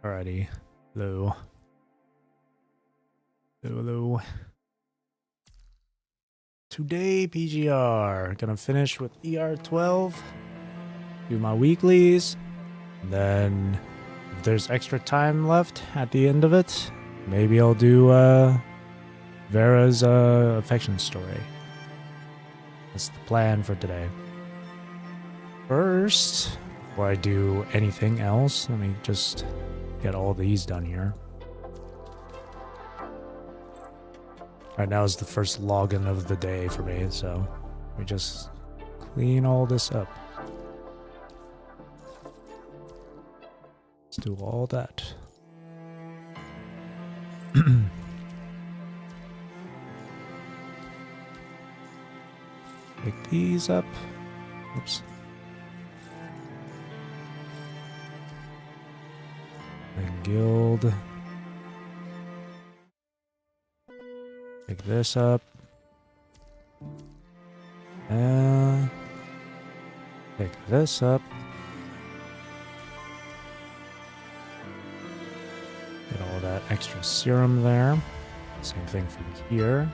Alrighty. Hello. Hello. Today, PGR. Gonna finish with ER12. Do my weeklies. And then, if there's extra time left at the end of it, maybe I'll do Vera's affection story. That's the plan for today. First, before I do anything else, let me just get all these done here. Right now is the first login of the day for me, so let me just clean all this up. Let's do all that. Pick these up. Oops. And guild. Pick this up. And pick this up. Get all that extra serum there. Same thing from here.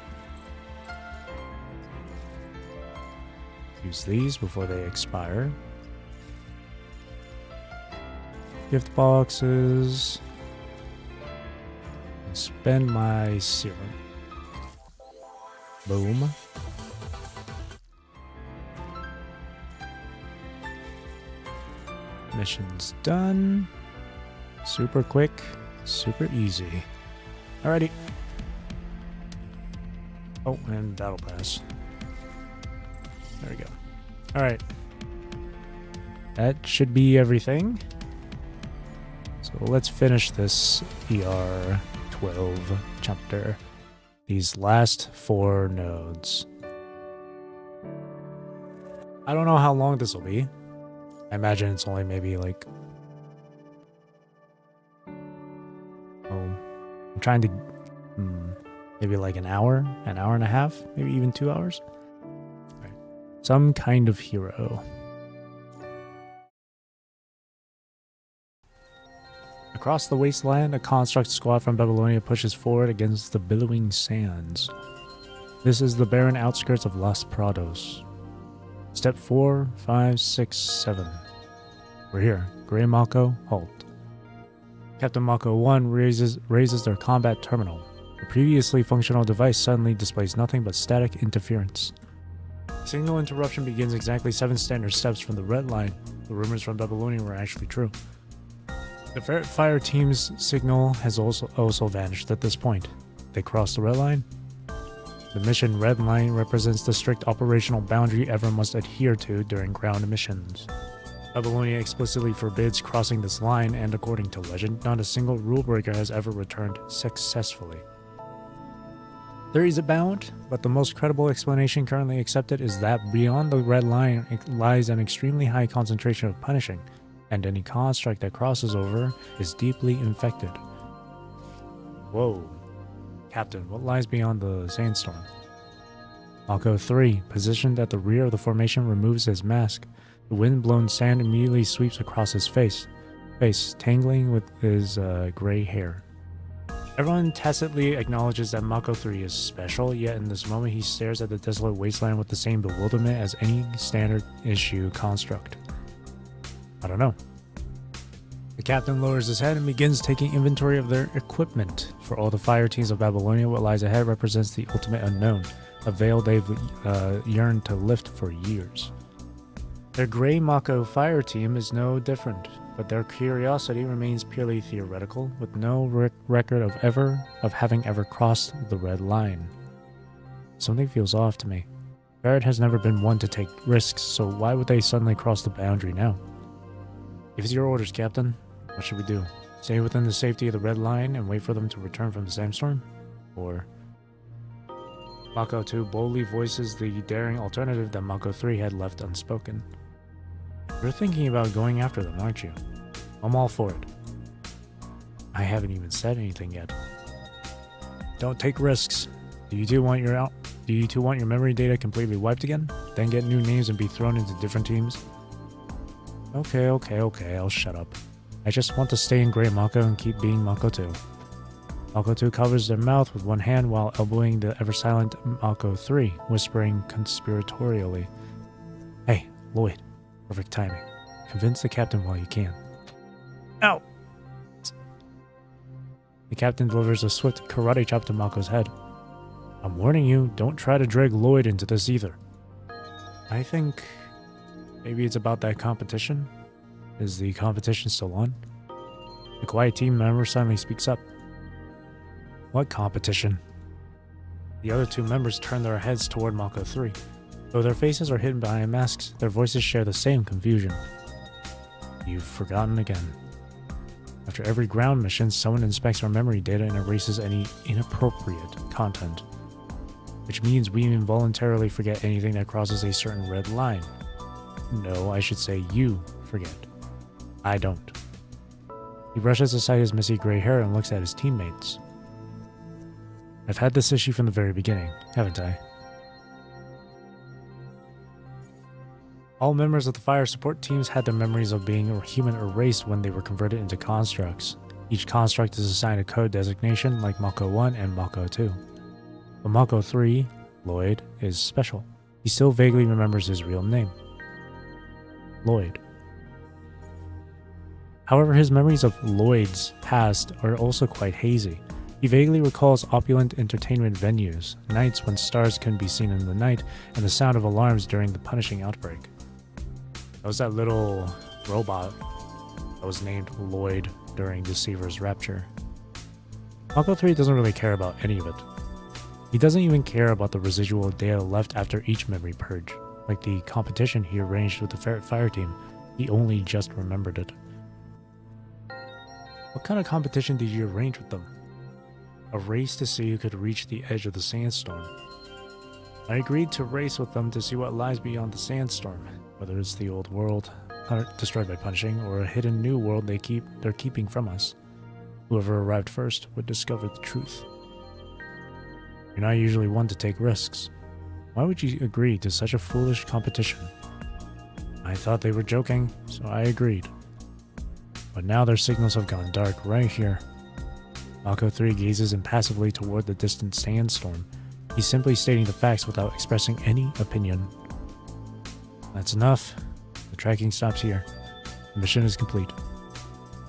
Use these before they expire. Gift boxes. And spend my serum. Boom. Mission's done. Super quick, super easy. Alrighty. Oh, and that'll pass. There we go. Alright. That should be everything. So let's finish this ER12 chapter. These last 4 nodes. I don't know how long this will be. I imagine it's only maybe like... Oh, I'm trying to... maybe like an hour and a half, maybe even 2 hours. Right. Some kind of hero. Across the wasteland, a construct squad from Babylonia pushes forward against the billowing sands. This is the barren outskirts of Las Prados. Step 4, 5, 6, 7. We're here. Gray Mako, halt. Captain Mako 1 raises their combat terminal. The previously functional device suddenly displays nothing but static interference. Signal interruption begins exactly 7 standard steps from the red line. The rumors from Babylonia were actually true. The fire team's signal has also vanished at this point. They crossed the red line. The mission red line represents the strict operational boundary everyone must adhere to during ground missions. Babylonia explicitly forbids crossing this line, and according to legend, not a single rule breaker has ever returned successfully. Theories abound, but the most credible explanation currently accepted is that beyond the red line lies an extremely high concentration of punishing, and any construct that crosses over is deeply infected. Whoa. Captain, what lies beyond the sandstorm? Mako 3, positioned at the rear of the formation, removes his mask. The wind-blown sand immediately sweeps across his face, tangling with his gray hair. Everyone tacitly acknowledges that Mako 3 is special, yet in this moment he stares at the desolate wasteland with the same bewilderment as any standard issue construct. I don't know. The captain lowers his head and begins taking inventory of their equipment. For all the fire teams of Babylonia, what lies ahead represents the ultimate unknown, a veil they've yearned to lift for years. Their Grey Mako fire team is no different, but their curiosity remains purely theoretical, with no record of having ever crossed the red line. Something feels off to me. Barrett has never been one to take risks, so why would they suddenly cross the boundary now? If it's your orders, Captain, what should we do? Stay within the safety of the red line and wait for them to return from the sandstorm? Or... Mako 2 boldly voices the daring alternative that Mako 3 had left unspoken. You're thinking about going after them, aren't you? I'm all for it. I haven't even said anything yet. Don't take risks. Do you two want your memory data completely wiped again? Then get new names and be thrown into different teams? Okay, I'll shut up. I just want to stay in Grey Mako and keep being Mako 2. Mako 2 covers their mouth with one hand while elbowing the ever-silent Mako 3, whispering conspiratorially. Hey, Lloyd. Perfect timing. Convince the captain while you can. Ow! The captain delivers a swift karate chop to Mako's head. I'm warning you, don't try to drag Lloyd into this either. I think maybe it's about that competition. Is the competition still on? The quiet team member suddenly speaks up. What competition? The other two members turn their heads toward Mako 3. Though their faces are hidden behind masks, their voices share the same confusion. You've forgotten again. After every ground mission, someone inspects our memory data and erases any inappropriate content. Which means we involuntarily forget anything that crosses a certain red line. No, I should say you forget. I don't. He brushes aside his messy gray hair and looks at his teammates. I've had this issue from the very beginning, haven't I? All members of the fire support teams had their memories of being human erased when they were converted into constructs. Each construct is assigned a code designation like Mako 1 and Mako 2. But Mako 3, Lloyd, is special. He still vaguely remembers his real name. Lloyd. However, his memories of Lloyd's past are also quite hazy. He vaguely recalls opulent entertainment venues, nights when stars couldn't be seen in the night, and the sound of alarms during the punishing outbreak. That was that little robot that was named Lloyd during Deceiver's rapture. Mako 3 doesn't really care about any of it. He doesn't even care about the residual data left after each memory purge. Like the competition he arranged with the Ferret Fire team, he only just remembered it. What kind of competition did you arrange with them? A race to see who could reach the edge of the sandstorm. I agreed to race with them to see what lies beyond the sandstorm, whether it's the old world, destroyed by punishing, or a hidden new world they're keeping from us. Whoever arrived first would discover the truth. You're not usually one to take risks. Why would you agree to such a foolish competition? I thought they were joking, so I agreed. But now their signals have gone dark right here. Mako 3 gazes impassively toward the distant sandstorm. He's simply stating the facts without expressing any opinion. That's enough. The tracking stops here. The mission is complete.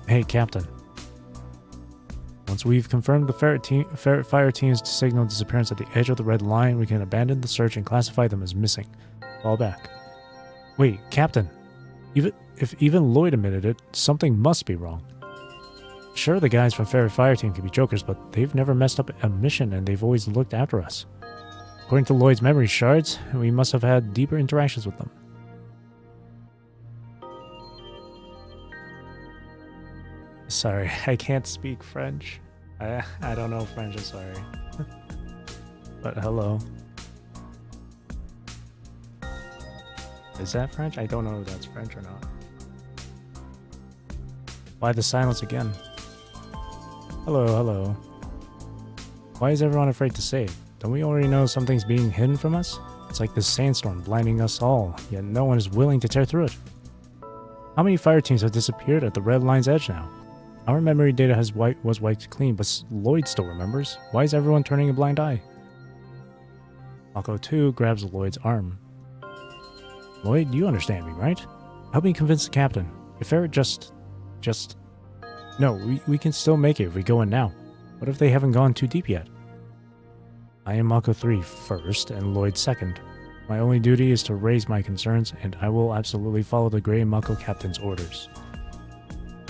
Hey, Captain. Once we've confirmed the Ferret Fire team's signal disappearance at the edge of the red line, we can abandon the search and classify them as missing. Fall back. Wait, Captain. If even Lloyd admitted it, something must be wrong. Sure, the guys from Ferret Fire team can be jokers, but they've never messed up a mission and they've always looked after us. According to Lloyd's memory shards, we must have had deeper interactions with them. Sorry, I can't speak French. I don't know French, I'm sorry. But hello. Is that French? I don't know if that's French or not. Why the silence again? Hello, hello. Why is everyone afraid to say it? Don't we already know something's being hidden from us? It's like this sandstorm blinding us all, yet no one is willing to tear through it. How many fire teams have disappeared at the red line's edge now? Our memory data was wiped clean, but Lloyd still remembers. Why is everyone turning a blind eye? Mako 2 grabs Lloyd's arm. Lloyd, you understand me, right? Help me convince the captain. If Vera just... No, we can still make it if we go in now. What if they haven't gone too deep yet? I am Mako 3 first and Lloyd second. My only duty is to raise my concerns, and I will absolutely follow the Grey Mako captain's orders.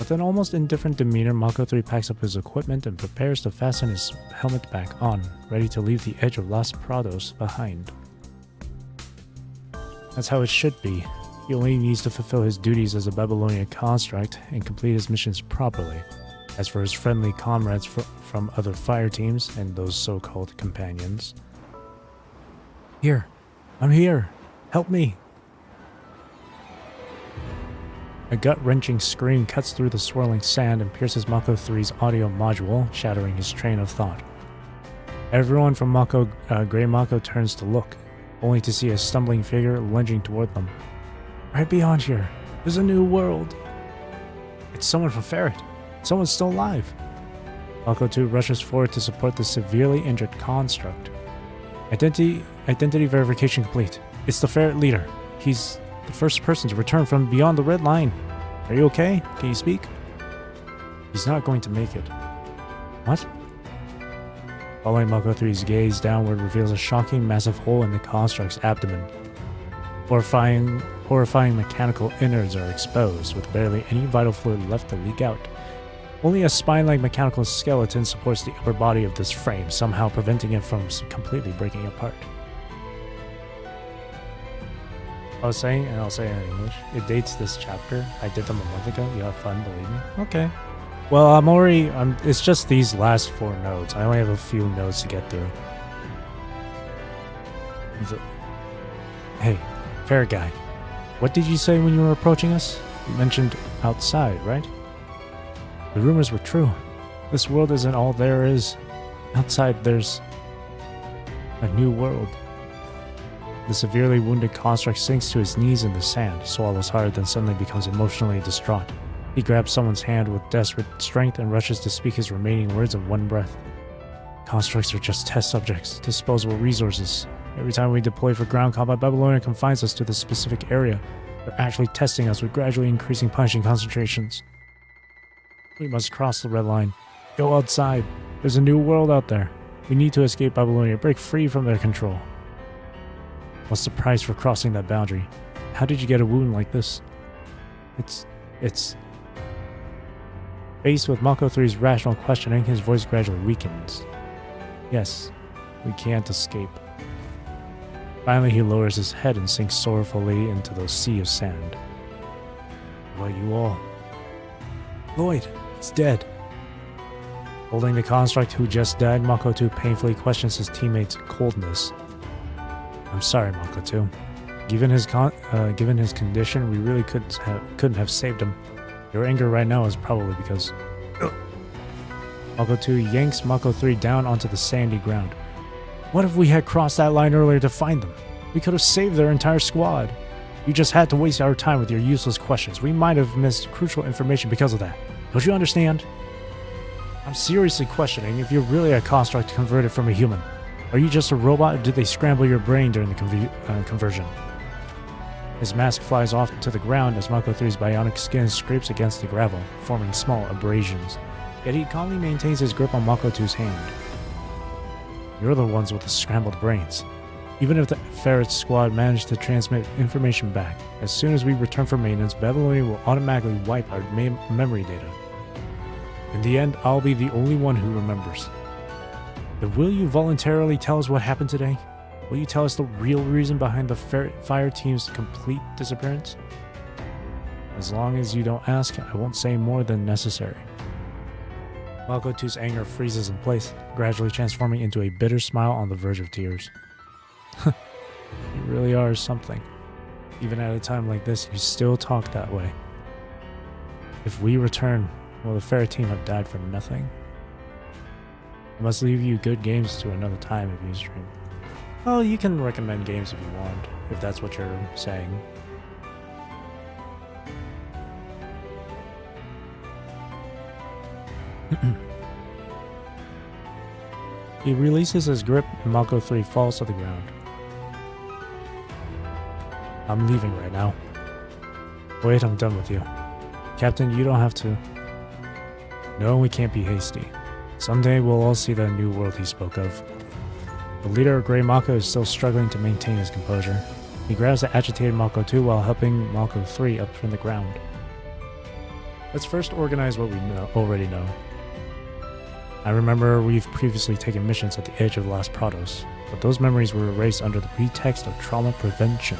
With an almost indifferent demeanor, Mako 3 packs up his equipment and prepares to fasten his helmet back on, ready to leave the edge of Las Prados behind. That's how it should be. He only needs to fulfill his duties as a Babylonian construct and complete his missions properly. As for his friendly comrades from other fire teams and those so-called companions... Here! I'm here! Help me! A gut-wrenching scream cuts through the swirling sand and pierces Mako 3's audio module, shattering his train of thought. Everyone from Grey Mako turns to look, only to see a stumbling figure lunging toward them. Right beyond here, there's a new world. It's someone from Ferret. Someone's still alive. Mako 2 rushes forward to support the severely injured construct. Identity verification complete. It's the Ferret leader. He's the first person to return from beyond the red line. Are you okay? Can you speak? He's not going to make it. What? Following Mako 3's gaze downward reveals a shocking massive hole in the construct's abdomen. Horrifying mechanical innards are exposed, with barely any vital fluid left to leak out. Only a spine-like mechanical skeleton supports the upper body of this frame, somehow preventing it from completely breaking apart. I was saying, and I'll say it in English, it dates this chapter. I did them a month ago. You have fun, believe me? Okay. Well, it's just these last 4 notes. I only have a few notes to get through. Hey, fair guy. What did you say when you were approaching us? You mentioned outside, right? The rumors were true. This world isn't all there is. Outside, there's a new world. The severely wounded construct sinks to his knees in the sand, swallows hard, then suddenly becomes emotionally distraught. He grabs someone's hand with desperate strength and rushes to speak his remaining words in one breath. Constructs are just test subjects, disposable resources. Every time we deploy for ground combat, Babylonia confines us to this specific area. They're actually testing us with gradually increasing punishing concentrations. We must cross the red line. Go outside. There's a new world out there. We need to escape Babylonia, break free from their control. What's the price for crossing that boundary? How did you get a wound like this? It's... Faced with Mako 3's rational questioning, his voice gradually weakens. Yes, we can't escape. Finally, he lowers his head and sinks sorrowfully into the sea of sand. What about you all? Lloyd, he's dead. Holding the construct who just died, Mako 2 painfully questions his teammate's coldness. I'm sorry, Mako 2. Given his condition, we really couldn't have saved him. Your anger right now is probably because... Mako 2 yanks Mako 3 down onto the sandy ground. What if we had crossed that line earlier to find them? We could have saved their entire squad. You just had to waste our time with your useless questions. We might have missed crucial information because of that. Don't you understand? I'm seriously questioning if you're really a construct converted from a human. Are you just a robot, or did they scramble your brain during the conversion? His mask flies off to the ground as Mako 3's bionic skin scrapes against the gravel, forming small abrasions. Yet he calmly maintains his grip on Mako 2's hand. You're the ones with the scrambled brains. Even if the Ferret squad managed to transmit information back, as soon as we return from maintenance, Babylonia will automatically wipe our memory data. In the end, I'll be the only one who remembers. But will you voluntarily tell us what happened today? Will you tell us the real reason behind the fire team's complete disappearance? As long as you don't ask, I won't say more than necessary. Mako 2's anger freezes in place, gradually transforming into a bitter smile on the verge of tears. You really are something. Even at a time like this, you still talk that way. If we return, will the Ferret team have died for nothing? I must leave you good games to another time if you stream. Well, you can recommend games if you want, if that's what you're saying. He releases his grip and Mako 3 falls to the ground. I'm leaving right now. Wait, I'm done with you. Captain, you don't have to. No, we can't be hasty. Someday we'll all see that new world he spoke of. The leader of Grey Mako is still struggling to maintain his composure. He grabs the agitated Mako 2 while helping Mako 3 up from the ground. Let's first organize what we already know. I remember we've previously taken missions at the edge of Las Prados, but those memories were erased under the pretext of trauma prevention.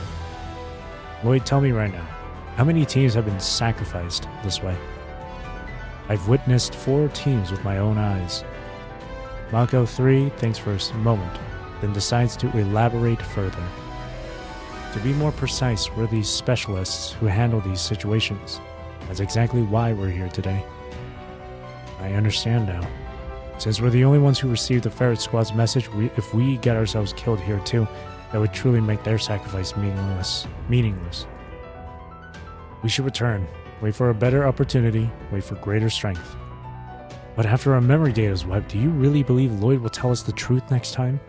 Lloyd, tell me right now, how many teams have been sacrificed this way? I've witnessed 4 teams with my own eyes. Mako 3 thinks for a moment, then decides to elaborate further. To be more precise, we're the specialists who handle these situations. That's exactly why we're here today. I understand now. Since we're the only ones who received the Ferret Squad's message, if we get ourselves killed here too, that would truly make their sacrifice meaningless. We should return. Wait for a better opportunity. Wait for greater strength. But after our memory data is wiped, do you really believe Lloyd will tell us the truth next time?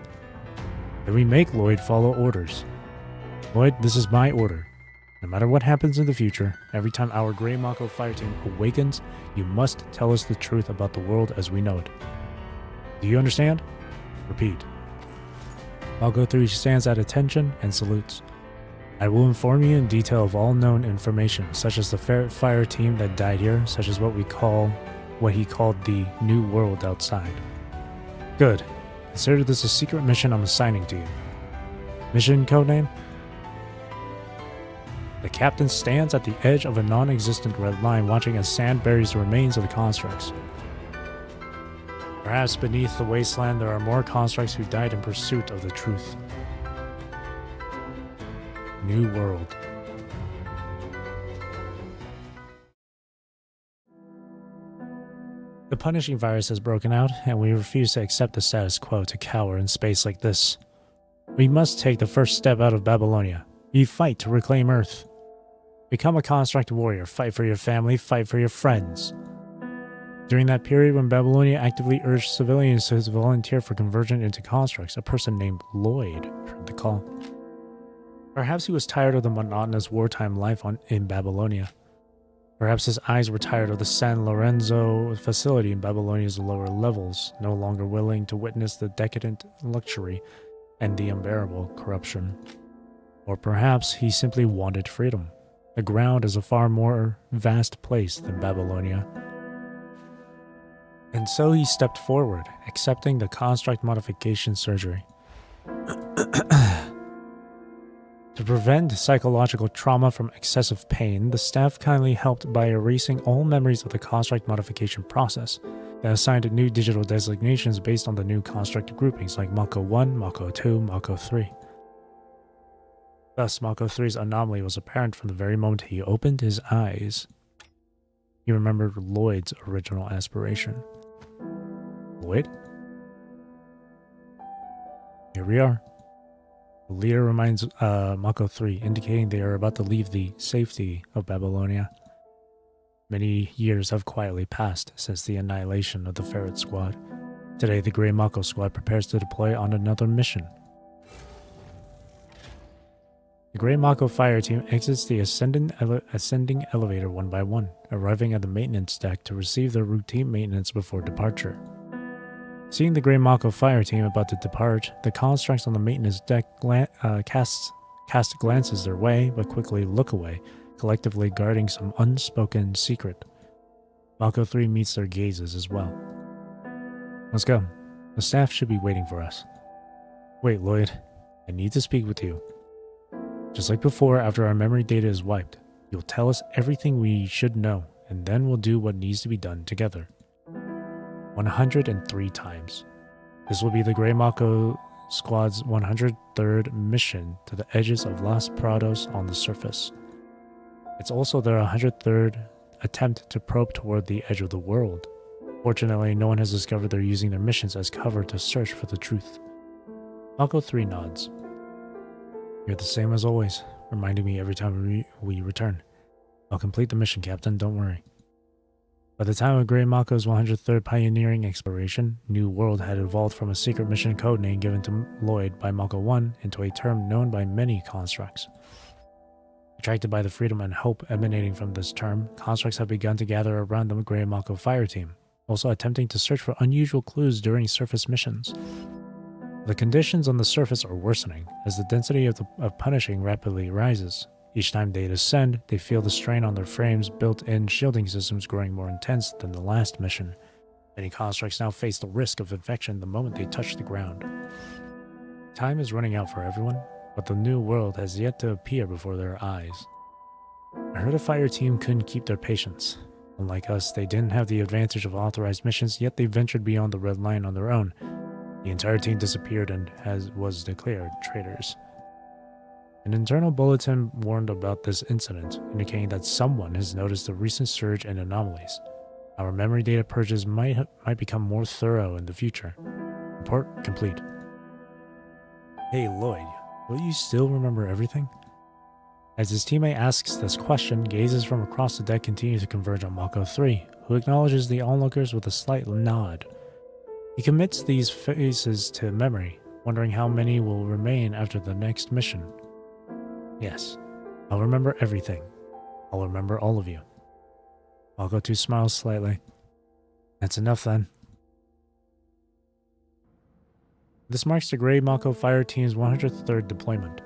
Then we make Lloyd follow orders. Lloyd, this is my order. No matter what happens in the future, every time our Grey Mako fire team awakens, you must tell us the truth about the world as we know it. Do you understand? Repeat. Mako 3 stands at attention and salutes. I will inform you in detail of all known information, such as the ferret fire team that died here, such as what he called the New World outside. Good. Consider this a secret mission I'm assigning to you. Mission codename? The captain stands at the edge of a non-existent red line watching as sand buries the remains of the constructs. Perhaps beneath the wasteland there are more constructs who died in pursuit of the truth. New World. The punishing virus has broken out, and we refuse to accept the status quo to cower in space like this. We must take the first step out of Babylonia. We fight to reclaim Earth. Become a construct warrior. Fight for your family. Fight for your friends. During that period when Babylonia actively urged civilians to volunteer for conversion into constructs, a person named Lloyd heard the call. Perhaps he was tired of the monotonous wartime life in Babylonia. Perhaps his eyes were tired of the San Lorenzo facility in Babylonia's lower levels, no longer willing to witness the decadent luxury and the unbearable corruption. Or perhaps he simply wanted freedom. The ground is a far more vast place than Babylonia. And so he stepped forward, accepting the construct modification surgery. To prevent psychological trauma from excessive pain, the staff kindly helped by erasing all memories of the construct modification process. They assigned new digital designations based on the new construct groupings like Mako 1, Mako 2, Mako 3. Thus, Mako 3's anomaly was apparent from the very moment he opened his eyes. He remembered Lloyd's original aspiration. Lloyd? Here we are. The leader reminds Mako 3, indicating they are about to leave the safety of Babylonia. Many years have quietly passed since the annihilation of the Ferret Squad. Today, the Grey Mako Squad prepares to deploy on another mission. The Grey Mako fire team exits the ascending elevator one by one, arriving at the maintenance deck to receive their routine maintenance before departure. Seeing the Grey Mako fire team about to depart, the constructs on the maintenance deck cast glances their way, but quickly look away, collectively guarding some unspoken secret. Mako 3 meets their gazes as well. Let's go. The staff should be waiting for us. Wait, Lloyd. I need to speak with you. Just like before, after our memory data is wiped, you'll tell us everything we should know, and then we'll do what needs to be done together. 103 times. This will be the Grey Mako Squad's 103rd mission to the edges of Los Prados on the surface. It's also their 103rd attempt to probe toward the edge of the world. Fortunately, no one has discovered they're using their missions as cover to search for the truth. Mako 3 nods. You're the same as always, reminding me every time we return. I'll complete the mission, Captain, don't worry. By the time of Grey Mako's 103rd pioneering exploration, New World had evolved from a secret mission codename given to Lloyd by Mako 1 into a term known by many constructs. Attracted by the freedom and hope emanating from this term, constructs have begun to gather around the Grey Mako fire team, also attempting to search for unusual clues during surface missions. The conditions on the surface are worsening, as the density of punishing rapidly rises. Each time they descend, they feel the strain on their frames' built-in shielding systems growing more intense than the last mission. Many constructs now face the risk of infection the moment they touch the ground. Time is running out for everyone, but the New World has yet to appear before their eyes. I heard a fire team couldn't keep their patience. Unlike us, they didn't have the advantage of authorized missions, yet they ventured beyond the red line on their own. The entire team disappeared and was declared traitors. An internal bulletin warned about this incident, indicating that someone has noticed a recent surge in anomalies. Our memory data purges might become more thorough in the future. Report complete. Hey Lloyd, will you still remember everything? As his teammate asks this question, gazes from across the deck continue to converge on Mako 3, who acknowledges the onlookers with a slight nod. He commits these faces to memory, wondering how many will remain after the next mission. Yes, I'll remember everything. I'll remember all of you. Mako 2 smiles slightly. That's enough then. This marks the Grey Mako Fire Team's 103rd deployment.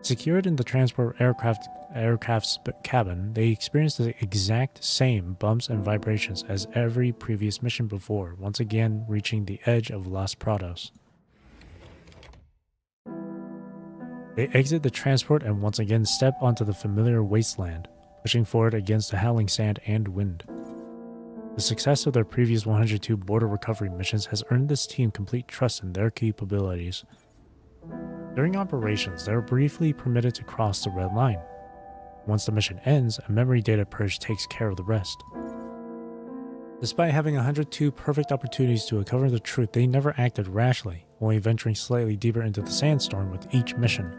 Secured in the transport aircraft's cabin, they experience the exact same bumps and vibrations as every previous mission before, once again reaching the edge of Los Prados. They exit the transport and once again step onto the familiar wasteland, pushing forward against the howling sand and wind. The success of their previous 102 border recovery missions has earned this team complete trust in their capabilities. During operations, they are briefly permitted to cross the red line. Once the mission ends, a memory data purge takes care of the rest. Despite having 102 perfect opportunities to uncover the truth, they never acted rashly, only venturing slightly deeper into the sandstorm with each mission.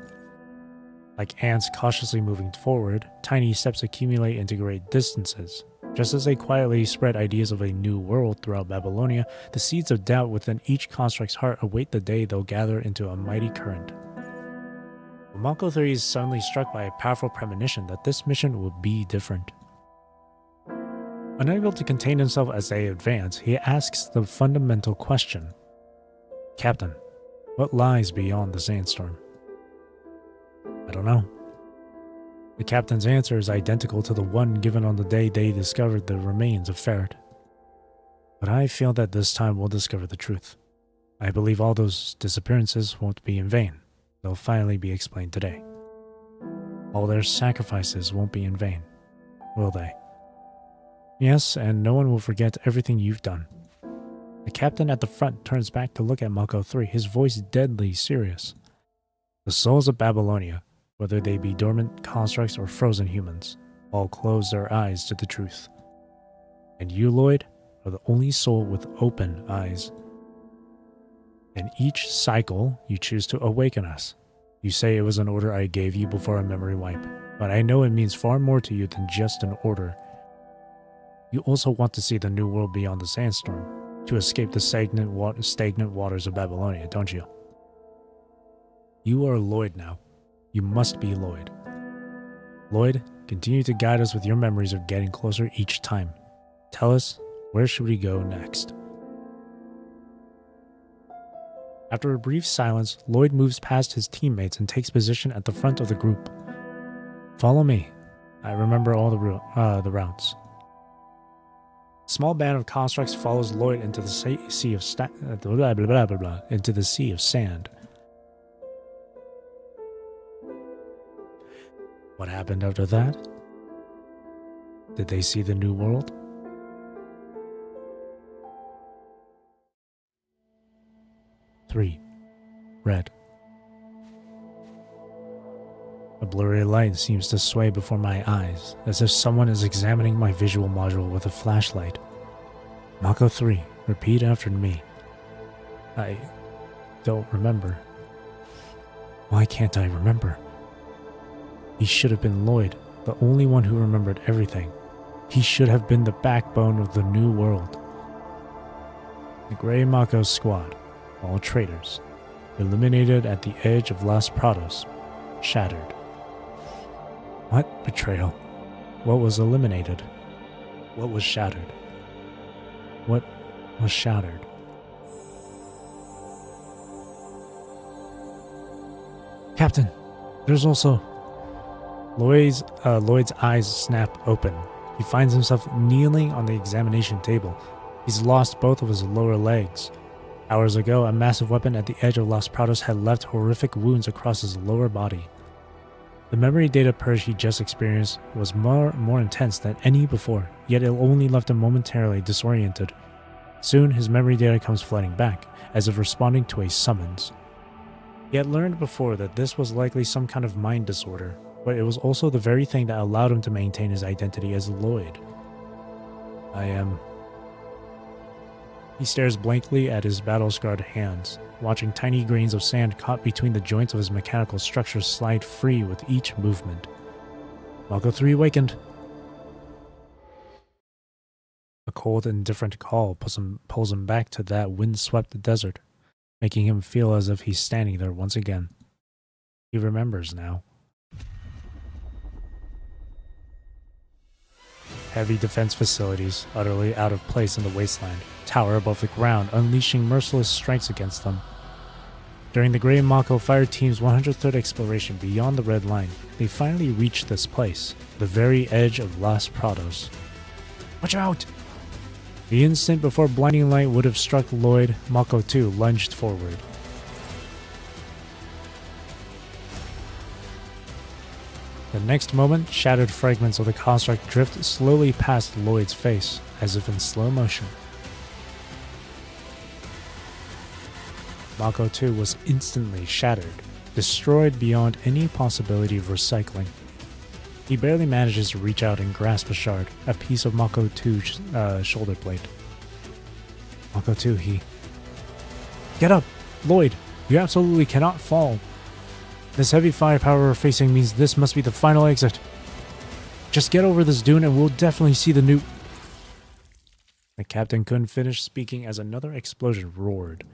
Like ants cautiously moving forward, tiny steps accumulate into great distances. Just as they quietly spread ideas of a new world throughout Babylonia, the seeds of doubt within each construct's heart await the day they'll gather into a mighty current. Mako 3 is suddenly struck by a powerful premonition that this mission will be different. Unable to contain himself as they advance, he asks the fundamental question. Captain, what lies beyond the sandstorm? I don't know. The captain's answer is identical to the one given on the day they discovered the remains of Ferret. But I feel that this time we'll discover the truth. I believe all those disappearances won't be in vain. They'll finally be explained today. All their sacrifices won't be in vain, will they? Yes, and no one will forget everything you've done. The captain at the front turns back to look at Mako 3, his voice deadly serious. The souls of Babylonia, whether they be dormant constructs or frozen humans, all close their eyes to the truth. And you, Lloyd, are the only soul with open eyes. In each cycle, you choose to awaken us. You say it was an order I gave you before a memory wipe, but I know it means far more to you than just an order. You also want to see the new world beyond the sandstorm, to escape the stagnant waters of Babylonia, don't you? You are Lloyd now. You must be Lloyd. Lloyd, continue to guide us with your memories of getting closer each time. Tell us, where should we go next? After a brief silence, Lloyd moves past his teammates and takes position at the front of the group. Follow me. I remember all the routes. A small band of constructs follows Lloyd into the sea of sand. What happened after that? Did they see the new world? Three. Red. A blurry light seems to sway before my eyes, as if someone is examining my visual module with a flashlight. Mako 3, repeat after me. I don't remember. Why can't I remember? He should have been Lloyd, the only one who remembered everything. He should have been the backbone of the new world. The Grey Mako squad, all traitors, eliminated at the edge of Los Prados, shattered. What betrayal? What was eliminated? What was shattered? What was shattered? Captain, there's also... Lloyd's eyes snap open. He finds himself kneeling on the examination table. He's lost both of his lower legs. Hours ago, a massive weapon at the edge of Los Prados had left horrific wounds across his lower body. The memory data purge he just experienced was more intense than any before, yet it only left him momentarily disoriented. Soon, his memory data comes flooding back, as if responding to a summons. He had learned before that this was likely some kind of mind disorder, but it was also the very thing that allowed him to maintain his identity as Lloyd. I am... He stares blankly at his battle-scarred hands, watching tiny grains of sand caught between the joints of his mechanical structure slide free with each movement. Mako 3 awakened. A cold, indifferent call pulls him back to that wind-swept desert, making him feel as if he's standing there once again. He remembers now. Heavy defense facilities, utterly out of place in the wasteland, tower above the ground, unleashing merciless strikes against them. During the Grey Mako Fire Team's 103rd exploration beyond the Red Line, they finally reached this place, the very edge of Las Prados. Watch out! The instant before blinding light would have struck Lloyd, Mako 2 lunged forward. The next moment, shattered fragments of the construct drift slowly past Lloyd's face, as if in slow motion. Mako 2 was instantly shattered, destroyed beyond any possibility of recycling. He barely manages to reach out and grasp a shard, a piece of Mako 2's shoulder blade. Mako 2, he... Get up! Lloyd, you absolutely cannot fall. This heavy firepower we're facing means this must be the final exit. Just get over this dune and we'll definitely see the new... The captain couldn't finish speaking as another explosion roared.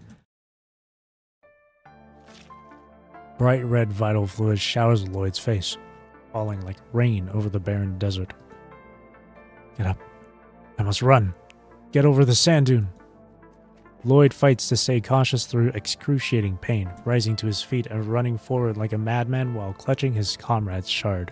Bright red vital fluid showers Lloyd's face, falling like rain over the barren desert. Get up. I must run. Get over the sand dune. Lloyd fights to stay conscious through excruciating pain, rising to his feet and running forward like a madman while clutching his comrade's shard.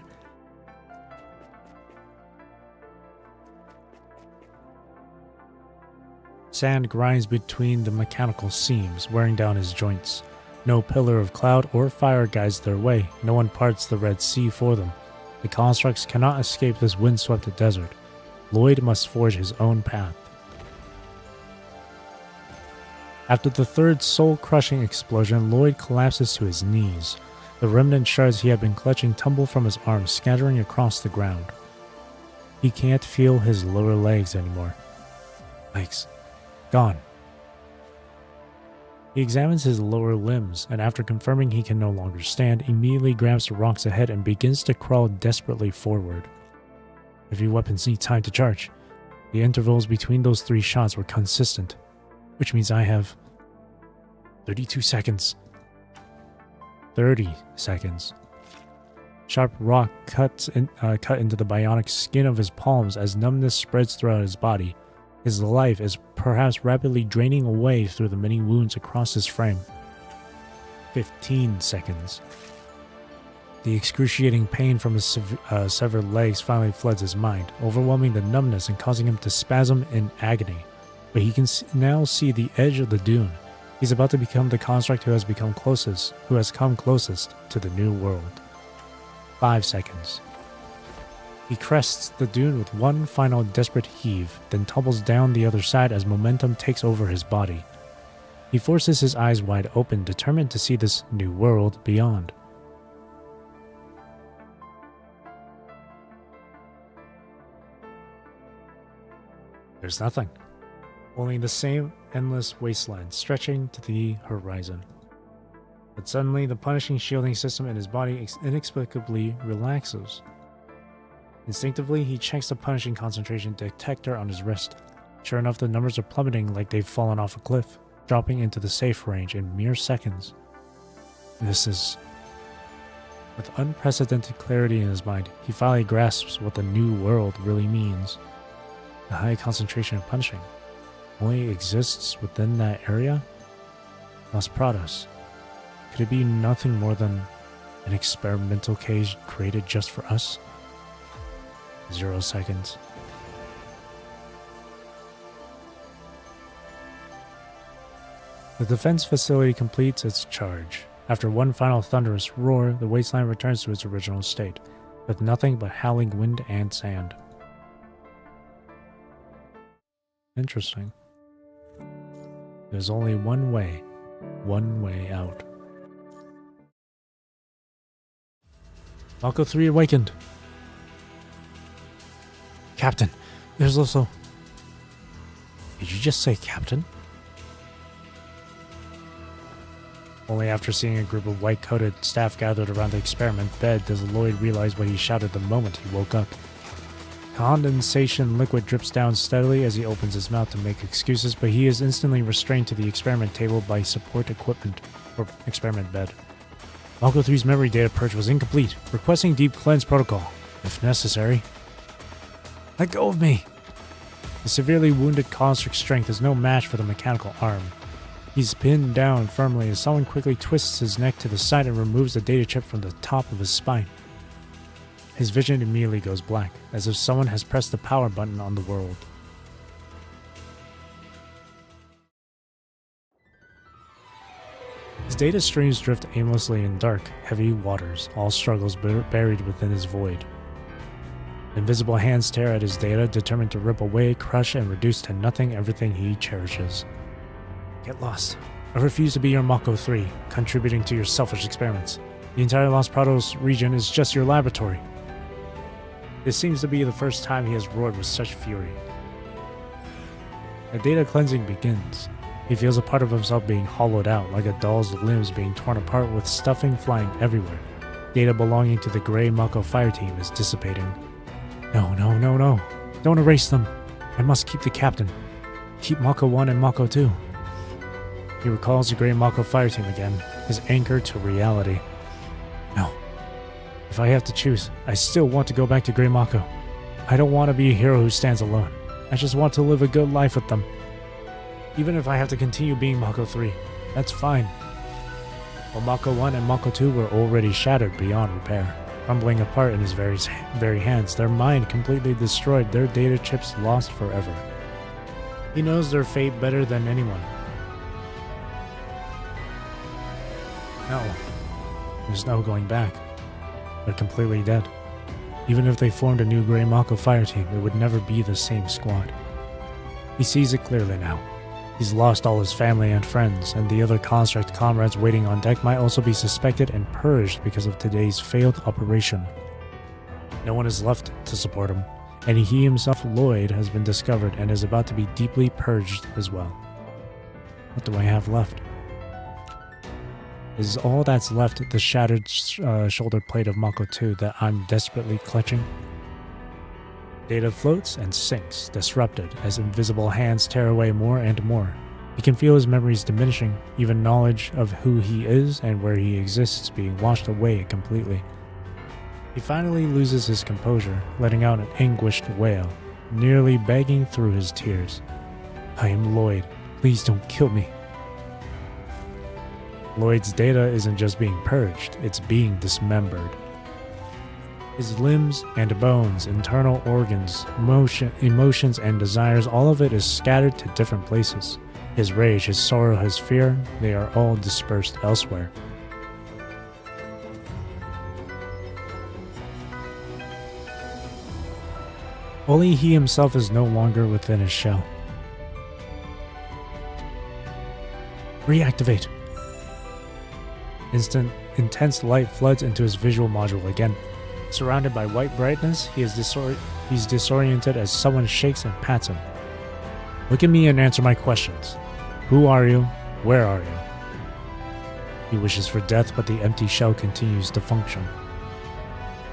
Sand grinds between the mechanical seams, wearing down his joints. No pillar of cloud or fire guides their way. No one parts the Red Sea for them. The constructs cannot escape this windswept desert. Lloyd must forge his own path. After the third soul-crushing explosion, Lloyd collapses to his knees. The remnant shards he had been clutching tumble from his arms, scattering across the ground. He can't feel his lower legs anymore. Legs. Gone. He examines his lower limbs, and after confirming he can no longer stand, immediately grabs the rocks ahead and begins to crawl desperately forward. Every weapons need time to charge. The intervals between those 3 shots were consistent, which means I have 32 seconds. 30 seconds. Sharp rock cut into the bionic skin of his palms as numbness spreads throughout his body. His life is perhaps rapidly draining away through the many wounds across his frame. 15 seconds. The excruciating pain from his severed legs finally floods his mind, overwhelming the numbness and causing him to spasm in agony. But he can now see the edge of the dune. He's about to become the construct who has come closest to the new world. 5 seconds. He crests the dune with one final desperate heave, then tumbles down the other side as momentum takes over his body. He forces his eyes wide open, determined to see this new world beyond. There's nothing. Only the same endless wasteland stretching to the horizon. But suddenly, the punishing shielding system in his body inexplicably relaxes. Instinctively, he checks the punishing concentration detector on his wrist. Sure enough, the numbers are plummeting like they've fallen off a cliff, dropping into the safe range in mere seconds. This is... With unprecedented clarity in his mind, he finally grasps what the new world really means. The high concentration of punishing only exists within that area? Las Prados. Could it be nothing more than an experimental cage created just for us? 0 seconds. The defense facility completes its charge. After one final thunderous roar, the wasteland returns to its original state, with nothing but howling wind and sand. Interesting. There's only one way out. Mako 3 awakened. Captain, there's also... Did you just say Captain? Only after seeing a group of white-coated staff gathered around the experiment bed does Lloyd realize what he shouted the moment he woke up. Condensation liquid drips down steadily as he opens his mouth to make excuses, but he is instantly restrained to the experiment table by support equipment, or experiment bed. Mako 3's memory data purge was incomplete, requesting deep cleanse protocol, if necessary. Let go of me! The severely wounded construct's strength is no match for the mechanical arm. He's pinned down firmly as someone quickly twists his neck to the side and removes the data chip from the top of his spine. His vision immediately goes black, as if someone has pressed the power button on the world. His data streams drift aimlessly in dark, heavy waters, all struggles buried within his void. Invisible hands tear at his data, determined to rip away, crush, and reduce to nothing everything he cherishes. Get lost. I refuse to be your Mako 3, contributing to your selfish experiments. The entire Los Prados region is just your laboratory. This seems to be the first time he has roared with such fury. The data cleansing begins. He feels a part of himself being hollowed out, like a doll's limbs being torn apart with stuffing flying everywhere. Data belonging to the Grey Mako fire team is dissipating. No. Don't erase them. I must keep the captain. Keep Mako 1 and Mako 2. He recalls the Grey Mako fire team again, his anchor to reality. No. If I have to choose, I still want to go back to Grey Mako. I don't want to be a hero who stands alone. I just want to live a good life with them. Even if I have to continue being Mako 3, that's fine. While Mako 1 and Mako 2 were already shattered beyond repair, crumbling apart in his very hands, their mind completely destroyed, their data chips lost forever. He knows their fate better than anyone. No. There's no going back. They're completely dead. Even if they formed a new Grey Mako fire team, it would never be the same squad. He sees it clearly now. He's lost all his family and friends, and the other construct comrades waiting on deck might also be suspected and purged because of today's failed operation. No one is left to support him, and he himself, Lloyd, has been discovered and is about to be deeply purged as well. What do I have left? Is all that's left the shattered shoulder plate of Mako 2 that I'm desperately clutching? Data floats and sinks, disrupted, as invisible hands tear away more and more. He can feel his memories diminishing, even knowledge of who he is and where he exists being washed away completely. He finally loses his composure, letting out an anguished wail, nearly begging through his tears. I am Lloyd. Please don't kill me. Lloyd's data isn't just being purged, it's being dismembered. His limbs and bones, internal organs, emotions and desires, all of it is scattered to different places. His rage, his sorrow, his fear, they are all dispersed elsewhere. Only he himself is no longer within his shell. Reactivate! Intense light floods into his visual module again. Surrounded by white brightness, he's disoriented as someone shakes and pats him. Look at me and answer my questions. Who are you? Where are you? He wishes for death, but the empty shell continues to function.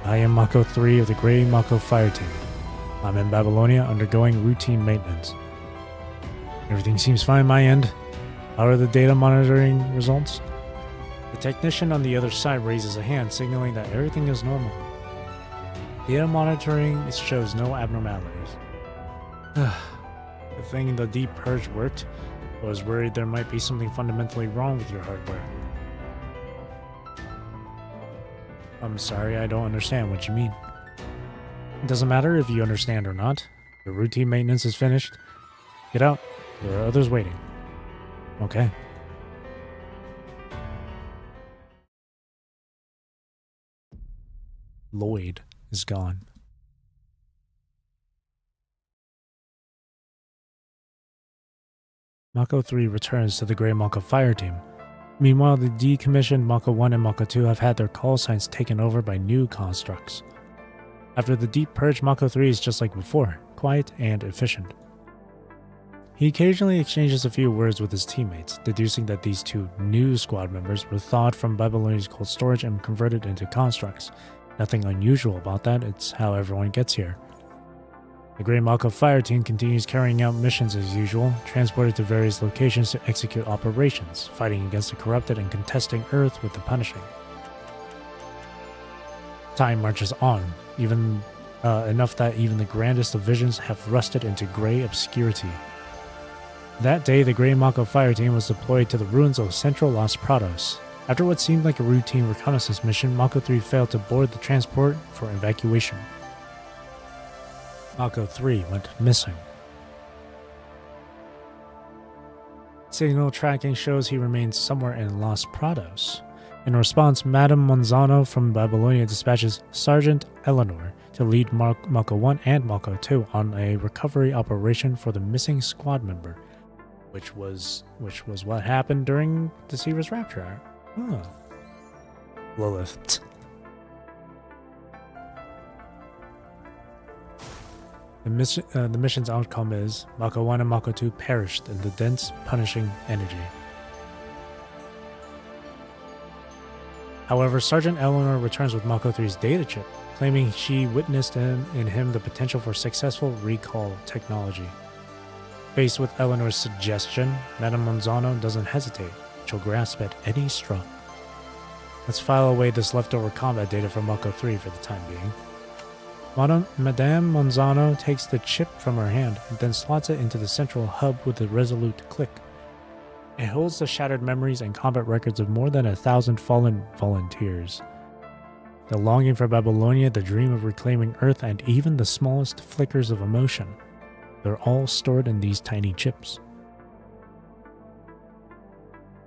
I am Mako 3 of the Grey Mako fire team. I'm in Babylonia undergoing routine maintenance. Everything seems fine on my end. How are the data monitoring results? The technician on the other side raises a hand, signaling that everything is normal. Data monitoring shows no abnormalities. The thing in the deep purge worked. I was worried there might be something fundamentally wrong with your hardware. I'm sorry, I don't understand what you mean. It doesn't matter if you understand or not. Your routine maintenance is finished. Get out. There are others waiting. Okay. Lloyd is gone. Mako 3 returns to the Grey Mako fire team. Meanwhile, the decommissioned Mako 1 and Mako 2 have had their call signs taken over by new constructs. After the deep purge, Mako 3 is just like before, quiet and efficient. He occasionally exchanges a few words with his teammates, deducing that these two new squad members were thawed from Babylonia's cold storage and converted into constructs. Nothing unusual about that, it's how everyone gets here. The Grey Mako fire team continues carrying out missions as usual, transported to various locations to execute operations, fighting against the corrupted and contesting Earth with the punishing. Time marches on, even enough that even the grandest of visions have rusted into grey obscurity. That day, the Grey Mako fire team was deployed to the ruins of Central Los Prados. After what seemed like a routine reconnaissance mission, Mako 3 failed to board the transport for evacuation. Mako 3 went missing. Signal tracking shows he remains somewhere in Los Prados. In response, Madame Monzano from Babylonia dispatches Sergeant Eleanor to lead Mako 1 and Mako 2 on a recovery operation for the missing squad member, which was what happened during Deceiver's rapture. Huh. Lilith. The mission's outcome is Mako 1 and Mako 2 perished in the dense, punishing energy. However, Sergeant Eleanor returns with Mako 3's data chip, claiming she witnessed in him the potential for successful recall technology. Faced with Eleanor's suggestion, Madame Monzano doesn't hesitate. She'll grasp at any straw. Let's file away this leftover combat data from Mako 3 for the time being. Madame Monzano takes the chip from her hand and then slots it into the central hub with a resolute click. It holds the shattered memories and combat records of more than 1,000 fallen volunteers. The longing for Babylonia, the dream of reclaiming Earth, and even the smallest flickers of emotion. They're all stored in these tiny chips.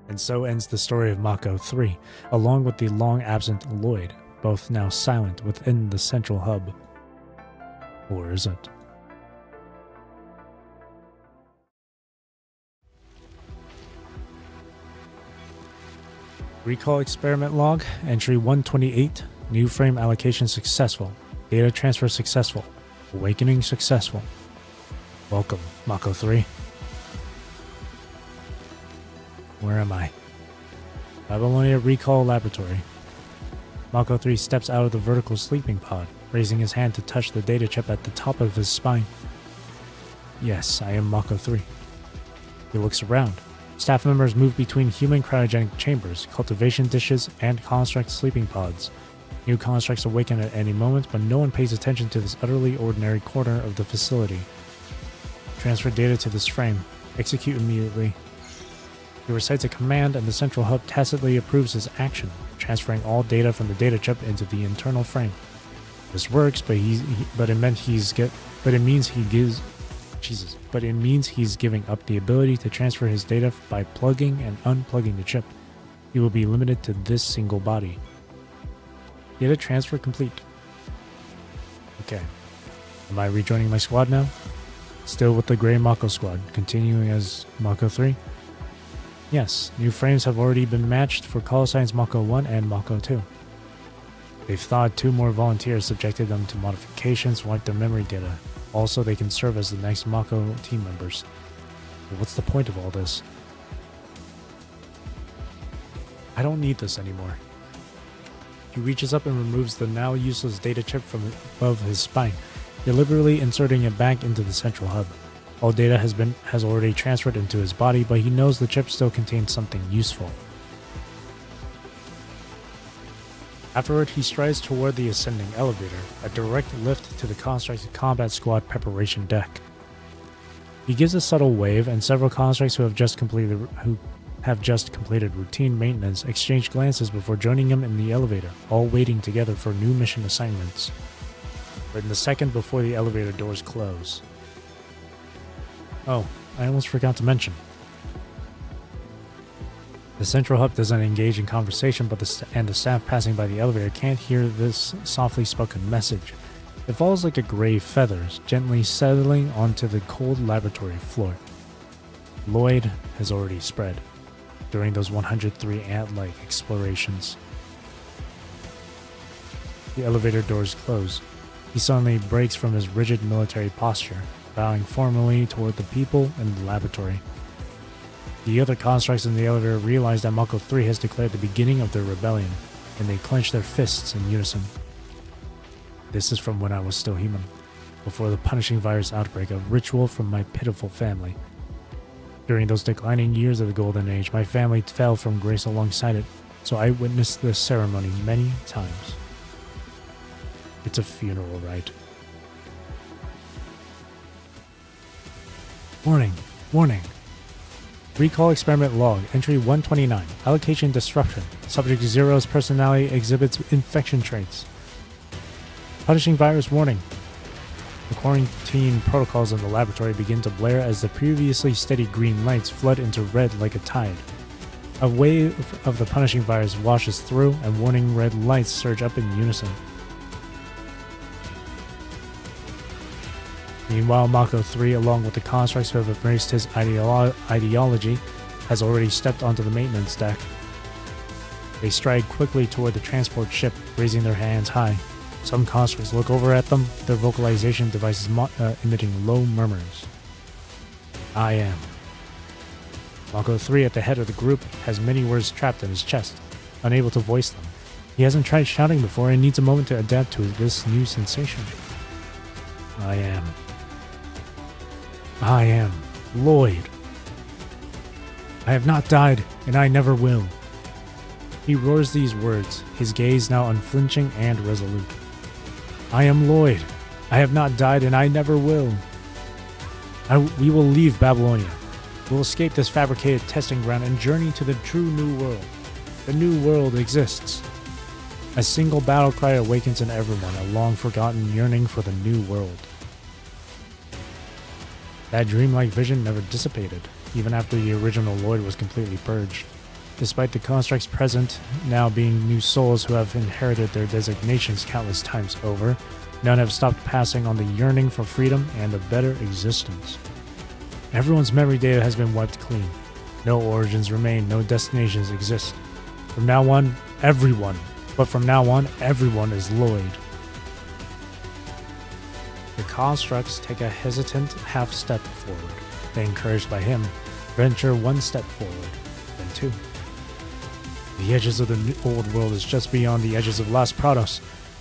And so ends the story of Mako 3, along with the long-absent Lloyd, both now silent within the central hub. Or is it? Recall experiment log, entry 128, new frame allocation successful, data transfer successful, awakening successful. Welcome, Mako 3. Where am I? Babylonia Recall Laboratory. Mako 3 steps out of the vertical sleeping pod, raising his hand to touch the data chip at the top of his spine. Yes, I am Mako 3. He looks around. Staff members move between human cryogenic chambers, cultivation dishes, and construct sleeping pods. New constructs awaken at any moment, but no one pays attention to this utterly ordinary corner of the facility. Transfer data to this frame. Execute immediately. He recites a command, and the central hub tacitly approves his action, transferring all data from the data chip into the internal frame. This works, but it means he's giving up the ability to transfer his data by plugging and unplugging the chip. He will be limited to this single body. Data transfer complete. Okay. Am I rejoining my squad now? Still with the Grey Mako squad, continuing as Mako 3? Yes, new frames have already been matched for call signs Mako 1 and Mako 2. They've thawed 2 more volunteers, subjected them to modifications, wiped their memory data. Also, they can serve as the next Mako team members. But what's the point of all this? I don't need this anymore. He reaches up and removes the now useless data chip from above his spine, deliberately inserting it back into the central hub. All data has already transferred into his body, but he knows the chip still contains something useful. Afterward, he strides toward the ascending elevator, a direct lift to the construct's combat squad preparation deck. He gives a subtle wave, and several constructs who have just completed routine maintenance exchange glances before joining him in the elevator, all waiting together for new mission assignments. But in the second before the elevator doors close. Oh, I almost forgot to mention. The central hub doesn't engage in conversation, but the staff passing by the elevator can't hear this softly spoken message. It falls like a gray feather, gently settling onto the cold laboratory floor. Lloyd has already spread during those 103 ant-like explorations. The elevator doors close. He suddenly breaks from his rigid military posture. bowing formally toward the people in the laboratory. The other constructs in the elevator realize that Mako 3 has declared the beginning of their rebellion, and they clench their fists in unison. This is from when I was still human, before the punishing virus outbreak, a ritual from my pitiful family. During those declining years of the Golden Age, my family fell from grace alongside it, so I witnessed this ceremony many times. It's a funeral rite. Warning, warning. Recall experiment log, entry 129, allocation disruption. Subject 0's personality exhibits infection traits. Punishing virus warning. The quarantine protocols in the laboratory begin to blare as the previously steady green lights flood into red like a tide. A wave of the punishing virus washes through, and warning red lights surge up in unison. Meanwhile, Mako 3, along with the constructs who have embraced his ideology, has already stepped onto the maintenance deck. They stride quickly toward the transport ship, raising their hands high. Some constructs look over at them, their vocalization devices emitting low murmurs. I am. Mako 3, at the head of the group, has many words trapped in his chest, unable to voice them. He hasn't tried shouting before and needs a moment to adapt to this new sensation. I am. I am Lloyd. I have not died, and I never will. He roars these words, his gaze now unflinching and resolute. I am Lloyd. I have not died, and I never will. We will leave Babylonia. We will escape this fabricated testing ground and journey to the true new world. The new world exists. A single battle cry awakens in everyone, a long-forgotten yearning for the new world. That dreamlike vision never dissipated, even after the original Lloyd was completely purged. Despite the constructs present now being new souls who have inherited their designations countless times over, none have stopped passing on the yearning for freedom and a better existence. Everyone's memory data has been wiped clean. No origins remain, no destinations exist. From now on, everyone is Lloyd. The constructs take a hesitant half step forward. They, encouraged by him, venture one step forward, then two. The edges of the new old world is just beyond the edges of Las Prados.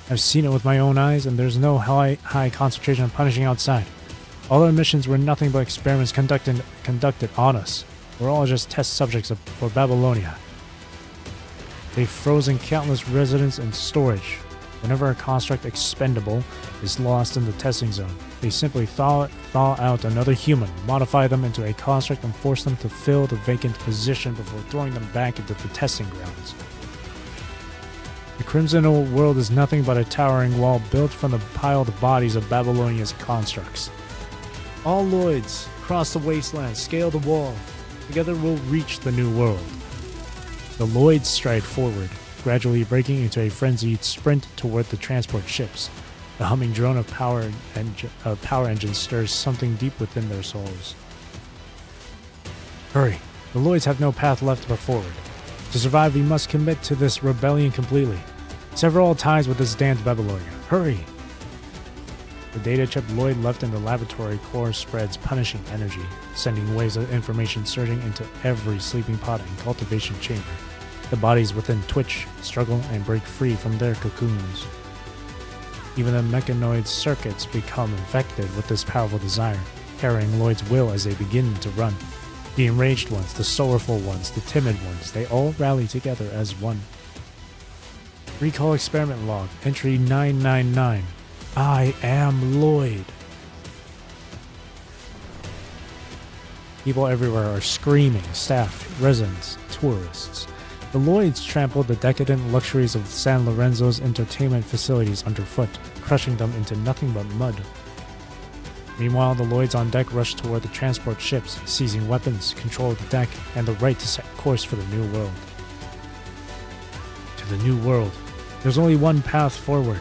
I've seen it with my own eyes, and there's no high concentration of punishing outside. All our missions were nothing but experiments conducted on us. We're all just test subjects for Babylonia. They've frozen countless residents in storage. Whenever a construct expendable is lost in the testing zone, they simply thaw out another human, modify them into a construct, and force them to fill the vacant position before throwing them back into the testing grounds. The Crimson Old World is nothing but a towering wall built from the piled bodies of Babylonia's constructs. All Lloyds, cross the wasteland, scale the wall. Together we'll reach the new world. The Lloyds stride forward, gradually breaking into a frenzied sprint toward the transport ships. The humming drone of power engines stirs something deep within their souls. Hurry! The Lloyds have no path left but forward. To survive, we must commit to this rebellion completely. Sever all ties with this damned Babylonia. Hurry! The data chip Lloyd left in the laboratory core spreads punishing energy, sending waves of information surging into every sleeping pod and cultivation chamber. The bodies within twitch, struggle, and break free from their cocoons. Even the mechanoid circuits become infected with this powerful desire, carrying Lloyd's will as they begin to run. The enraged ones, the sorrowful ones, the timid ones, they all rally together as one. Recall experiment log, entry 999. I am Lloyd. People everywhere are screaming, staff, residents, tourists. The Lloyds trampled the decadent luxuries of San Lorenzo's entertainment facilities underfoot, crushing them into nothing but mud. Meanwhile, the Lloyds on deck rush toward the transport ships, seizing weapons, control of the deck, and the right to set course for the new world. To the new world. There's only one path forward.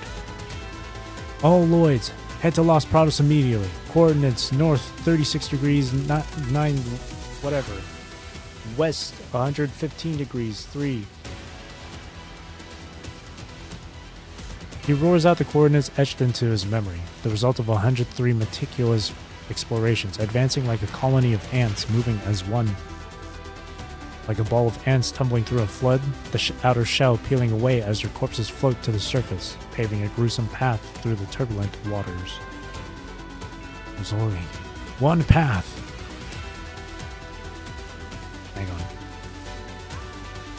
All Lloyds, head to Las Prados immediately. Coordinates north 36 degrees 9 whatever. West 115 degrees 3. He roars out the coordinates etched into his memory, the result of 103 meticulous explorations, advancing like a colony of ants moving as one. Like a ball of ants tumbling through a flood, the outer shell peeling away as their corpses float to the surface, paving a gruesome path through the turbulent waters. There's only one path. Hang on.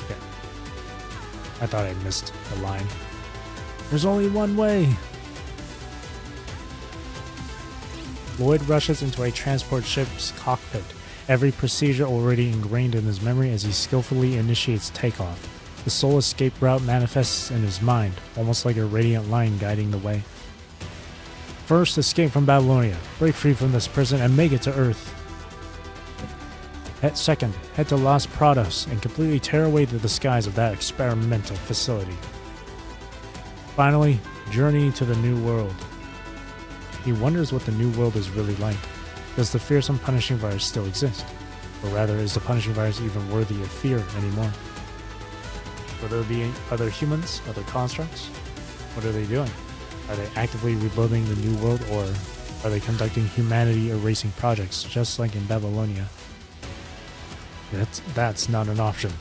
Okay. I thought I missed the line. There's only one way. Lloyd rushes into a transport ship's cockpit, every procedure already ingrained in his memory as he skillfully initiates takeoff. The soul escape route manifests in his mind, almost like a radiant line guiding the way. First, escape from Babylonia, break free from this prison, and make it to Earth. Second, head to Los Prados and completely tear away the disguise of that experimental facility. Finally, journey to the New World. He wonders what the New World is really like. Does the fearsome punishing virus still exist? Or rather, is the punishing virus even worthy of fear anymore? Will there be other humans, other constructs? What are they doing? Are they actively rebuilding the New World, or are they conducting humanity-erasing projects just like in Babylonia? That's not an option.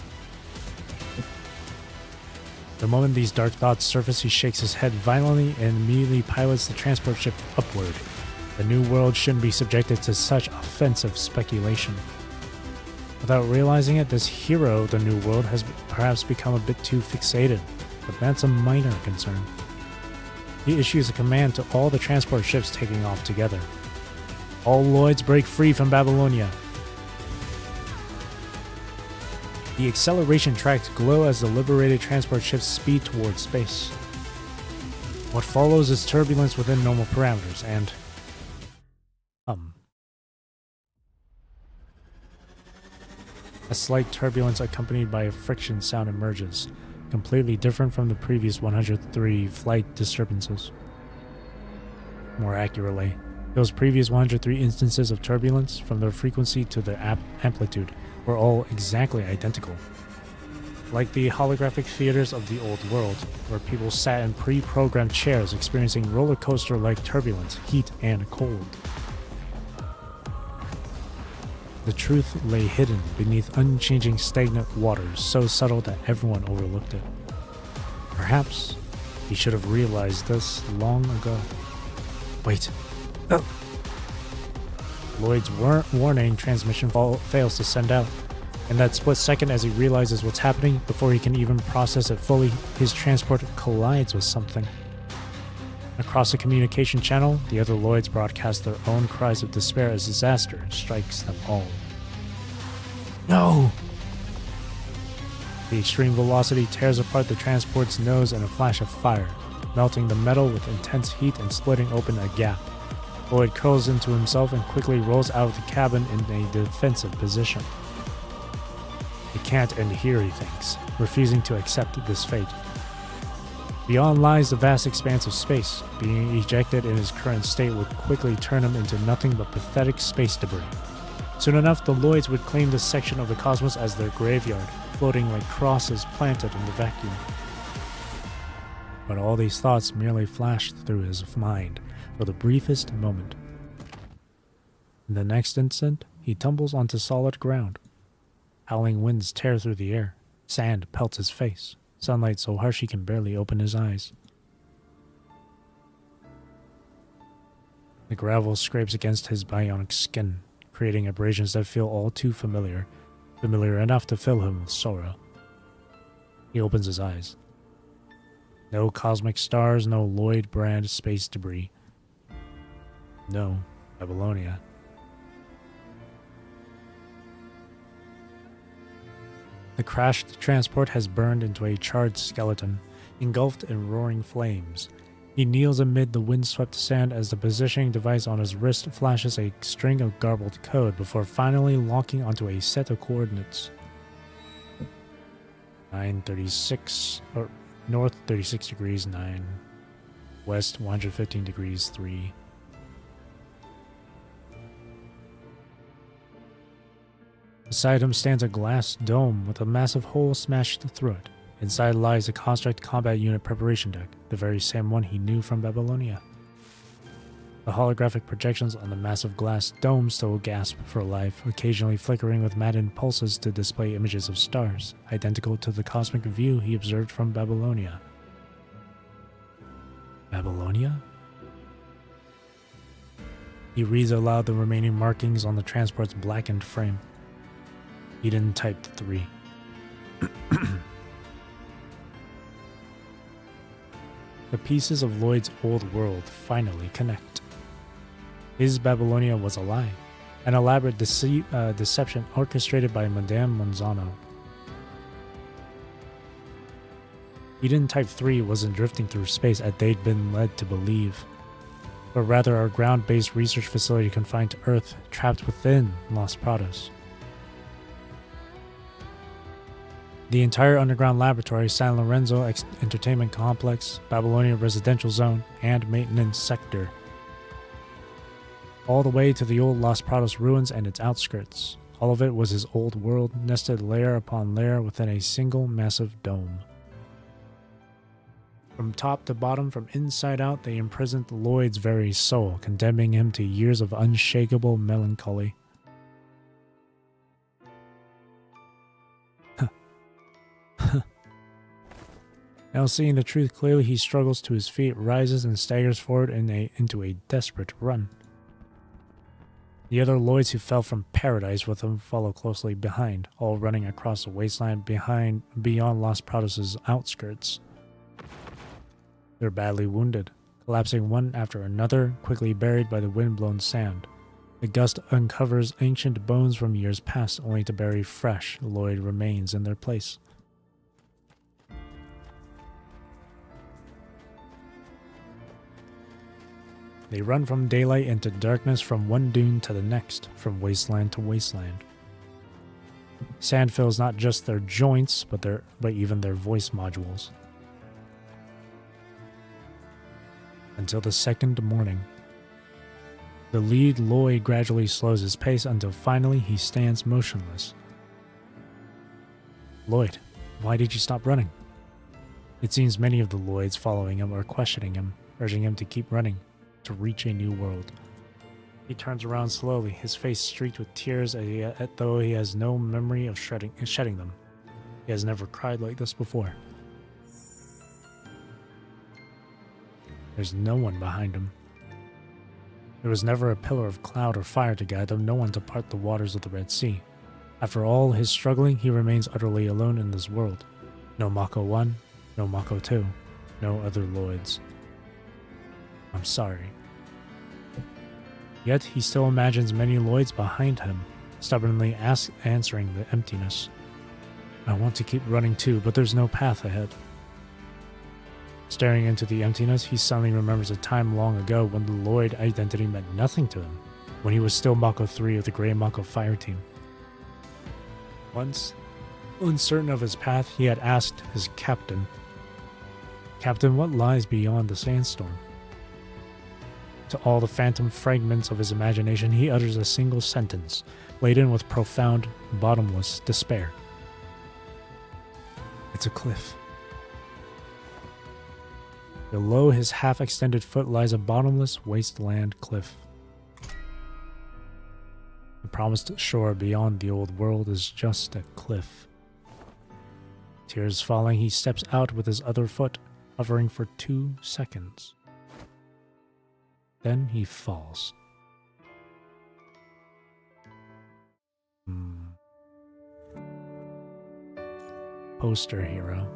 The moment these dark thoughts surface, he shakes his head violently and immediately pilots the transport ship upward. The New World shouldn't be subjected to such offensive speculation. Without realizing it, this hero of the New World has perhaps become a bit too fixated, but that's a minor concern. He issues a command to all the transport ships taking off together. All Lloyds break free from Babylonia. The acceleration tracks glow as the liberated transport ships speed towards space. What follows is turbulence within normal parameters, and a slight turbulence accompanied by a friction sound emerges, completely different from the previous 103 flight disturbances. More accurately, those previous 103 instances of turbulence, from their frequency to their amplitude, were all exactly identical. Like the holographic theaters of the old world, where people sat in pre-programmed chairs experiencing roller coaster-like turbulence, heat, and cold. The truth lay hidden beneath unchanging stagnant waters, so subtle that everyone overlooked it. Perhaps he should have realized this long ago. Wait. Oh. Lloyd's warning transmission fails to send out. In that split second, as he realizes what's happening, before he can even process it fully, his transport collides with something. Across the communication channel, the other Lloyds broadcast their own cries of despair as disaster strikes them all. No! The extreme velocity tears apart the transport's nose in a flash of fire, melting the metal with intense heat and splitting open a gap. Lloyd curls into himself and quickly rolls out of the cabin in a defensive position. It can't end here, he thinks, refusing to accept this fate. Beyond lies the vast expanse of space. Being ejected in his current state would quickly turn him into nothing but pathetic space debris. Soon enough, the Lloyds would claim this section of the cosmos as their graveyard, floating like crosses planted in the vacuum. But all these thoughts merely flashed through his mind for the briefest moment. In the next instant, he tumbles onto solid ground. Howling winds tear through the air. Sand pelts his face. Sunlight so harsh he can barely open his eyes. The gravel scrapes against his bionic skin, creating abrasions that feel all too familiar enough to fill him with sorrow. He opens his eyes. No cosmic stars, no Lloyd brand space debris. No Babylonia. The crashed transport has burned into a charred skeleton, engulfed in roaring flames. He kneels amid the windswept sand as the positioning device on his wrist flashes a string of garbled code before finally locking onto a set of coordinates. 936, or north 36 degrees 9, west 115 degrees 3. Beside him stands a glass dome with a massive hole smashed through it. Inside lies a construct combat unit preparation deck, the very same one he knew from Babylonia. The holographic projections on the massive glass dome still gasp for life, occasionally flickering with maddened pulses to display images of stars, identical to the cosmic view he observed from Babylonia. Babylonia? He reads aloud the remaining markings on the transport's blackened frame. Eden Type 3. The pieces of Lloyd's old world finally connect. His Babylonia was a lie, an elaborate deception orchestrated by Madame Monzano. Eden Type 3 wasn't drifting through space as they'd been led to believe, but rather our ground-based research facility confined to Earth, trapped within Los Prados. The entire underground laboratory, San Lorenzo Entertainment Complex, Babylonia Residential Zone, and Maintenance Sector. All the way to the old Los Prados ruins and its outskirts. All of it was his old world, nested layer upon layer within a single massive dome. From top to bottom, from inside out, they imprisoned Lloyd's very soul, condemning him to years of unshakable melancholy. Now seeing the truth clearly, he struggles to his feet, rises and staggers forward into a desperate run. The other Lloyds who fell from paradise with him follow closely behind, all running across the wasteland beyond Los Prados' outskirts. They're badly wounded, collapsing one after another, quickly buried by the wind-blown sand. The gust uncovers ancient bones from years past, only to bury fresh Lloyd remains in their place. They run from daylight into darkness, from one dune to the next, from wasteland to wasteland. Sand fills not just their joints, but even their voice modules. Until the second morning. The lead Lloyd gradually slows his pace until finally he stands motionless. Lloyd, why did you stop running? It seems many of the Lloyds following him are questioning him, urging him to keep running, to reach a new world. He turns around slowly, his face streaked with tears as though he has no memory of shedding them. He has never cried like this before. There's no one behind him. There was never a pillar of cloud or fire to guide him, no one to part the waters of the Red Sea. After all his struggling, he remains utterly alone in this world. No Mako 1, no Mako 2, no other Lloyds. I'm sorry. Yet he still imagines many Lloyds behind him, stubbornly answering the emptiness. I want to keep running too, but there's no path ahead. Staring into the emptiness, he suddenly remembers a time long ago when the Lloyd identity meant nothing to him, when he was still Mako 3 of the Grey Mako Fire Team. Once, uncertain of his path, he had asked his captain, "Captain, what lies beyond the sandstorm?" To all the phantom fragments of his imagination, he utters a single sentence, laden with profound, bottomless despair. It's a cliff. Below his half-extended foot lies a bottomless wasteland cliff. The promised shore beyond the old world is just a cliff. Tears falling, he steps out with his other foot, hovering for 2 seconds. Then he falls. Poster hero.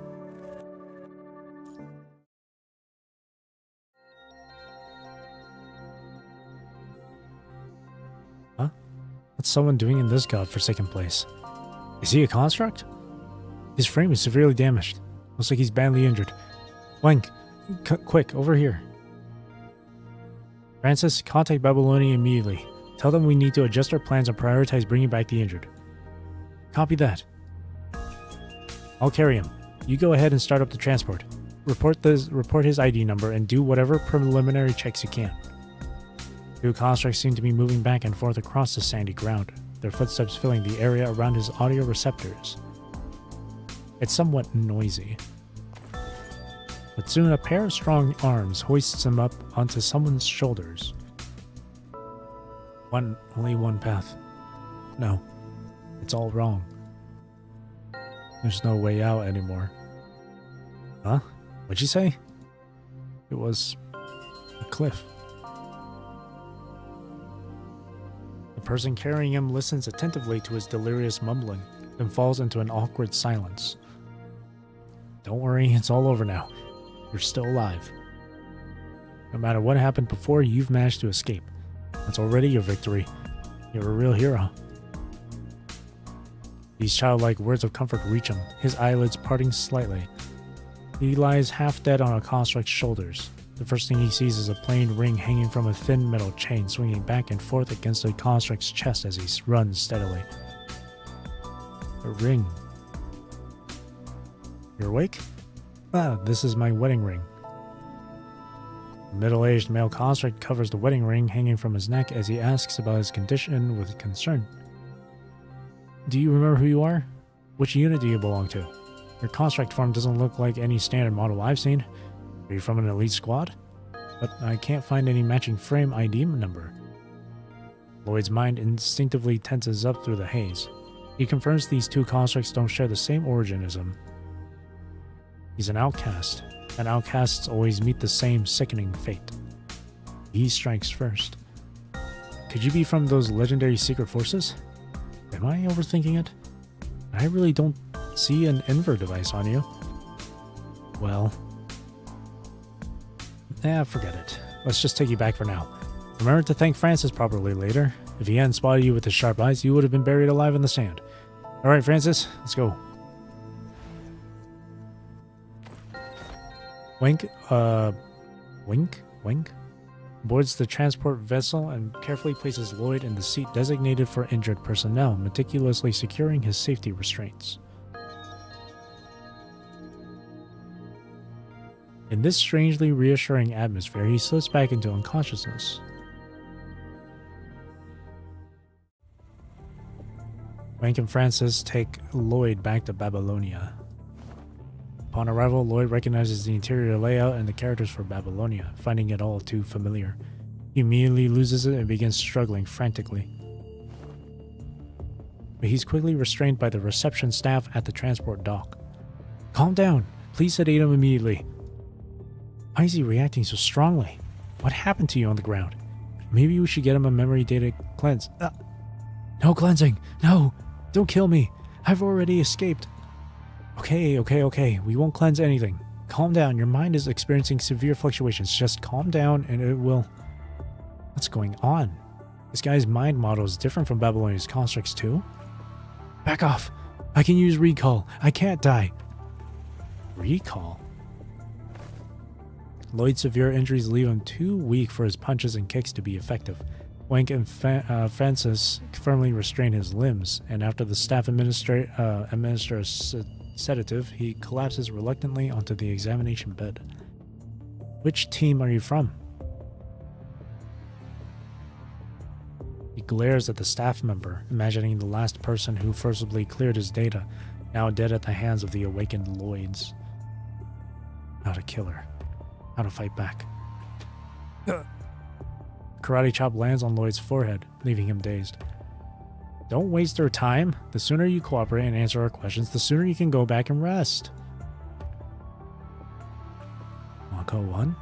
Huh? What's someone doing in this godforsaken place? Is he a construct? His frame is severely damaged. Looks like he's badly injured. Wank, quick, over here. Francis, contact Babylonia immediately. Tell them we need to adjust our plans and prioritize bringing back the injured. Copy that. I'll carry him. You go ahead and start up the transport. Report his ID number and do whatever preliminary checks you can. 2 constructs seem to be moving back and forth across the sandy ground, their footsteps filling the area around his audio receptors. It's somewhat noisy. But soon a pair of strong arms hoists him up onto someone's shoulders. Only one path. No, it's all wrong. There's no way out anymore. Huh? What'd you say? It was a cliff. The person carrying him listens attentively to his delirious mumbling, then falls into an awkward silence. Don't worry, it's all over now. You're still alive. No matter what happened before, you've managed to escape. That's already your victory. You're a real hero. These childlike words of comfort reach him, his eyelids parting slightly. He lies half dead on a construct's shoulders. The first thing he sees is a plain ring hanging from a thin metal chain, swinging back and forth against the construct's chest as he runs steadily. A ring. You're awake? Ah, this is my wedding ring. The middle-aged male construct covers the wedding ring hanging from his neck as he asks about his condition with concern. Do you remember who you are? Which unit do you belong to? Your construct form doesn't look like any standard model I've seen. Are you from an elite squad? But I can't find any matching frame ID number. Lloyd's mind instinctively tenses up through the haze. He confirms these two constructs don't share the same origin as him. He's an outcast, and outcasts always meet the same sickening fate. He strikes first. Could you be from those legendary secret forces? Am I overthinking it? I really don't see an invert device on you. Well... forget it. Let's just take you back for now. Remember to thank Francis properly later. If he hadn't spotted you with his sharp eyes, you would have been buried alive in the sand. Alright, Francis, let's go. Wink boards the transport vessel and carefully places Lloyd in the seat designated for injured personnel, meticulously securing his safety restraints. In this strangely reassuring atmosphere, he slips back into unconsciousness. Wank and Francis take Lloyd back to Babylonia. Upon arrival, Lloyd recognizes the interior layout and the characters for Babylonia, finding it all too familiar. He immediately loses it and begins struggling frantically. But he's quickly restrained by the reception staff at the transport dock. Calm down. Please sedate him immediately. Why is he reacting so strongly? What happened to you on the ground? Maybe we should get him a memory data cleanse. No cleansing! No! Don't kill me! I've already escaped! Okay. We won't cleanse anything. Calm down. Your mind is experiencing severe fluctuations. Just calm down and it will... What's going on? This guy's mind model is different from Babylonia's constructs too? Back off! I can use recall. I can't die. Recall? Lloyd's severe injuries leave him too weak for his punches and kicks to be effective. Wank and Francis firmly restrain his limbs, and after the staff administer a sedative, he collapses reluctantly onto the examination bed. Which team are you from? He glares at the staff member, imagining the last person who forcibly cleared his data, now dead at the hands of the awakened Lloyds. How to kill her. How to fight back. Karate chop lands on Lloyd's forehead, leaving him dazed. Don't waste our time. The sooner you cooperate and answer our questions, the sooner you can go back and rest. Mako 1?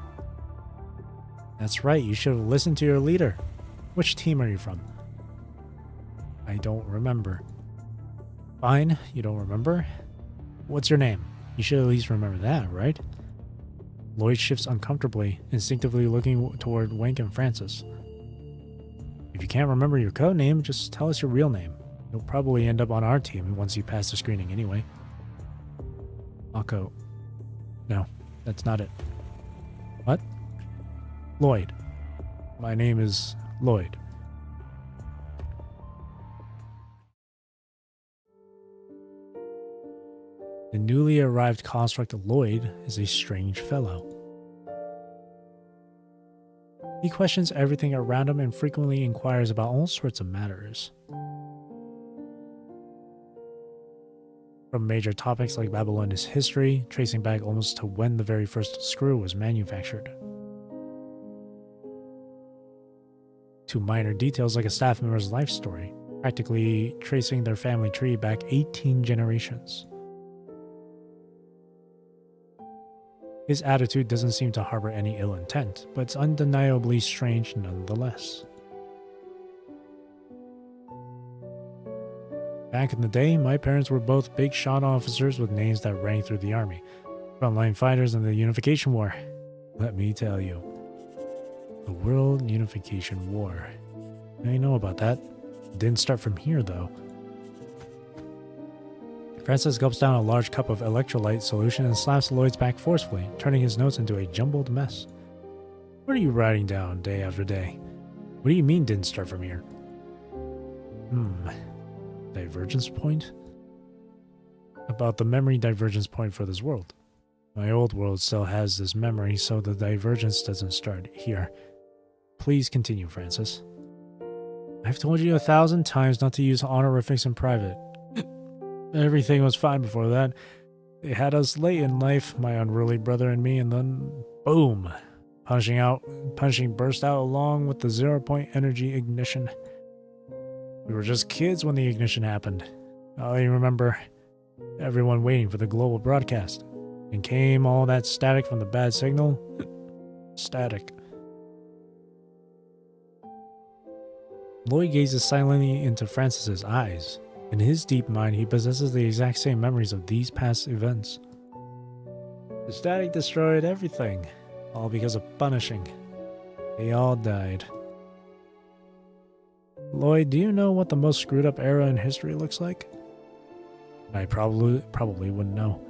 That's right, you should have listened to your leader. Which team are you from? I don't remember. Fine, you don't remember? What's your name? You should at least remember that, right? Lloyd shifts uncomfortably, instinctively looking toward Wank and Francis. If you can't remember your code name, just tell us your real name. You'll probably end up on our team once you pass the screening anyway. Mako. No, that's not it. What? Lloyd. My name is Lloyd. The newly arrived construct Lloyd is a strange fellow. He questions everything around him and frequently inquires about all sorts of matters. From major topics like Babylonia's history, tracing back almost to when the very first screw was manufactured, to minor details like a staff member's life story, practically tracing their family tree back 18 generations. His attitude doesn't seem to harbor any ill intent, but it's undeniably strange nonetheless. Back in the day, my parents were both big shot officers with names that rang through the army. Frontline fighters in the Unification War. Let me tell you. The World Unification War. I know about that. Didn't start from here, though. Francis gulps down a large cup of electrolyte solution and slaps Lloyd's back forcefully, turning his notes into a jumbled mess. What are you writing down day after day? What do you mean didn't start from here? Divergence point? About the memory divergence point for this world. My old world still has this memory, so the divergence doesn't start here. Please continue, Francis. I've told you 1,000 times not to use honorifics in private. Everything was fine before that. They had us late in life, my unruly brother and me, and then boom! Punching burst out along with the 0-point energy ignition. We were just kids when the ignition happened. I remember everyone waiting for the global broadcast. And came all that static from the bad signal. Static. Lloyd gazes silently into Francis's eyes. In his deep mind, he possesses the exact same memories of these past events. The static destroyed everything, all because of punishing. They all died. Lloyd, do you know what the most screwed up era in history looks like? I probably wouldn't know.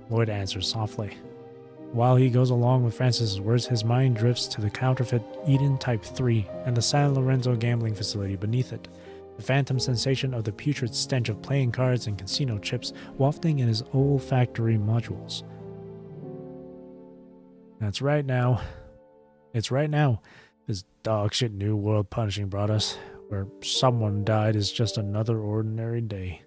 Lloyd answers softly. While he goes along with Francis's words, his mind drifts to the counterfeit Eden Type 3 and the San Lorenzo gambling facility beneath it. The phantom sensation of the putrid stench of playing cards and casino chips wafting in his olfactory modules. That's right now. It's right now. This dogshit new world punishing brought us, where someone died is just another ordinary day.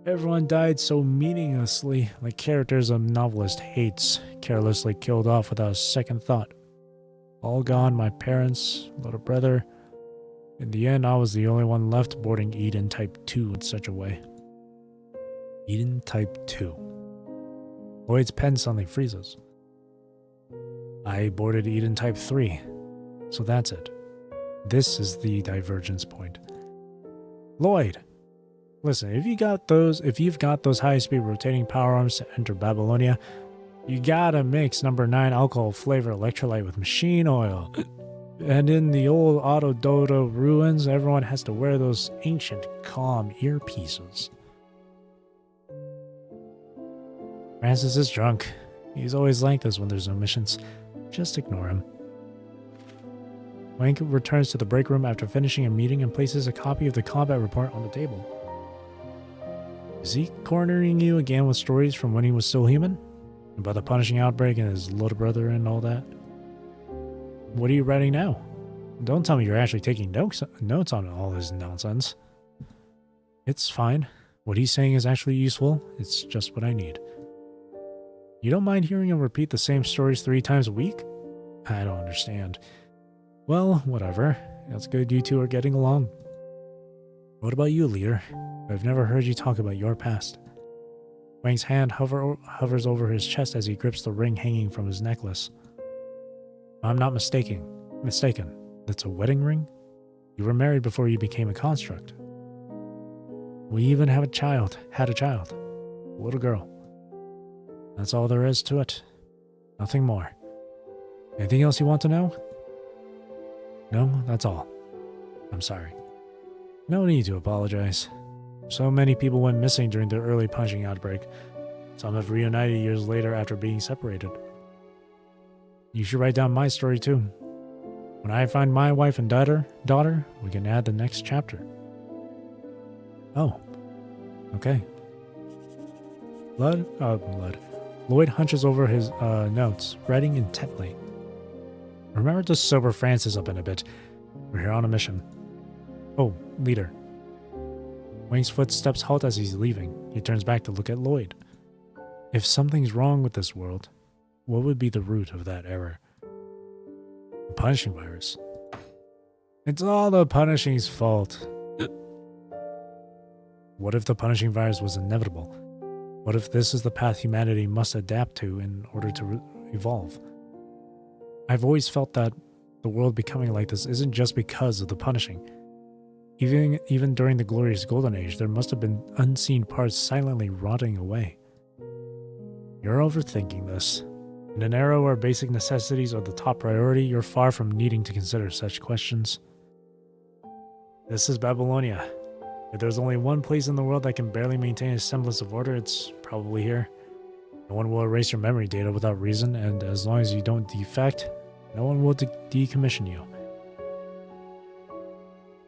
Everyone died so meaninglessly, like characters a novelist hates, carelessly killed off without a second thought. All gone, my parents, little brother. In the end, I was the only one left boarding Eden Type 2 in such a way. Eden Type 2. Lloyd's pen suddenly freezes. I boarded Eden Type 3, so that's it. This is the divergence point. Lloyd! Listen, if you've got those high-speed rotating power arms to enter Babylonia, you gotta mix number 9 alcohol flavor electrolyte with machine oil. And in the old Autododo ruins, everyone has to wear those ancient, calm earpieces. Francis is drunk. He's always like this when there's no missions. Just ignore him. Wank returns to the break room after finishing a meeting and places a copy of the combat report on the table. Is he cornering you again with stories from when he was still human? About the punishing outbreak and his little brother and all that? What are you writing now? Don't tell me you're actually taking notes on all this nonsense. It's fine. What he's saying is actually useful. It's just what I need. You don't mind hearing him repeat the same stories 3 times a week? I don't understand. Well, whatever. That's good you two are getting along. What about you, leader? I've never heard you talk about your past. Wang's hand hovers over his chest as he grips the ring hanging from his necklace. I'm not mistaken. That's a wedding ring? You were married before you became a construct. We even had a child. A little girl. That's all there is to it. Nothing more. Anything else you want to know? No, that's all. I'm sorry. No need to apologize. So many people went missing during the early punching outbreak. Some have reunited years later after being separated. You should write down my story too. When I find my wife and daughter, we can add the next chapter. Oh. Okay. Lloyd hunches over his notes, writing intently. Remember to sober Francis up in a bit. We're here on a mission. Oh, leader. Wang's footsteps halt as he's leaving. He turns back to look at Lloyd. If something's wrong with this world, what would be the root of that error? The punishing virus. It's all the Punishing's fault. What if the Punishing virus was inevitable? What if this is the path humanity must adapt to in order to evolve? I've always felt that the world becoming like this isn't just because of the Punishing. Even during the glorious Golden Age, there must have been unseen parts silently rotting away. You're overthinking this. In an era where basic necessities are the top priority, you're far from needing to consider such questions. This is Babylonia. If there's only one place in the world that can barely maintain a semblance of order, it's probably here. No one will erase your memory data without reason, and as long as you don't defect, no one will decommission you.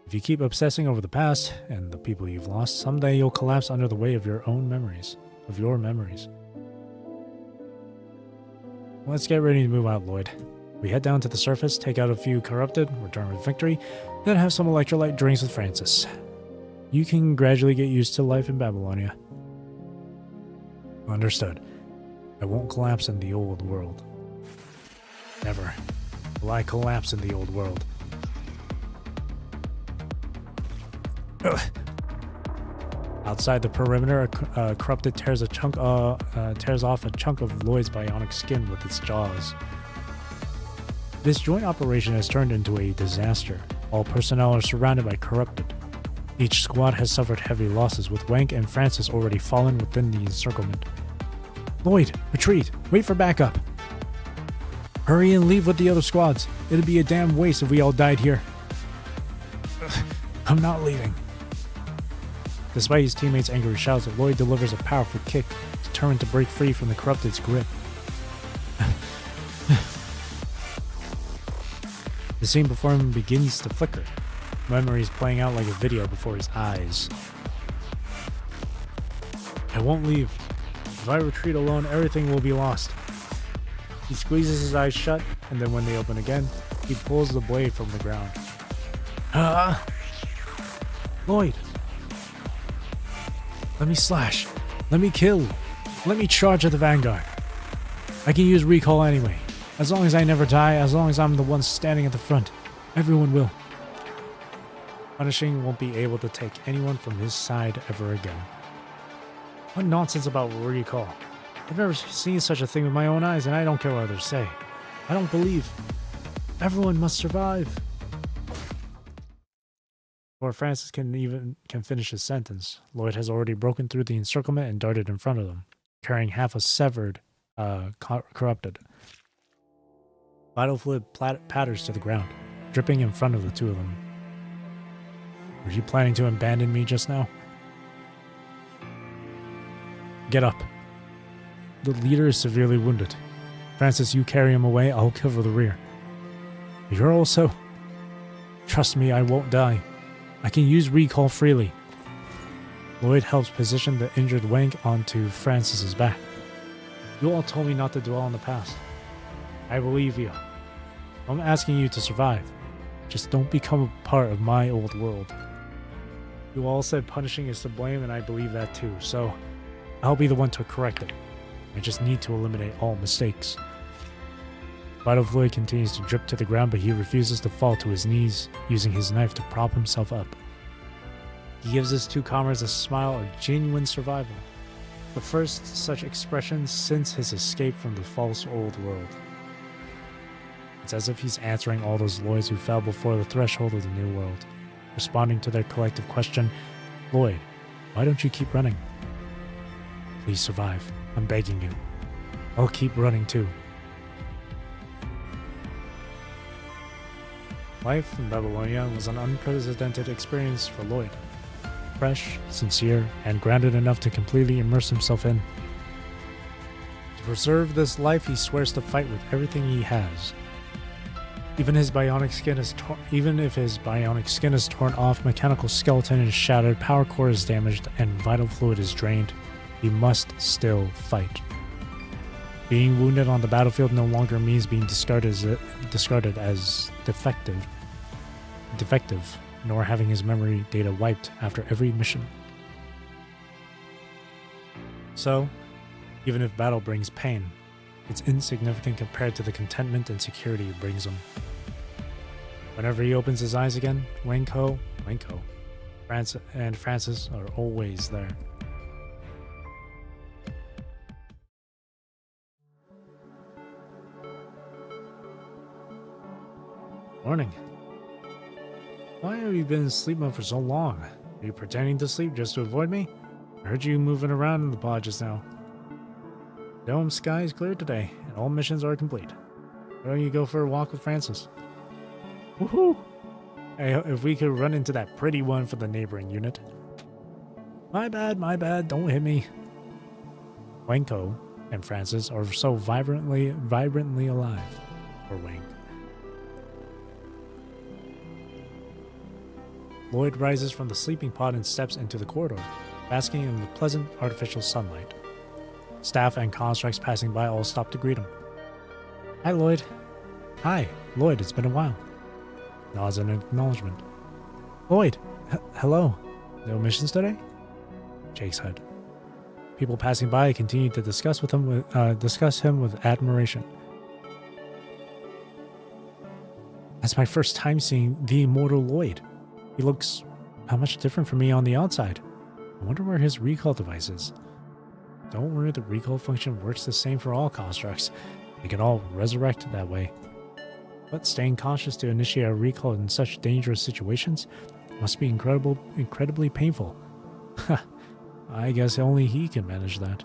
If you keep obsessing over the past and the people you've lost, someday you'll collapse under the weight of your memories. Let's get ready to move out, Lloyd. We head down to the surface, take out a few corrupted, return with victory, then have some electrolyte drinks with Francis. You can gradually get used to life in Babylonia. Understood. I won't collapse in the old world. Never will I collapse in the old world. Ugh. Outside the perimeter, corrupted tears off a chunk of Lloyd's bionic skin with its jaws. This joint operation has turned into a disaster. All personnel are surrounded by corrupted. Each squad has suffered heavy losses, with Wank and Francis already fallen within the encirclement. Lloyd, retreat! Wait for backup! Hurry and leave with the other squads. It'd be a damn waste if we all died here. Ugh, I'm not leaving. Despite his teammates' angry shouts, Lloyd delivers a powerful kick, determined to break free from the corrupted's grip. The scene before him begins to flicker, memories playing out like a video before his eyes. I won't leave. If I retreat alone, everything will be lost. He squeezes his eyes shut, and then when they open again, he pulls the blade from the ground. Lloyd! Let me slash. Let me kill. Let me charge at the vanguard. I can use recall anyway. As long as I never die, as long as I'm the one standing at the front, everyone will. Punishing won't be able to take anyone from his side ever again. What nonsense about recall? I've never seen such a thing with my own eyes, and I don't care what others say. I don't believe. Everyone must survive. Before Francis can finish his sentence, Lloyd has already broken through the encirclement and darted in front of them, carrying half a severed corrupted. Vital fluid patters to the ground, dripping in front of the two of them. Were you planning to abandon me just now? Get up. The leader is severely wounded. Francis, you carry him away, I'll cover the rear. You're also... Trust me, I won't die. I can use recall freely. Lloyd helps position the injured Wank onto Francis's back. You all told me not to dwell on the past. I believe you. I'm asking you to survive. Just don't become a part of my old world. You all said punishing is to blame, and I believe that too, so I'll be the one to correct it. I just need to eliminate all mistakes. Vital fluid continues to drip to the ground, but he refuses to fall to his knees, using his knife to prop himself up. He gives his two comrades a smile of genuine survival, the first such expression since his escape from the false old world. It's as if he's answering all those Lloyds who fell before the threshold of the new world, responding to their collective question, Lloyd, why don't you keep running? Please survive. I'm begging you. I'll keep running too. Life in Babylonia was an unprecedented experience for Lloyd. Fresh, sincere, and grounded enough to completely immerse himself in. To preserve this life, he swears to fight with everything he has. Even if his bionic skin is torn off, mechanical skeleton is shattered, power core is damaged, and vital fluid is drained, he must still fight. Being wounded on the battlefield no longer means being discarded as defective, nor having his memory data wiped after every mission. So, even if battle brings pain, it's insignificant compared to the contentment and security it brings him. Whenever he opens his eyes again, Wenko, and Francis are always there. Morning. Why have you been in sleep mode for so long? Are you pretending to sleep just to avoid me? I heard you moving around in the pod just now. Dome sky is clear today, and all missions are complete. Why don't you go for a walk with Francis? Woohoo! Hey, if we could run into that pretty one for the neighboring unit. My bad, don't hit me. Wenko and Francis are so vibrantly alive. Or Wank. Lloyd rises from the sleeping pod and steps into the corridor, basking in the pleasant artificial sunlight. Staff and constructs passing by all stop to greet him. Hi, Lloyd. Hi, Lloyd, it's been a while. Nods in acknowledgement. Lloyd, hello. No missions today? Shakes head. People passing by continue to discuss him with admiration. That's my first time seeing the immortal Lloyd. He looks how much different from me on the outside. I wonder where his recall device is. Don't worry, the recall function works the same for all constructs. They can all resurrect that way. But staying cautious to initiate a recall in such dangerous situations must be incredibly painful. I guess only he can manage that.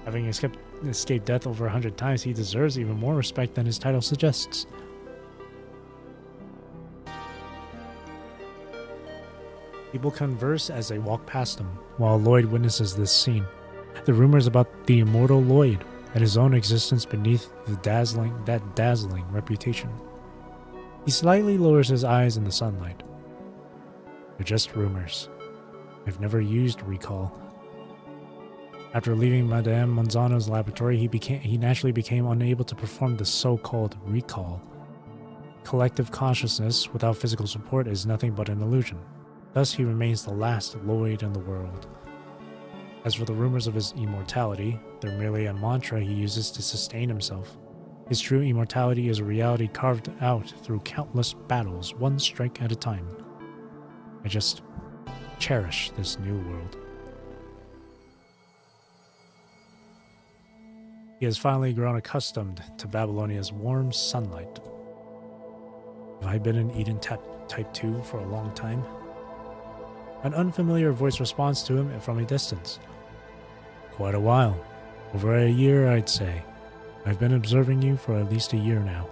Having escaped death over 100 times, he deserves even more respect than his title suggests. People converse as they walk past him, while Lloyd witnesses this scene. The rumors about the immortal Lloyd and his own existence beneath that dazzling reputation. He slightly lowers his eyes in the sunlight. They're just rumors. I've never used recall. After leaving Madame Monzano's laboratory, he naturally became unable to perform the so-called recall. Collective consciousness without physical support is nothing but an illusion. Thus, he remains the last Lloyd in the world. As for the rumors of his immortality, they're merely a mantra he uses to sustain himself. His true immortality is a reality carved out through countless battles, one strike at a time. I just cherish this new world. He has finally grown accustomed to Babylonia's warm sunlight. Have I been in Eden Type 2 for a long time? An unfamiliar voice responds to him from a distance. Quite a while. Over a year, I'd say. I've been observing you for at least a year now.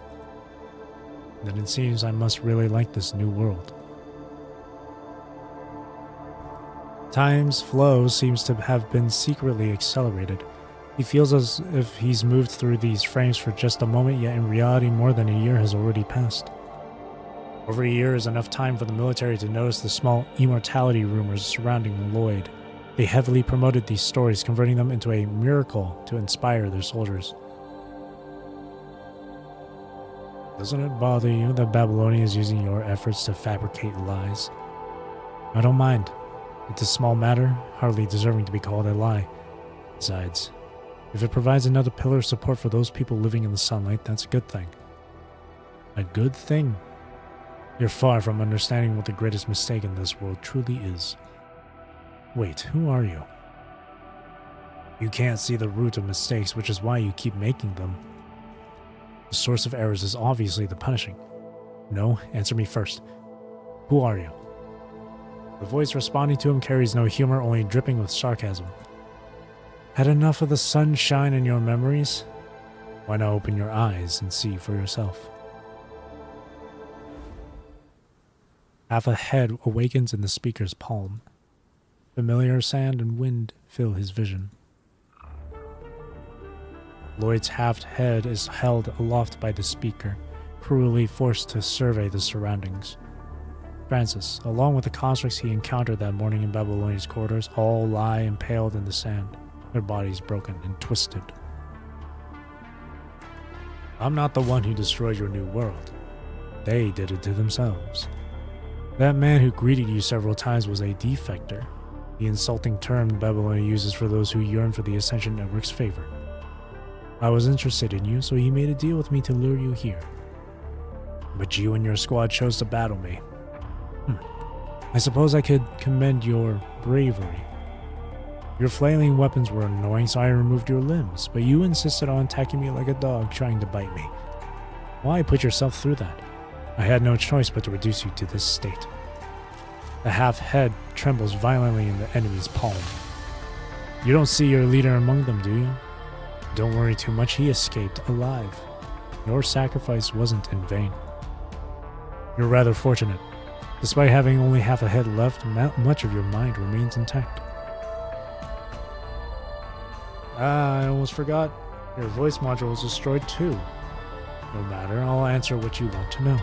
Then it seems I must really like this new world. Time's flow seems to have been secretly accelerated. He feels as if he's moved through these frames for just a moment, yet in reality more than a year has already passed. Over a year is enough time for the military to notice the small immortality rumors surrounding Lloyd. They heavily promoted these stories, converting them into a miracle to inspire their soldiers. Doesn't it bother you that Babylonia is using your efforts to fabricate lies? I don't mind. It's a small matter, hardly deserving to be called a lie. Besides, if it provides another pillar of support for those people living in the sunlight, that's a good thing. A good thing? You're far from understanding what the greatest mistake in this world truly is. Wait, who are you? You can't see the root of mistakes, which is why you keep making them. The source of errors is obviously the punishing. No, answer me first. Who are you? The voice responding to him carries no humor, only dripping with sarcasm. Had enough of the sunshine in your memories? Why not open your eyes and see for yourself? Half a head awakens in the speaker's palm. Familiar sand and wind fill his vision. Lloyd's halved head is held aloft by the speaker, cruelly forced to survey the surroundings. Francis, along with the constructs he encountered that morning in Babylonia's corridors, all lie impaled in the sand, their bodies broken and twisted. I'm not the one who destroyed your new world. They did it to themselves. That man who greeted you several times was a defector, the insulting term Babylonia uses for those who yearn for the Ascension Network's favor. I was interested in you, so he made a deal with me to lure you here. But you and your squad chose to battle me. I suppose I could commend your bravery. Your flailing weapons were annoying, so I removed your limbs, but you insisted on attacking me like a dog trying to bite me. Why put yourself through that? I had no choice but to reduce you to this state. The half-head trembles violently in the enemy's palm. You don't see your leader among them, do you? Don't worry too much, he escaped alive. Your sacrifice wasn't in vain. You're rather fortunate. Despite having only half a head left, much of your mind remains intact. I almost forgot. Your voice module was destroyed too. No matter, I'll answer what you want to know.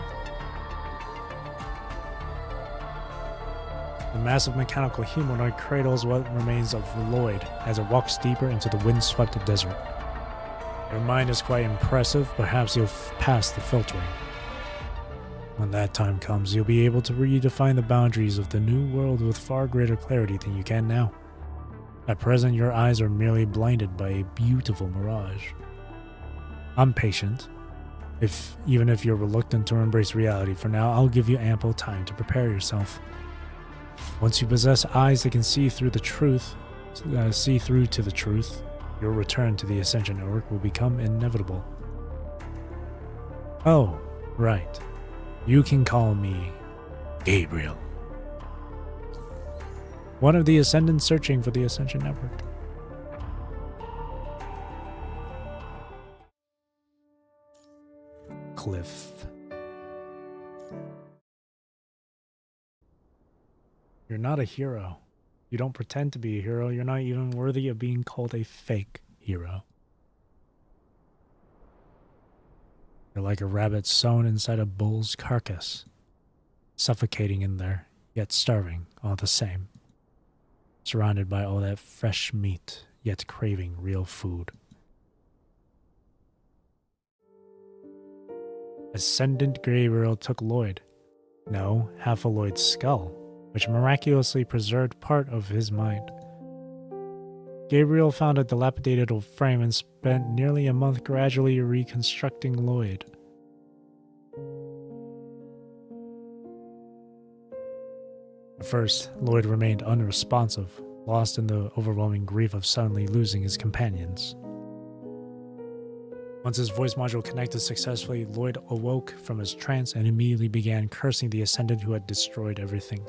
The massive mechanical humanoid cradles what remains of Lloyd as it walks deeper into the wind-swept desert. Your mind is quite impressive, perhaps you'll pass the filtering. When that time comes, you'll be able to redefine the boundaries of the new world with far greater clarity than you can now. At present, your eyes are merely blinded by a beautiful mirage. I'm patient. Even if you're reluctant to embrace reality for now, I'll give you ample time to prepare yourself. Once you possess eyes that can see through to the truth, your return to the Ascension Network will become inevitable. Oh, right. You can call me Gabriel. One of the Ascendants searching for the Ascension Network. Cliff. You're not a hero. You don't pretend to be a hero. You're not even worthy of being called a fake hero. You're like a rabbit sewn inside a bull's carcass, suffocating in there, yet starving all the same. Surrounded by all that fresh meat, yet craving real food. Ascendant Gabriel took Lloyd. No, half of Lloyd's skull, which miraculously preserved part of his mind. Gabriel found a dilapidated old frame and spent nearly a month gradually reconstructing Lloyd. At first, Lloyd remained unresponsive, lost in the overwhelming grief of suddenly losing his companions. Once his voice module connected successfully, Lloyd awoke from his trance and immediately began cursing the Ascendant who had destroyed everything.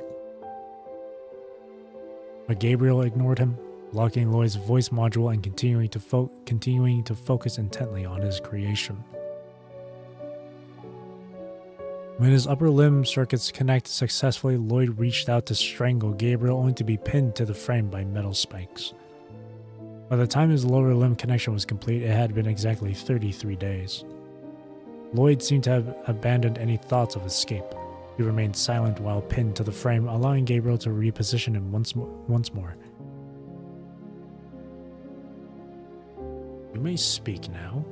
But Gabriel ignored him, blocking Lloyd's voice module and continuing to focus intently on his creation. When his upper limb circuits connected successfully, Lloyd reached out to strangle Gabriel, only to be pinned to the frame by metal spikes. By the time his lower limb connection was complete, it had been exactly 33 days. Lloyd seemed to have abandoned any thoughts of escape. He remained silent while pinned to the frame, allowing Gabriel to reposition him once more. You may speak now.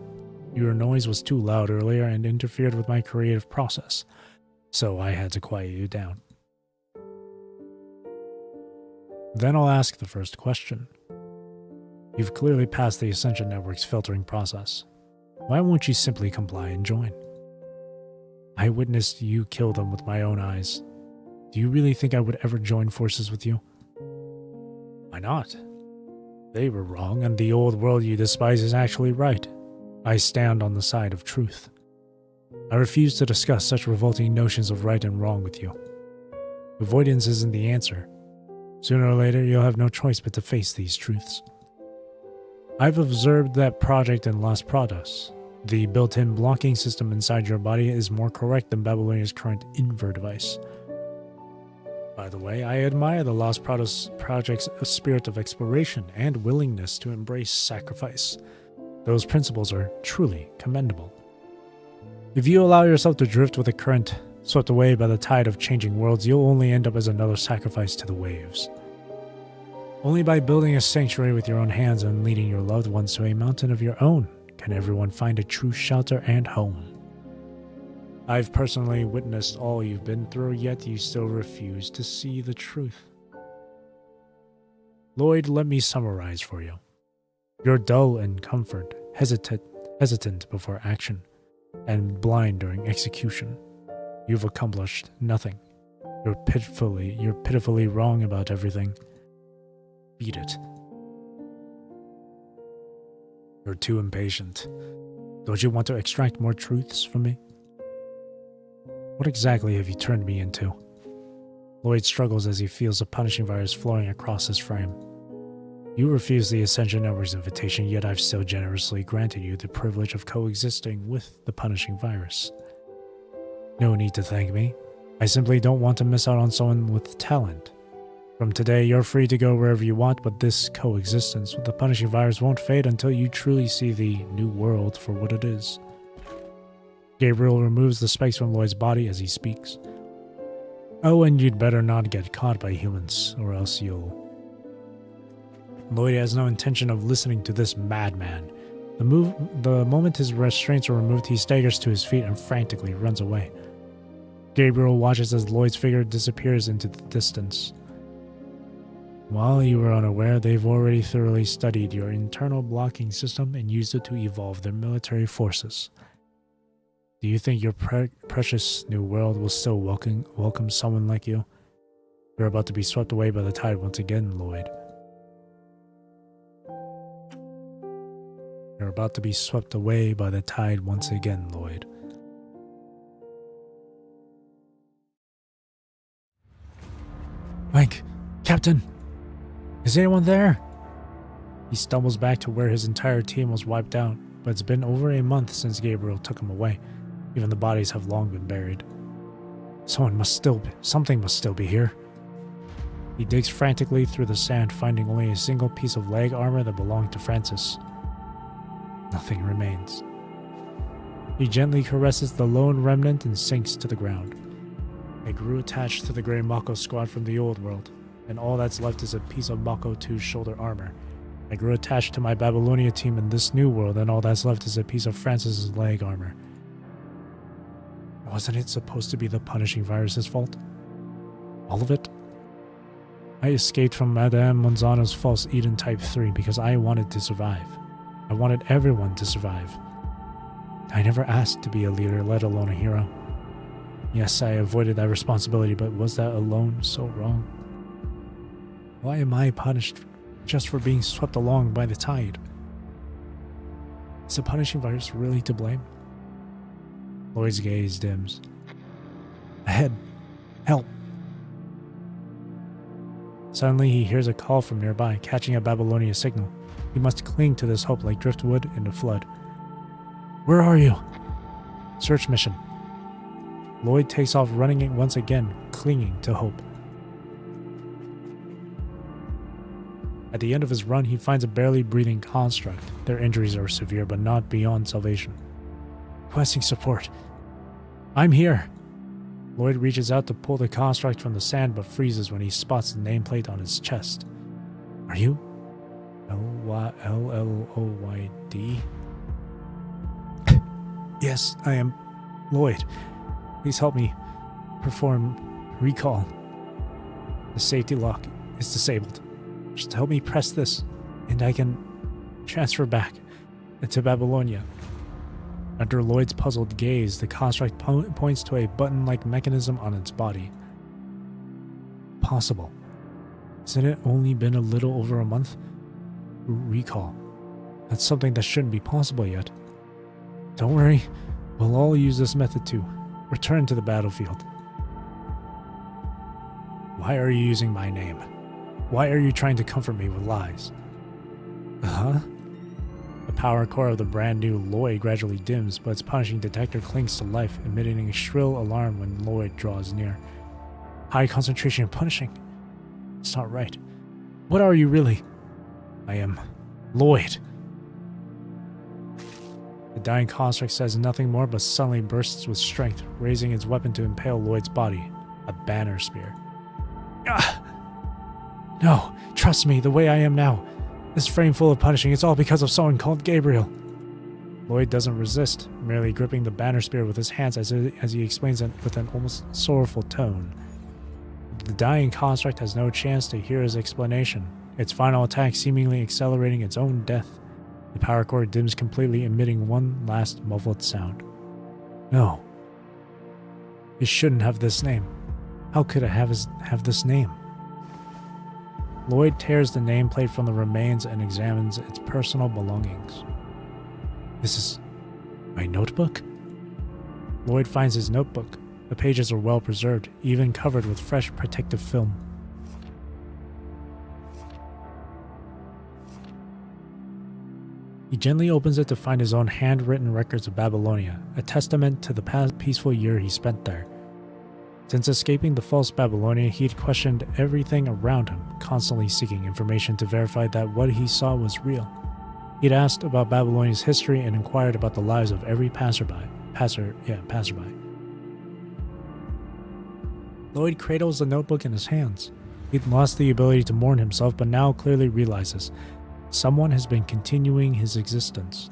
Your noise was too loud earlier and interfered with my creative process, so I had to quiet you down. Then I'll ask the first question. You've clearly passed the Ascension Network's filtering process. Why won't you simply comply and join? I witnessed you kill them with my own eyes. Do you really think I would ever join forces with you? Why not? They were wrong, and the old world you despise is actually right. I stand on the side of truth. I refuse to discuss such revolting notions of right and wrong with you. Avoidance isn't the answer. Sooner or later, you'll have no choice but to face these truths. I've observed that project in Los Prados. The built-in blocking system inside your body is more correct than Babylonia's current Inver device. By the way, I admire the Los Prados project's spirit of exploration and willingness to embrace sacrifice. Those principles are truly commendable. If you allow yourself to drift with the current, swept away by the tide of changing worlds, you'll only end up as another sacrifice to the waves. Only by building a sanctuary with your own hands and leading your loved ones to a mountain of your own can everyone find a true shelter and home. I've personally witnessed all you've been through, yet you still refuse to see the truth. Lloyd, let me summarize for you. You're dull in comfort, hesitant before action, and blind during execution. You've accomplished nothing. You're pitifully wrong about everything. Beat it. You're too impatient. Don't you want to extract more truths from me? What exactly have you turned me into? Lloyd struggles as he feels the punishing virus flowing across his frame. You refused the Ascension Network's invitation, yet I've so generously granted you the privilege of coexisting with the punishing virus. No need to thank me. I simply don't want to miss out on someone with talent. From today, you're free to go wherever you want, but this coexistence with the punishing virus won't fade until you truly see the new world for what it is. Gabriel removes the spikes from Lloyd's body as he speaks. Oh, and you'd better not get caught by humans, or else you'll... Lloyd has no intention of listening to this madman. The moment his restraints are removed, he staggers to his feet and frantically runs away. Gabriel watches as Lloyd's figure disappears into the distance. While you were unaware, they've already thoroughly studied your internal blocking system and used it to evolve their military forces. Do you think your precious new world will still welcome someone like you? You're about to be swept away by the tide once again, Lloyd. You're about to be swept away by the tide once again, Lloyd. Mike! Captain! Is anyone there? He stumbles back to where his entire team was wiped out, but it's been over a month since Gabriel took him away. Even the bodies have long been buried. Something must still be here. He digs frantically through the sand, finding only a single piece of leg armor that belonged to Francis. Nothing remains. He gently caresses the lone remnant and sinks to the ground. I grew attached to the Grey Mako squad from the old world, and all that's left is a piece of Mako 2's shoulder armor. I grew attached to my Babylonia team in this new world, and all that's left is a piece of Francis's leg armor. Wasn't it supposed to be the punishing virus's fault? All of it? I escaped from Madame Monzano's false Eden Type 3 because I wanted to survive. I wanted everyone to survive. I never asked to be a leader, let alone a hero. Yes, I avoided that responsibility, but was that alone so wrong? Why am I punished just for being swept along by the tide? Is the punishing virus really to blame? Lloyd's gaze dims. Ahead! Help! Suddenly he hears a call from nearby, catching a Babylonia signal. He must cling to this hope like driftwood in a flood. Where are you? Search mission. Lloyd takes off running once again, clinging to hope. At the end of his run, he finds a barely breathing construct. Their injuries are severe, but not beyond salvation. Requesting support. I'm here. Lloyd reaches out to pull the construct from the sand, but freezes when he spots the nameplate on his chest. Are you? L-L-O-Y-D? Yes, I am Lloyd. Please help me perform recall. The safety lock is disabled. Just help me press this, and I can transfer back into Babylonia. Under Lloyd's puzzled gaze, the construct points to a button-like mechanism on its body. Possible. Hasn't it only been a little over a month? Recall. That's something that shouldn't be possible yet. Don't worry, we'll all use this method to return to the battlefield. Why are you using my name? Why are you trying to comfort me with lies? Uh-huh. The power core of the brand new Lloyd gradually dims, but its punishing detector clings to life, emitting a shrill alarm when Lloyd draws near. High concentration of punishing. It's not right. What are you really? I am Lloyd. The dying construct says nothing more, but suddenly bursts with strength, raising its weapon to impale Lloyd's body. A banner spear. Ah! No, trust me, the way I am now. This frame full of punishing, it's all because of someone called Gabriel. Lloyd doesn't resist, merely gripping the banner spear with his hands as he explains it with an almost sorrowful tone. The dying construct has no chance to hear his explanation, its final attack seemingly accelerating its own death. The power core dims completely, emitting one last muffled sound. No. It shouldn't have this name. How could it have this name? Lloyd tears the nameplate from the remains and examines its personal belongings. This is my notebook? Lloyd finds his notebook. The pages are well preserved, even covered with fresh protective film. He gently opens it to find his own handwritten records of Babylonia, a testament to the past peaceful year he spent there. Since escaping the false Babylonia, he had questioned everything around him, constantly seeking information to verify that what he saw was real. He'd asked about Babylonia's history and inquired about the lives of every passerby. Lloyd cradles the notebook in his hands. He'd lost the ability to mourn himself, but now clearly realizes someone has been continuing his existence.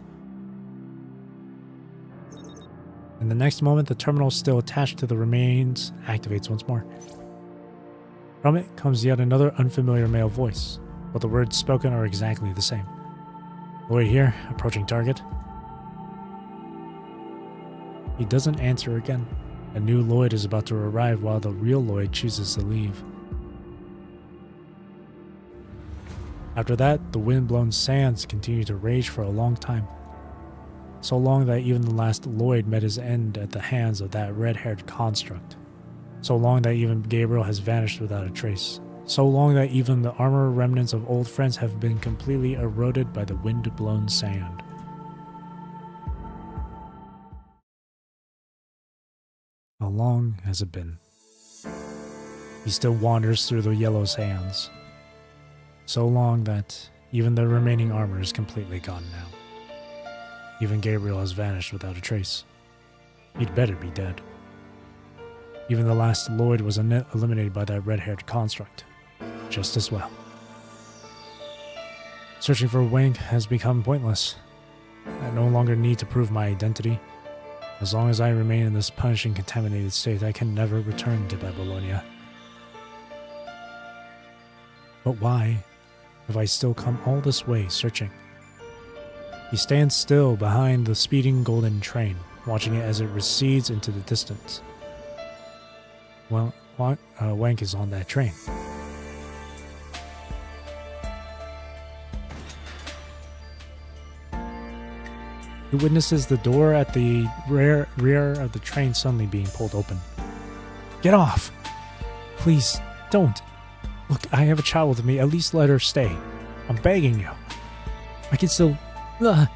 In the next moment, the terminal still attached to the remains activates once more. From it comes yet another unfamiliar male voice, but the words spoken are exactly the same. Lloyd here, approaching target. He doesn't answer again. A new Lloyd is about to arrive while the real Lloyd chooses to leave. After that, the wind-blown sands continue to rage for a long time. So long that even the last Lloyd met his end at the hands of that red-haired construct. So long that even Gabriel has vanished without a trace. So long that even the armor remnants of old friends have been completely eroded by the wind-blown sand. How long has it been? He still wanders through the yellow sands. So long that even the remaining armor is completely gone now. Even Gabriel has vanished without a trace. He'd better be dead. Even the last Lloyd was eliminated by that red-haired construct. Just as well. Searching for Wank has become pointless. I no longer need to prove my identity. As long as I remain in this punishing, contaminated state, I can never return to Babylonia. But why have I still come all this way searching? He stands still behind the speeding golden train, watching it as it recedes into the distance. Well, Wank is on that train. He witnesses the door at the rear of the train suddenly being pulled open. Get off! Please, don't. Look, I have a child with me. At least let her stay. I'm begging you. I can still... Ugh.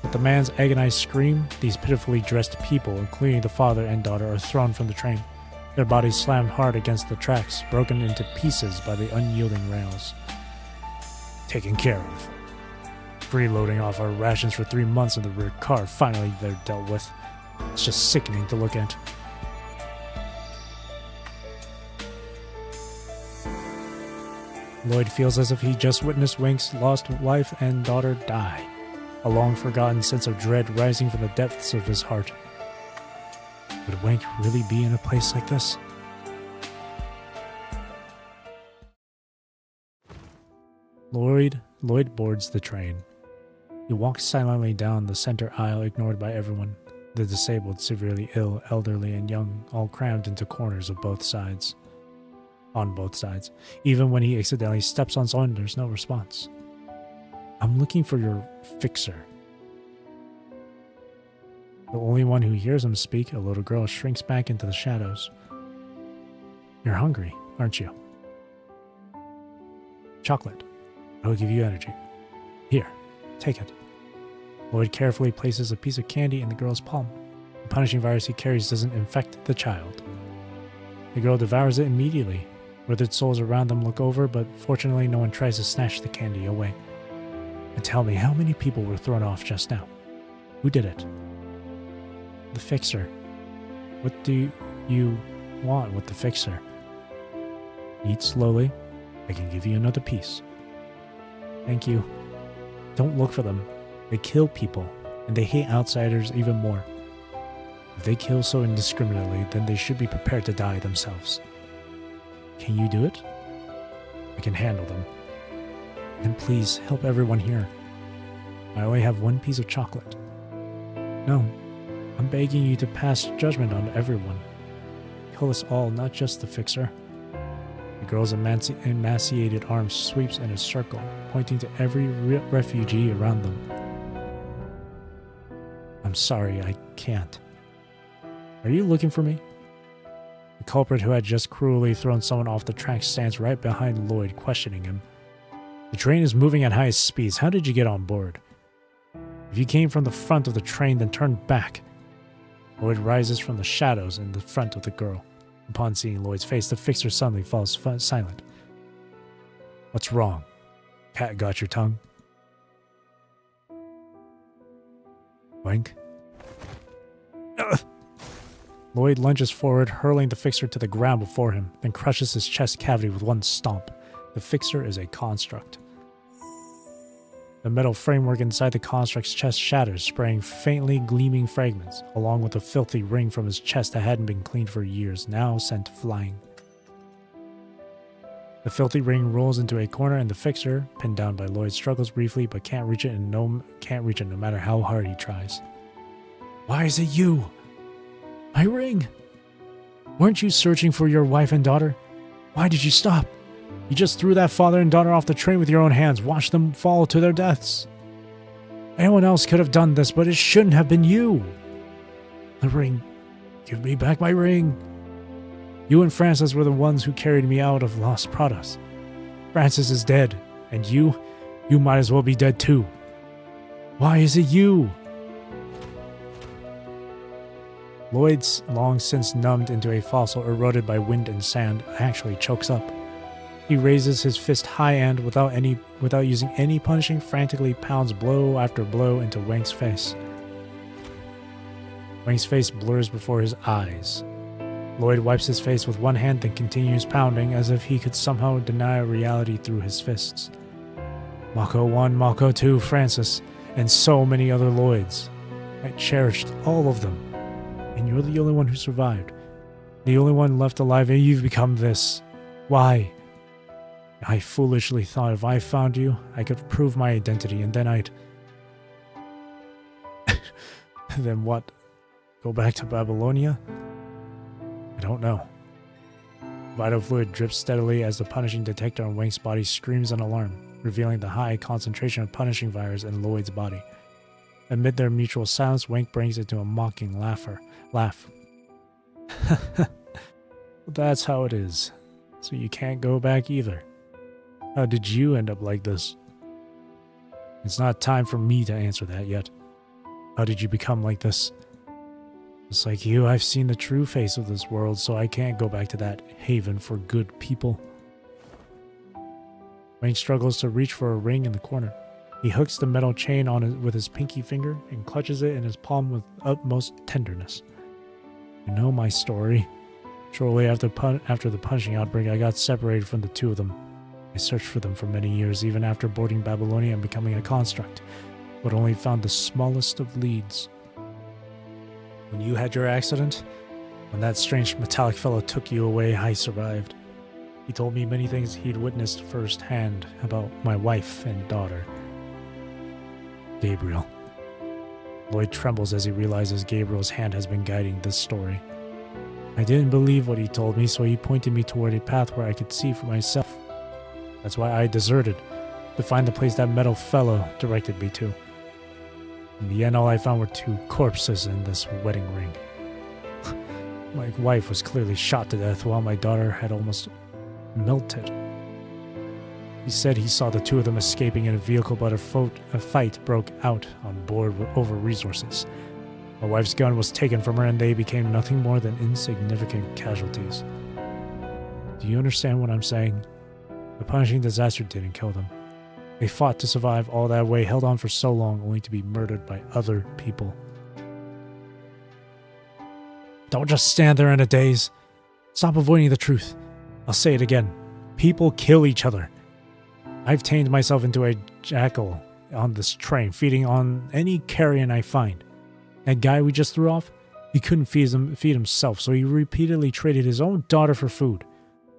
With the man's agonized scream, these pitifully dressed people, including the father and daughter, are thrown from the train. Their bodies slammed hard against the tracks, broken into pieces by the unyielding rails. Taken care of. Freeloading off our rations for 3 months in the rear car, finally they're dealt with. It's just sickening to look at. Lloyd feels as if he just witnessed Wank's lost wife and daughter die, a long-forgotten sense of dread rising from the depths of his heart. Would Wank really be in a place like this? Lloyd boards the train. He walks silently down the center aisle, ignored by everyone. The disabled, severely ill, elderly, and young, all crammed into corners of both sides. On both sides. Even when he accidentally steps on someone, there's no response. I'm looking for your fixer. The only one who hears him speak, a little girl, shrinks back into the shadows. You're hungry, aren't you? Chocolate. It'll give you energy. Here, take it. Lloyd carefully places a piece of candy in the girl's palm. The punishing virus he carries doesn't infect the child. The girl devours it immediately. Withered souls around them look over, but fortunately no one tries to snatch the candy away. And tell me, how many people were thrown off just now? Who did it? The fixer. What do you want with the fixer? Eat slowly. I can give you another piece. Thank you. Don't look for them. They kill people, and they hate outsiders even more. If they kill so indiscriminately, then they should be prepared to die themselves. Can you do it? I can handle them. And please, help everyone here. I only have one piece of chocolate. No, I'm begging you to pass judgment on everyone. Kill us all, not just the fixer. The girl's emaciated arm sweeps in a circle, pointing to every refugee around them. I'm sorry, I can't. Are you looking for me? The culprit who had just cruelly thrown someone off the track stands right behind Lloyd, questioning him. The train is moving at high speeds. How did you get on board? If you came from the front of the train, then turn back. Lloyd rises from the shadows in the front of the girl. Upon seeing Lloyd's face, the fixer suddenly falls silent. What's wrong? Cat got your tongue? Wink. Lloyd lunges forward, hurling the fixer to the ground before him, then crushes his chest cavity with one stomp. The fixer is a construct. The metal framework inside the construct's chest shatters, spraying faintly gleaming fragments, along with a filthy ring from his chest that hadn't been cleaned for years, now sent flying. The filthy ring rolls into a corner, and the fixer, pinned down by Lloyd, struggles briefly but can't reach it no matter how hard he tries. Why is it you? My ring! Weren't you searching for your wife and daughter? Why did you stop? You just threw that father and daughter off the train with your own hands, watched them fall to their deaths. Anyone else could have done this, but it shouldn't have been you. The ring. Give me back my ring. You and Francis were the ones who carried me out of Los Prados. Francis is dead, and you might as well be dead too. Why is it you? Lloyd's, long since numbed into a fossil eroded by wind and sand, actually chokes up. He raises his fist high and, without using any punishing, frantically pounds blow after blow into Wang's face. Wang's face blurs before his eyes. Lloyd wipes his face with one hand, then continues pounding as if he could somehow deny reality through his fists. Mako 1, Mako 2, Francis, and so many other Lloyds. I cherished all of them. And you're the only one who survived. The only one left alive, and you've become this. Why? I foolishly thought if I found you, I could prove my identity, and then I'd... Then what? Go back to Babylonia? I don't know. Vital fluid drips steadily as the punishing detector on Wang's body screams an alarm, revealing the high concentration of punishing virus in Lloyd's body. Amid their mutual silence, Wank breaks into a mocking laugh. That's how it is. So you can't go back either. How did you end up like this? It's not time for me to answer that yet. How did you become like this? Just like you, I've seen the true face of this world, so I can't go back to that haven for good people. Wayne struggles to reach for a ring in the corner. He hooks the metal chain on it with his pinky finger and clutches it in his palm with utmost tenderness. You know my story. Shortly after the punishing outbreak, I got separated from the two of them. I searched for them for many years, even after boarding Babylonia and becoming a construct, but only found the smallest of leads. When you had your accident, when that strange metallic fellow took you away, I survived. He told me many things he'd witnessed firsthand about my wife and daughter. Gabriel. Lloyd trembles as he realizes Gabriel's hand has been guiding this story. I didn't believe what he told me, so he pointed me toward a path where I could see for myself. That's why I deserted, to find the place that metal fellow directed me to. In the end, all I found were two corpses in this wedding ring. My wife was clearly shot to death, while my daughter had almost melted. He said he saw the two of them escaping in a vehicle, but a fight broke out on board over resources. My wife's gun was taken from her, and they became nothing more than insignificant casualties. Do you understand what I'm saying? The punishing disaster didn't kill them. They fought to survive all that way, held on for so long, only to be murdered by other people. Don't just stand there in a daze. Stop avoiding the truth. I'll say it again. People kill each other. I've tamed myself into a jackal on this train, feeding on any carrion I find. That guy we just threw off, he couldn't feed himself, so he repeatedly traded his own daughter for food.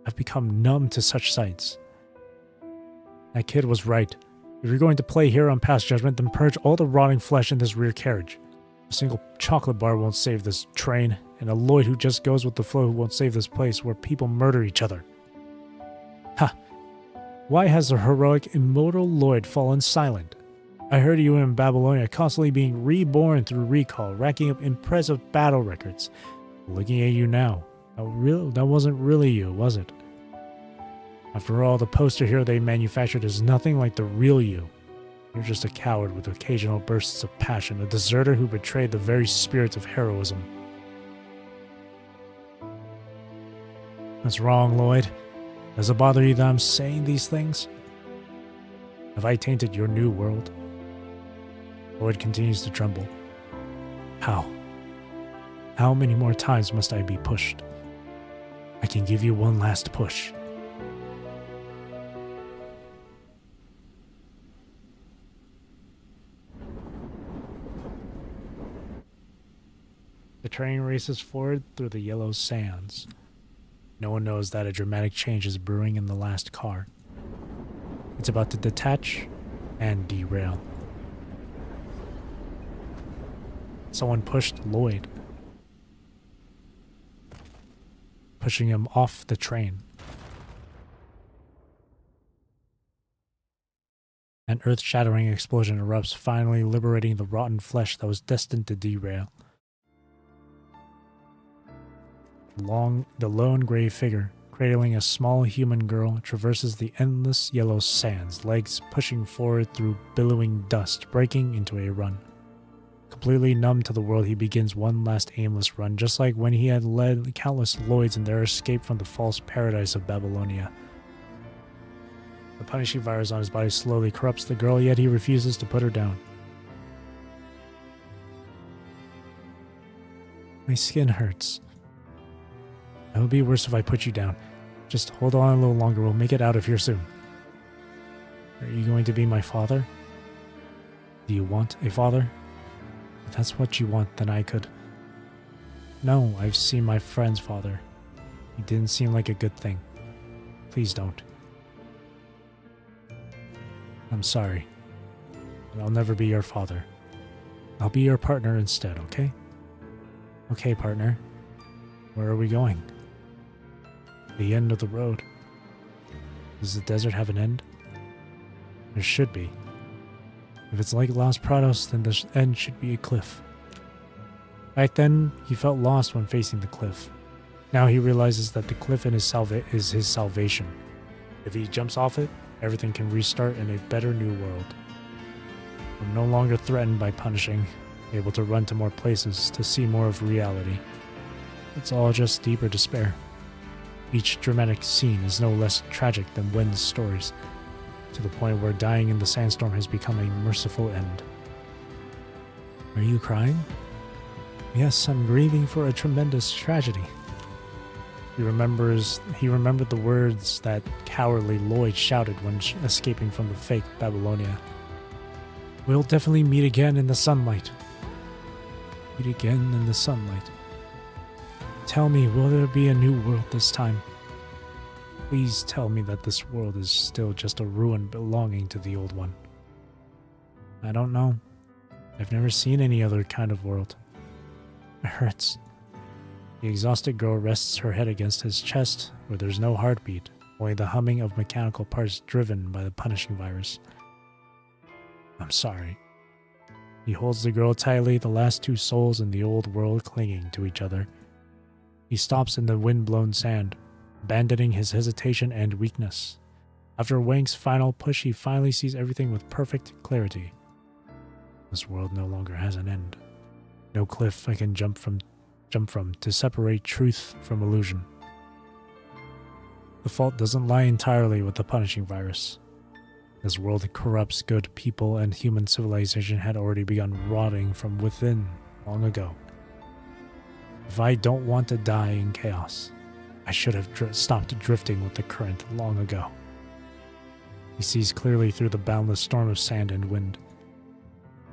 I've become numb to such sights. That kid was right. If you're going to play hero on Past Judgment, then purge all the rotting flesh in this rear carriage. A single chocolate bar won't save this train, and a Lloyd who just goes with the flow won't save this place where people murder each other. Ha! Why has the heroic, immortal Lloyd fallen silent? I heard you in Babylonia constantly being reborn through recall, racking up impressive battle records. Looking at you now, that wasn't really you, was it? After all, the poster hero they manufactured is nothing like the real you. You're just a coward with occasional bursts of passion, a deserter who betrayed the very spirit of heroism. What's wrong, Lloyd? Does it bother you that I'm saying these things? Have I tainted your new world? Lloyd continues to tremble. How? How many more times must I be pushed? I can give you one last push. The train races forward through the yellow sands. No one knows that a dramatic change is brewing in the last car. It's about to detach and derail. Someone pushed Lloyd, pushing him off the train. An earth-shattering explosion erupts, finally liberating the rotten flesh that was destined to derail. The lone gray figure, cradling a small human girl, traverses the endless yellow sands, legs pushing forward through billowing dust, breaking into a run. Completely numb to the world, he begins one last aimless run, just like when he had led countless Lloyds in their escape from the false paradise of Babylonia. The punishing virus on his body slowly corrupts the girl, yet he refuses to put her down. My skin hurts. It would be worse if I put you down. Just hold on a little longer, we'll make it out of here soon. Are you going to be my father? Do you want a father? If that's what you want, then I could. No, I've seen my friend's father. He didn't seem like a good thing. Please don't. I'm sorry, but I'll never be your father. I'll be your partner instead, okay? Okay, partner. Where are we going? The end of the road. Does the desert have an end? There should be. If it's like Los Prados, then the end should be a cliff. Back then, he felt lost when facing the cliff. Now he realizes that the cliff is his salvation. If he jumps off it, everything can restart in a better new world. I'm no longer threatened by punishing, able to run to more places, to see more of reality. It's all just deeper despair. Each dramatic scene is no less tragic than Wen's stories, to the point where dying in the sandstorm has become a merciful end. Are you crying? Yes, I'm grieving for a tremendous tragedy. He remembered the words that cowardly Lloyd shouted when escaping from the fake Babylonia. We'll definitely meet again in the sunlight. Meet again in the sunlight. Tell me, will there be a new world this time? Please tell me that this world is still just a ruin belonging to the old one. I don't know. I've never seen any other kind of world. It hurts. The exhausted girl rests her head against his chest, where there's no heartbeat, only the humming of mechanical parts driven by the punishing virus. I'm sorry. He holds the girl tightly, the last two souls in the old world clinging to each other. He stops in the wind-blown sand, abandoning his hesitation and weakness. After Wang's final push, he finally sees everything with perfect clarity. This world no longer has an end. No cliff I can jump from to separate truth from illusion. The fault doesn't lie entirely with the punishing virus. This world corrupts good people, and human civilization had already begun rotting from within long ago. If I don't want to die in chaos, I should have stopped drifting with the current long ago. He sees clearly through the boundless storm of sand and wind.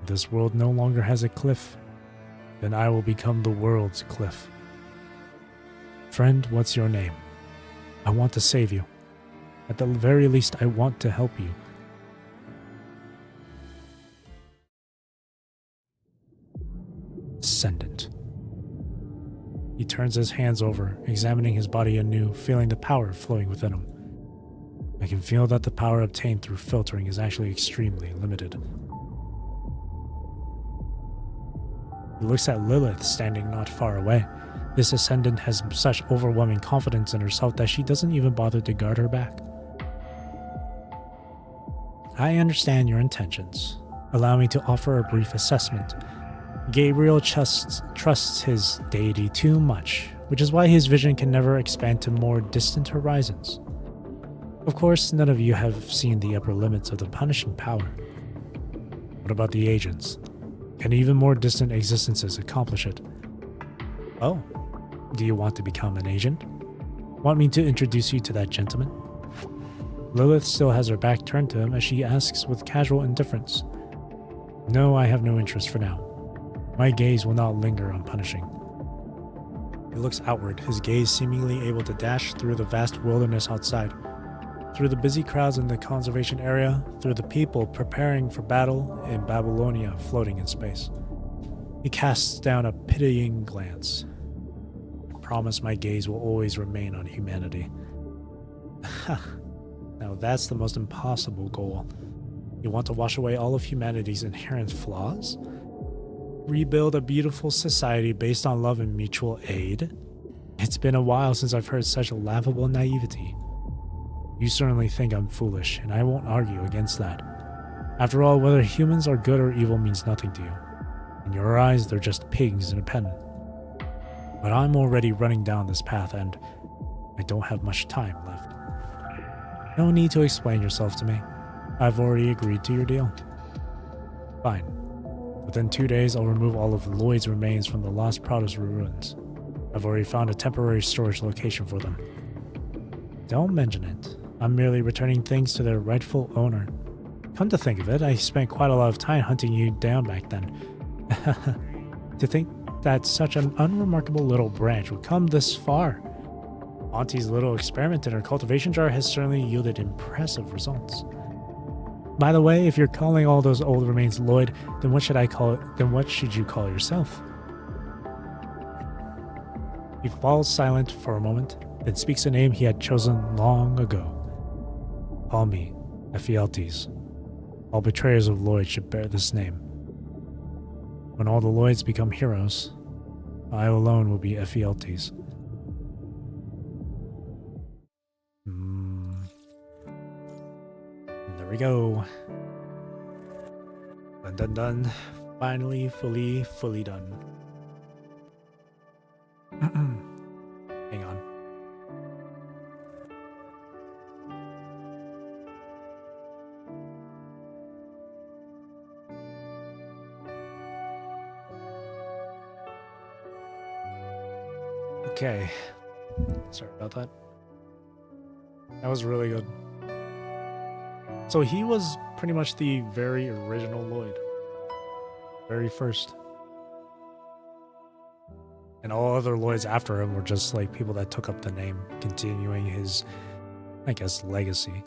If this world no longer has a cliff, then I will become the world's cliff. Friend, what's your name? I want to save you. At the very least, I want to help you. Ascendant. He turns his hands over, examining his body anew, feeling the power flowing within him. I can feel that the power obtained through filtering is actually extremely limited. He looks at Lilith standing not far away. This Ascendant has such overwhelming confidence in herself that she doesn't even bother to guard her back. I understand your intentions. Allow me to offer a brief assessment. Gabriel trusts his deity too much, which is why his vision can never expand to more distant horizons. Of course, none of you have seen the upper limits of the punishing power. What about the agents? Can even more distant existences accomplish it? Oh, do you want to become an agent? Want me to introduce you to that gentleman? Lilith still has her back turned to him as she asks with casual indifference. No, I have no interest for now. My gaze will not linger on punishing. He looks outward, his gaze seemingly able to dash through the vast wilderness outside, through the busy crowds in the conservation area, through the people preparing for battle in Babylonia floating in space. He casts down a pitying glance. I promise my gaze will always remain on humanity. Now that's the most impossible goal. You want to wash away all of humanity's inherent flaws? Rebuild a beautiful society based on love and mutual aid? It's been a while since I've heard such laughable naivety. You certainly think I'm foolish, and I won't argue against that. After all, whether humans are good or evil means nothing to you. In your eyes, they're just pigs in a pen. But I'm already running down this path, and I don't have much time left. No need to explain yourself to me. I've already agreed to your deal. Fine. Within 2 days, I'll remove all of Lloyd's remains from the Lost Prados ruins. I've already found a temporary storage location for them. Don't mention it. I'm merely returning things to their rightful owner. Come to think of it, I spent quite a lot of time hunting you down back then. To think that such an unremarkable little branch would come this far. Auntie's little experiment in her cultivation jar has certainly yielded impressive results. By the way, if you're calling all those old remains Lloyd, then what should I call it? Then what should you call yourself? He falls silent for a moment, then speaks a name he had chosen long ago. Call me Ephialtes. All betrayers of Lloyd should bear this name. When all the Lloyds become heroes, I alone will be Ephialtes. There we go. Dun dun dun. Finally, fully done. Hang on. Okay. Sorry about that. That was really good. So he was pretty much the very original Lloyd. Very first. And all other Lloyds after him were just like people that took up the name, continuing his, I guess, legacy.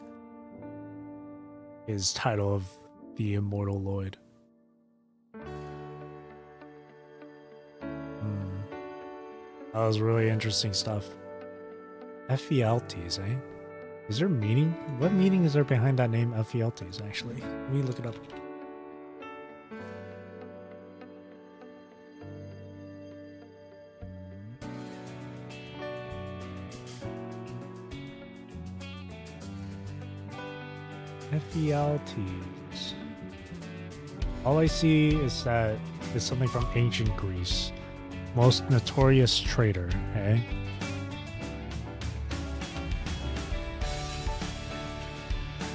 His title of the Immortal Lloyd. That was really interesting stuff. Ephialtes, eh? Is there meaning? What meaning is there behind that name Ephialtes, actually? Let me look it up. Ephialtes. All I see is that it's something from ancient Greece. Most notorious traitor, eh?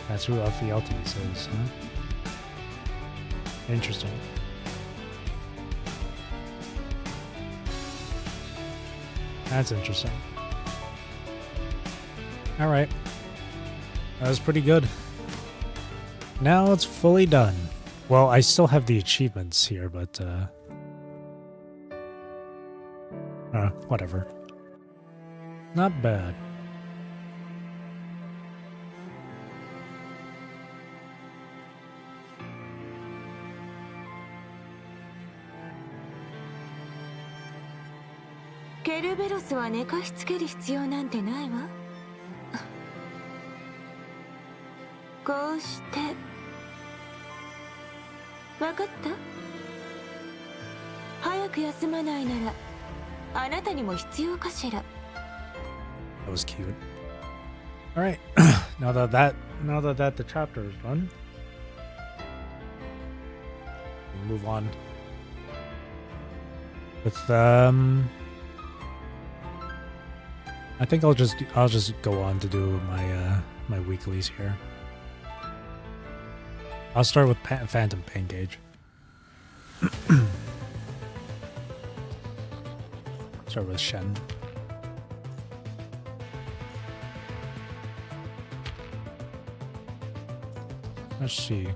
That's who Ephialtes is, huh? Interesting. That's interesting. Alright. That was pretty good. Now it's fully done. Well, I still have the achievements here, but whatever. Not bad. ケルベロスは寝かしつける必要なんてないわ。こうして分かった？早く休まないならあなたにも必要かしら。 That was cute. All right. now that the chapter is done, we move on with I think I'll just go on to do my weeklies here. I'll start with Phantom Pain Gauge. Start with Shen. Let's see.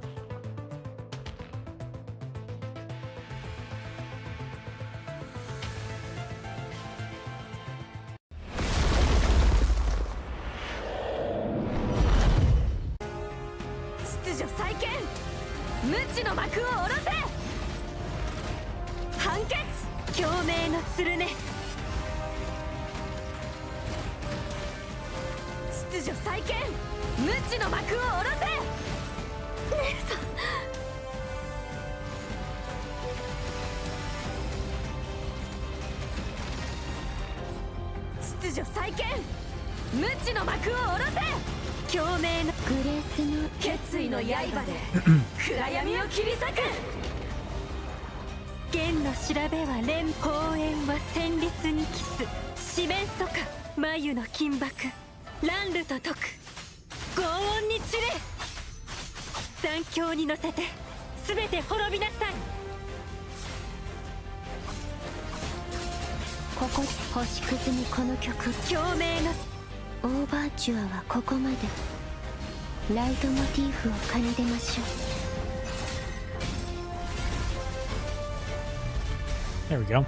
There we go.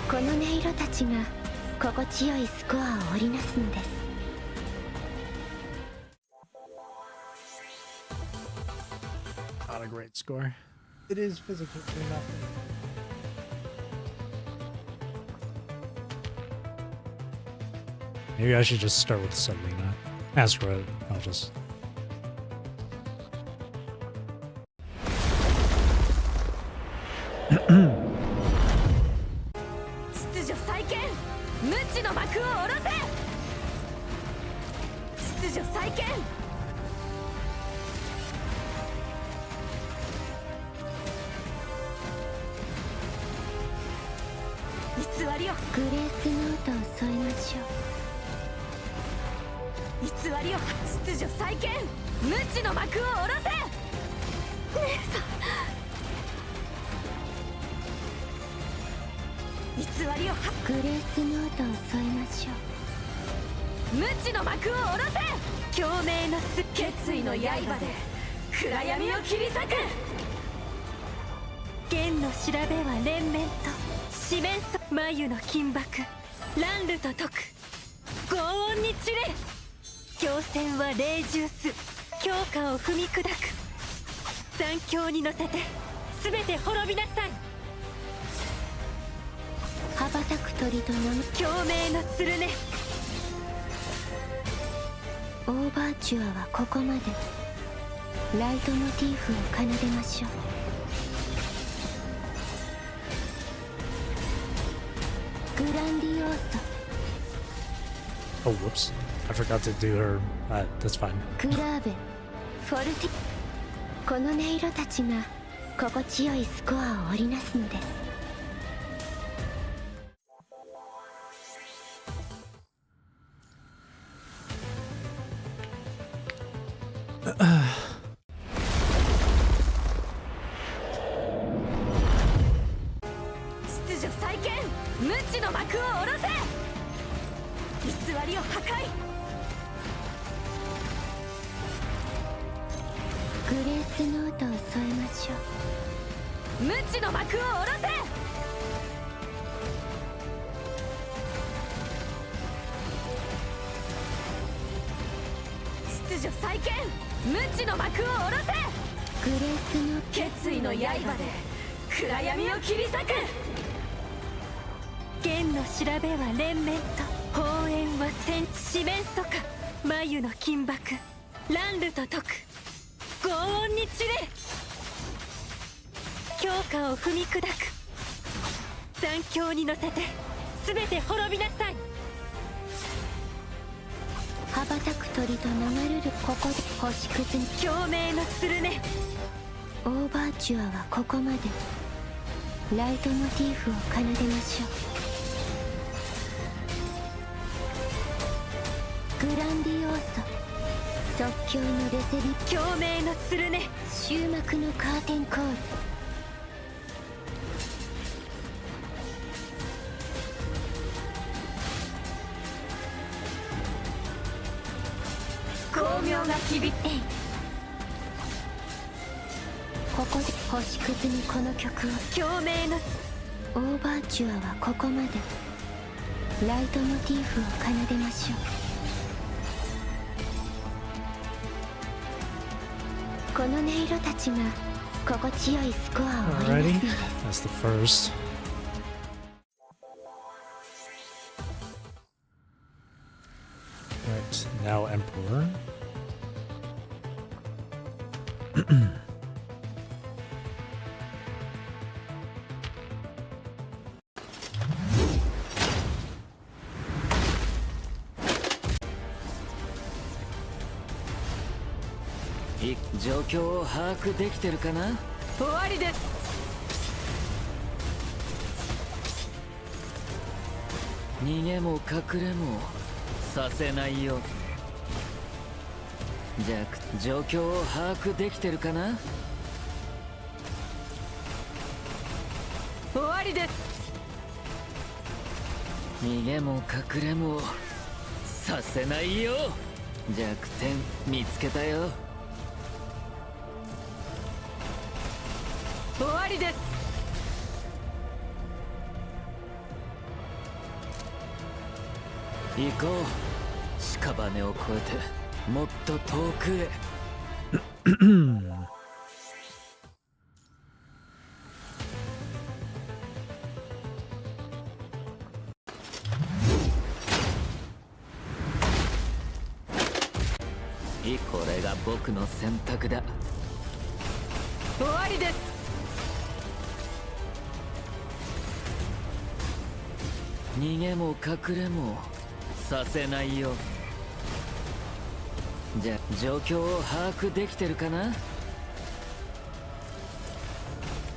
この音色たちが心地よいスコアを織りなすのです。Not a great score. It is physically enough. Maybe I should just start with Selena. Ask her. I'll just. Oh, whoops. I forgot to do her. That's fine. この音色たちが心地よいスコアを織りなすのです。秩序再建、無知の幕を下ろせ。偽りを破壊。グレースノートを添えましょう。無知の幕を下ろせ。秩序再建、無知の幕を下ろせ。グレースの決意の刃で暗闇を切り裂く。剣の調べは連綿と、砲煙は四面楚歌。眉の金箔乱流と解く。轟音に散れ。強化を踏み砕く。残響に乗せて全て滅びなさい。羽ばたく鳥と流れるここで星屑に共鳴のスルネ。オーバーチュアはここまで。ライトモチーフを奏でましょう。グランディオーソ即興のレセビ共鳴のスルネ。終幕のカーテンコール。光明が響く。ここで星屑にこの曲を。共鳴のオーバーチュアはここまで。ライトモチーフを奏でましょう。この音色たちが心地よいスコアを織り Alrighty, 出す that's the first. Right, now Emperor. .状況を把握できてるかな。終わりです。逃げも隠れもさせないよ。状況を把握できてるかな。終わりです。逃げも隠れもさせないよ。弱点見つけたよ。終わりです。行こう。屍を越えてもっと遠くへ。これが僕の選択だ。終わりです。逃げも隠れもさせないよ。状況を把握できてるかな。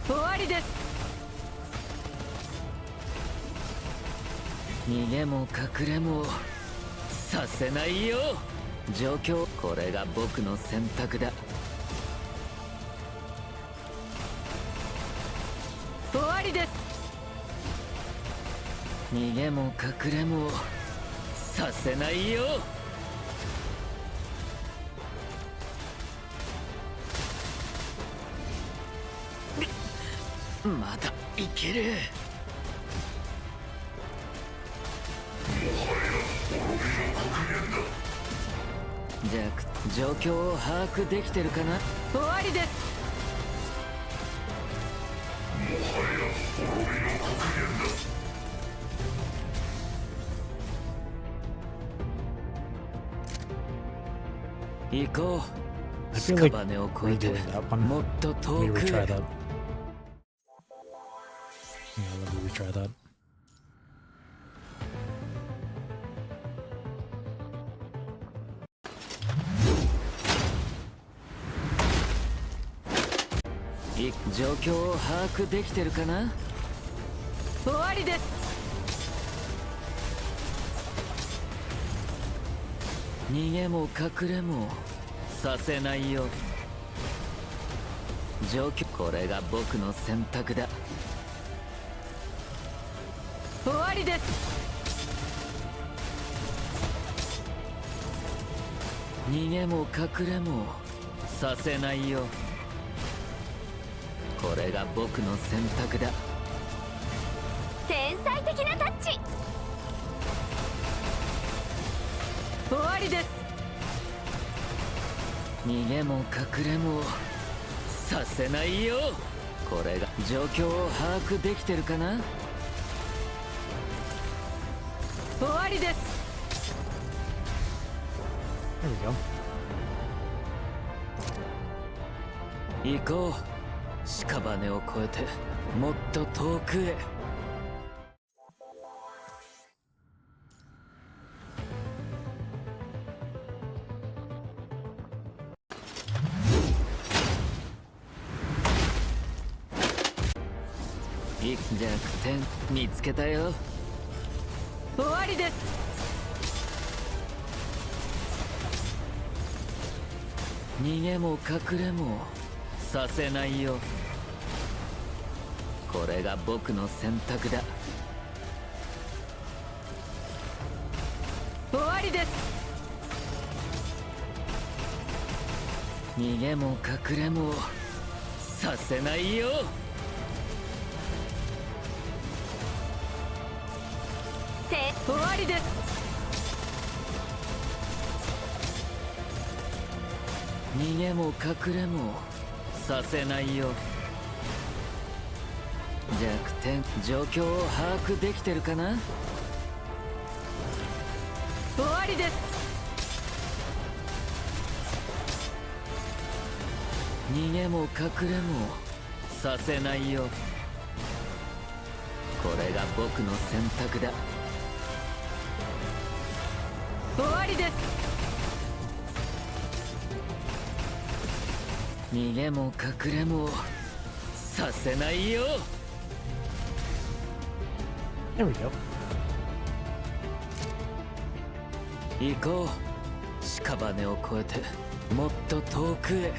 終わりです。逃げも隠れもさせないよ。状況、これが僕の選択だ。終わりです。逃げも隠れもさせないよ。まだいける。状況を把握できてるかな。終わりです。行こ I う。 feel like 屍を越えて redoing that one. もっと Let 遠 me く retry へ。 that. Yeah, let me retry that. 状況を把握できてるかな。終わりです。逃げも隠れもさせないよ。状況、これが僕の選択だ。終わりです。逃げも隠れもさせないよ。これが僕の選択だ。天才的なタッチ。終わりです。逃げも隠れもさせないよ。これが状況を把握できてるかな。終わりです。 There we go. 行こう。屍を越えてもっと遠くへ。弱点見つけたよ。終わりです。逃げも隠れもさせないよ。これが僕の選択だ。終わりです。逃げも隠れもさせないよ。終わりです。逃げも隠れもさせないよ。弱点状況を把握できてるかな。終わりです。逃げも隠れもさせないよ。これが僕の選択だ。終わりです。逃げも隠れもさせないよ。There we go. 行こう。屍を越えてもっと遠くへ。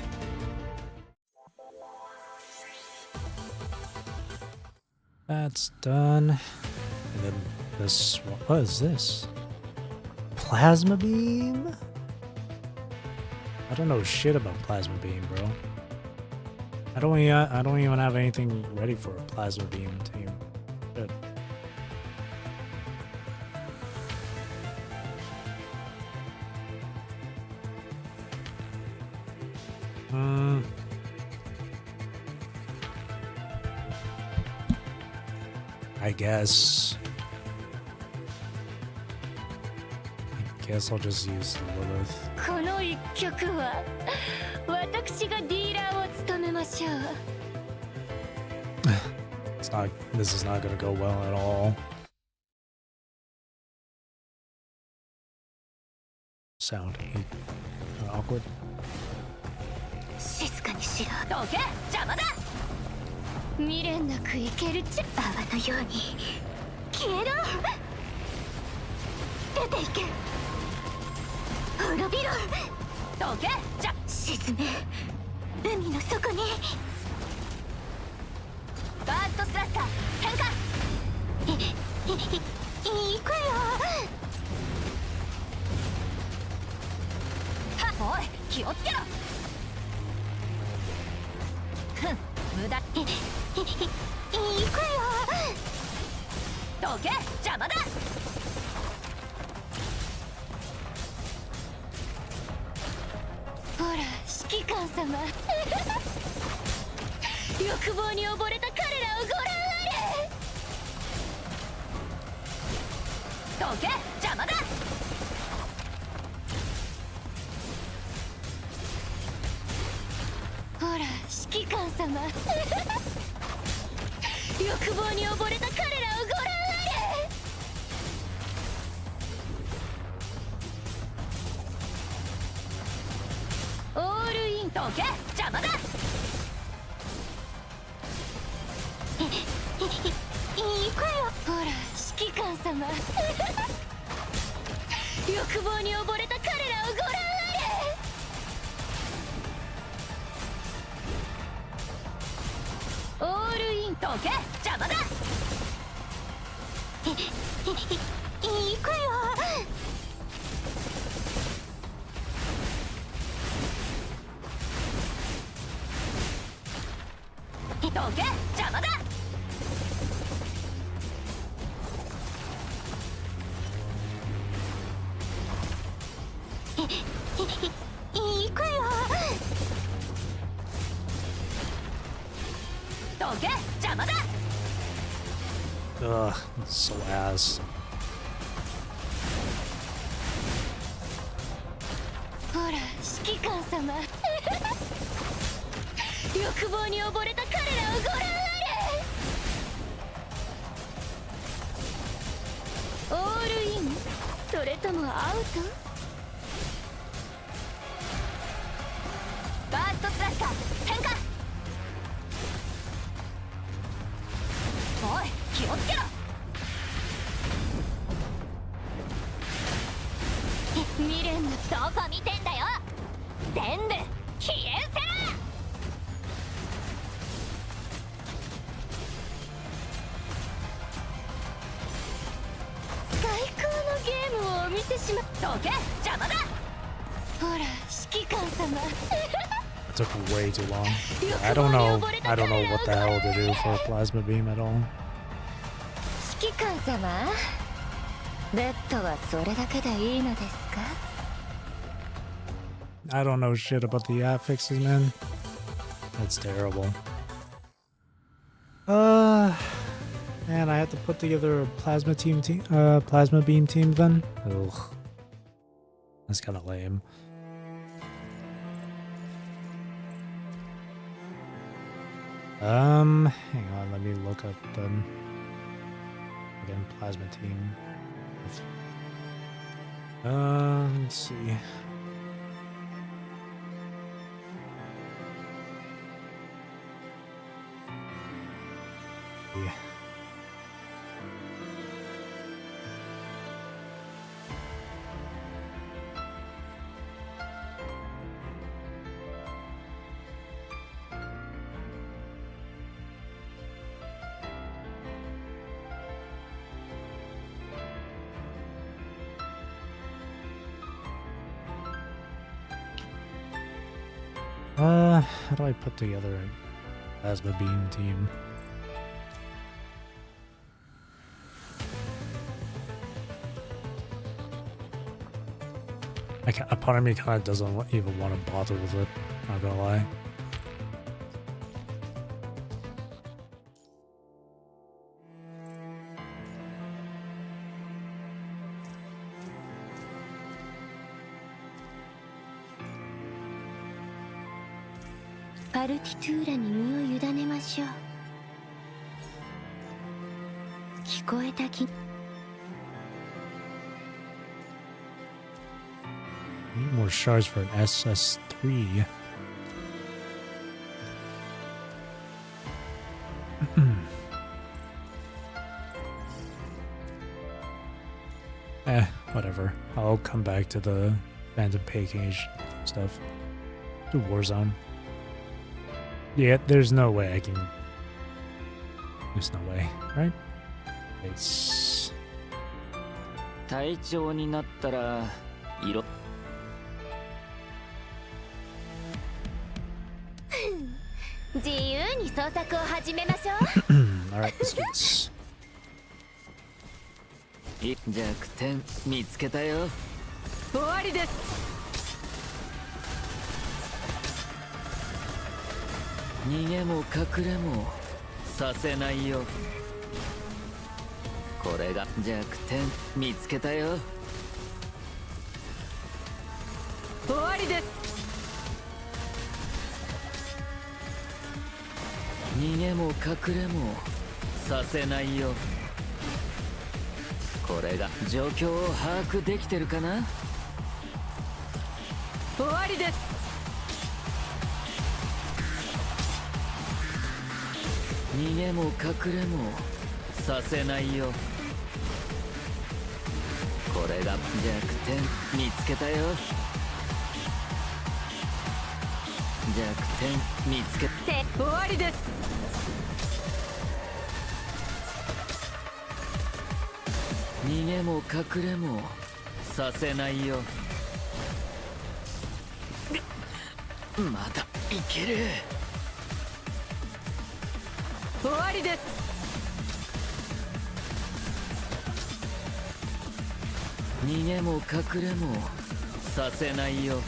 That's done. And then this. What is this? Plasma beam? I don't know shit about plasma beam, bro. I don't even have anything ready for a plasma beam team. Good. I guess I'll just use Lilith. この一曲は私がディーラーを務めましょう。This is not gonna go well at all. Sound awkward. 静かにしろ。どけ、邪魔だ。未練なく生けるっちゃ泡のように消えろ。出ていけ。滅びろ。どけ、沈め。海の底に。バーストスラッサー変化。行くよ。は、おい、気をつけろ。ふん、無駄。行くよ。どけ、邪魔だ。ほら、指揮官様。欲望に溺れた彼らをご覧あれ。どけ、邪魔だ。ほら、指揮官様。欲望に溺れた彼らをご覧あれ。オールイン。どけ、邪魔だ。行くよ。ほら、指揮官様。欲望に溺れた彼らをご覧あれ。オールイン。どけ、邪魔だ。行くよ。どけ、邪魔だ。行くよ。どけ邪魔だ。 Ugh, so ass. ほら指揮官様欲望に溺れた彼らをご覧あれ。オールインそれともアウト。バーストスラッシャー展開。おい気をつけろ。未練のどこ見てんだよ。全部消えせ。最高のゲームをお見せしま。どけ邪魔だ。ほら指揮官様 It took way too long. I don't know what the hell to do for a plasma beam at all. 指揮官様ベッドはそれだけでいいのですか。 I don't know shit about the affixes, man. That's terrible. Man, I have to put together a plasma beam team then. Ugh, that's kind of lame. Hang on, let me look up then. Again, plasma team. Let's see. Yeah. How do I put together a plasma beam team? A part of me kind of doesn't even want to bother with it, not gonna lie.「パルティトゥーラに身を委ねましょう」聞こえた気。 Need more shards for an SS3. Whatever. I'll come back to the Phantom Pay Cage stuff. Do Warzone. Yeah, there's no way I can... There's no way, right? It's... 隊長になったら色 自由に捜索を始めましょう。 Alright, let's do this. 弱点見つけたよ。終わりです。逃げも隠れもさせないよ。これが弱点見つけたよ。終わりです。逃げも隠れもさせないよ。これが状況を把握できてるかな。終わりです。逃げも隠れもさせないよ。これが弱点見つけたよ。弱点見つけて終わりです。逃げも隠れもさせないよ。まだいける。終わりです。逃げも隠れもさせないよ。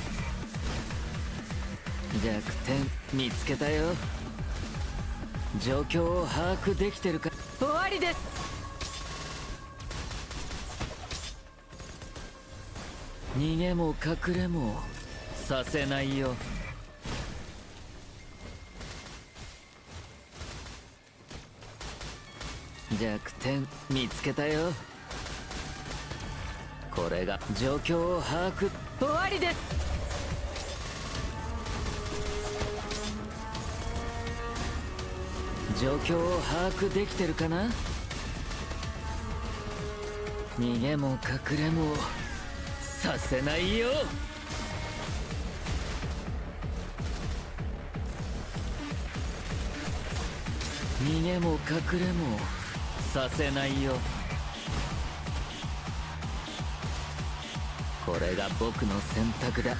弱点見つけたよ。状況を把握できてるか。終わりです。逃げも隠れもさせないよ。弱点見つけたよ。これが状況を把握。終わりです。状況を把握できてるかな。逃げも隠れもさせないよ。逃げも隠れもさせないよ。これが僕の選択だ。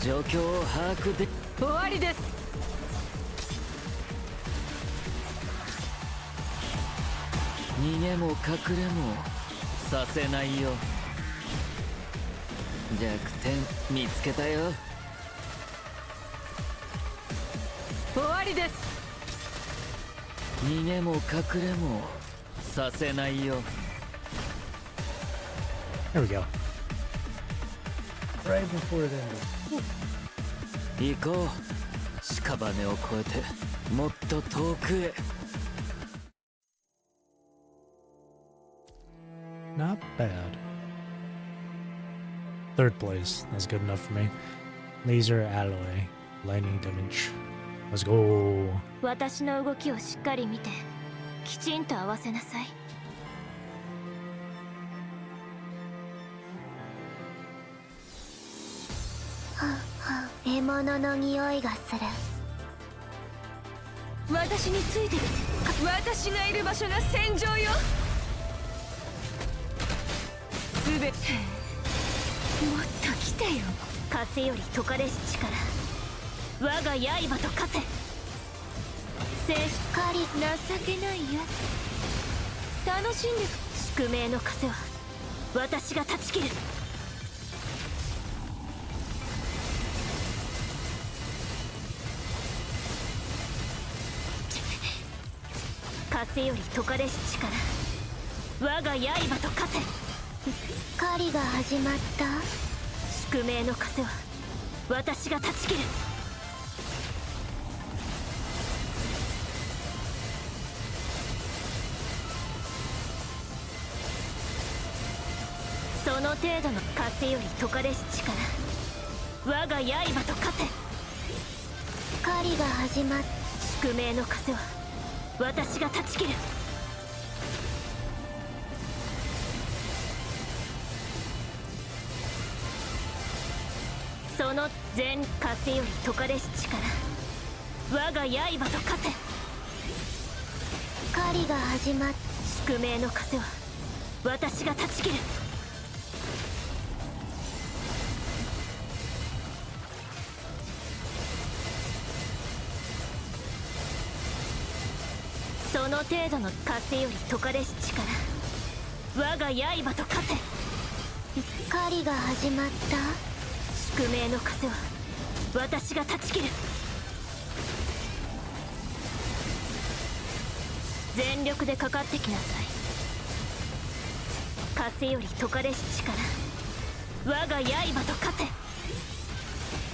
状況を把握で。終わりです。逃げも隠れもさせないよ。弱点見つけたよ。終わりです。逃げも隠れもさせないよ。 There we go. Right before it ended. 行こう。屍を越えてもっと遠くへ。Not bad. Third place. That's good enough for me. Laser alloy. Lightning damage. Let's go. 私の動きをしっかり見てきちんと合わせなさい。獲物の匂いがする。私についてきて。私がいる場所が戦場よ。すべてもっと来てよ。風より解かれし力、我が刃と化せ。静止り情けないやつ。楽しんで。宿命の風は私が断ち切る。風より解かれし力、我が刃と化せ。狩りが始まった。宿命の風は私が断ち切る。その程度の風より解かれし力、我が刃と化せ。狩りが始まった。宿命の風は私が断ち切る。その全風より解かれし力、我が刃と化せ。狩りが始まった。宿命の風は私が断ち切る。その程度の風より解かれし力、我が刃と化せ。狩りが始まった。宿命の風は私が断ち切る。全力でかかってきなさい。風より解かれし力、我が刃と化せ。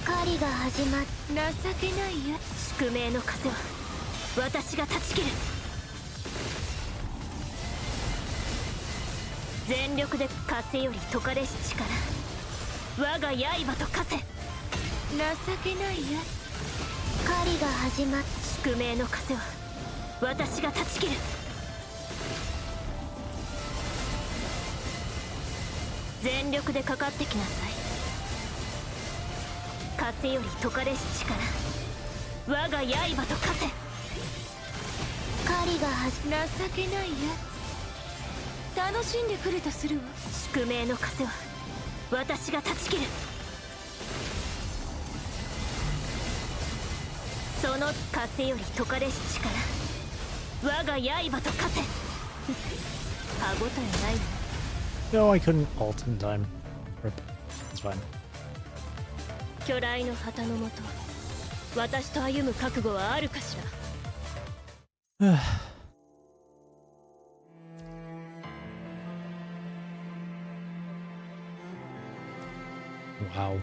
狩りが始まった。情けないや。宿命の風は私が断ち切る。全力で風より解かれし力、我が刃と化せ。情けないや。狩りが始まった。宿命の風は私が断ち切る。全力でかかってきなさい。風より解かれし力、我が刃と化せ。狩りが情けないや。楽しんでくれとするわ。宿命の風は私が断ち切る。その風より解かれし力、我が刃と化せ。歯ごたえないの。 No, I couldn't ult in time. Rip. It's fine. 巨来の旗のもと私と歩む覚悟はあるかしら。Wow.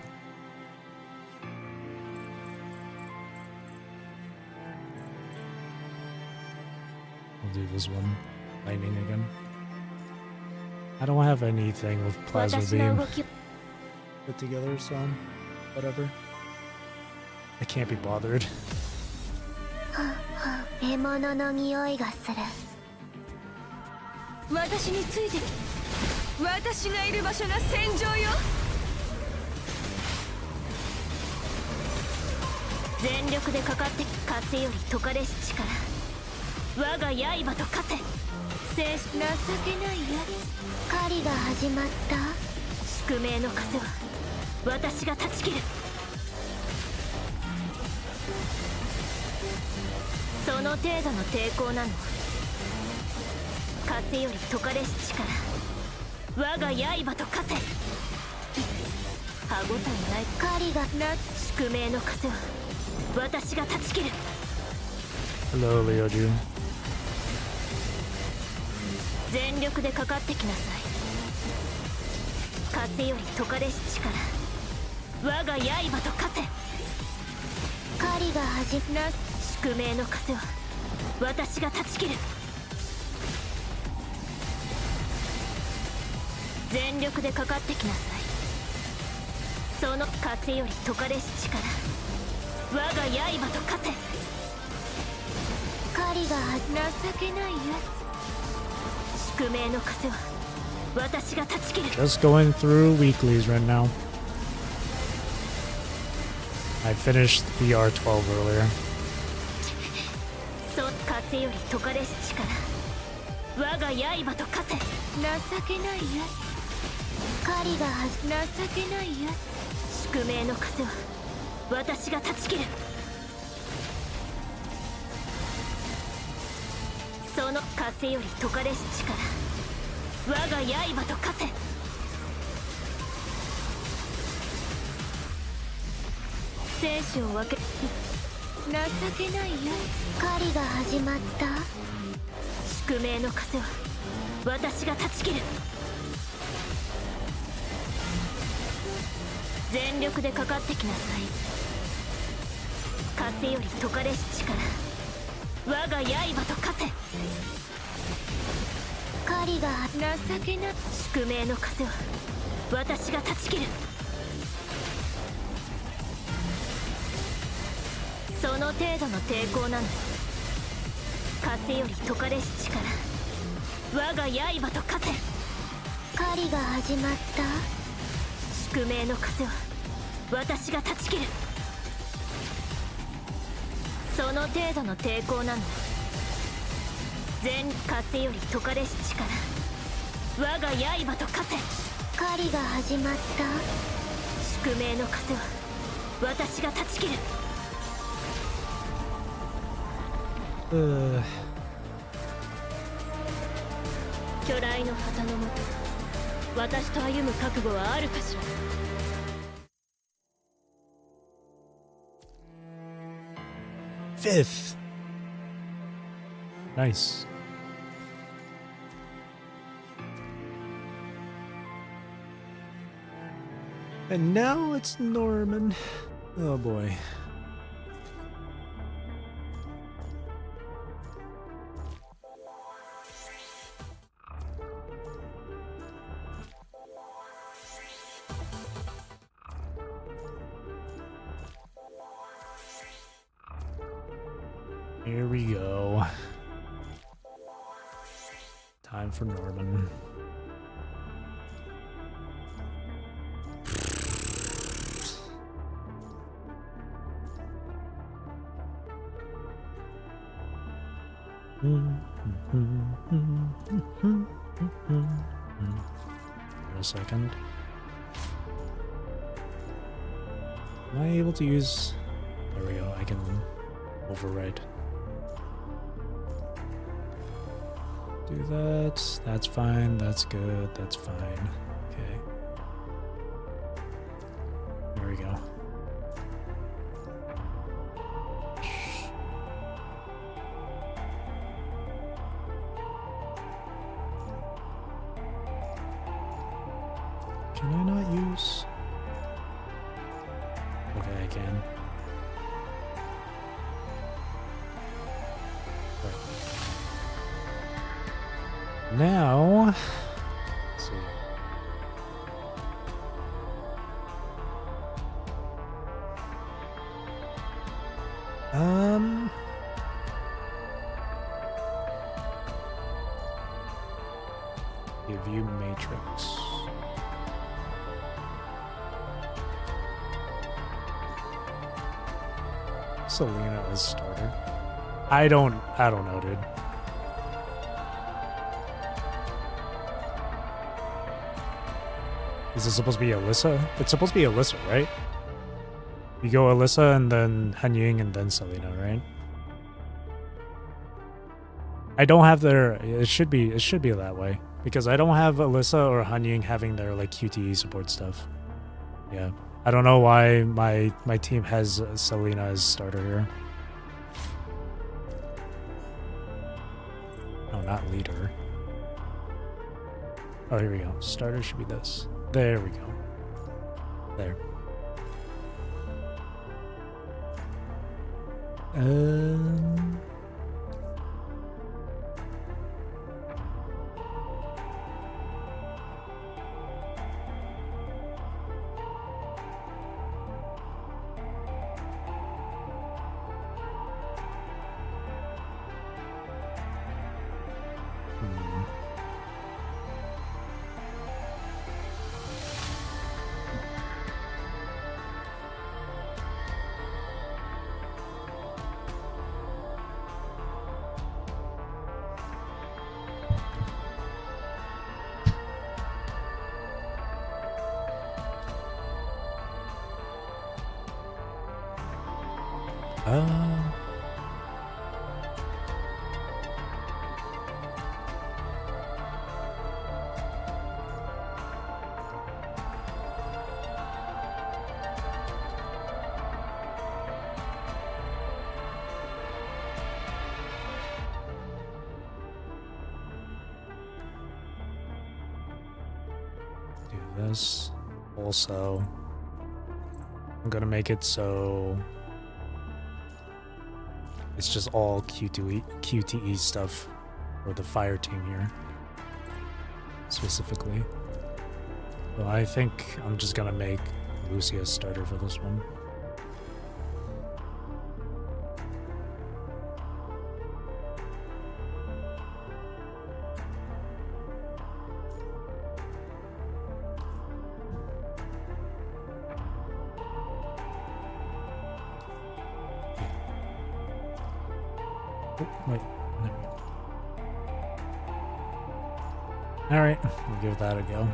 I'll do this one. Lightning again. I don't have anything with plasma 私の beam 動きを put together, so whatever. I can't be bothered. 獲物の匂いがする。私についてき。私がいる場所が戦場よ。全力でかかって風より解かれし力。我が刃と化せ。情けないやつ。狩りが始まった。宿命の風は私が断ち切る。その程度の抵抗なの。風より解かれし力。我が刃と化せ。歯ごたえない狩りがな。宿命の風は私が断ち切る。 Hello, Leoju. 全力でかかってきなさい。風より解かれし力。我が刃と化せ。狩りが始まる。宿命の風は私が断ち切る。全力でかかってきなさい。その風より解かれし力。我が刃と化せ。狩りが情けないやつ。宿命の風は私が断ち切る。 Just going through weeklies right now. I finished ER12 earlier. そう風より解かれし力。我が刃と化せ。つ。情けないやつ。狩りが情けないやつ。宿命の風は私が断ち切る。その風より解かれし力。我が刃と化せ。生死を分け。情けないや狩りが始まった。宿命の風は私が断ち切る。全力でかかってきなさい。風より解かれし力。我が刃と化せ。狩りがつ。情けない。宿命の風は私が断ち切る。その程度の抵抗なの。風より解かれし力。我が刃と化せ。狩りが始まった。宿命の風は私が断ち切る。その程度の抵抗なの。全風より解かれし力。我が刃と化せ。狩りが始まった。宿命の風は私が断ち切る。巨来の旗のもと私と歩む覚悟はあるかしら。Fifth. Nice. And now it's Norman. Oh boy. Here we go. Time for Norman. Wait a second. Am I able to use... There we go, I can override. Do that. That's fine. That's good. That's fine. Okay. There we go. Can I not use? Okay, I can. Right. Now, let's see. View matrix. Selena as starter. I don't know, dude. Is it supposed to be Alyssa? It's supposed to be Alyssa, right? You go Alyssa and then Han Ying and then Selena, right? I don't have their. It should be that way because I don't have Alyssa or Han Ying having their like QTE support stuff. Yeah, I don't know why my team has Selena as starter here. No, not leader. Oh, here we go. Starter should be this. There we go. There. Do this. Also, I'm gonna make it so it's just all QTE stuff for the fire team here, specifically. So I think I'm just gonna make Lucy a starter for this one. Wait, there we go. Alright, we'll give that a go.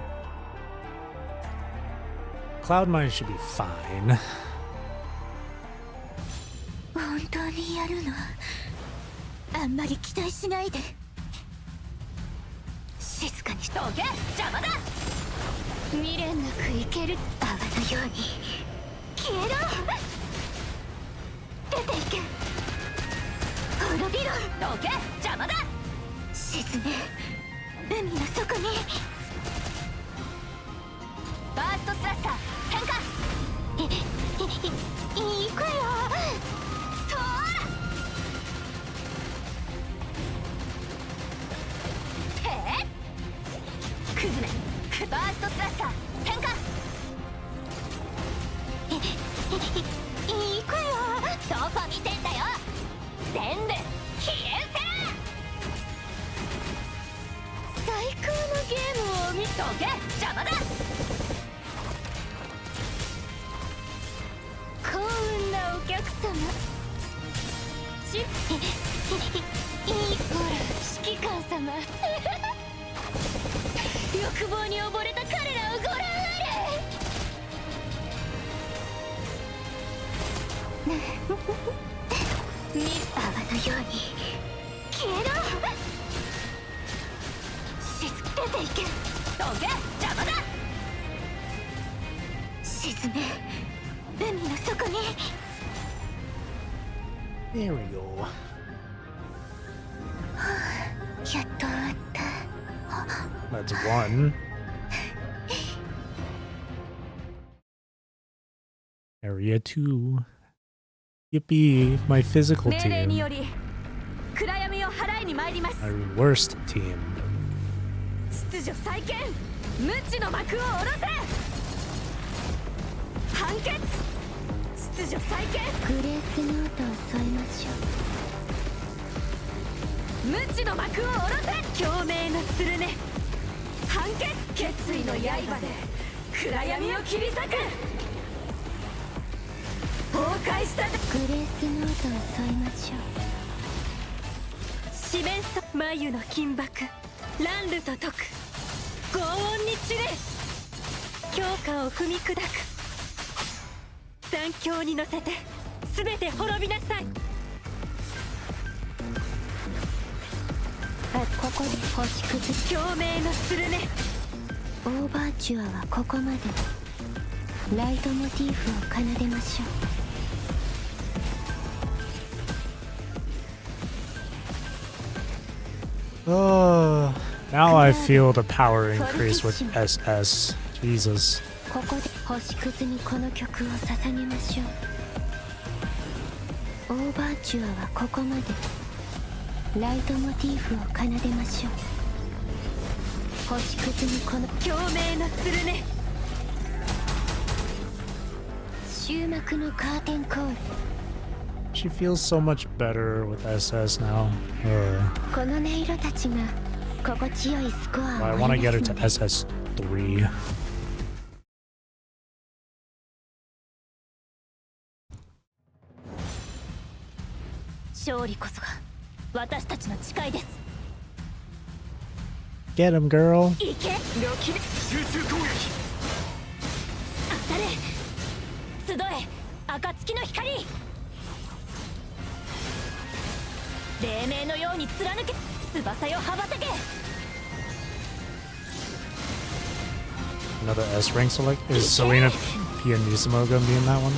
Cloud Mine should be fine. 本当にやるの？あんまり期待しないで。静かにしておけ。邪魔だ。未練なくいける泡のように消えろ。出ていけ。滅びろ。どけ。邪魔だ。沈め。海の底に。バーストスラスター変化。行くよ。クズメバーストスラッサー変化。行くよ。どこ見てんだよ。全部消えせ。最高のゲームを見とけ。邪魔だ。幸運なお客様。いい子ら指揮官様。欲望に溺れた彼らをご覧あれ。泡のように消えろ。出ていけ。どけ。邪魔だ。沈め。海の底に。There we go. やっと終わった。That's one. Area 2. Yippee, my physical 命令に team. より暗闇を払いに参ります。 My worst team. 秩序再建、無知の幕を下ろせ。判決、秩序再建。グレースノートを添えましょ無知の幕を下ろせ。共鳴の鶴ね。判決、決意の刃で暗闇を切り裂く。崩壊した。う。グレースノートを添えましょ四面楚眉の金箔、乱流と解く。轟音に散れ。強化を踏み砕く。残響に乗せて全て滅びなさい。う。ここで星屑。共鳴の鶴ね。オーバーチュアはここまで。ライトモチーフを奏でましょう。Oh, now I feel the power increase with SS. Jesus. ここで星屑にこの曲を捧げましょう。オーバーチュアはここまで。ライトモチーフを奏でましょう。星屑にこの共鳴の鶴ね。終幕のカーテンコール。 She feels so much better with SS now. この音色たちが心地よいスコア I を want to 織り get her なす to のです。 SS3. 勝利こそが私たちの誓いです。 Get him, girl. 行け、両キメ。集中攻撃。当たれ、集え、暁の光。黎明のように貫け、翼よ羽ばたけ。 Another S rank select. Is Selena Pianissimo gonna be in that one?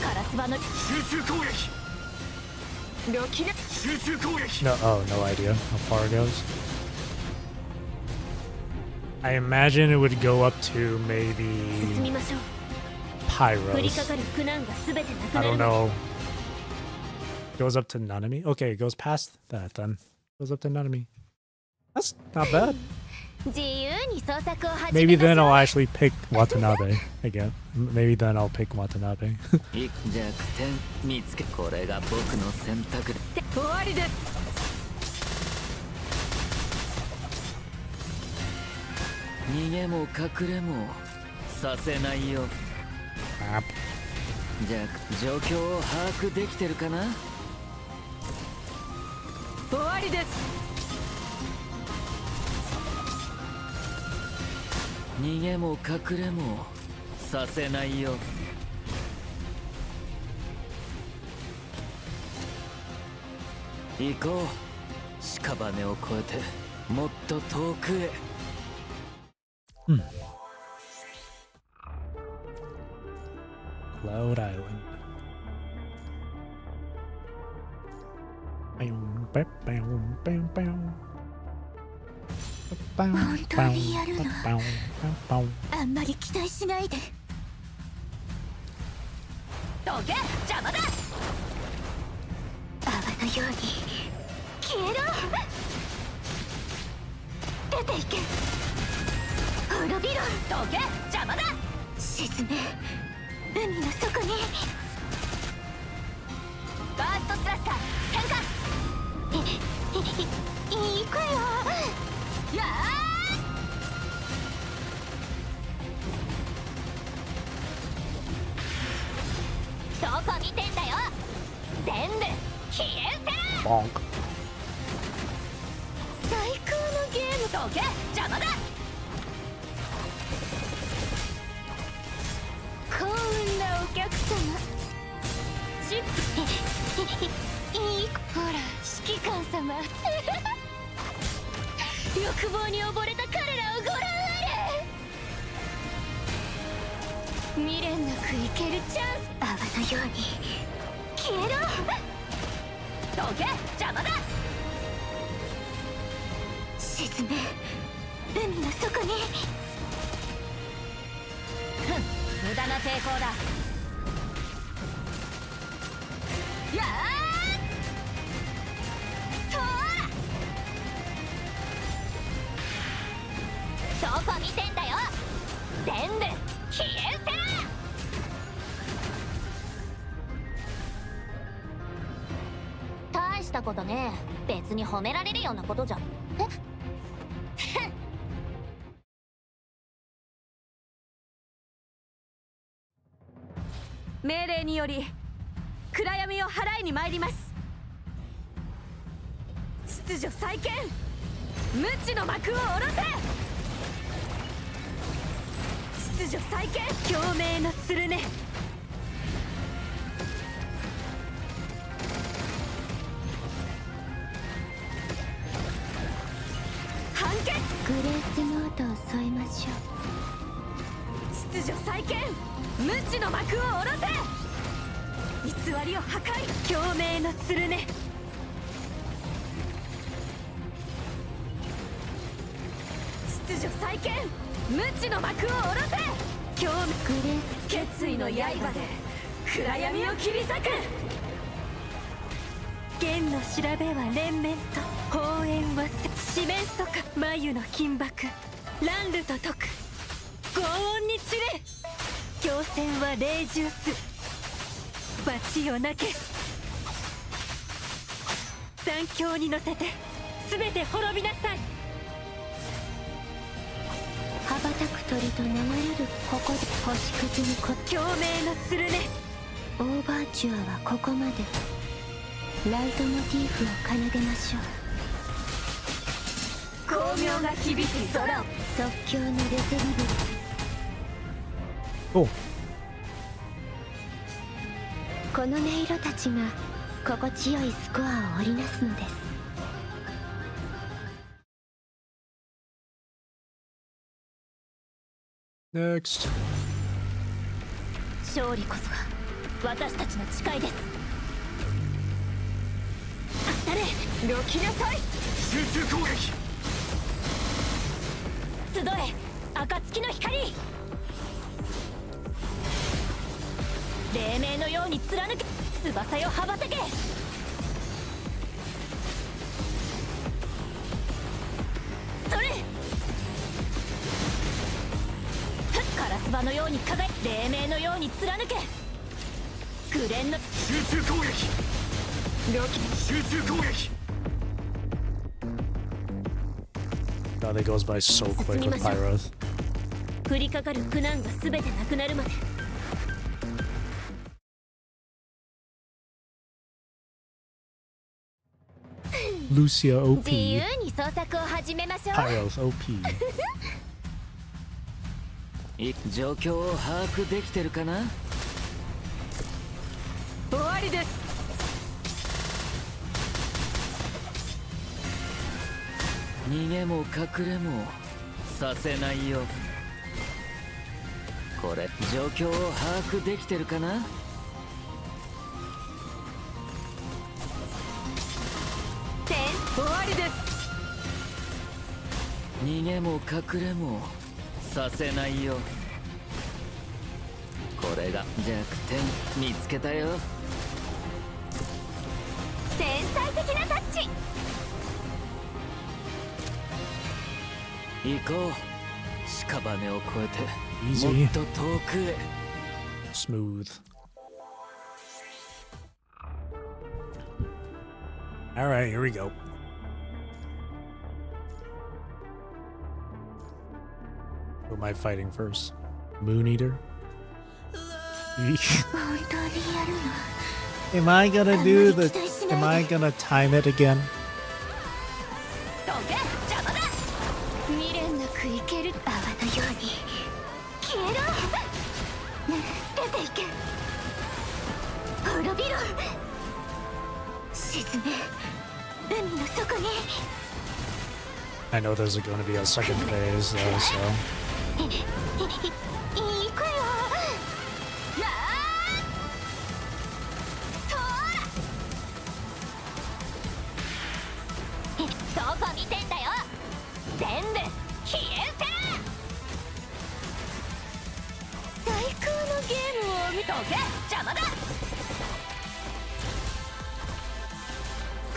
カラスバの集中攻撃。両キメ。集中攻撃。 No, oh, no idea how far it goes. I imagine it would go up to 進 maybe みましょう。降り Pyros. かかる苦難がすべてなく I な don't るまで。 know. Goes up to Nanami? Okay, it goes past that then. Goes up to Nanami. That's not bad. 自由に創作を始 Maybe めま then しょ I'll う。 actually pick Watanabe again. Maybe then I'll pick Watanabe. 弱点見つけ。これが僕の選択だ。終わりです。逃げも隠れもさせないよ。 Map. 状況を把握できてるかな。終わりです。逃げも隠れもさせないよ。行こう。屍を越えてもっと遠くへ。Cloud Island. Bam, bam, bam, bam. 本当にやるの？ Bam, bam, bam. あんまり期待しないで。どけ、邪魔だ。泡のように消えろ。出ていけ。滅びろ。どけ、邪魔だ。沈め。海の底に。バーストスラスター変化。行くよ。やー。どこ見てんだよ。全部消え失せ。 Bonk. 最高のゲーム。どけ、邪魔だ。幸運なお客様。チップ。ほら指揮官様。欲望に溺れた彼らをご覧あれ。未練なく生けるチャンス。泡のように消えろ。どけ、邪魔だ。沈め。海の底に。ふん、無無駄な抵抗だ。やーそうどこ見てんだよ。全部消え失せろ。大したことねえ。別に褒められるようなことじゃ。え命令により暗闇を払いに参ります。秩序再建、無知の幕を下ろせ。秩序再建、共鳴の鶴ね。判決、グレースノートを添えましょう。秩序再建、無知の幕を下ろせ。偽りを破壊、共鳴の鶴ね。秩序再建、無知の幕を下ろせ。共鳴、グレース、決意の刃で暗闇を切り裂く。弦の調べは連綿と、砲煙は四面楚歌、眉の金箔、乱流と解く。轟音に散れ、強戦は霊獣す。罰をなけ、残響に乗せて全て滅びなさい。羽ばたく鳥と流れるここで星屑に共鳴の鶴ね。オーバーチュアはここまで。ライトモチーフを奏でましょう。光明が響き空を、即興のレゼリブ。おこの音色たちが心地よいスコアを織りなすのです。Next。勝利こそが私たちの誓いです。当たれ、どきなさい。集中攻撃。集え、暁の光。黎明のように貫け、翼よ羽ばたけ。それ、カラスバのように輝き、黎明のように貫け。紅蓮の集中攻撃。集中攻撃。 God, it goes by so quick with Pyroth. 降りかかる苦難が全てなくなるまで。Lucia 自 OP. 由に捜索を始めましょう。 Pyroth OP. 状況を把握できてるかな。終わりです。逃げも隠れもさせないよ。これ状況を把握できてるかな。終わりです。逃げも隠れもさせないよ。これが弱点見つけたよ。天才的なタッチ。行こう。屍を越えて Easy. もっと遠くへ。 Smooth. Alright, here we go. Who am I fighting first? Moon Eater? Am I gonna do the... Am I gonna time it again? どけ、邪魔だ。未練なく生ける泡のように消えろ。出ていけ、滅びろ。沈め、海の底に。 I know there's gonna be a second phase though, so... 行くよ。やーそうどこ見てんだよ。全部消え失せろ。最高のけ邪魔だ。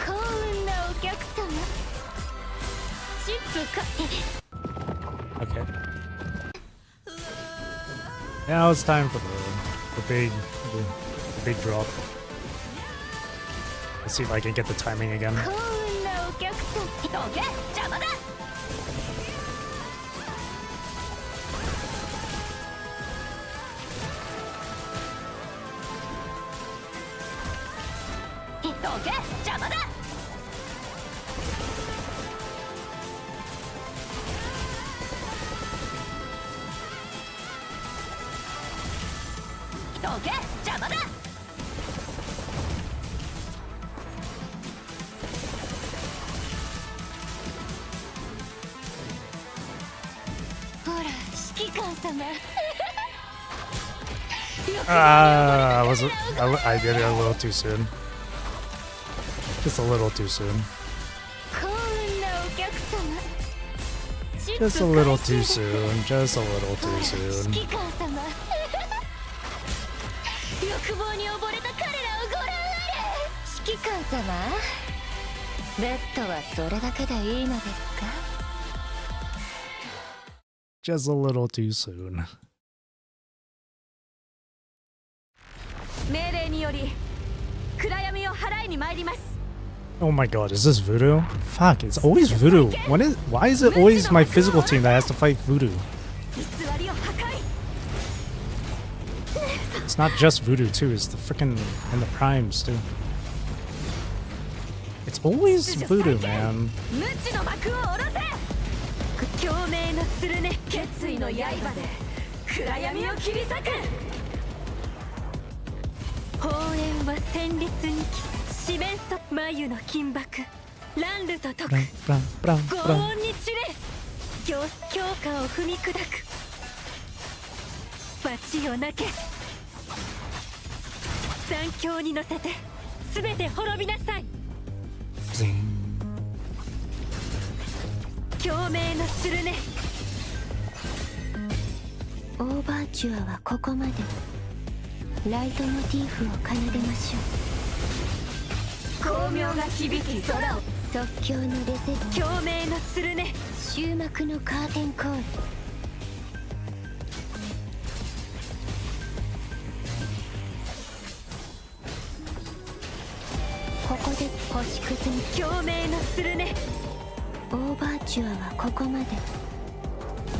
幸運なお客様。チップか。Okay. Now it's time for the big drop. Let's see if I can get the timing again. 幸運なお客様。どけ邪魔だ。どけ邪魔だ。どけ邪魔だ。ほら指揮官様。I did it a little too soon. Just a little too soon. 幸運なお客様。 Just a little too soon. Just a little too soon. 指揮官様。欲望に溺れた彼らをご覧あれ。指揮官様、ベッドはそれだけでいいのですか？ Just a little too soon. 命令により暗闇を払いに参ります。 Oh my god, is this voodoo? Fuck, it's always voodoo. Why is it always my physical team that has to fight voodoo? 偽りを破壊。 It's not just voodoo too, it's the freaking and the primes too. It's always voodoo, man. 無知の幕を下ろせ。共鳴の剣ね、決意の刃で暗闇を切り裂く。砲煙は戦慄に四面楚眉の金箔乱流と解く。轟音に散れ強化を踏み砕く。罰をなけ残響に乗せて全て滅びなさい。共鳴のするね。オーバーチュアはここまで。ライトモチーフを奏でましょう。光明が響き空を即興のレセッ共鳴のするね。終幕のカーテンコール。ここで星屑に共鳴のするね。オーバーチュアはここまで。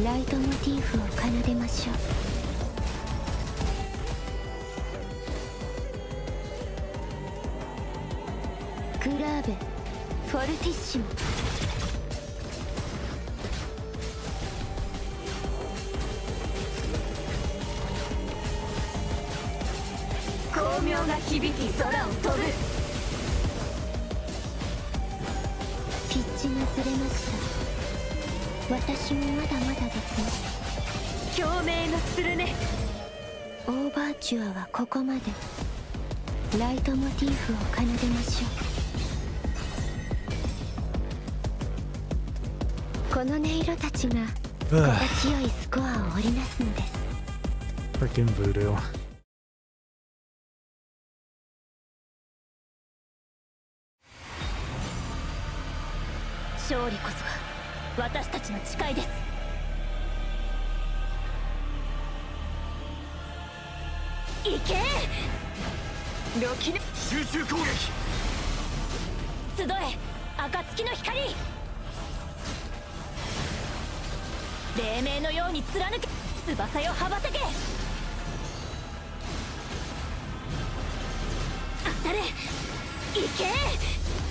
ライトモチーフを奏でましょう。グラーベフォルティッシモ。光明が響き空を飛ぶ。ピッチがずれました。私もまだまだですね。共鳴のするね。オーバーチュアはここまで。ライトモチーフを奏でましょう。この音色たちが心地よいスコアを織りなすのです。 Freaking voodoo. 勝利こそが私たちの誓いです。行けロキネ集中攻撃。集え暁の光。黎明のように貫け翼よ羽ばたけ。当たれ行け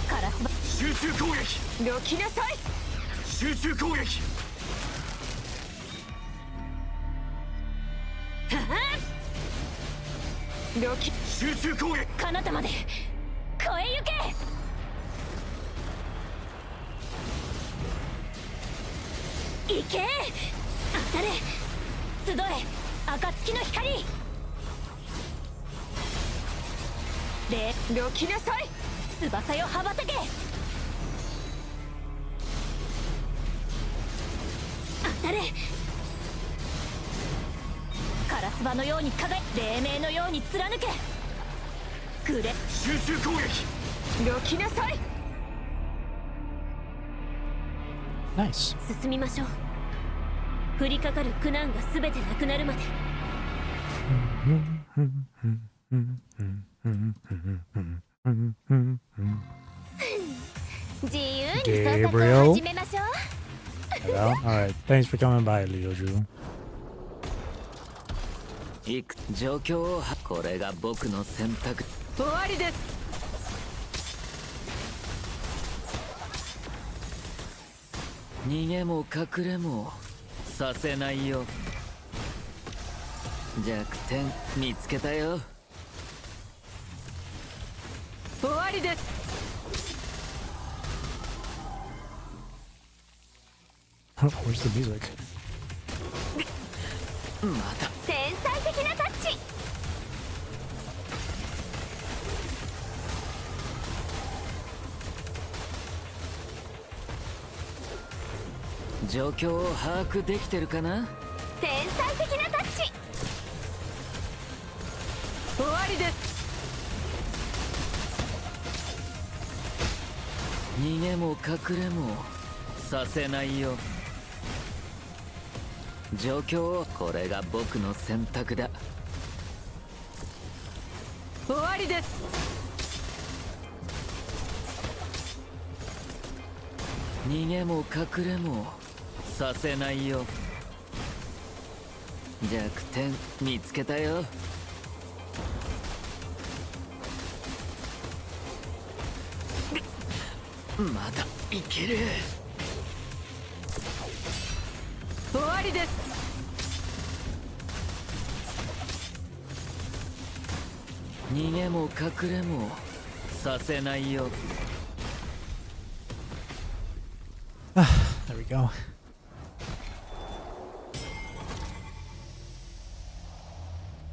カラスバ集中攻撃。ロキなさい。集中攻撃。ロキ集中攻撃。彼方まで越え行け。行け当たれ集え暁の光。ロキなさい。翼よ羽ばたけ。当たれカラススバのように輝い黎明のように貫けグレ集中攻撃。どきなさい。 Nice. 進みましょう降りかかる苦難が全てなくなるまで自由に捜索を始めましょう Well, alright. Thanks for coming by, Leoju. 行く状況をこれが僕の選択。終わりです。逃げも隠れもさせないよ。弱点見つけたよ。終わりです。Where's the music? また天才的なタッチ状況を把握できてるかな。天才的なタッチ終わりです。逃げも隠れもさせないよ。状況をこれが僕の選択だ。終わりです。逃げも隠れもさせないよ。弱点見つけたよ。まだいける。終わりです。逃げも隠れもさせないよ。There we go.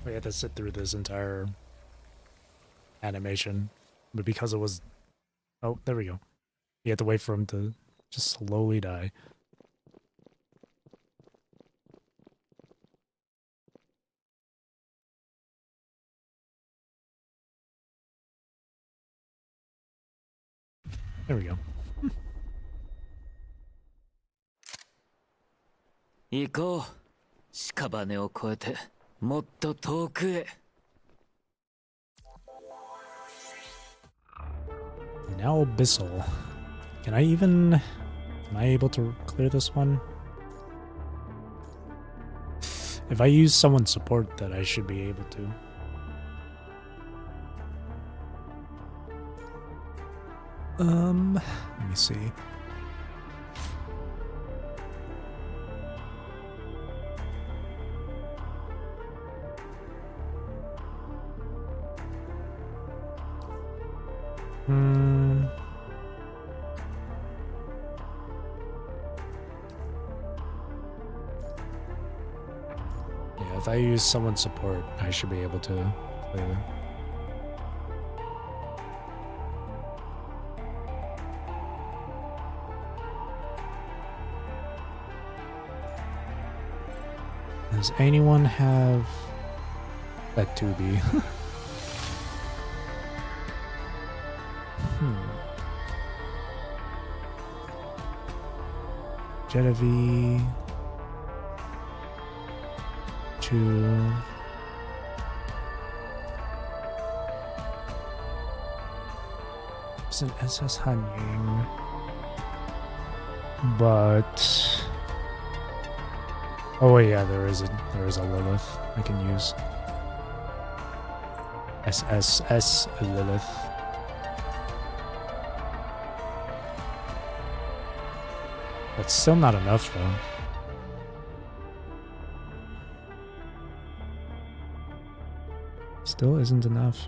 We had to sit through this entire animation, but because it was... Oh, there we go. You had to wait for him to just slowly die. There we go. 行こう。屍を越えてもっと遠くへ。Now Abyssal. Can I even... Am I able to clear this one? If I use someone's support, that I should be able to. Let me see. Yeah, if I use someone's support, I should be able to clear. Does anyone have that 2B? Genevieve 2 It's an SS Hanying, but oh wait, yeah, there is a Lilith I can use. SSS Lilith. That's still not enough though. Still isn't enough.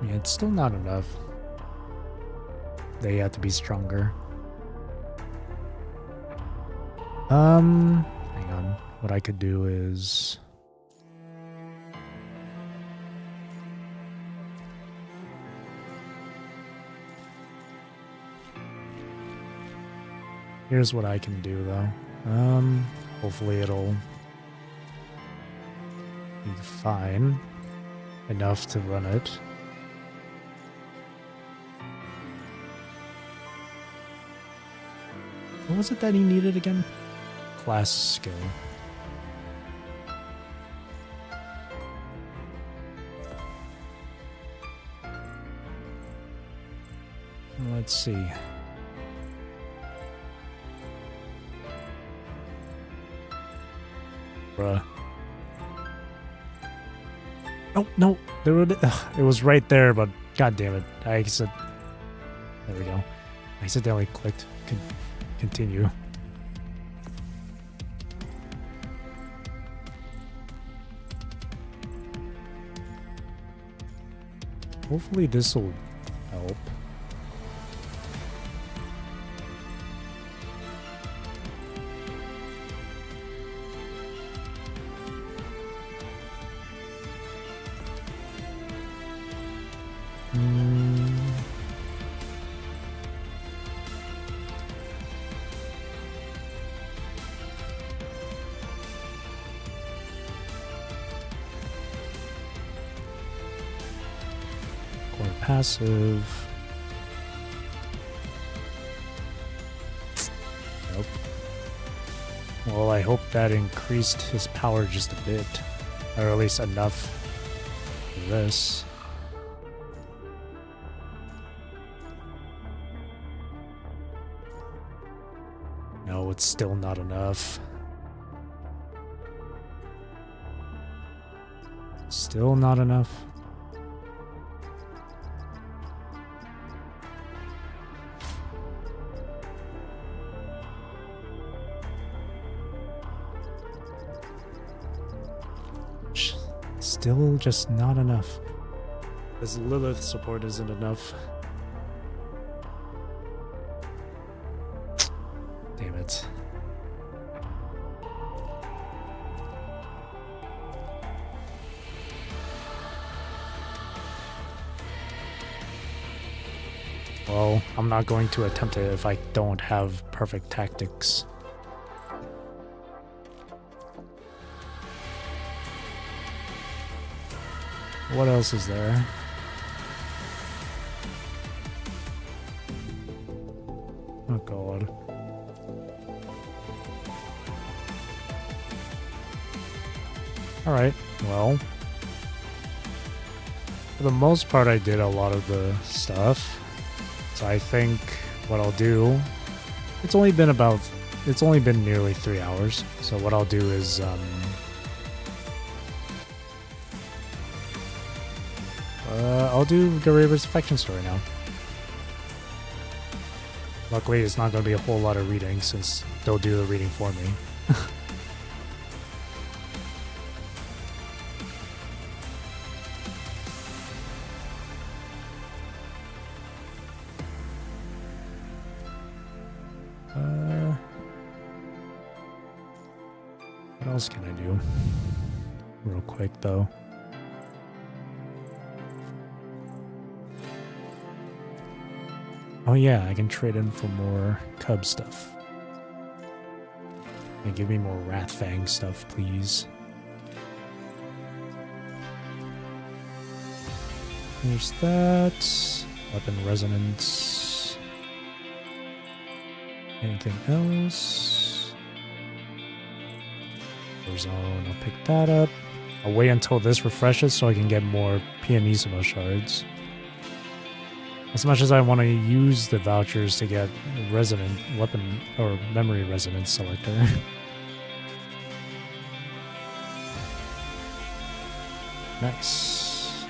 Yeah, it's still not enough. they have to be stronger. Hang on. What I could do is... Here's what I can do, though. Hopefully it'll be fine enough to run it. What was it that he needed again? Class skill. Let's see. Bruh. Oh, no. There would, it was right there, but god damn it. I said... There we go. I accidentally clicked continue. Hopefully this will help. Passive. Nope. Well, I hope that increased his power just a bit. Or at least enough for this. No, it's still not enough. Still not enough. Still just not enough. This Lilith support isn't enough. Damn it. Well, I'm not going to attempt it if I don't have perfect tactics. What else is there? Oh god. Alright, well. For the most part I did a lot of the stuff. So I think what I'll do... It's only been nearly 3 hours. So what I'll do is I'll do Geiravor's affection story now. Luckily, it's not going to be a whole lot of reading since they'll do the reading for me. What else can I do? Real quick, though. Oh yeah, I can trade in for more Cub stuff. And give me more Wrathfang stuff, please. There's that. Weapon resonance. Anything else? Zone, I'll pick that up. I'll wait until this refreshes so I can get more Pianissimo shards. As much as I want to use the vouchers to get resonant weapon or memory resonance selector. Nice.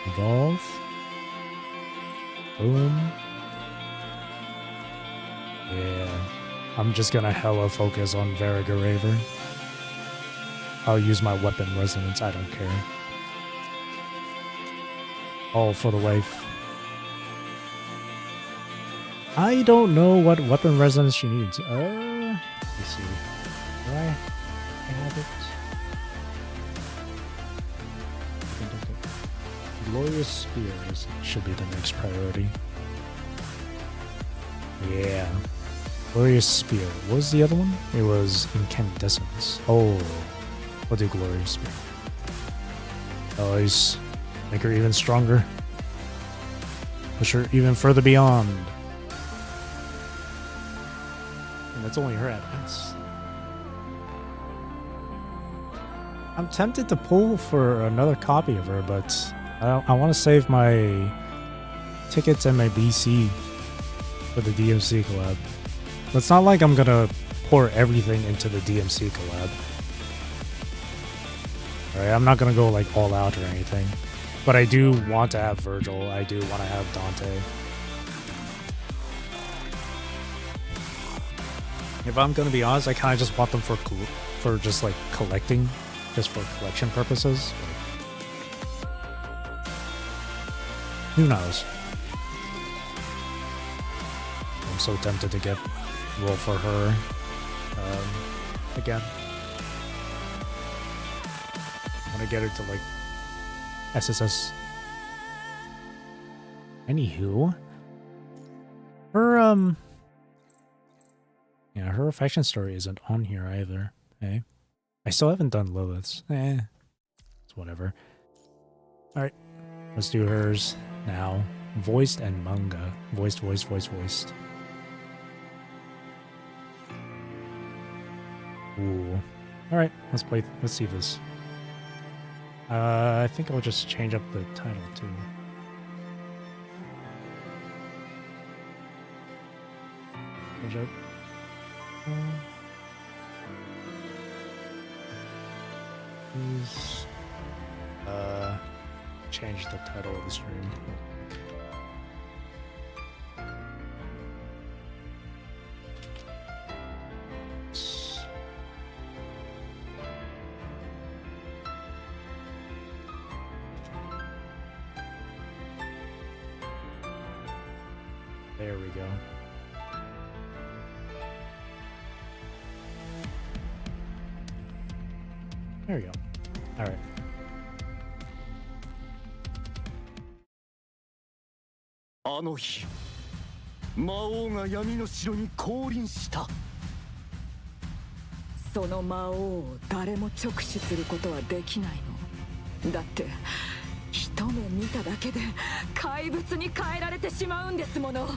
Evolve. Boom. Yeah. I'm just gonna hella focus on Vera Geiravor. I'll use my weapon resonance, I don't care. All for the wife. I don't know what weapon resonance she needs. Let's see. Do I have it? Glorious Spears should be the next priority. Yeah. Glorious Spear. What was the other one? It was Incandescence. Oh. We'll do Glorious Spear. Nice. Make her even stronger. Push her even further beyond. And that's only her at S. I'm tempted to pull for another copy of her, but I want to save my tickets and my BC for the DMC collab. It's not like I'm gonna pour everything into the DMC collab. Alright, I'm not gonna go like all out or anything. But I do want to have Virgil. I do want to have Dante. If I'm gonna be honest, I kind of just want them for just like collecting, just for collection purposes. Who knows? I'm so tempted to get roll for her again. I want to get her to like SSS. Anywho, her yeah, her affection story isn't on here either. Hey, I still haven't done Lilith's. It's whatever. All right, let's do hers now. Voiced and manga. Voiced. Ooh. All right, let's play. Let's see this. I think I'll just change up the title too. Change up. Please. Change the title of the stream. There we go. There we go. All right. Soの魔王を誰も直視することはできないの。だって一目見ただけで怪物に変えられてしまうんですもの。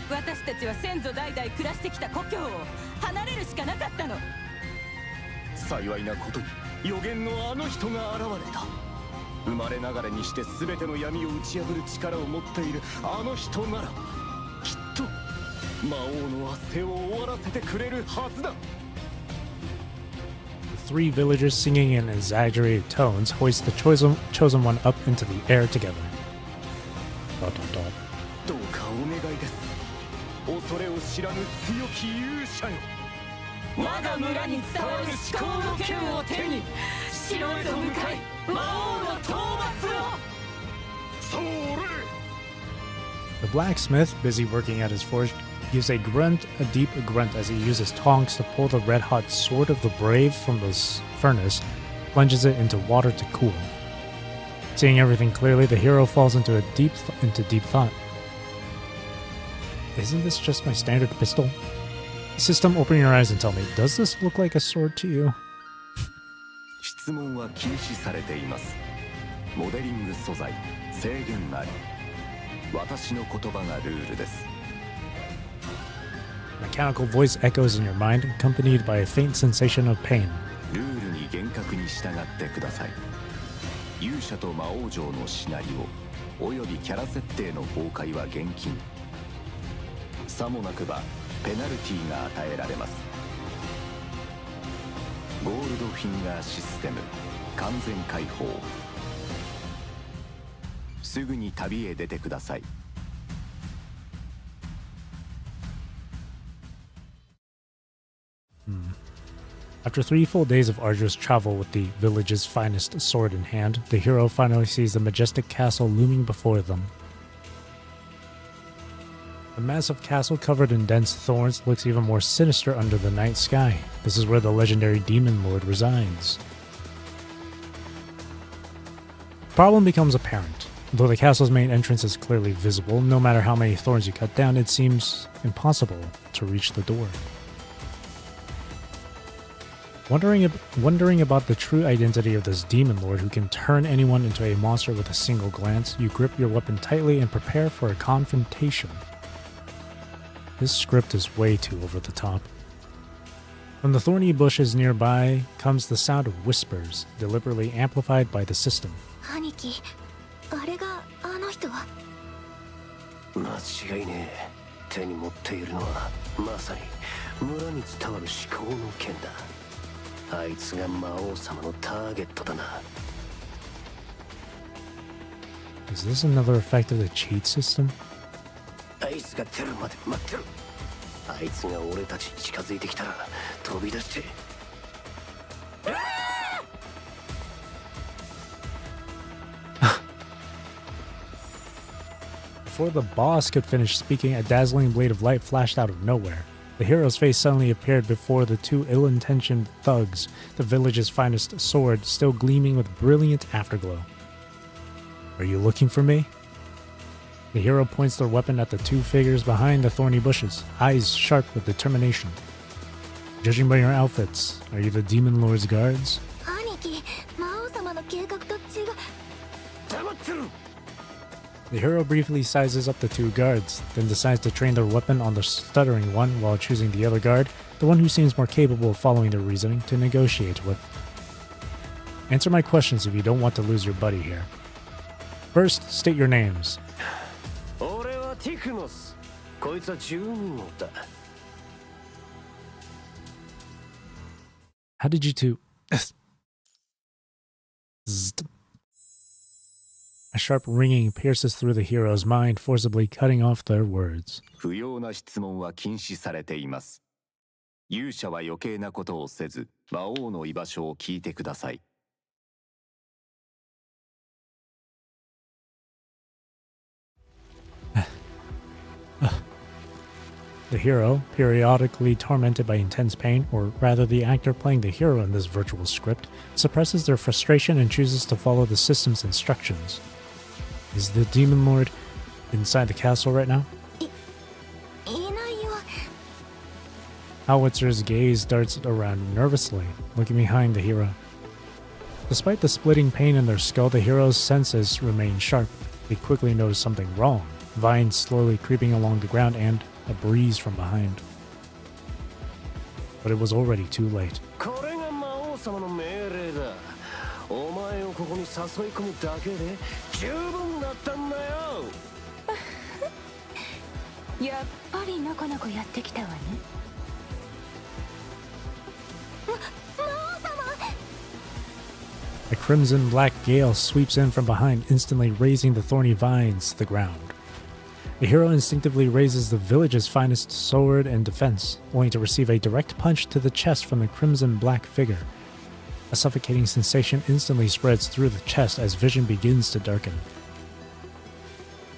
私たちは先祖代々暮らしてきた故郷を離れるしかなかったの。幸いなことに予言のあの人が現れた。生まれながらにして全ての闇を打ち破る力を持っているあの人ならきっと魔王の圧政を終わらせてくれるはずだ。Three villagers singing in exaggerated tones hoist the chosen one up into the air together. ... どうかお願いです。恐れを知らぬ強き勇者よ。我が村に伝わる至高の剣を手に城へと向かい魔王の討伐を。それ。 The blacksmith, busy working at his forge, gives a deep grunt as he uses tongs to pull the red-hot sword of the brave from the furnace, plunges it into water to cool. Seeing everything clearly, the hero falls into deep thought. Isn't this just my standard pistol? System, open your eyes and tell me, does this look like a sword to you? 質問は禁止されています。モデリング素材、制限なり。私の言葉がルールです。 Mechanical voice echoes in your mind, accompanied by a faint sensation of pain. ルールに厳格に従ってください。勇者と魔王城のシナリオおよびキャラ設定の崩壊は厳禁。さもなくばペナルティが与えられます。ゴールドフィンガーシステム完全開放。すぐに旅へ出てください。 After 3 full days of arduous travel with the village's finest sword in hand, the hero finally sees the majestic castle looming before them. The massive castle covered in dense thorns looks even more sinister under the night sky. This is where the legendary Demon Lord resides. The problem becomes apparent. Though the castle's main entrance is clearly visible, no matter how many thorns you cut down, it seems impossible to reach the door. Wondering about the true identity of this Demon Lord who can turn anyone into a monster with a single glance, you grip your weapon tightly and prepare for a confrontation. This script is way too over the top. From the thorny bushes nearby comes the sound of whispers, deliberately amplified by the system. 兄貴、あれがあの人は。間違いねえ。手に持っているのはまさに村に伝わる至高の剣だ。あいつが魔王様のターゲットだな。Is this another effect of the cheat system? あいつが出るまで待ってる。あいつが俺たちに近づいてきたら飛び出して。Before the boss could finish speaking, a dazzling blade of light flashed out of nowhere. The hero's face suddenly appeared before the two ill-intentioned thugs, the village's finest sword still gleaming with brilliant afterglow. Are you looking for me? The hero points their weapon at the two figures behind the thorny bushes, eyes sharp with determination. Judging by your outfits, are you the Demon Lord's guards? 兄貴、魔王様の計画と違う。黙ってる。 The hero briefly sizes up the two guards, then decides to train their weapon on the stuttering one while choosing the other guard, the one who seems more capable of following their reasoning, to negotiate with. Answer my questions if you don't want to lose your buddy here. First, state your names. 俺はティクノス。こいつは12号だ。How did you two... Zzzt. A sharp ringing pierces through the hero's mind, forcibly cutting off their words. 不要な質問は禁止されています。勇者は余計なことをせず、魔王の居場所を聞いてください。The hero, periodically tormented by intense pain, or rather the actor playing the hero in this virtual script, suppresses their frustration and chooses to follow the system's instructions. Is the Demon Lord inside the castle right now? いないよ。 Howitzer's gaze darts around nervously, looking behind the hero. Despite the splitting pain in their skull, the hero's senses remain sharp. They quickly notice something wrong, vines slowly creeping along the ground and a breeze from behind. But it was already too late. これが魔王様の命令だ。お前をここに誘い込むだけで十分だったんだよ。やっぱりのこのこやってきたわね。魔王様。 A crimson black gale sweeps in from behind, instantly raising the thorny vines to the ground. The hero instinctively raises the village's finest sword in defense, only to receive a direct punch to the chest from the crimson black figure. A suffocating sensation instantly spreads through the chest as vision begins to darken.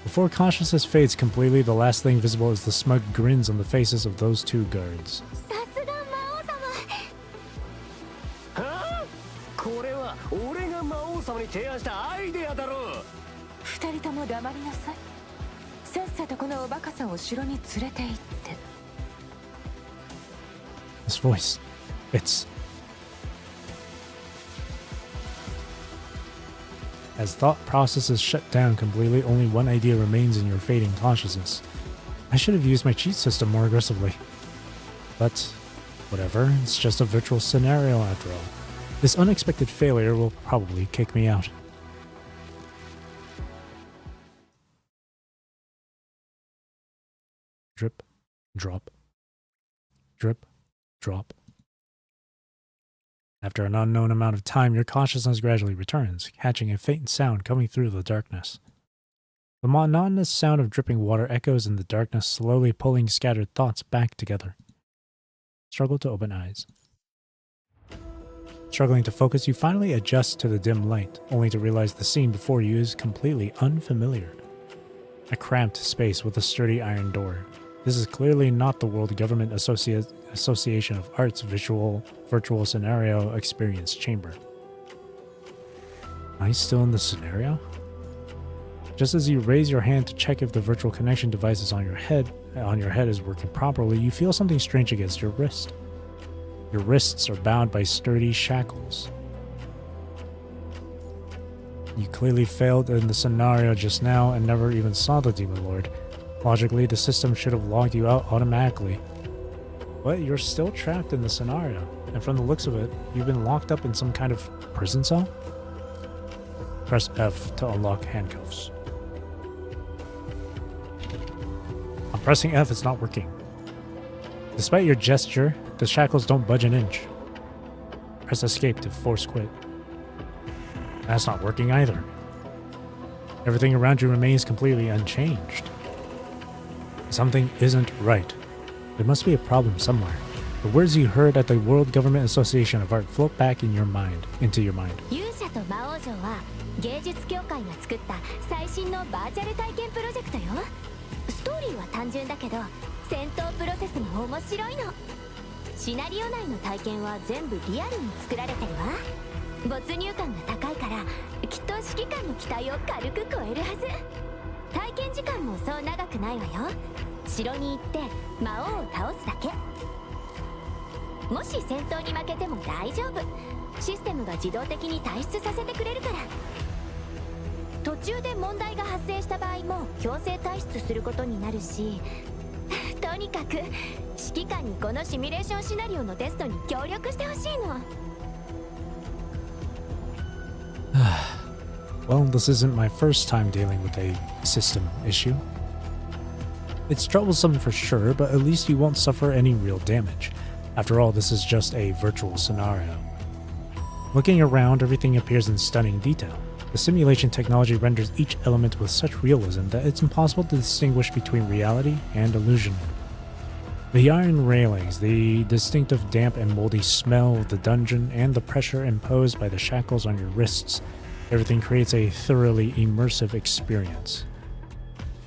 Before consciousness fades completely, the last thing visible is the smug grins on the faces of those two guards. さすが魔王様。はあ？これは俺が魔王様に提案したアイデアだろう。二人とも黙りなさい。さっさとこのおバカさんを城に連れて行って。 This voice, it's... As thought processes shut down completely, only one idea remains in your fading consciousness. I should have used my cheat system more aggressively. But, whatever, it's just a virtual scenario after all. This unexpected failure will probably kick me out. Drip, drop. Drip, drop. After an unknown amount of time, your consciousness gradually returns, catching a faint sound coming through the darkness. The monotonous sound of dripping water echoes in the darkness, slowly pulling scattered thoughts back together. Struggle to open eyes. Struggling to focus, you finally adjust to the dim light, only to realize the scene before you is completely unfamiliar. A cramped space with a sturdy iron door. This is clearly not the World Government Association of Arts virtual scenario experience chamber. Am I still in the scenario? Just as you raise your hand to check if the virtual connection devices on your head is working properly, you feel something strange against your wrist. Your wrists are bound by sturdy shackles. You clearly failed in the scenario just now and never even saw the Demon Lord. Logically, the system should have logged you out automatically. But you're still trapped in the scenario, and from the looks of it, you've been locked up in some kind of prison cell? Press F to unlock handcuffs. I'm pressing F, it's not working. Despite your gesture, the shackles don't budge an inch. Press escape to force quit. That's not working either. Everything around you remains completely unchanged. Something isn't right. There must be a problem somewhere. The words you heard at the World Government Association of Art float back in your mind, into your mind. 勇者と魔王城は芸術協会が作った最新のバーチャル体験プロジェクトよ。ストーリーは単純だけど戦闘プロセスが面白いの。シナリオ内の体験は全部リアルに作られてるわ。没入感が高いからきっと指揮官の期待を軽く超えるはず。体験時間もそう長くないわよ。城に行って魔王を倒すだけ。もし戦闘に負けても大丈夫。システムが自動的に退出させてくれるから。途中で問題が発生した場合も強制退出することになるし、とにかく指揮官にこのシミュレーションシナリオのテストに協力してほしいの。Well, this isn't my first time dealing with a system issue. It's troublesome for sure, but at least you won't suffer any real damage. After all, this is just a virtual scenario. Looking around, everything appears in stunning detail. The simulation technology renders each element with such realism that it's impossible to distinguish between reality and illusion. The iron railings, the distinctive damp and moldy smell of the dungeon, and the pressure imposed by the shackles on your wrists, everything creates a thoroughly immersive experience.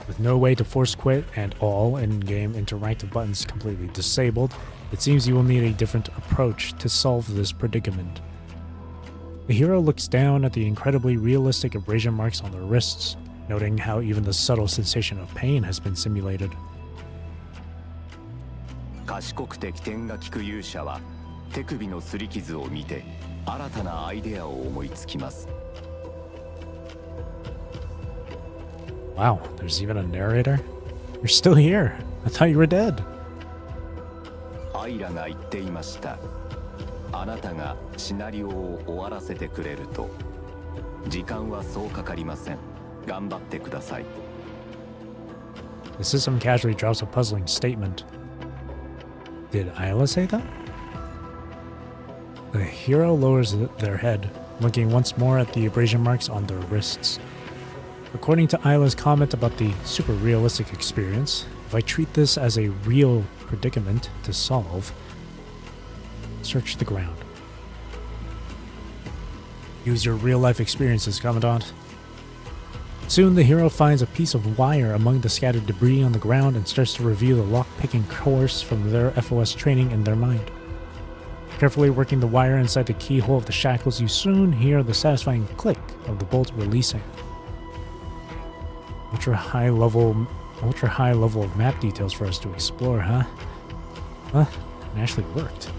With no way to force quit and all in-game interactive buttons completely disabled, it seems you will need a different approach to solve this predicament. The hero looks down at the incredibly realistic abrasion marks on their wrists, noting how even the subtle sensation of pain has been simulated. 賢くて起点が利く勇者は手首の擦り傷を見て新たなアイデアを思いつきます。 Wow, there's even a narrator? You're still here. I thought you were dead. アイラが言っていました。あなたがシナリオを終わらせてくれると。時間はそうかかりません。頑張ってください。 The system casually drops a puzzling statement. Did Isla say that? The hero lowers their head, looking once more at the abrasion marks on their wrists. According to Isla's comment about the super realistic experience, if I treat this as a real predicament to solve, search the ground. Use your real-life experiences, Commandant. Soon the hero finds a piece of wire among the scattered debris on the ground and starts to review the lock-picking course from their FOS training in their mind. Carefully working the wire inside the keyhole of the shackles, you soon hear the satisfying click of the bolt releasing. Ultra high level of map details for us to explore, huh? Huh? It actually worked.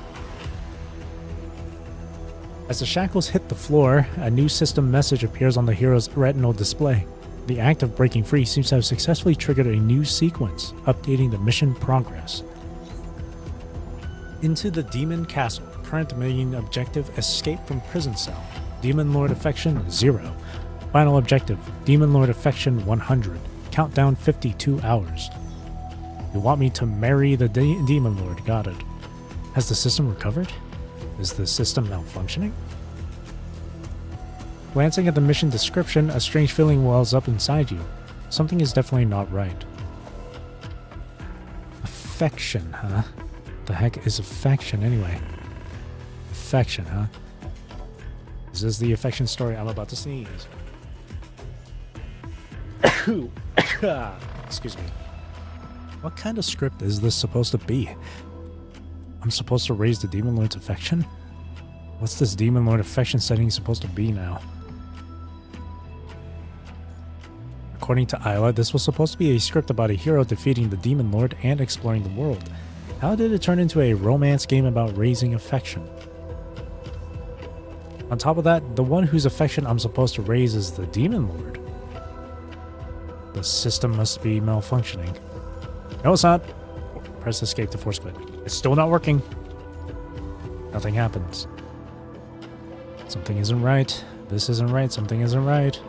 As the shackles hit the floor, a new system message appears on the hero's retinal display. The act of breaking free seems to have successfully triggered a new sequence, updating the mission progress. Into the Demon Castle. Current main objective, escape from prison cell. Demon Lord affection 0. Final objective, Demon Lord affection 100. Countdown 52 hours. You want me to marry the Demon Lord, got it. Has the system recovered? Is the system malfunctioning? Glancing at the mission description, a strange feeling wells up inside you. Something is definitely not right. Affection, huh? The heck is affection anyway? Affection, huh? Is this the affection story I'm about to sneeze? Excuse me. What kind of script is this supposed to be? I'm supposed to raise the Demon Lord's affection? What's this Demon Lord affection setting supposed to be now? According to Isla, this was supposed to be a script about a hero defeating the Demon Lord and exploring the world. How did it turn into a romance game about raising affection? On top of that, the one whose affection I'm supposed to raise is the Demon Lord. The system must be malfunctioning. No, it's not. Press escape to force quit. It's still not working. Nothing happens. Something isn't right. This isn't right. Something isn't right.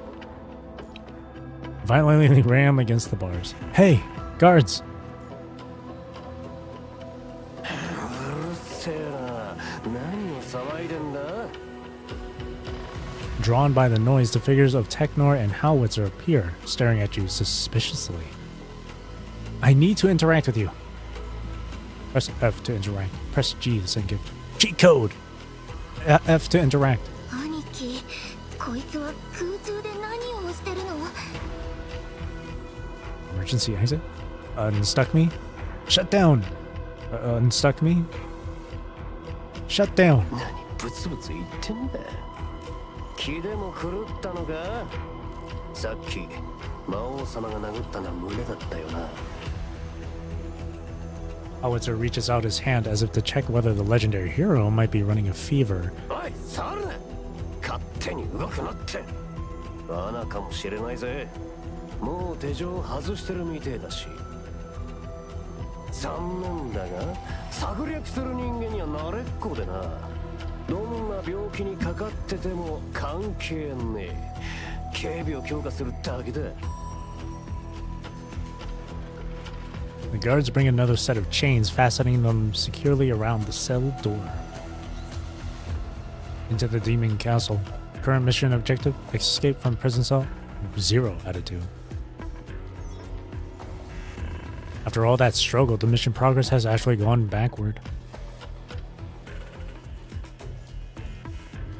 Violently ram against the bars. Hey, guards! Drawn by the noise, the figures of Technor and Howitzer appear, staring at you suspiciously. I need to interact with you. Press F to interact. Press G to send gift. Cheat code! F to interact. Emergency exit? Unstuck me? Shut down! Unstuck me? Shut down! ブツブツ言ってんだ。気でも狂ったのか。さっき魔王様が殴ったのは胸だったよな。Howitzer reaches out his hand as if to check whether the legendary hero might be running a fever. おい、触るな。勝手に動くなって。罠かもしれないぜ。もう手錠外してるみてえだし。残念だが、策略する人間には慣れっこでな。どんな病気にかかってても関係ねえ。警備を強化するだけだ。The guards bring another set of chains, fastening them securely around the cell door. Into the demon castle. Current mission objective: escape from prison cell. 0 out of 2. After all that struggle, the mission progress has actually gone backward.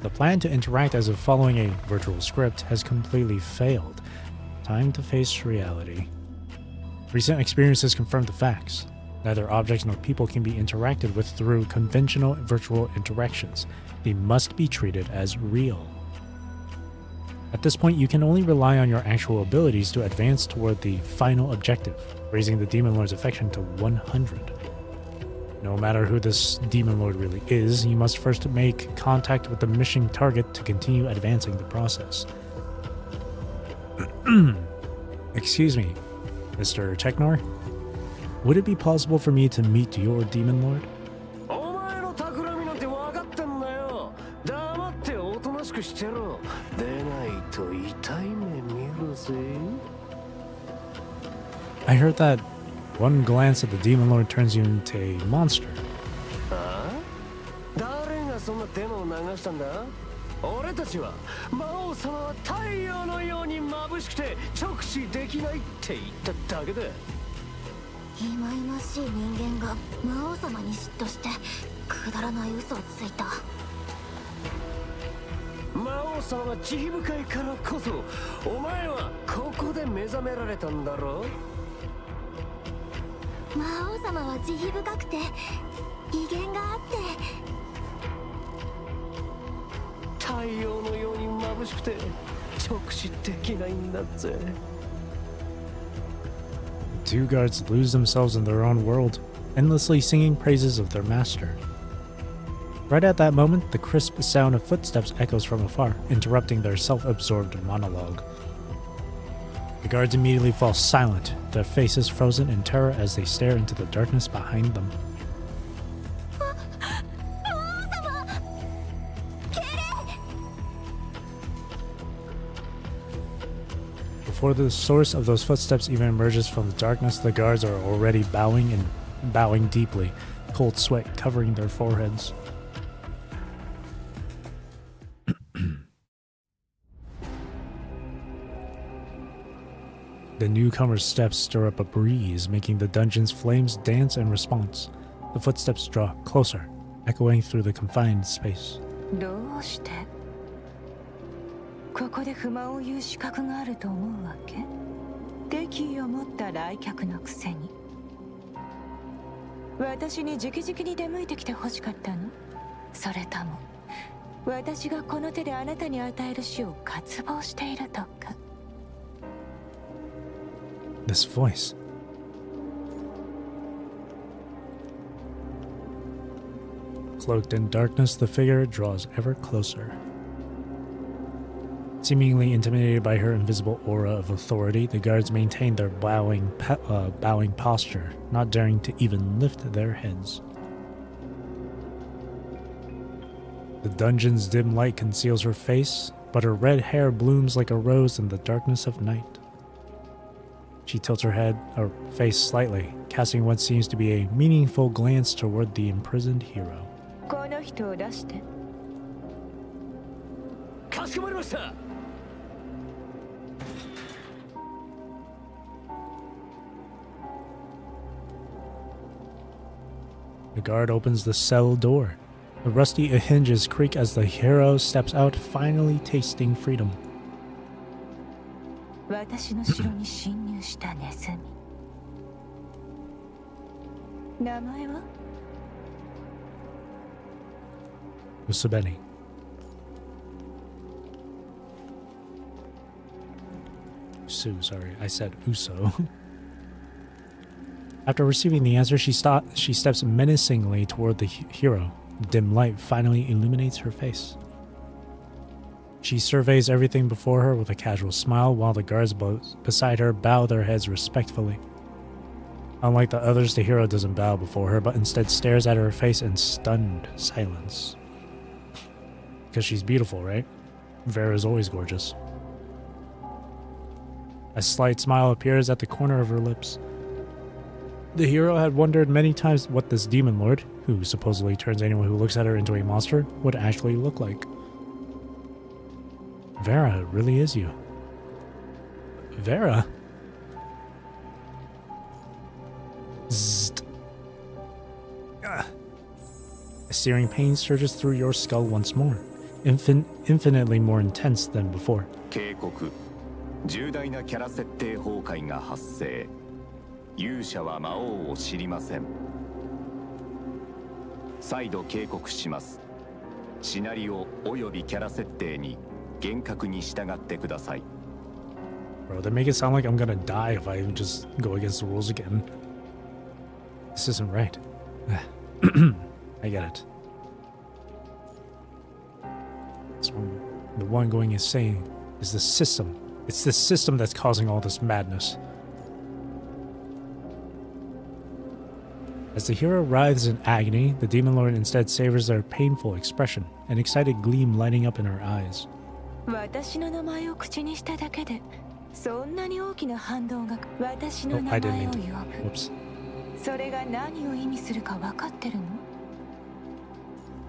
The plan to interact as if following a virtual script has completely failed. Time to face reality. Recent experiences confirm the facts. Neither objects nor people can be interacted with through conventional virtual interactions. They must be treated as real. At this point, you can only rely on your actual abilities to advance toward the final objective, raising the Demon Lord's affection to 100. No matter who this Demon Lord really is, you must first make contact with the mission target to continue advancing the process. Excuse me, Mr. Technor? Would it be possible for me to meet your Demon Lord? I heard that one glance at the Demon Lord turns you into a monster. The two guards lose themselves in their own world, endlessly singing praises of their master. Right at that moment, the crisp sound of footsteps echoes from afar, interrupting their self-absorbed monologue. The guards immediately fall silent, their faces frozen in terror as they stare into the darkness behind them. Before the source of those footsteps even emerges from the darkness, the guards are already bowing deeply, cold sweat covering their foreheads. The newcomer's steps stir up a breeze, making the dungeon's flames dance in response. The footsteps draw closer, echoing through the confined space. どうしてここで不満を言う資格があると思うわけ？敵意を持った来客のくせに私に直々に出向いてきて欲しかったの？それとも私がこの手であなたに与える死を渇望しているとか。 This voice. Cloaked in darkness, the figure draws ever closer. Seemingly intimidated by her invisible aura of authority, the guards maintain their bowing posture, not daring to even lift their heads. The dungeon's dim light conceals her face, but her red hair blooms like a rose in the darkness of night. She tilts her face slightly, casting what seems to be a meaningful glance toward the imprisoned hero. この人を出して。かしこまりました。 The guard opens the cell door. The rusty hinges creak as the hero steps out, finally tasting freedom. 私の城に侵入したネズミ。名前は？ Usabeni. Sorry, I said Uso. After receiving the answer, she steps menacingly toward the hero. Dim light finally illuminates her face. She surveys everything before her with a casual smile, while the guards beside her bow their heads respectfully. Unlike the others, the hero doesn't bow before her, but instead stares at her face in stunned silence. Because she's beautiful, right? Vera's always gorgeous. A slight smile appears at the corner of her lips. The hero had wondered many times what this demon lord, who supposedly turns anyone who looks at her into a monster, would actually look like. Vera, it really is you. Vera? Zzzt. Ah. A searing pain surges through your skull once more, infinitely more intense than before. 警告。重大なキャラ設定崩壊が発生。勇者は魔王を知りません。再度警告します。シナリオおよびキャラ設定に厳格に従ってください。Bro, they make it sound like I'm gonna die if I just go against the rules again. This isn't right. I get it. The one going insane is the system. It's the system that's causing all this madness. As the hero writhes in agony, the demon lord instead savors their painful expression, an excited gleam lighting up in her eyes. 私の名前を口にしただけで、そんなに大きな反動が私の Oh, 名 I 前 didn't を mean 呼 to. ぶ。 Whoops. それが何を意味するか分かってるの？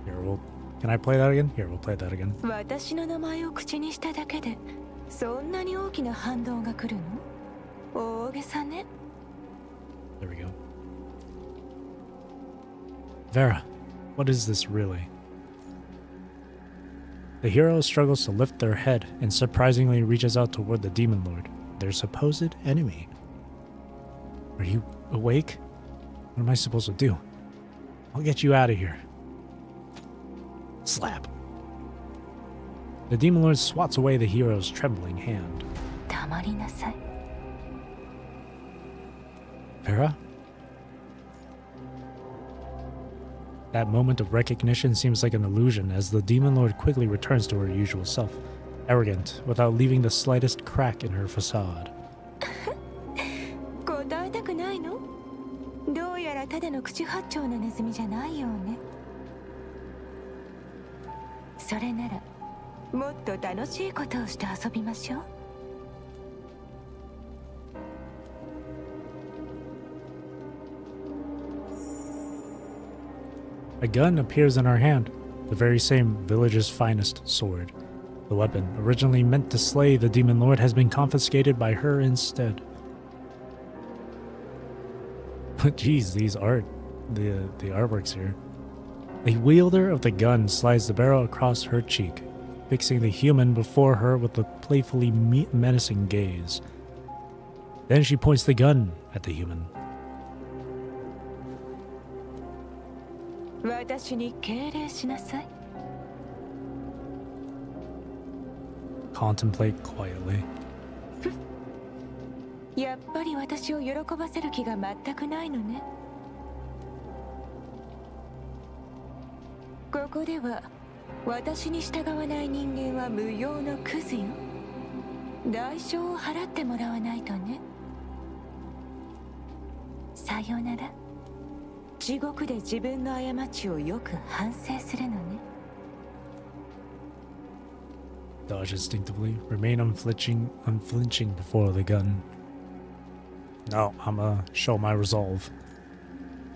Here, can I play that again? Here, we'll play that again. 私の名前を口にしただけで、そんなに大きな反動が来るの？大げさね。 There we go. Vera, what is this really? The hero struggles to lift their head and surprisingly reaches out toward the demon lord, their supposed enemy. Are you awake? What am I supposed to do? I'll get you out of here. Slap. The demon lord swats away the hero's trembling hand. 黙りなさい。 Vera? That moment of recognition seems like an illusion as the demon lord quickly returns to her usual self, arrogant, without leaving the slightest crack in her facade. 答えたくないの？どうやらただの口八丁なネズミじゃないようね。それならもっと楽しいことをして遊びましょう。 A gun appears in her hand, the very same village's finest sword. The weapon, originally meant to slay the demon lord, has been confiscated by her instead. But geez, the artworks here. The wielder of the gun slides the barrel across her cheek, fixing the human before her with a playfully menacing gaze. Then she points the gun at the human. 私に敬礼しなさい。 Contemplate quietly. やっぱり私を喜ばせる気が全くないのね。ここでは私に従わない人間は無用のクズよ。代償を払ってもらわないとね。さよなら。地獄で自分の過ちをよく反省するのね。 Dodge instinctively. Remain unflinching before the gun. No, I'ma show my resolve.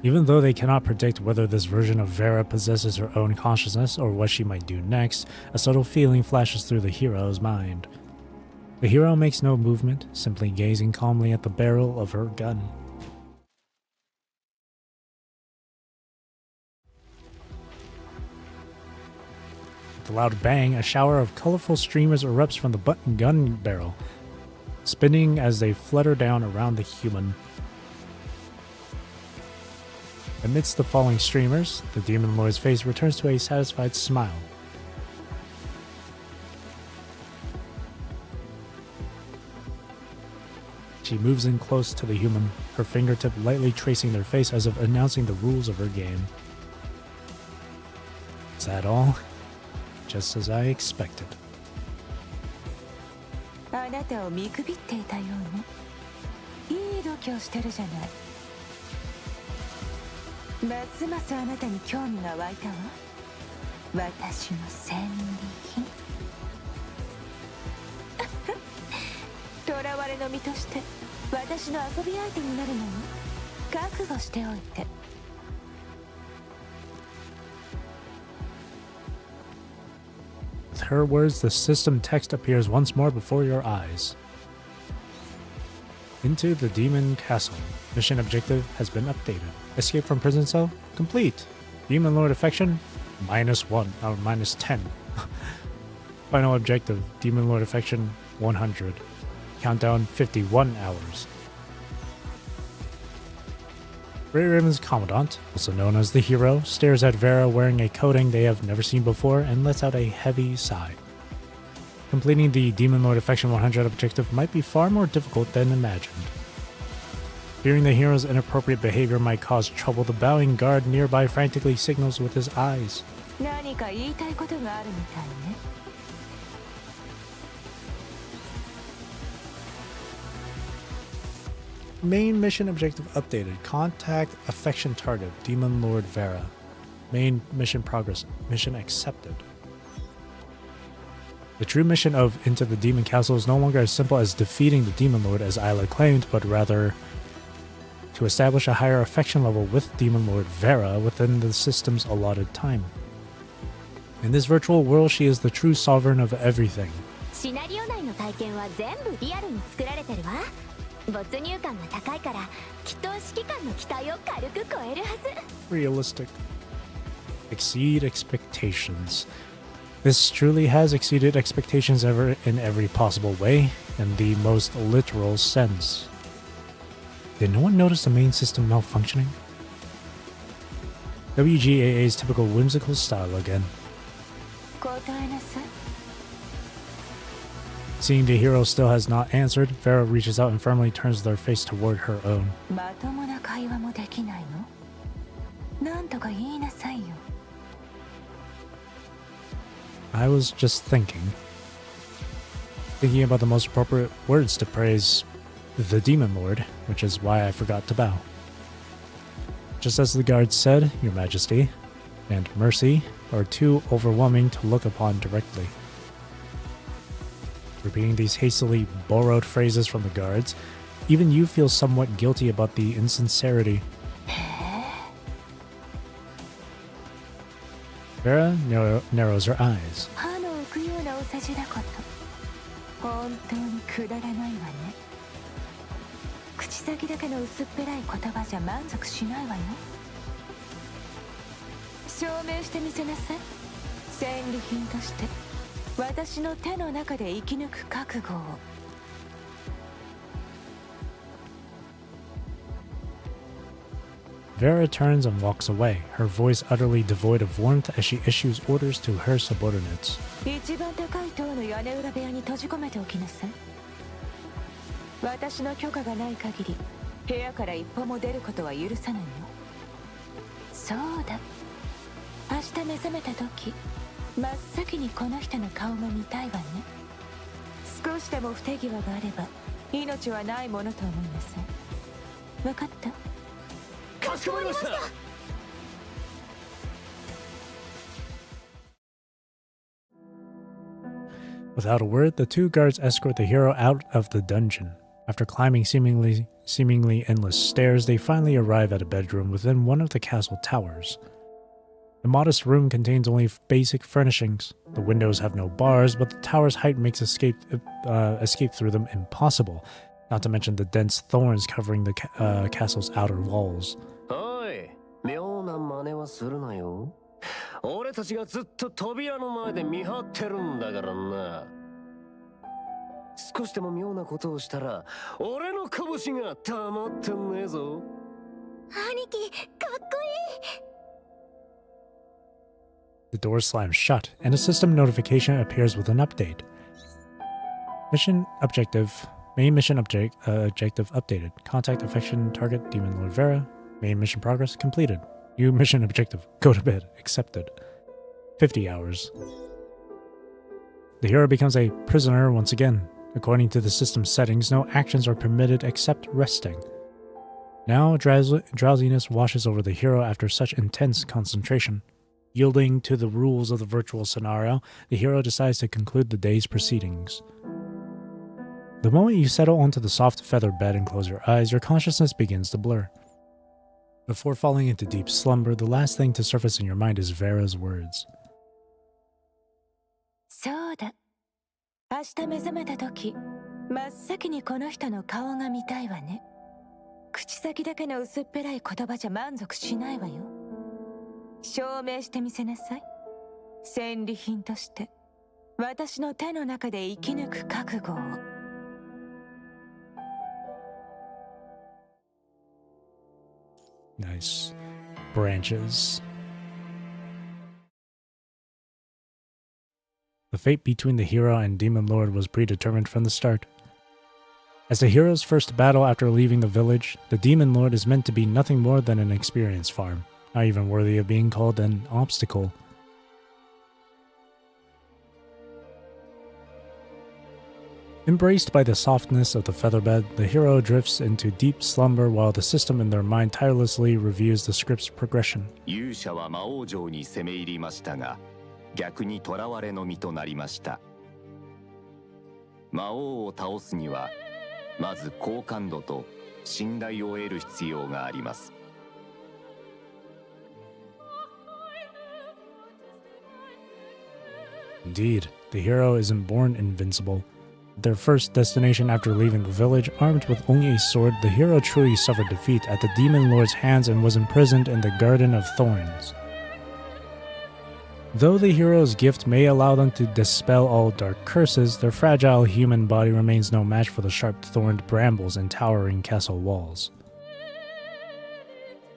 Even though they cannot predict whether this version of Vera possesses her own consciousness or what she might do next, a subtle feeling flashes through the hero's mind. The hero makes no movement, simply gazing calmly at the barrel of her gun. With a loud bang, a shower of colorful streamers erupts from the button gun barrel, spinning as they flutter down around the human. Amidst the falling streamers, the Demon Lord's face returns to a satisfied smile. She moves in close to the human, her fingertip lightly tracing their face as if announcing the rules of her game. Is that all? Just as I expected. あなたを見くびっていたようね。いい度胸してるじゃない。ますますあなたに興味が湧いたわ。私の戦利品。囚われの身として私の遊び相手になるのよ。覚悟しておいて。With her words, the system text appears once more before your eyes. Into the Demon Castle. Mission objective has been updated. Escape from prison cell? Complete. Demon Lord affection? -1, or -10. Final objective, Demon Lord affection 100. Countdown 51 hours. Grey Raven's Commandant, also known as the Hero, stares at Vera wearing a coating they have never seen before and lets out a heavy sigh. Completing the Demon Lord Affection 100 objective might be far more difficult than imagined. Fearing the hero's inappropriate behavior might cause trouble, the bowing guard nearby frantically signals with his eyes. 何か言いたいことがあるみたいね。Main mission objective updated. Contact affection target, Demon Lord Vera. Main mission progress. Mission accepted. The true mission of Into the Demon Castle is no longer as simple as defeating the Demon Lord as Isla claimed, but rather to establish a higher affection level with Demon Lord Vera within the system's allotted time. In this virtual world, she is the true sovereign of everything. シナリオ内の体験は全部リアルに作られてるわ。没入感が高いからきっと指揮官の期待を軽く超えるはず。 Realistic. Exceed expectations. This truly has exceeded expectations ever in every possible way, in the most literal sense. Did no one notice the main system malfunctioning? WGAA's typical whimsical style again. 答えなさい。 Seeing the hero still has not answered, Vera reaches out and firmly turns their face toward her own. まともな会話もできないの？なんとか言いなさいよ。 I was just thinking about the most appropriate words to praise the Demon Lord, which is why I forgot to bow. Just as the guard said, Your Majesty and mercy are too overwhelming to look upon directly. Repeating these hastily borrowed phrases from the guards, even you feel somewhat guilty about the insincerity. Vera narrows her eyes. 歯の浮くようなお世辞だこと。本当にくだらないわね。口先だけの薄っぺらい言葉じゃ満足しないわよ。証明してみせなさい。戦利品として私の手の中で生き抜く覚悟を。Vera turns and walks away, her voice utterly devoid of warmth as she issues orders to her subordinates. 一番高い塔の屋根裏部屋に閉じ込めておきなさい。私の許可がない限り部屋から一歩も出ることは許さないよ。そうだ、明日目覚めた時真っ先にこの人の顔が見たいわね。少しでも不手際があれば命はないものと思いなさい。分かった？かしこまりました。 Without a word, the two guards escort the hero out of the dungeon. After climbing seemingly endless stairs, they finally arrive at a bedroom within one of the castle towers. The modest room contains only basic furnishings. The windows have no bars, but the tower's height makes escape through them impossible, not to mention the dense thorns covering the castle's outer walls. おい、妙な真似はするなよ。俺たちがずっと扉の前で見張ってるんだからな。少しでも妙なことをしたら、俺の拳が黙ってねえぞ。兄貴、かっこいい。 The door slams shut, and a system notification appears with an update. Main mission objective updated. Contact affection target Demon Lord Vera. Main mission progress completed. New mission objective. Go to bed. Accepted. 50 hours. The hero becomes a prisoner once again. According to the system's settings, no actions are permitted except resting. Now, drowsiness washes over the hero after such intense concentration. Yielding to the rules of the virtual scenario, the hero decides to conclude the day's proceedings. The moment you settle onto the soft feather bed and close your eyes, your consciousness begins to blur. Before falling into deep slumber, the last thing to surface in your mind is Vera's words. そうだ。明日目覚めた時、真っ先にこの人の顔が見たいわね。口先だけの薄っぺらい言葉じゃ満足しないわよ。証明してみせなさい。戦利品として私の手の中で生き抜く覚悟を。Nice. Branches. The fate between the hero and Demon Lord was predetermined from the start. As the hero's first battle after leaving the village, the Demon Lord is meant to be nothing more than an experience farm, not even worthy of being called an obstacle. Embraced by the softness of the featherbed, the hero drifts into deep slumber while the system in their mind tirelessly reviews the script's progression. 勇者は魔王城に攻め入りましたが、逆に囚われの身となりました。魔王を倒すには、まず好感度と信頼を得る必要があります。Indeed, the hero isn't born invincible. Their first destination after leaving the village, armed with only a sword, the hero truly suffered defeat at the Demon Lord's hands and was imprisoned in the Garden of Thorns. Though the hero's gift may allow them to dispel all dark curses, their fragile human body remains no match for the sharp-thorned brambles and towering castle walls.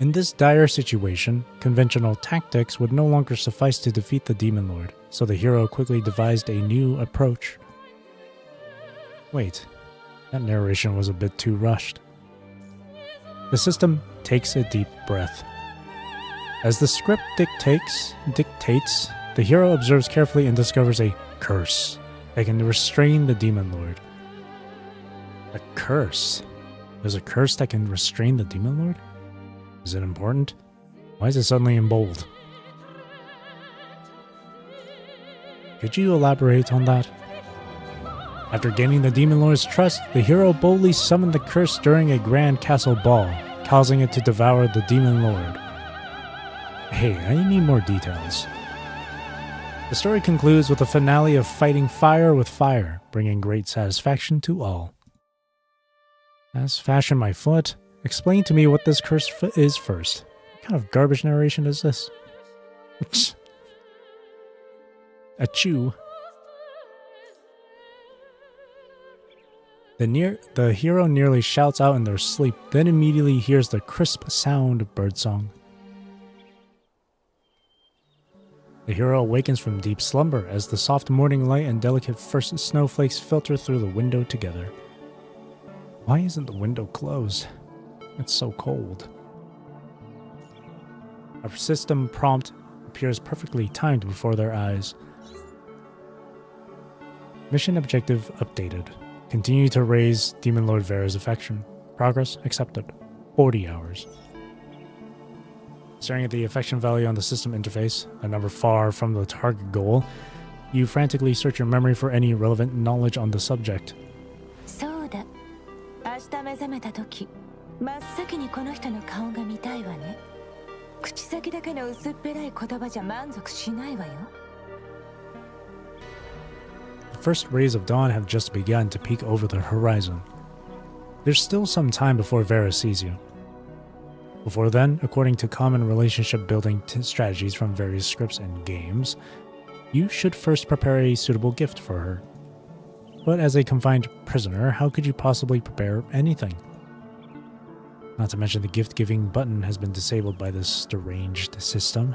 In this dire situation, conventional tactics would no longer suffice to defeat the Demon Lord, so the hero quickly devised a new approach. Wait, that narration was a bit too rushed. The system takes a deep breath. As the script dictates, the hero observes carefully and discovers a curse that can restrain the Demon Lord. A curse? There's a curse that can restrain the Demon Lord? Is it important? Why is it suddenly in bold? Could you elaborate on that? After gaining the Demon Lord's trust, the hero boldly summoned the curse during a grand castle ball, causing it to devour the Demon Lord. Hey, I need more details. The story concludes with a finale of fighting fire with fire, bringing great satisfaction to all. As fashion my foot, explain to me what this curse is first. What kind of garbage narration is this? Achoo. The hero nearly shouts out in their sleep, then immediately hears the crisp sound of birdsong. The hero awakens from deep slumber as the soft morning light and delicate first snowflakes filter through the window together. Why isn't the window closed? It's so cold. A system prompt appears perfectly timed before their eyes. Mission objective updated. Continue to raise Demon Lord Vera's affection. Progress accepted. 40 hours. Staring at the affection value on the system interface, a number far from the target goal, you frantically search your memory for any relevant knowledge on the subject. そうだ。明日目覚めた時、真っ先にこの人の顔が見たいわね。口先だけの薄っぺらい言葉じゃ満足しないわよ。The first rays of dawn have just begun to peek over the horizon. There's still some time before Vera sees you. Before then, according to common relationship building strategies from various scripts and games, you should first prepare a suitable gift for her. But as a confined prisoner, how could you possibly prepare anything? Not to mention the gift-giving button has been disabled by this deranged system.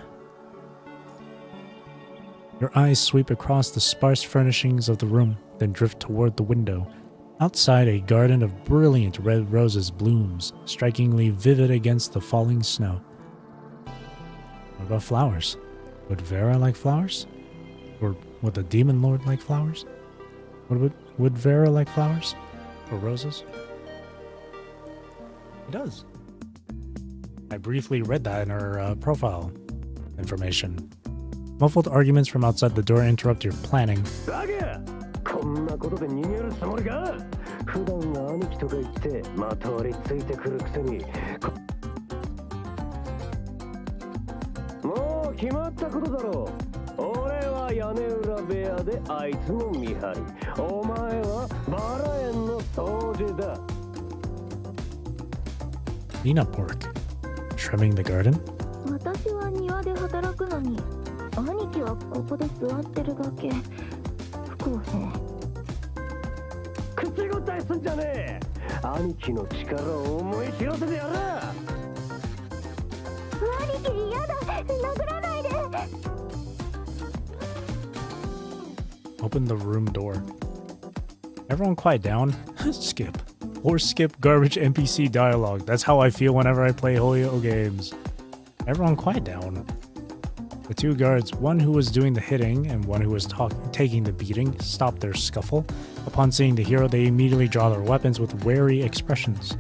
Your eyes sweep across the sparse furnishings of the room, then drift toward the window. Outside, a garden of brilliant red roses blooms, strikingly vivid against the falling snow. What about flowers? Would Vera like flowers? Or would the Demon Lord like flowers? Would Vera like flowers? Or roses? He does. I briefly read that in her profile information. Muffled arguments from outside the door interrupt your planning. こんなことで逃げるつもりか。普段は兄貴とか言ってまとわりついてくるくせに。もう決まったことだろう。俺は屋根裏部屋であいつの見張り。お前はバラ園の掃除だ。Nina pork. Trimming the garden? 私は庭で働くのに兄貴はここで座ってるだけ。不公平。口答えすんじゃねえ。兄貴の力を思い知らせてやら。兄貴嫌だ。殴らないで。Open the room door. Everyone quiet down. Skip. Or skip garbage NPC dialogue. That's how I feel whenever I play Hoyo games. Everyone quiet down. The two guards, one who was doing the hitting and one who was taking the beating, stop their scuffle. Upon seeing the hero, they immediately draw their weapons with wary expressions.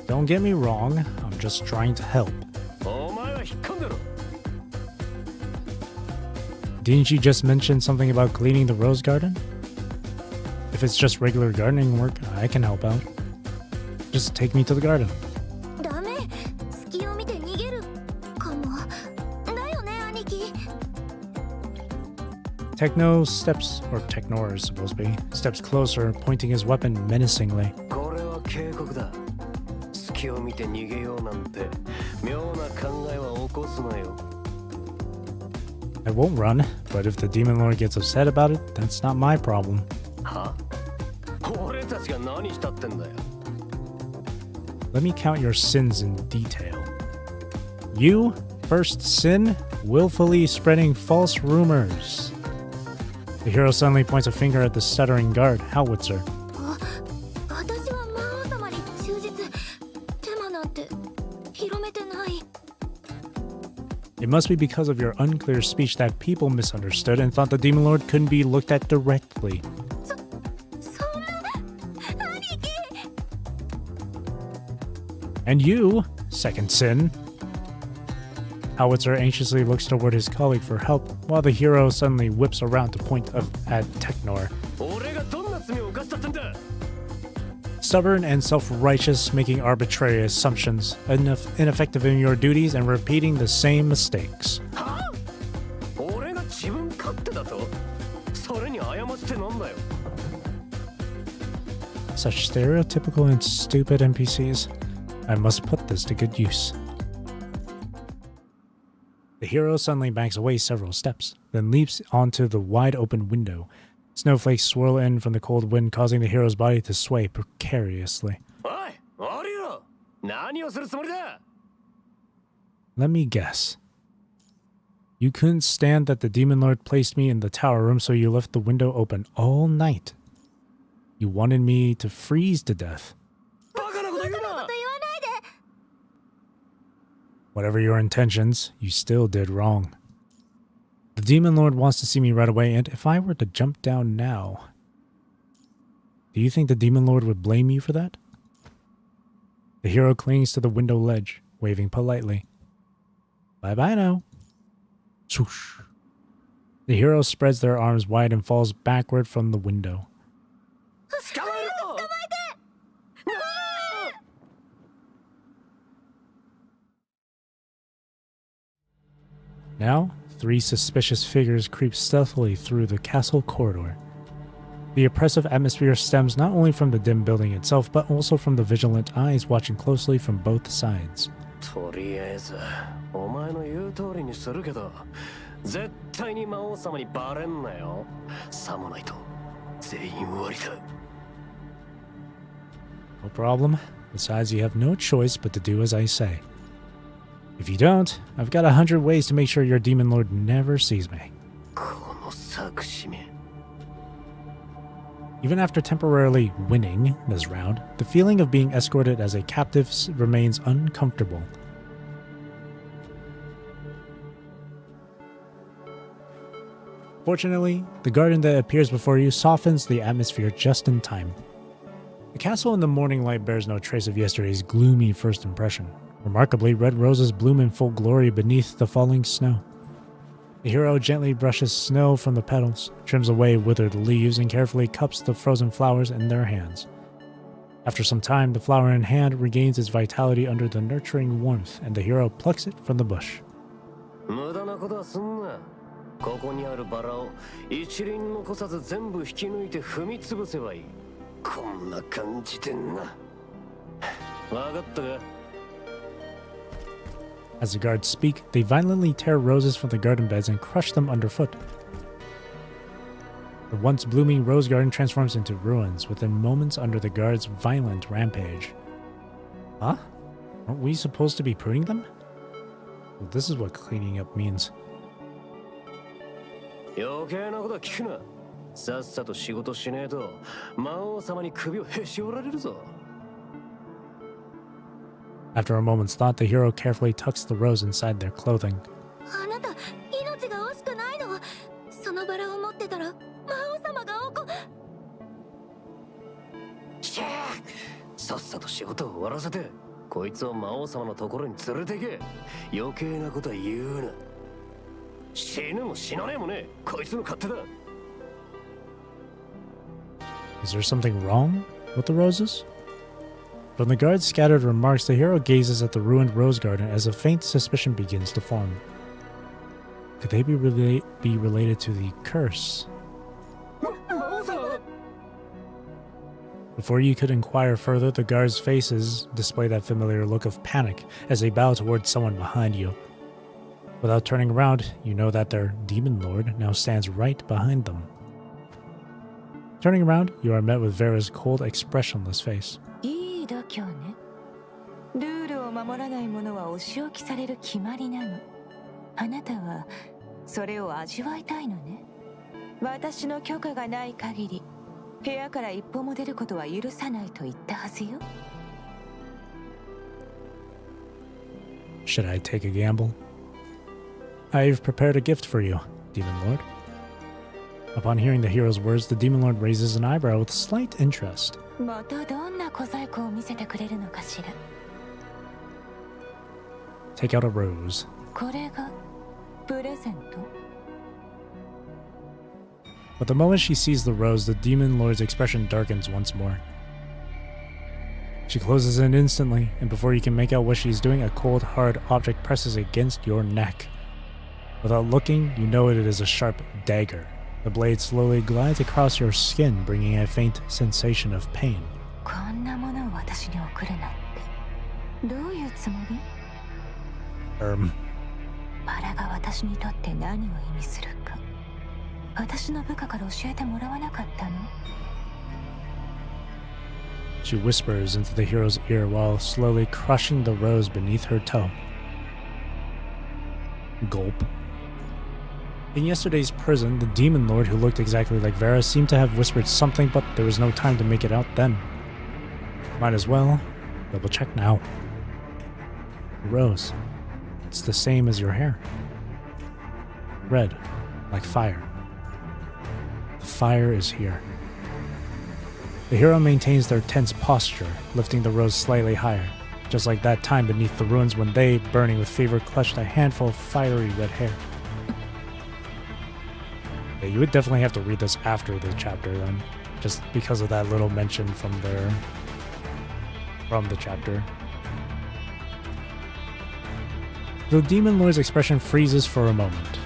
Don't get me wrong, I'm just trying to help. Didn't you just mention something about cleaning the rose garden? If it's just regular gardening work, I can help out. Just take me to the garden. ダメ。隙を見て逃げるかも。だよね、兄貴。Techno steps, or Technor is supposed to be, steps closer, pointing his weapon menacingly. これは警告だ。隙を見て逃げようなんて妙な考えは起こすなよ。I won't run, but if the Demon Lord gets upset about it, that's not my problem. は？俺たちが何したってんだよ。Let me count your sins in detail. You, first sin, willfully spreading false rumors. The hero suddenly points a finger at the stuttering guard, Howitzer. 私は魔王様に忠実。テマなんて広めてない。It must be because of your unclear speech that people misunderstood and thought the Demon Lord couldn't be looked at directly. And you, second sin. Howitzer anxiously looks toward his colleague for help, while the hero suddenly whips around to point at Technor. Stubborn and self-righteous, making arbitrary assumptions, ineffective in your duties, and repeating the same mistakes. Such stereotypical and stupid NPCs. I must put this to good use. The hero suddenly backs away several steps, then leaps onto the wide-open window. Snowflakes swirl in from the cold wind, causing the hero's body to sway precariously. Let me guess. You couldn't stand that the Demon Lord placed me in the tower room, so you left the window open all night. You wanted me to freeze to death. Whatever your intentions, you still did wrong. The Demon Lord wants to see me right away, and if I were to jump down now, do you think the Demon Lord would blame you for that? The hero clings to the window ledge, waving politely. Bye-bye now. Swoosh. The hero spreads their arms wide and falls backward from the window. Now, 3 suspicious figures creep stealthily through the castle corridor. The oppressive atmosphere stems not only from the dim building itself, but also from the vigilant eyes watching closely from both sides. No problem. Besides, you have no choice but to do as I say. If you don't, I've got 100 ways to make sure your Demon Lord never sees me. Even after temporarily winning this round, the feeling of being escorted as a captive remains uncomfortable. Fortunately, the garden that appears before you softens the atmosphere just in time. The castle in the morning light bears no trace of yesterday's gloomy first impression. Remarkably, red roses bloom in full glory beneath the falling snow. The hero gently brushes snow from the petals, trims away withered leaves, and carefully cups the frozen flowers in their hands. After some time, the flower in hand regains its vitality under the nurturing warmth, and the hero plucks it from the bush. As the guards speak, they violently tear roses from the garden beds and crush them underfoot. The once blooming rose garden transforms into ruins within moments under the guards' violent rampage. Huh? Aren't we supposed to be pruning them? Well, this is what cleaning up means. After a moment's thought, the hero carefully tucks the rose inside their clothing. Is there something wrong with the roses? From the guard's scattered remarks, the hero gazes at the ruined rose garden as a faint suspicion begins to form. Could they be related to the curse? Before you could inquire further, the guards' faces display that familiar look of panic as they bow towards someone behind you. Without turning around, you know that their Demon Lord now stands right behind them. Turning around, you are met with Vera's cold, expressionless face. 今日ねルールを守らない者はお仕置きされる決まりなのあなたはそれを味わいたいのね私の許可がない限り部屋から一歩も出ることは許さないと言ったはずよ Should I take a gamble? I've prepared a gift for you, Demon Lord. Upon hearing the hero's words, the Demon Lord raises an eyebrow with slight interest. またどんな小細工を見せてくれるのかしら Take out a rose. これがプレゼント But the moment she sees the rose, the Demon Lord's expression darkens once more. She closes in instantly, and before you can make out what she's doing, a cold, hard object presses against your neck. Without looking, you know it is a sharp dagger. The blade slowly glides across your skin, bringing a faint sensation of pain. こんなものを私に送るなんてどういうつもりバラが私にとって何を意味するか私の部下から教えてもらわなかったの？ She whispers into the hero's ear while slowly crushing the rose beneath her toe. Gulp. In yesterday's prison, the demon lord who looked exactly like Vera seemed to have whispered something, but there was no time to make it out then. Might as well double check now. Rose. It's the same as your hair. Red, like fire. The fire is here. The hero maintains their tense posture, lifting the rose slightly higher, just like that time beneath the ruins when they, burning with fever, clutched a handful of fiery red hair. Yeah, you would definitely have to read this after the chapter then, just because of that little mention from the chapter. The Demon Lord's expression freezes for a moment.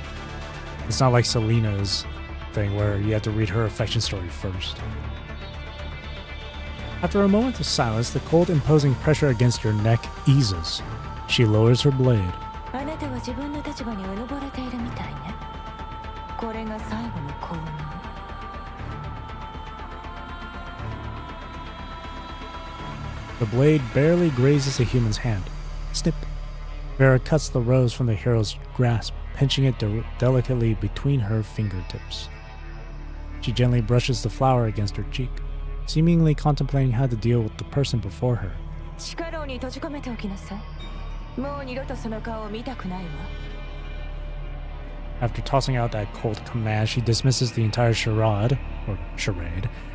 It's not like Selena's thing where you have to read her affection story first. After a moment of silence, the cold imposing pressure against your neck eases. She lowers her blade. あなたは自分の立場にうぬぼれているみたいね。これが最後の幸運。The blade barely grazes a human's hand. Snip. Vera cuts the rose from the hero's grasp, pinching it delicately between her fingertips. She gently brushes the flower against her cheek, seemingly contemplating how to deal with the person before her. 力に閉じ込めておきなさい。もう二度とその顔を見たくないわ。After tossing out that cold command, she dismisses the entire charade,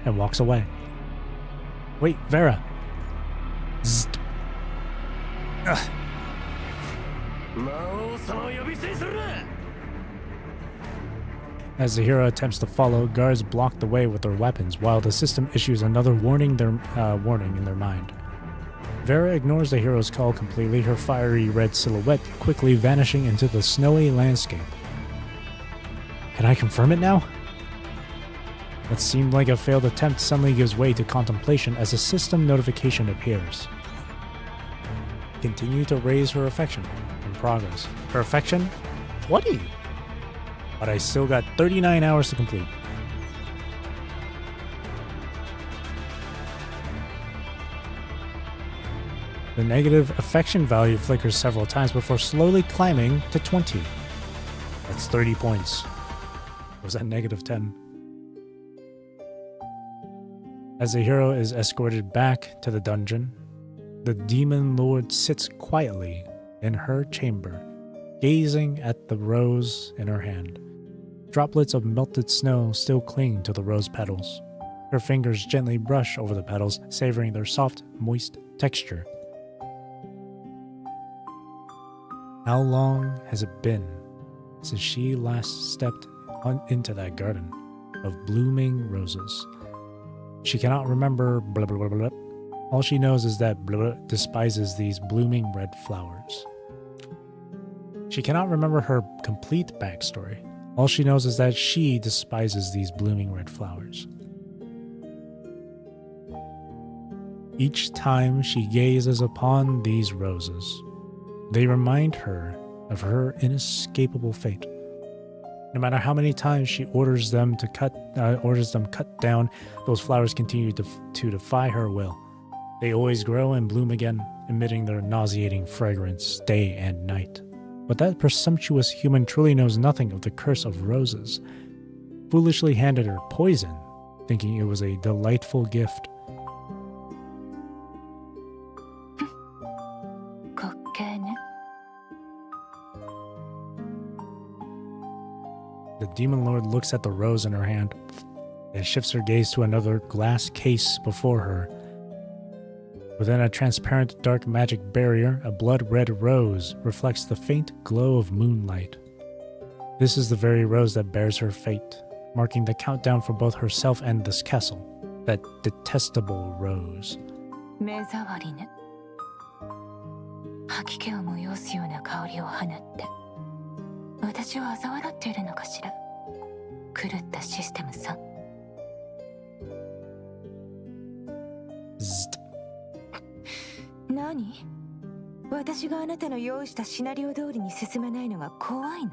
and walks away. Wait, Vera! Zzzt. Ugh. As the hero attempts to follow, guards block the way with their weapons, while the system issues another warning in their mind. Vera ignores the hero's call completely, her fiery red silhouette quickly vanishing into the snowy landscape. Can I confirm it now? What seemed like a failed attempt suddenly gives way to contemplation as a system notification appears. Continue to raise her affection. In progress. Her affection? 20! But I still got 39 hours to complete. The negative affection value flickers several times before slowly climbing to 20. That's 30 points. Or was that negative 10? As the hero is escorted back to the dungeon, the demon lord sits quietly in her chamber, gazing at the rose in her hand. Droplets of melted snow still cling to the rose petals. Her fingers gently brush over the petals, savoring their soft, moist texture. How long has it been since she last stepped into that garden of blooming roses? She cannot remember blah blah blah blah. All she knows is that blah despises these blooming red flowers. She cannot remember her complete backstory. All she knows is that she despises these blooming red flowers. Each time she gazes upon these roses, they remind her of her inescapable fate. No matter how many times she orders them cut down, those flowers continue to defy her will. They always grow and bloom again, emitting their nauseating fragrance day and night. But that presumptuous human truly knows nothing of the curse of roses. Foolishly handed her poison, thinking it was a delightful gift. The demon lord looks at the rose in her hand and shifts her gaze to another glass case before her. Within a transparent dark magic barrier, a blood-red rose reflects the faint glow of moonlight. This is the very rose that bears her fate, marking the countdown for both herself and this castle, that detestable rose. 目障りね。吐き気を催すような香りを放って、私を嘲笑っているのかしら。狂ったシステムさ。Zzzt. 何？私があなたの用意したシナリオ通りに進めないのが怖いの。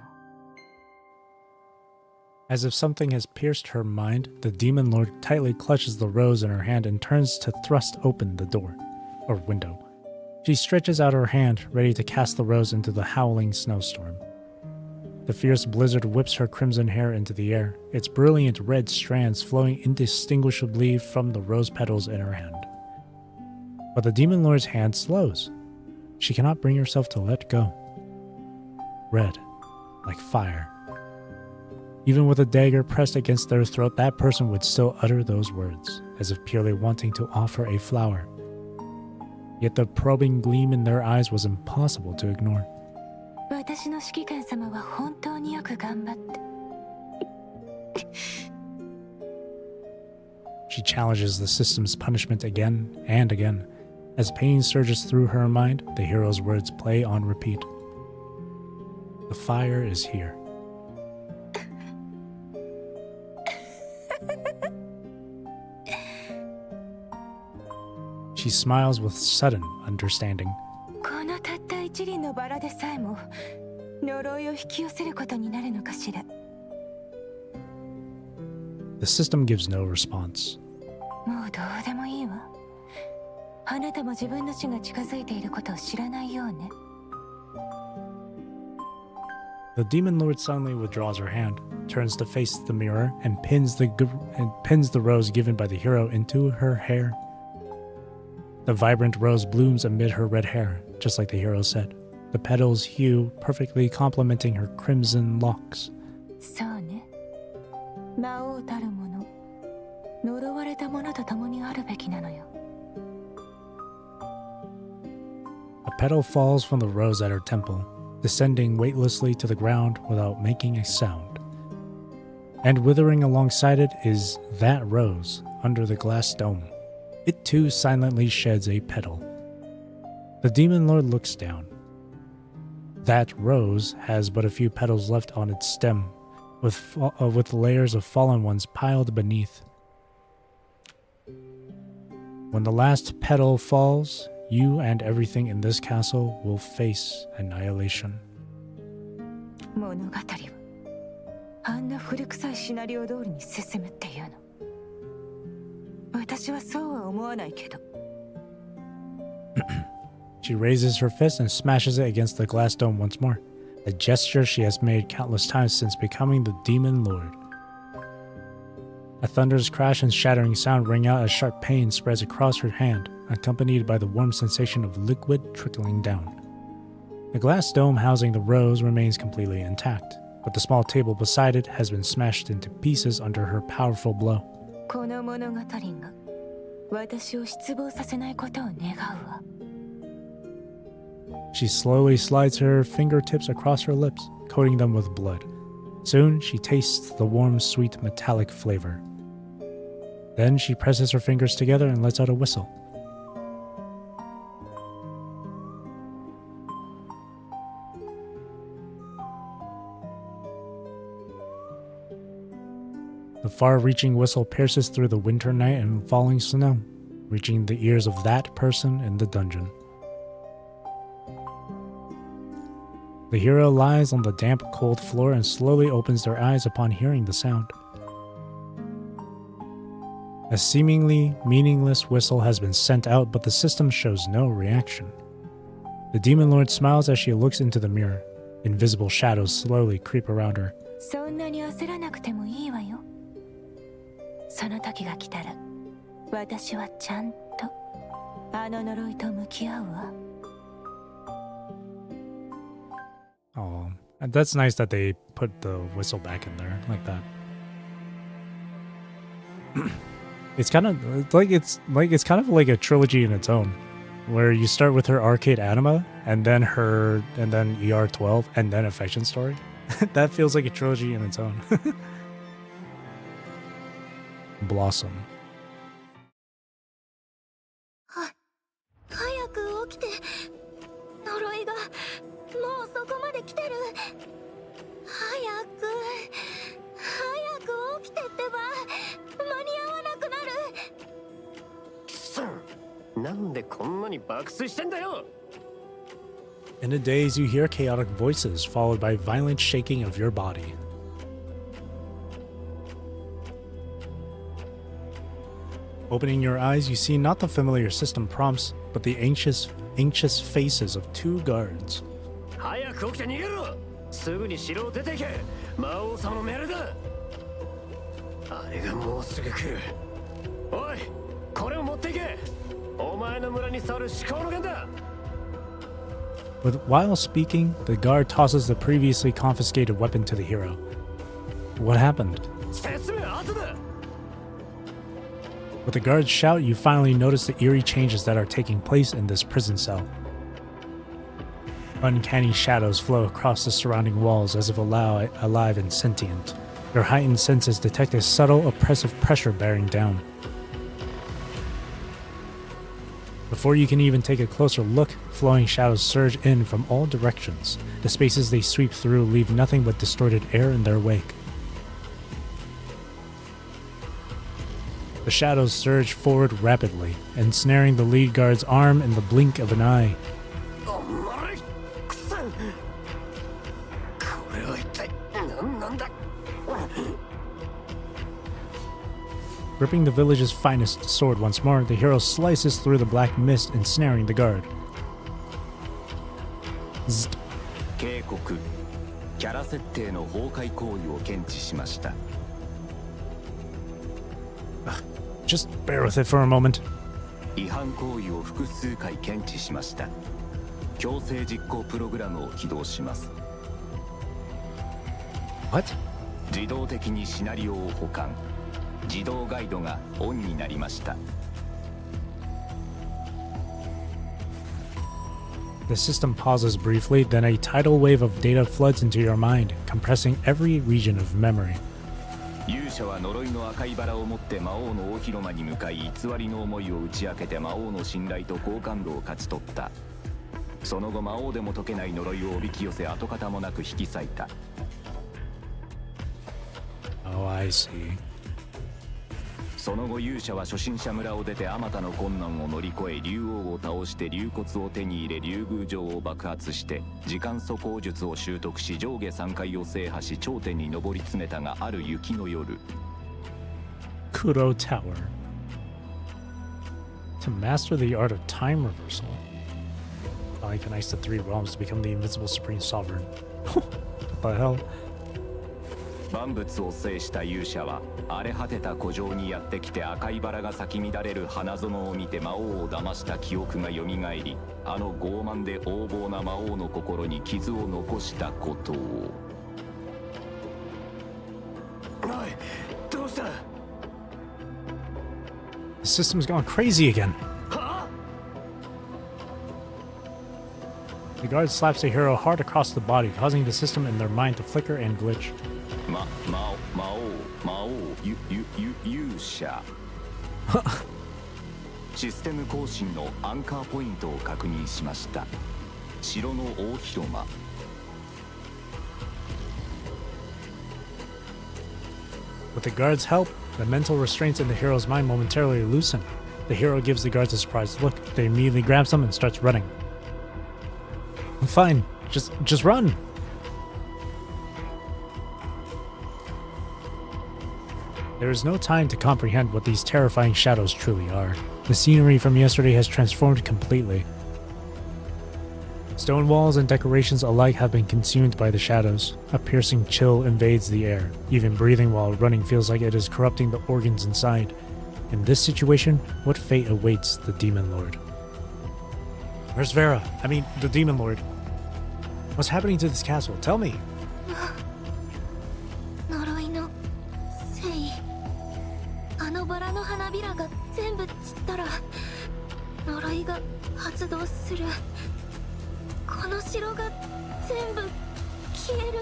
As if something has pierced her mind, the demon lord tightly clutches the rose in her hand and turns to thrust open the door, or window. She stretches out her hand, ready to cast the rose into the howling snowstorm. The fierce blizzard whips her crimson hair into the air, its brilliant red strands flowing indistinguishably from the rose petals in her hand. But the demon lord's hand slows. She cannot bring herself to let go. Red, like fire. Even with a dagger pressed against their throat, that person would still utter those words, as if purely wanting to offer a flower. Yet the probing gleam in their eyes was impossible to ignore. 私の指揮官様は本当によく頑張って。She challenges the system's punishment again and again. As pain surges through her mind, the hero's words play on repeat. The fire is here. She smiles with sudden understanding. このたった一輪のバラでさえも呪いを引き寄せることになるのかしら。The system gives no response. もうどうでもいいわ。あなたも自分の死が近づいていることを知らないようね。The demon lord suddenly withdraws her hand, turns to face the mirror, and pins the rose given by the hero into her hair. The vibrant rose blooms amid her red hair, just like the hero said, the petals' hue perfectly complementing her crimson locks. そうね。魔王たるもの、呪われたものと共にあるべきなのよ。A petal falls from the rose at her temple, descending weightlessly to the ground without making a sound. And withering alongside it is that rose under the glass dome. It too silently sheds a petal. The demon lord looks down. That rose has but a few petals left on its stem, with layers of fallen ones piled beneath. When the last petal falls, you and everything in this castle will face annihilation. 物語はあんな古臭いシナリオ通りに進むっていうの。私はそうは思わないけど。She raises her fist and smashes it against the glass dome once more, a gesture she has made countless times since becoming the demon lord. A thunderous crash and shattering sound ring out as sharp pain spreads across her hand, accompanied by the warm sensation of liquid trickling down. The glass dome housing the rose remains completely intact, but the small table beside it has been smashed into pieces under her powerful blow. この物語が私を失望させないことを願うわ。She slowly slides her fingertips across her lips, coating them with blood. Soon, she tastes the warm, sweet, metallic flavor. Then she presses her fingers together and lets out a whistle. The far-reaching whistle pierces through the winter night and falling snow, reaching the ears of that person in the dungeon. The hero lies on the damp, cold floor and slowly opens their eyes upon hearing the sound. A seemingly meaningless whistle has been sent out, but the system shows no reaction. The demon lord smiles as she looks into the mirror. Invisible shadows slowly creep around her. そんなに焦らなくてもいいわよ。その時が来たら、私はちゃんとあの呪いと向き合うわ。Oh, that's nice that they put the whistle back in there like that. It's kind of it's kind of like a trilogy in its own, where you start with her arcade anima, and then ER12, and then Affection Story. That feels like a trilogy in its own. Blossom. 早く起きて。呪いがもうそこまで来てる。早く起きてってば。間に合わなくなる。なんでこんなに爆睡してんだよ。In a daze, you hear chaotic voices, followed by violent shaking of your body. Opening your eyes, you see not the familiar system prompts, but the anxious faces of two guards. 早く起きて逃げろ。すぐに城を出ていけ。魔王様の命令だ。あれがもうすぐ来る。おい、これを持っていけ。お前の村に去る至高の剣だ。 But while speaking, the guard tosses the previously confiscated weapon to the hero. What happened? 説明後だ。 With the guard's shout, you finally notice the eerie changes that are taking place in this prison cell. Uncanny shadows flow across the surrounding walls as if alive and sentient. Your heightened senses detect a subtle, oppressive pressure bearing down. Before you can even take a closer look, flowing shadows surge in from all directions. The spaces they sweep through leave nothing but distorted air in their wake. The shadows surge forward rapidly, ensnaring the lead guard's arm in the blink of an eye. Gripping the village's finest sword once more, the hero slices through the black mist, ensnaring the guard. Zzz. 警告。キャラ設定の崩壊行為を検知しました。 Just bear with it for a moment. 違反行為を複数回検知しました。強制実行プログラムを起動します。 What? 自動的にシナリオを保管。自動ガイドがオンになりました。 The system pauses briefly, then a tidal wave of data floods into your mind, compressing every region of memory. 勇者は呪いの赤いバラを持って魔王の大広間に向かい、偽りの思いを打ち明けて魔王の信頼と好感度を勝ち取った。その後魔王でも解けない呪いをおびき寄せ、跡形もなく引き裂いた。 Oh, I see. その後勇者は初心者村を出てあまたの困難を乗り越え、竜王を倒して竜骨を手に入れ、竜宮城を爆発して時間速攻術を習得し、上下3階を制覇し頂点に上り詰めたが、ある雪の夜 Kuro Tower. To master the art of time reversal. I can ice the three realms to become the invincible supreme sovereign. What the hell? 万物を制した勇者は荒れ果てた古城にやってきて、赤いバラが咲き乱れる花園を見て魔王を騙した記憶がよみがえり、あの傲慢で横暴な魔王の心に傷を残したことを。おい、どうした？ The system's gone crazy again. The guard slaps the hero hard across the body, causing the system in their mind to flicker and glitch. 勇者システム更新のアンカーポイントを確認しました。城の大広間。With the guard's help, the mental restraints in the hero's mind momentarily loosen. The hero gives the guards a surprised look. They immediately grabs them and starts running. I'm fine. Just run. There is no time to comprehend what these terrifying shadows truly are. The scenery from yesterday has transformed completely. Stone walls and decorations alike have been consumed by the shadows. A piercing chill invades the air. Even breathing while running feels like it is corrupting the organs inside. In this situation, what fate awaits the Demon Lord? Where's Vera? I mean, the Demon Lord. What's happening to this castle? Tell me. 呪いのせい。あのバラの花びらが全部散ったら呪いが発動する。この城が全部消える。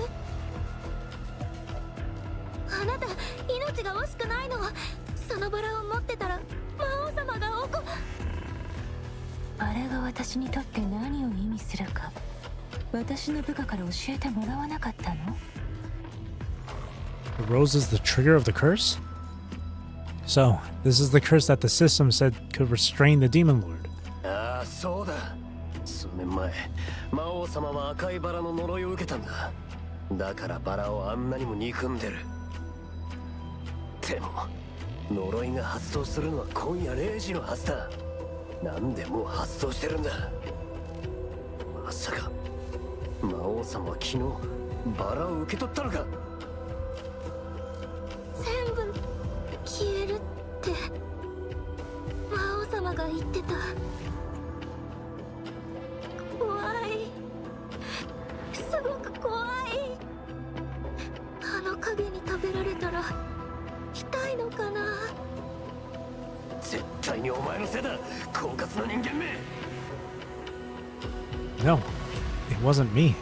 あなた命が惜しくないの？そのバラを持ってたら魔王様があれが私にとって何を意味するか、私の部下から教えてもらわなかったの？ The rose is the trigger of the curse? So, this is the curse that the system said could restrain the Demon Lord. ああ、そうだ。数年前、魔王様は赤いバラの呪いを受けたんだ。だからバラをあんなにも憎んでる。でも呪いが発動するのは今夜0時のはずだ。なんでもう発動してるんだ。まさか魔王様は昨日バラを受け取ったのか。全部消えるって魔王様が言ってた。怖い、すごく怖い。あの影に食べられたら痛いのかな。絶対にお前のせいだ、狡猾な人間め。 No, it wasn't me.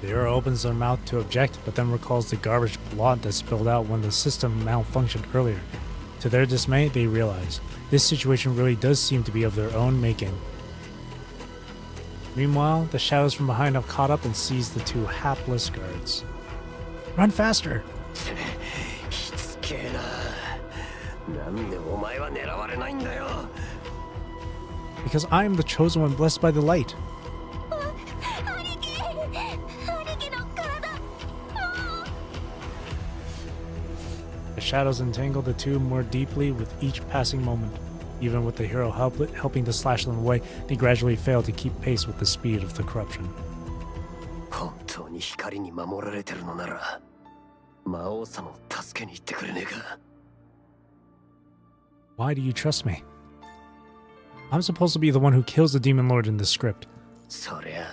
The hero opens their mouth to object, but then recalls the garbage plot that spilled out when the system malfunctioned earlier. To their dismay, they realize this situation really does seem to be of their own making. Meanwhile, the shadows from behind have caught up and seized the two hapless guards. Run faster! しつけえな。なんでお前は狙われないんだよ。 Because I am the chosen one blessed by the light. The shadows entangle the two more deeply with each passing moment. Even with the hero helping to slash them away, they gradually fail to keep pace with the speed of the corruption. 本当に光に守られてるのなら、魔王様を助けに行ってくれねえか。 Why do you trust me? I'm supposed to be the one who kills the Demon Lord in the script. そりゃ。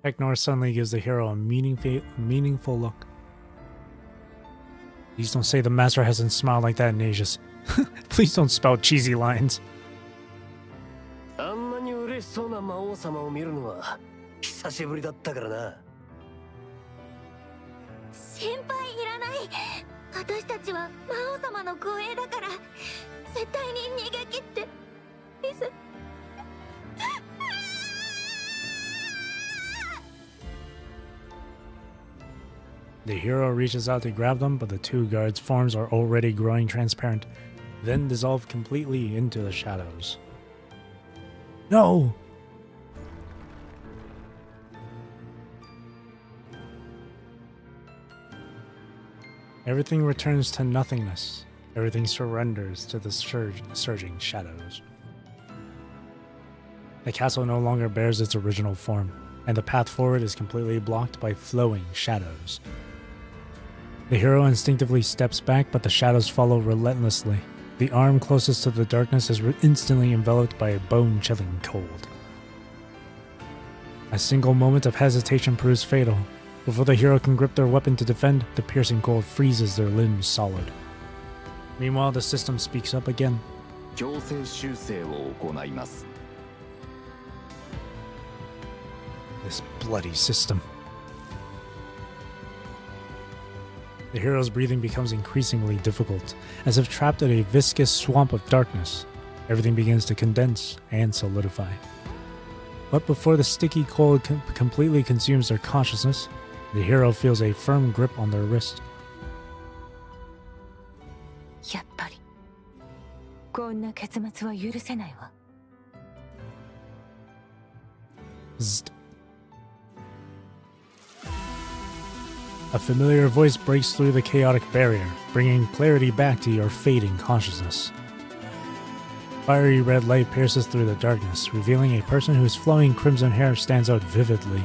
Eknor suddenly gives the hero a meaningful look. Please don't say the master hasn't smiled like that in ages. Please don't spout cheesy lines. あんなに嬉しそうな魔王様を見るのは久しぶりだったからな。心配いらない。私たちは魔王様の護衛だから絶対に逃げ切ってミス。The hero reaches out to grab them, but the two guards' forms are already growing transparent, then dissolve completely into the shadows. No! Everything returns to nothingness. Everything surrenders to the surging shadows. The castle no longer bears its original form, and the path forward is completely blocked by flowing shadows. The hero instinctively steps back, but the shadows follow relentlessly. The arm closest to the darkness is instantly enveloped by a bone-chilling cold. A single moment of hesitation proves fatal. Before the hero can grip their weapon to defend, the piercing cold freezes their limbs solid. Meanwhile, the system speaks up again. 強制修正を行います。 This bloody system. The hero's breathing becomes increasingly difficult, as if trapped in a viscous swamp of darkness. Everything begins to condense and solidify. But before the sticky cold completely consumes their consciousness, the hero feels a firm grip on their wrist. やっぱりこんな結末は許せないわ。 Zzzt. A familiar voice breaks through the chaotic barrier, bringing clarity back to your fading consciousness. Fiery red light pierces through the darkness, revealing a person whose flowing crimson hair stands out vividly.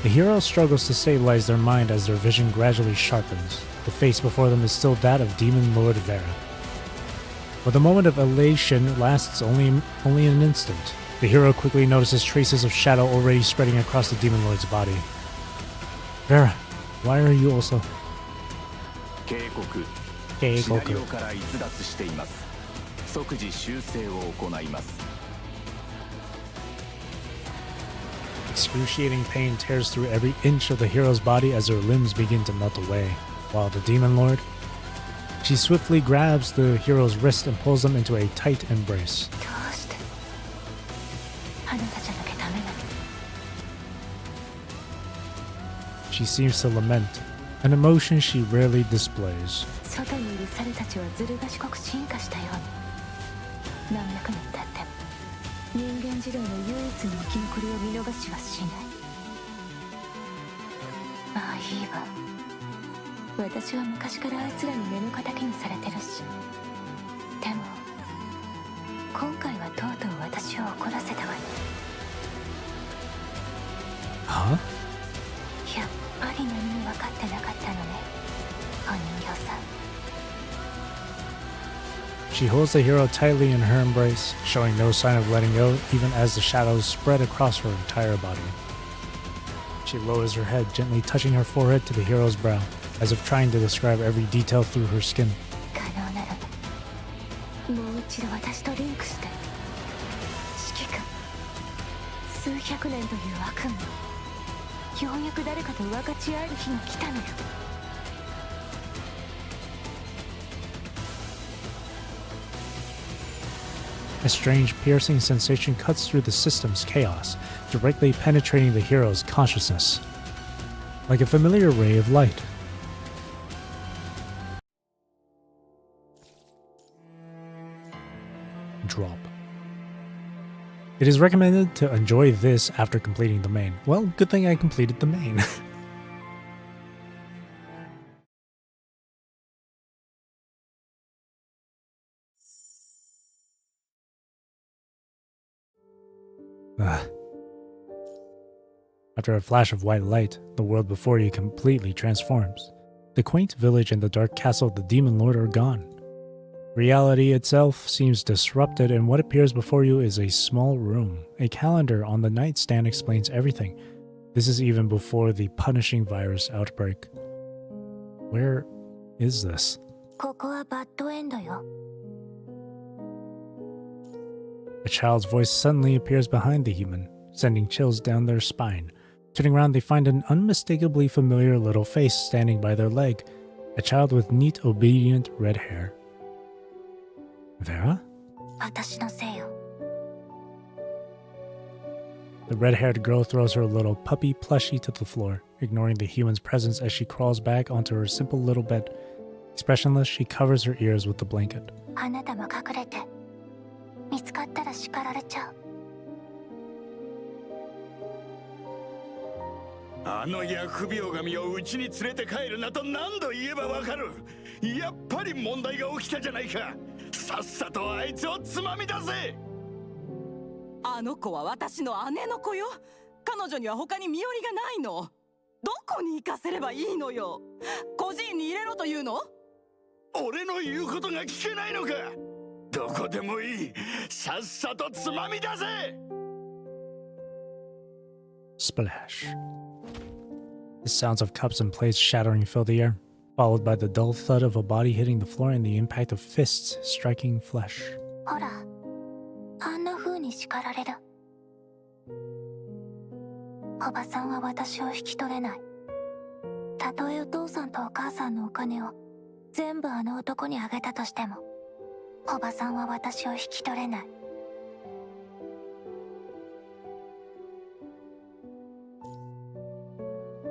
The hero struggles to stabilize their mind as their vision gradually sharpens. The face before them is still that of Demon Lord Vera. But the moment of elation lasts only an instant. The hero quickly notices traces of shadow already spreading across the Demon Lord's body. Vera, why are you also... 警告。警告。シナリオから逸脱しています。即時修正を行います。 Excruciating pain tears through every inch of the hero's body as their limbs begin to melt away, while the Demon Lord... She swiftly grabs the hero's wrist and pulls them into a tight embrace. どうしてあなたじゃなきゃダメなの。 She seems to lament, an emotion she rarely displays. 外にいる猿たちはずる賢く進化したように何百年経っても人間時代の唯一の生き残りを見逃しはしない。まあいいわ。私は昔からあいつらに目の敵にされてるし。でも今回はとうとう私を怒らせたわね。Huh? やっぱり何も分かってなかったのね、お人形さん。 She holds the hero tightly in her embrace, showing no sign of letting go even as the shadows spread across her entire body. She lowers her head, gently touching her forehead to the hero's brow, as if trying to describe every detail through her skin. 可能ならもう一度私とリンクして。指揮官、数百年という悪夢、ようやく誰かと分かち合える日が来たのよ。A strange, piercing sensation cuts through the system's chaos, directly penetrating the hero's consciousness, like a familiar ray of light. Drop. It is recommended to enjoy this after completing the main. Well, good thing I completed the main. After a flash of white light, the world before you completely transforms. The quaint village and the dark castle of the Demon Lord are gone. Reality itself seems disrupted, and what appears before you is a small room. A calendar on the nightstand explains everything. This is even before the punishing virus outbreak. Where is this? ここはバッドエンドよ。 A child's voice suddenly appears behind the human, sending chills down their spine. Turning around, they find an unmistakably familiar little face standing by their leg. A child with neat, obedient red hair. Vera? 私のせいよ。 The red-haired girl throws her little puppy plushie to the floor, ignoring the human's presence as she crawls back onto her simple little bed. Expressionless, she covers her ears with the blanket. あなたも隠れて。見つかったら叱られちゃう。あの疫病神をうちに連れて帰るなと何度言えばわかる。やっぱり問題が起きたじゃないか。さっさとあいつをつまみ出せ。あの子は私の姉の子よ。彼女には他に身寄りがないの。どこに行かせればいいのよ。孤児院に入れろというの？俺の言うことが聞けないのか。どこでもいい。さっさとつまみ出せ。 Splash. The sounds of cups and plates shattering fill the air, followed by the dull thud of a body hitting the floor and the impact of fists striking flesh. ほら、あんな風に叱られる。おばさんは私を引き取れない。たとえお父さんとお母さんのお金を全部あの男にあげたとしても、おばさんは私を引き取れない。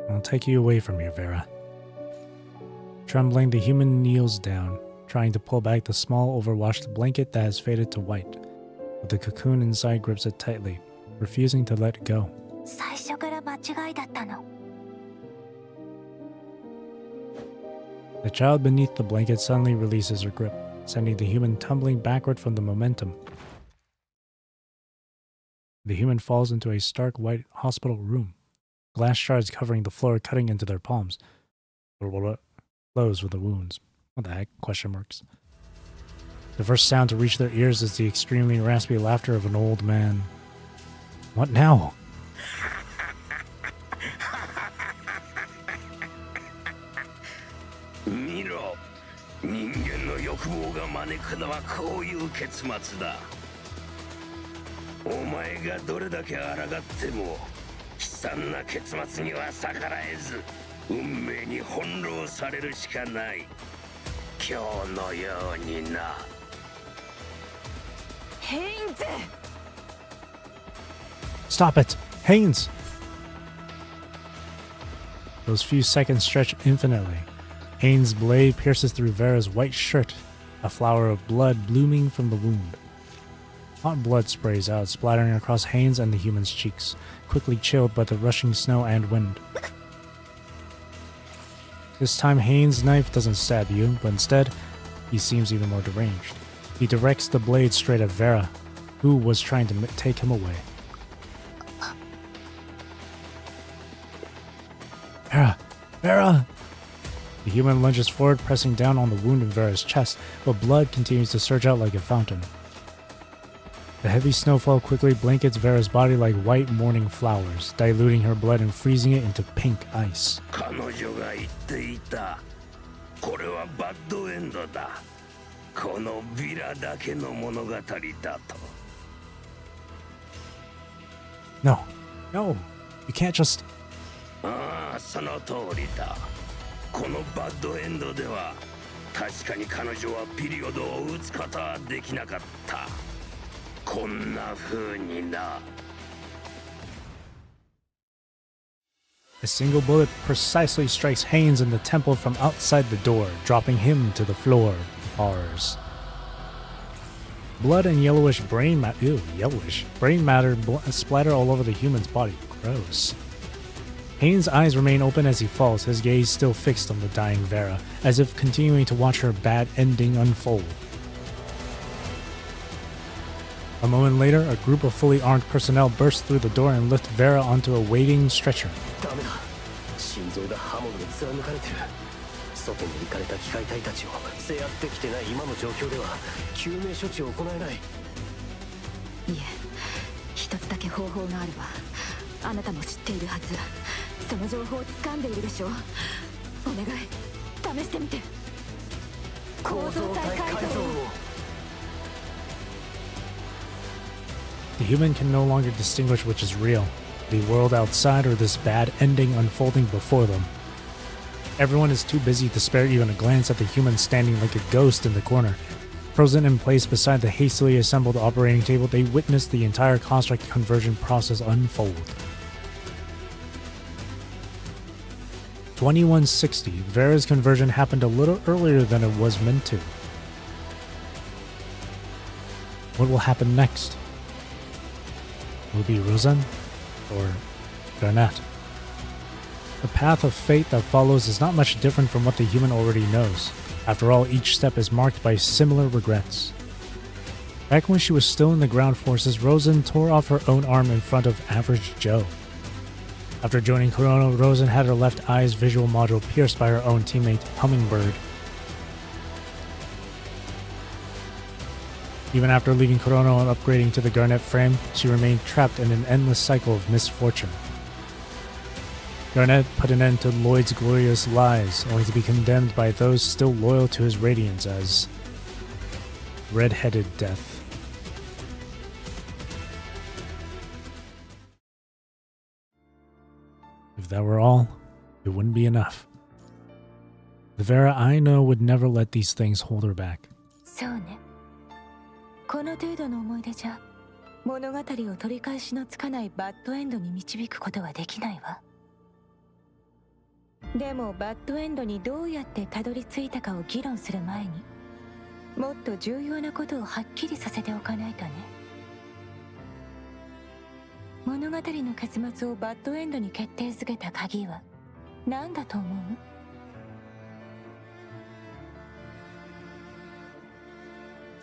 I'll take you away from here, Vera. Trembling, the human kneels down, trying to pull back the small, overwashed blanket that has faded to white. But the cocoon inside grips it tightly, refusing to let go. 最初から間違いだったの。 The child beneath the blanket suddenly releases her grip, sending the human tumbling backward from the momentum. The human falls into a stark white hospital room. Glass shards covering the floor, cutting into their palms. Close with the wounds. What the heck? Question marks. The first sound to reach their ears is the extremely raspy laughter of an old man. What now? 見ろ、人間の欲望が招くのはこういう結末だ。お前がどれだけ抗っても悲惨な結末には逆らえず、運命に翻弄されるしかない。今日のようにな。ヘインズ！ Stop it! Haynes! Those few seconds stretch infinitely. Haynes' blade pierces through Vera's white shirt, a flower of blood blooming from the wound. Hot blood sprays out, splattering across Haynes and the human's cheeks, quickly chilled by the rushing snow and wind. This time Haynes' knife doesn't stab you, but instead, he seems even more deranged. He directs the blade straight at Vera, who was trying to take him away. Vera! Vera! The human lunges forward, pressing down on the wound in Vera's chest, but blood continues to surge out like a fountain. The heavy snowfall quickly blankets Vera's body like white morning flowers, diluting her blood and freezing it into pink ice. 彼女が言っていた。これはバッドエンドだ。このビラだけの物語だと。No, no, you can't just... ああ、その通りだ。このバッドエンドでは、確かに彼女はピリオドを打つことはできなかった。こんな風にな。A single bullet precisely strikes Haynes in the temple from outside the door, dropping him to the floor. Bars. Blood and yellowish brain matter splatter all over the human's body. Gross. Haynes' eyes remain open as he falls, his gaze still fixed on the dying Vera, as if continuing to watch her bad ending unfold. A moment later, a group of fully armed personnel burst through the door and lift Vera onto a waiting stretcher. ダメだ。心臓が刃物で貫かれてる。外に行かれた機械隊たちを制圧できてない今の状況では救命処置を行えない。いえ、一つだけ方法があるわ。あなたも知っているはず。その情報を掴んでいるでしょう。お願い、試してみて。構造体改造を。The human can no longer distinguish which is real, the world outside or this bad ending unfolding before them. Everyone is too busy to spare even a glance at the human standing like a ghost in the corner. Frozen in place beside the hastily assembled operating table, they witness the entire construct conversion process unfold. 2160, Vera's conversion happened a little earlier than it was meant to. What will happen next? Will it be Rosen or Garnet? The path of fate that follows is not much different from what the human already knows. After all, each step is marked by similar regrets. Back when she was still in the ground forces, Rosen tore off her own arm in front of Average Joe. After joining Corona, Rosen had her left eye's visual module pierced by her own teammate, Hummingbird. Even after leaving Corona and upgrading to the Garnet frame, she remained trapped in an endless cycle of misfortune. Garnet put an end to Lloyd's glorious lies, only to be condemned by those still loyal to his radiance as red-headed death. If that were all, it wouldn't be enough. The Vera I know would never let these things hold her back. そうね。この程度の思い出じゃ物語を取り返しのつかないバッドエンドに導くことはできないわ。でもバッドエンドにどうやってたどり着いたかを議論する前にもっと重要なことをはっきりさせておかないとね。物語の結末をバッドエンドに決定づけた鍵は何だと思う？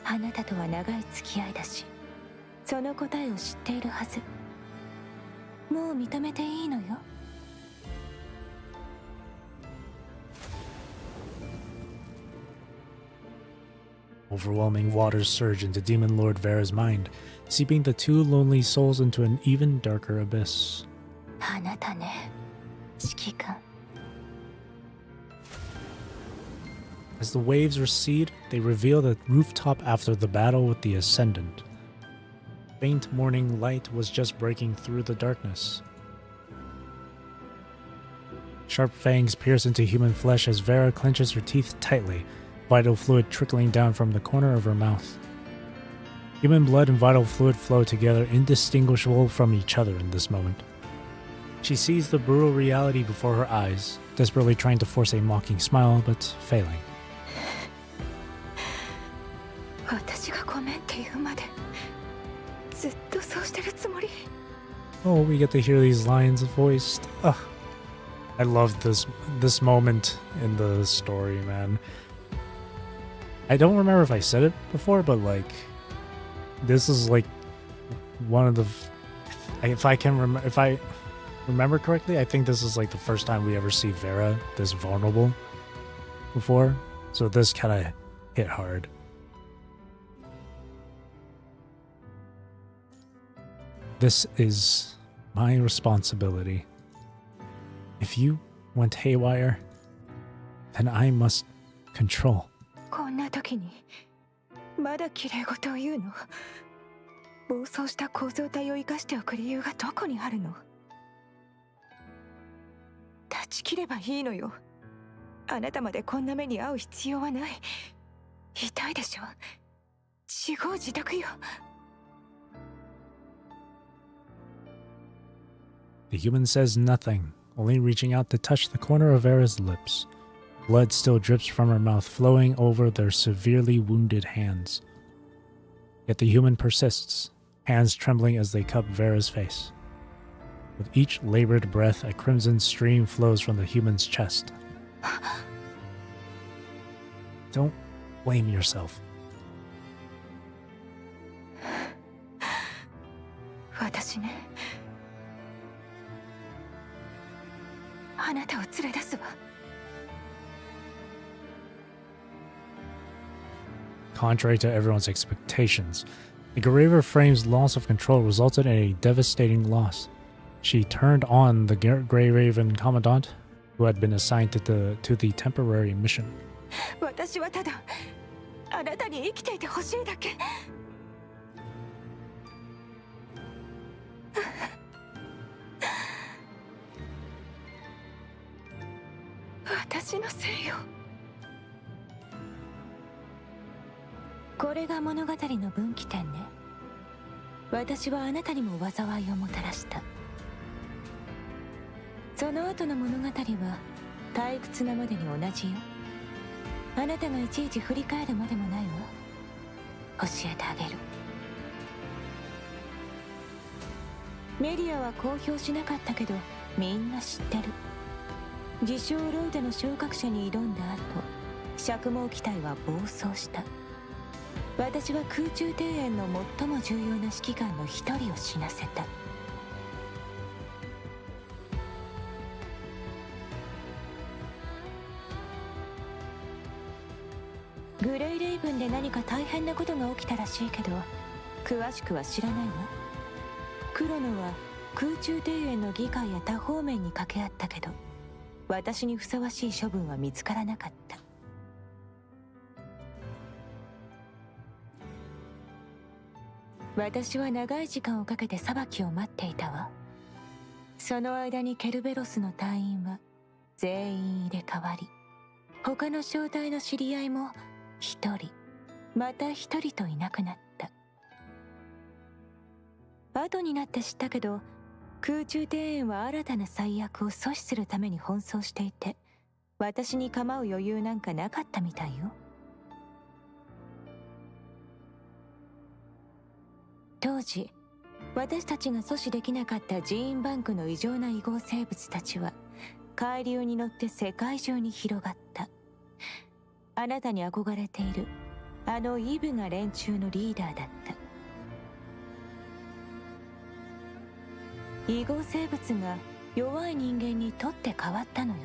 あなたとは長い付き合いだし、その答えを知っているはず。もう認めていいのよ。Overwhelming waters surge into Demon Lord Vera's mind, seeping the two lonely souls into an even darker abyss. あなたね、指揮官。As the waves recede, they reveal the rooftop after the battle with the Ascendant. Faint morning light was just breaking through the darkness. Sharp fangs pierce into human flesh as Vera clenches her teeth tightly, vital fluid trickling down from the corner of her mouth. Human blood and vital fluid flow together, indistinguishable from each other in this moment. She sees the brutal reality before her eyes, desperately trying to force a mocking smile, but failing. 私がごめんって言うまでずっとそうしてるつもり。 Oh, we get to hear these lines voiced. I love this moment in the story, man. I don't remember if I said it before, but like, this is like one of the, if I remember correctly, I think this is like the first time we ever see Vera this vulnerable before. So this kind of hit hard. This is my responsibility. If you went haywire, then I must control. こんな時にまだ綺麗事を言うの？暴走した構造体を生かしておく理由がどこにあるの？断ち切ればいいのよ。あなたまでこんな目に遭う必要はない。痛いでしょ。自業自得よ。The human says nothing, only reaching out to touch the corner of Vera's lips. Blood still drips from her mouth, flowing over their severely wounded hands. Yet the human persists, hands trembling as they cup Vera's face. With each labored breath, a crimson stream flows from the human's chest. Don't blame yourself. 私ね。あなたを連れ出すわ。Contrary to everyone's expectations, the Geiravor frame's loss of control resulted in a devastating loss. She turned on the Grey Raven Commandant, who had been assigned to the temporary mission. 私はただあなたに生きていてほしいだけ。私のせいよ。これが物語の分岐点ね。私はあなたにも災いをもたらした。その後の物語は退屈なまでに同じよ。あなたがいちいち振り返るまでもないわ。教えてあげる。メディアは公表しなかったけどみんな知ってる。自称ロイドの昇格者に挑んだ後、釈毛機体は暴走した。私は空中庭園の最も重要な指揮官の一人を死なせた。グレイレイブンで何か大変なことが起きたらしいけど、詳しくは知らないわ。クロノは空中庭園の議会や多方面に掛け合ったけど、私にふさわしい処分は見つからなかった。私は長い時間をかけて裁きを待っていたわ。その間にケルベロスの隊員は全員入れ替わり、他の小隊の知り合いも一人また一人といなくなった。後になって知ったけど、空中庭園は新たな最悪を阻止するために奔走していて、私に構う余裕なんかなかったみたいよ。当時私たちが阻止できなかったジーンバンクの異常な異合生物たちは海流に乗って世界中に広がった。あなたに憧れているあのイブが連中のリーダーだった。異合生物が弱い人間にとって変わったのよ。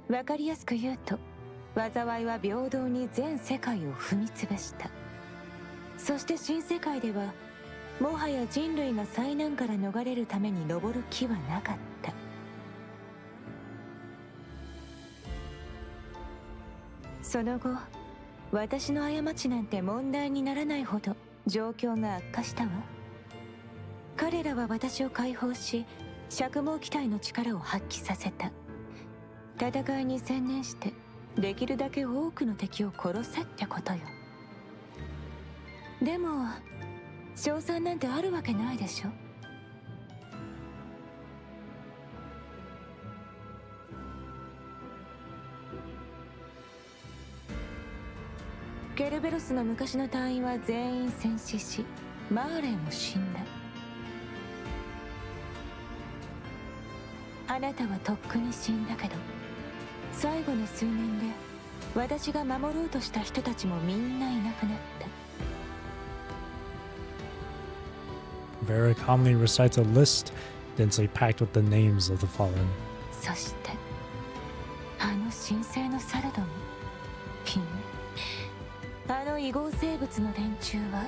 わかりやすく言うと、災いは平等に全世界を踏みつぶした。そして新世界ではもはや人類が災難から逃れるために登る気はなかった。その後、私の過ちなんて問題にならないほど状況が悪化したわ。彼らは私を解放し、釈毛機体の力を発揮させた。戦いに専念してできるだけ多くの敵を殺せってことよ。でも賞賛なんてあるわけないでしょ。ケルベロスの昔の隊員は全員戦死し、マーレーも死んだ。あなたはとっくに死んだけど、最後の数年で私が守ろうとした人たちもみんないなくなった。Vera calmly recites a list densely packed with the names of the fallen. そしてあの神聖のサルドも、いいね、あの異合生物の連中は。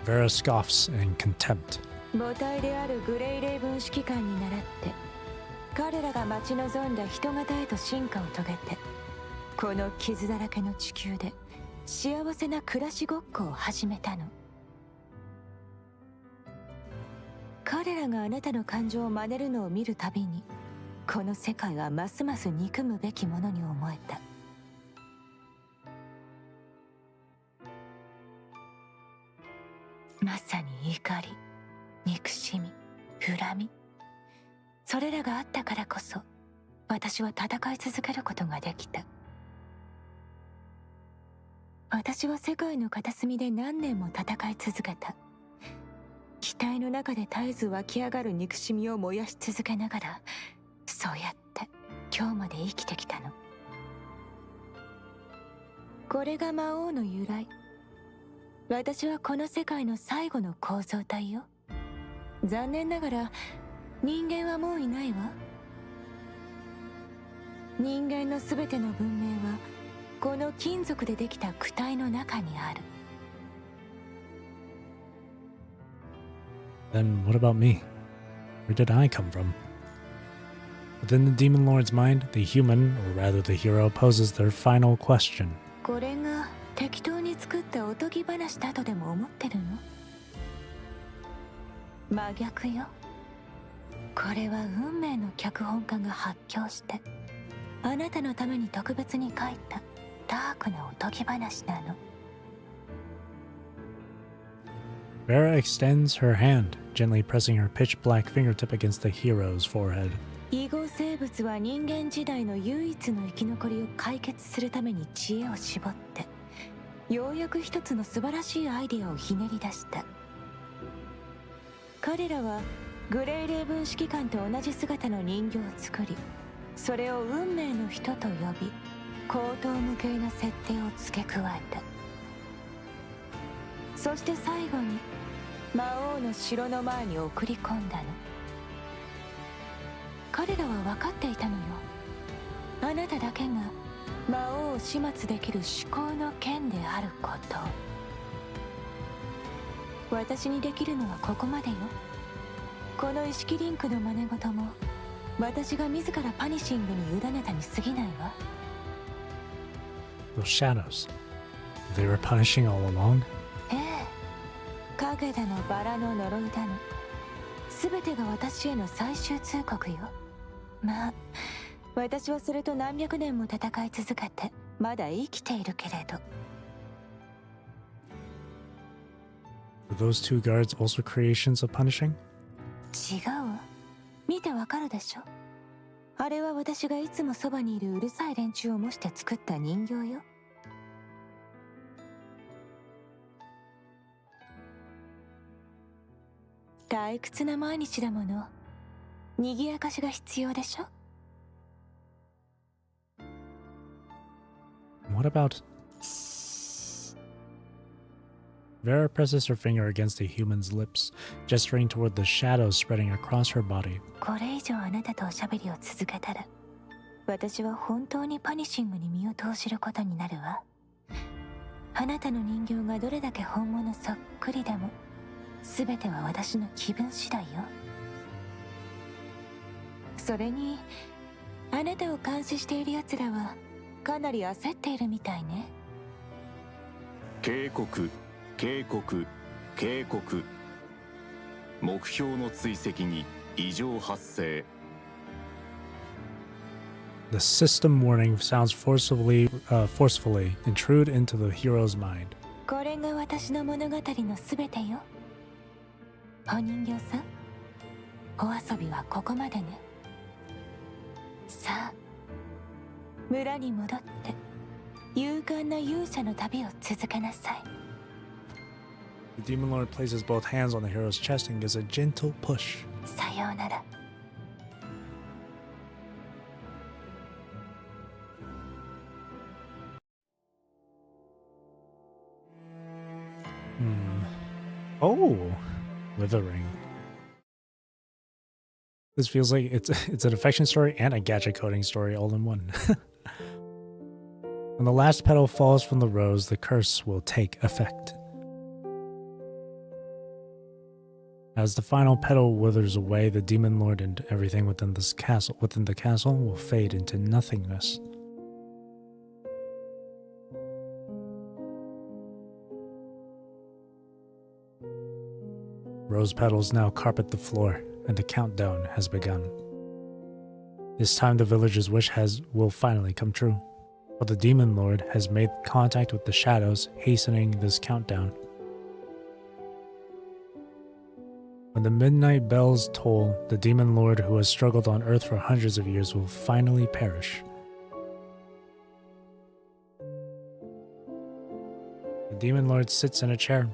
Vera scoffs in contempt. 母体であるグレイレイブン指揮官に倣って、彼らが待ち望んだ人型へと進化を遂げて、この傷だらけの地球で幸せな暮らしごっこを始めたの。彼らがあなたの感情を真似るのを見るたびに、この世界はますます憎むべきものに思えた。まさに怒り、憎しみ、恨み、それらがあったからこそ私は戦い続けることができた。私は世界の片隅で何年も戦い続けた。機体の中で絶えず湧き上がる憎しみを燃やし続けながら、そうやって今日まで生きてきたの。これが魔王の由来。私はこの世界の最後の構造体よ。残念ながら人間はもういないわ。人間のすべての文明はこの金属でできた躯体の中にある。 Then what about me? Where did I come from? Within the Demon Lord's mind, the human, or rather the hero, poses their final question. これが適当に作ったおとぎ話だとでも思ってるの？真逆よ。これは運命の脚本家が発狂してあなたのために特別に書いたダークなおとぎ話なの。 Vera extends her hand, gently pressing her pitch black fingertip against the hero's forehead. 異合生物は人間時代の唯一の生き残りを解決するために知恵を絞って、ようやく一つの素晴らしいアイデアをひねり出した。彼らはグレイレイブン指揮官と同じ姿の人形を作り、それを運命の人と呼び、高等無形な設定を付け加えた。そして最後に魔王の城の前に送り込んだの。彼らは分かっていたのよ。あなただけが魔王を始末できる至高の剣であること。私にできるのはここまでよ。この意識リンクの真似事も私が自らパニッシングに委ねたに過ぎないわ。 Those shadows. They were punishing all along? ええ、影だのバラの呪いだの、全てが私への最終通告よ。まあ、私はそれと何百年も戦い続けてまだ生きているけれど。 Were those two guards also creations of punishing? 違うわ。見てわかるでしょ。あれは私がいつもそばにいるうるさい連中を模して作った人形よ。退屈な毎日だもの。賑やかしが必要でしょ。 What about... Vera presses her finger against the human's lips, gesturing toward the shadows spreading across her body. これ以上あなたとおしゃべりを続けたら、私は本当にパニッシングに身を投じることになるわ。あなたの人形がどれだけ本物そっくりでも、全ては私の気分次第よ。それに、あなたを監視している奴らはかなり焦っているみたいね。警告、警告、警告。目標の追跡に異常発生。The system warning sounds forcefully intrude into the hero's mind. これが私の物語のすべてよ。お人形さん、お遊びはここまでね。さあ、村に戻って勇敢な勇者の旅を続けなさい。 The Demon Lord places both hands on the hero's chest and gives a gentle push. さようなら。 Oh, withering. This feels like it's an affection story and a gadget coding story all in one. When the last petal falls from the rose, the curse will take effect. As the final petal withers away, the Demon Lord and everything within the castle will fade into nothingness. Rose petals now carpet the floor, and the countdown has begun. This time the villager's wish will finally come true, but the Demon Lord has made contact with the shadows, hastening this countdown. When the midnight bells toll, the Demon Lord who has struggled on Earth for hundreds of years will finally perish. The Demon Lord sits in a chair,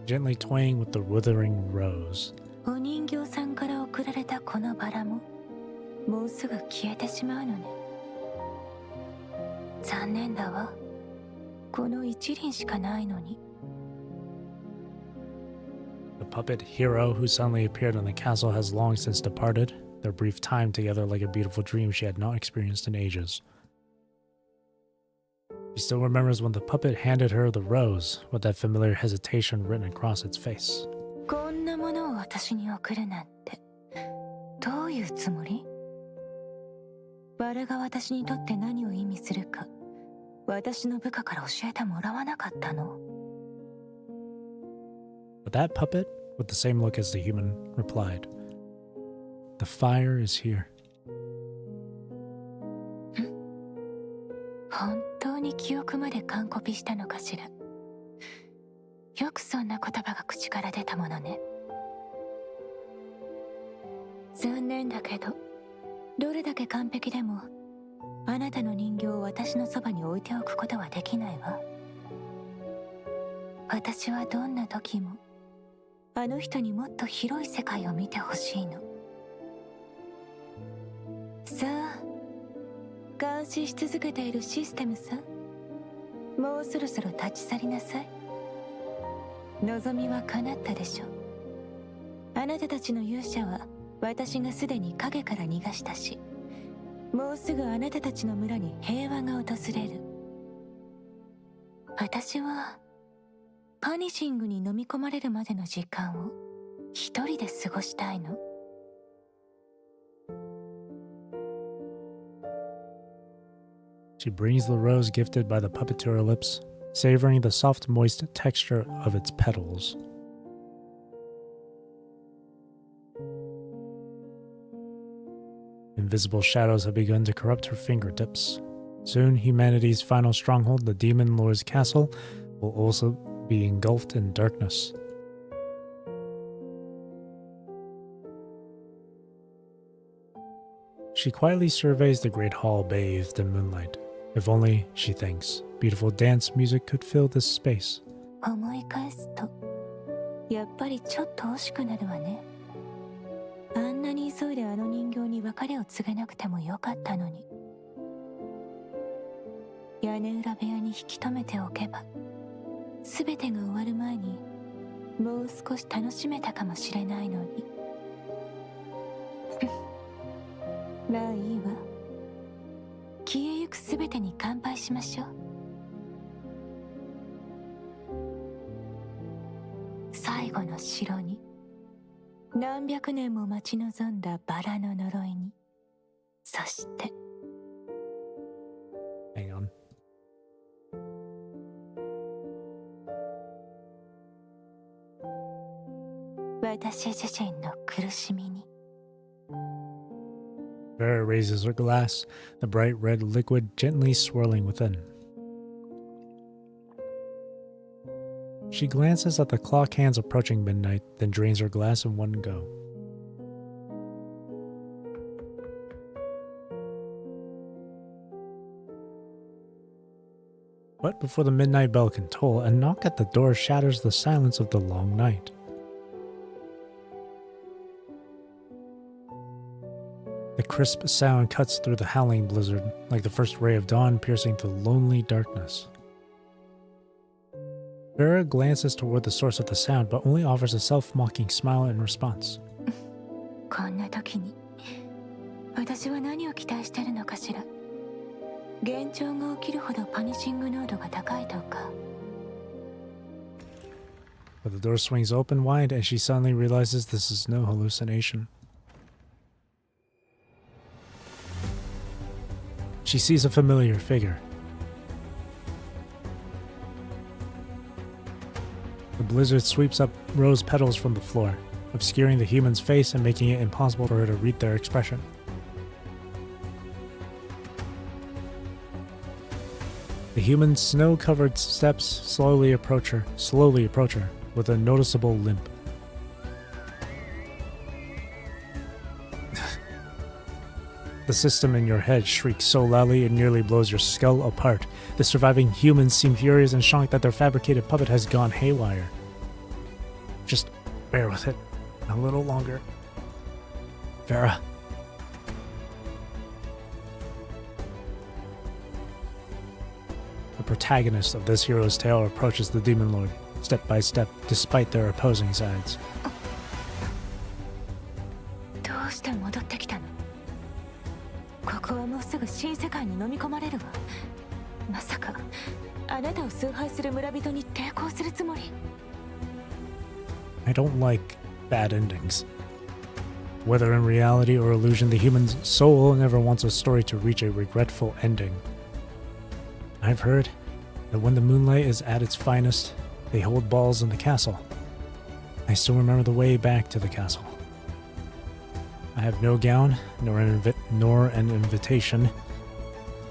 gently toying with the withering rose. お人形さんから送られたこのバラももうすぐ消えてしまうのね。残念だわ。この一輪しかないのに。 The puppet hero who suddenly appeared in the castle has long since departed, their brief time together like a beautiful dream she had not experienced in ages. She still remembers when the puppet handed her the rose, with that familiar hesitation written across its face. こんなものを私に送るなんてどういうつもり？バラが私にとって何を意味するか私の部下から教えてもらわなかったの？ But that puppet, with the same look as the human, replied, "The fire is here." 本当に記憶まで完コピしたのかしら。よくそんな言葉が口から出たものね。残念だけど、どれだけ完璧でもあなたの人形を私のそばに置いておくことはできないわ。私はどんな時もあの人にもっと広い世界を見てほしいの。さあ、監視し続けているシステムさん、もうそろそろ立ち去りなさい。望みは叶ったでしょ。あなたたちの勇者は私がすでに影から逃がしたし、もうすぐあなたたちの村に平和が訪れる。私はパニシングに飲み込まれるまでの時間を一人で過ごしたいの。She brings the rose gifted by the puppet to her lips, savoring the soft, moist texture of its petals. Invisible shadows have begun to corrupt her fingertips. Soon, humanity's final stronghold, the Demon Lord's castle, will also be engulfed in darkness. She quietly surveys the great hall bathed in moonlight. If only, she thinks, beautiful dance music could fill this space. 思い返すと、やっぱりちょっと惜しくなるわね。あんなに急いであの人形に別れを告げなくてもよかったのに。屋根裏部屋に引き止めておけば、すべてが終わる前にもう少し楽しめたかもしれないのに。まあいいわ。消えゆくすべてに乾杯しましょう。最後の城に、何百年も待ち望んだバラの呪いに、そして。Hang on. 私自身の苦しみに。Vera raises her glass, the bright red liquid gently swirling within. She glances at the clock hands approaching midnight, then drains her glass in one go. But before the midnight bell can toll, a knock at the door shatters the silence of the long night. The crisp sound cuts through the howling blizzard, like the first ray of dawn piercing the lonely darkness. Vera glances toward the source of the sound, but only offers a self-mocking smile in response. こんな時に私は何を期待してるのかしら。幻聴が起きるほどパニシング濃度が高いとか。But the door swings open wide and she suddenly realizes this is no hallucination. She sees a familiar figure. The blizzard sweeps up rose petals from the floor, obscuring the human's face and making it impossible for her to read their expression. The human's snow-covered steps slowly approach her with a noticeable limp. The system in your head shrieks so loudly it nearly blows your skull apart. The surviving humans seem furious and shocked that their fabricated puppet has gone haywire. Just bear with it a little longer. Vera. The protagonist of this hero's tale approaches the Demon Lord, step by step, despite their opposing sides. どうして戻ってきたの？ここはもうすぐ新世界に飲み込まれるわ。まさかあなたを崇拝する村人に抵抗するつもり？ I don't like bad endings. Whether in reality or illusion, the human soul never wants a story to reach a regretful ending. I've heard that when the moonlight is at its finest, they hold balls in the castle. I still remember the way back to the castle. I have no gown, nor an invitation,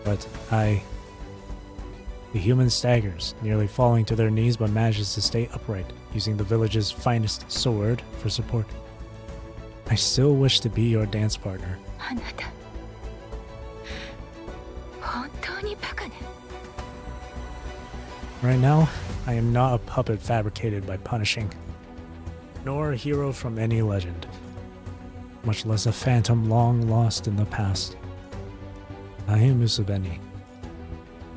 but the human staggers, nearly falling to their knees but manages to stay upright, using the village's finest sword for support. I still wish to be your dance partner. あなた本当にバカね。 Right now, I am not a puppet fabricated by punishing, nor a hero from any legend, much less a phantom long lost in the past. I am Usabeni.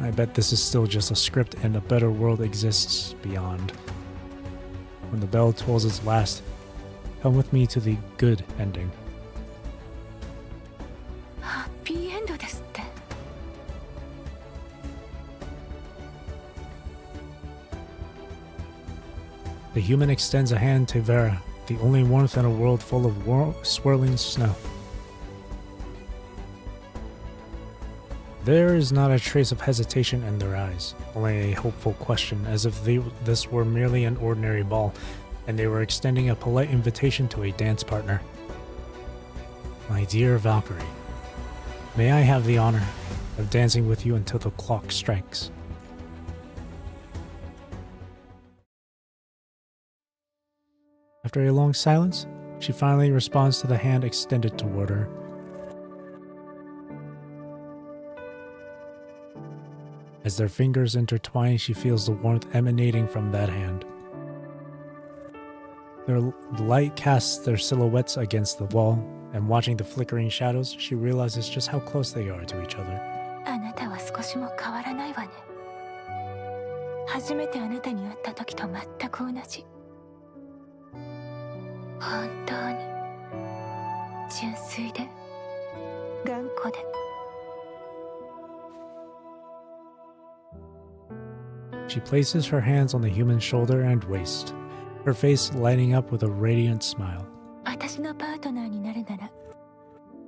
I bet this is still just a script and a better world exists beyond. When the bell tolls its last, come with me to the good ending. ハッピーエンドですって。 The human extends a hand to Vera, the only warmth in a world full of swirling snow. There is not a trace of hesitation in their eyes, only a hopeful question, as if this were merely an ordinary ball, and they were extending a polite invitation to a dance partner. My dear Valkyrie, may I have the honor of dancing with you until the clock strikes. After a long silence, she finally responds to the hand extended toward her. As their fingers intertwine, she feels the warmth emanating from that hand. The light casts their silhouettes against the wall, and watching the flickering shadows, she realizes just how close they are to each other. あなたは少しも変わらないわね。初めてあなたに会った時と全く同じ。本当に純粋で頑固で。 She places her hands on the human's shoulder and waist, her face lighting up with a radiant smile. 私のパートナーになるなら、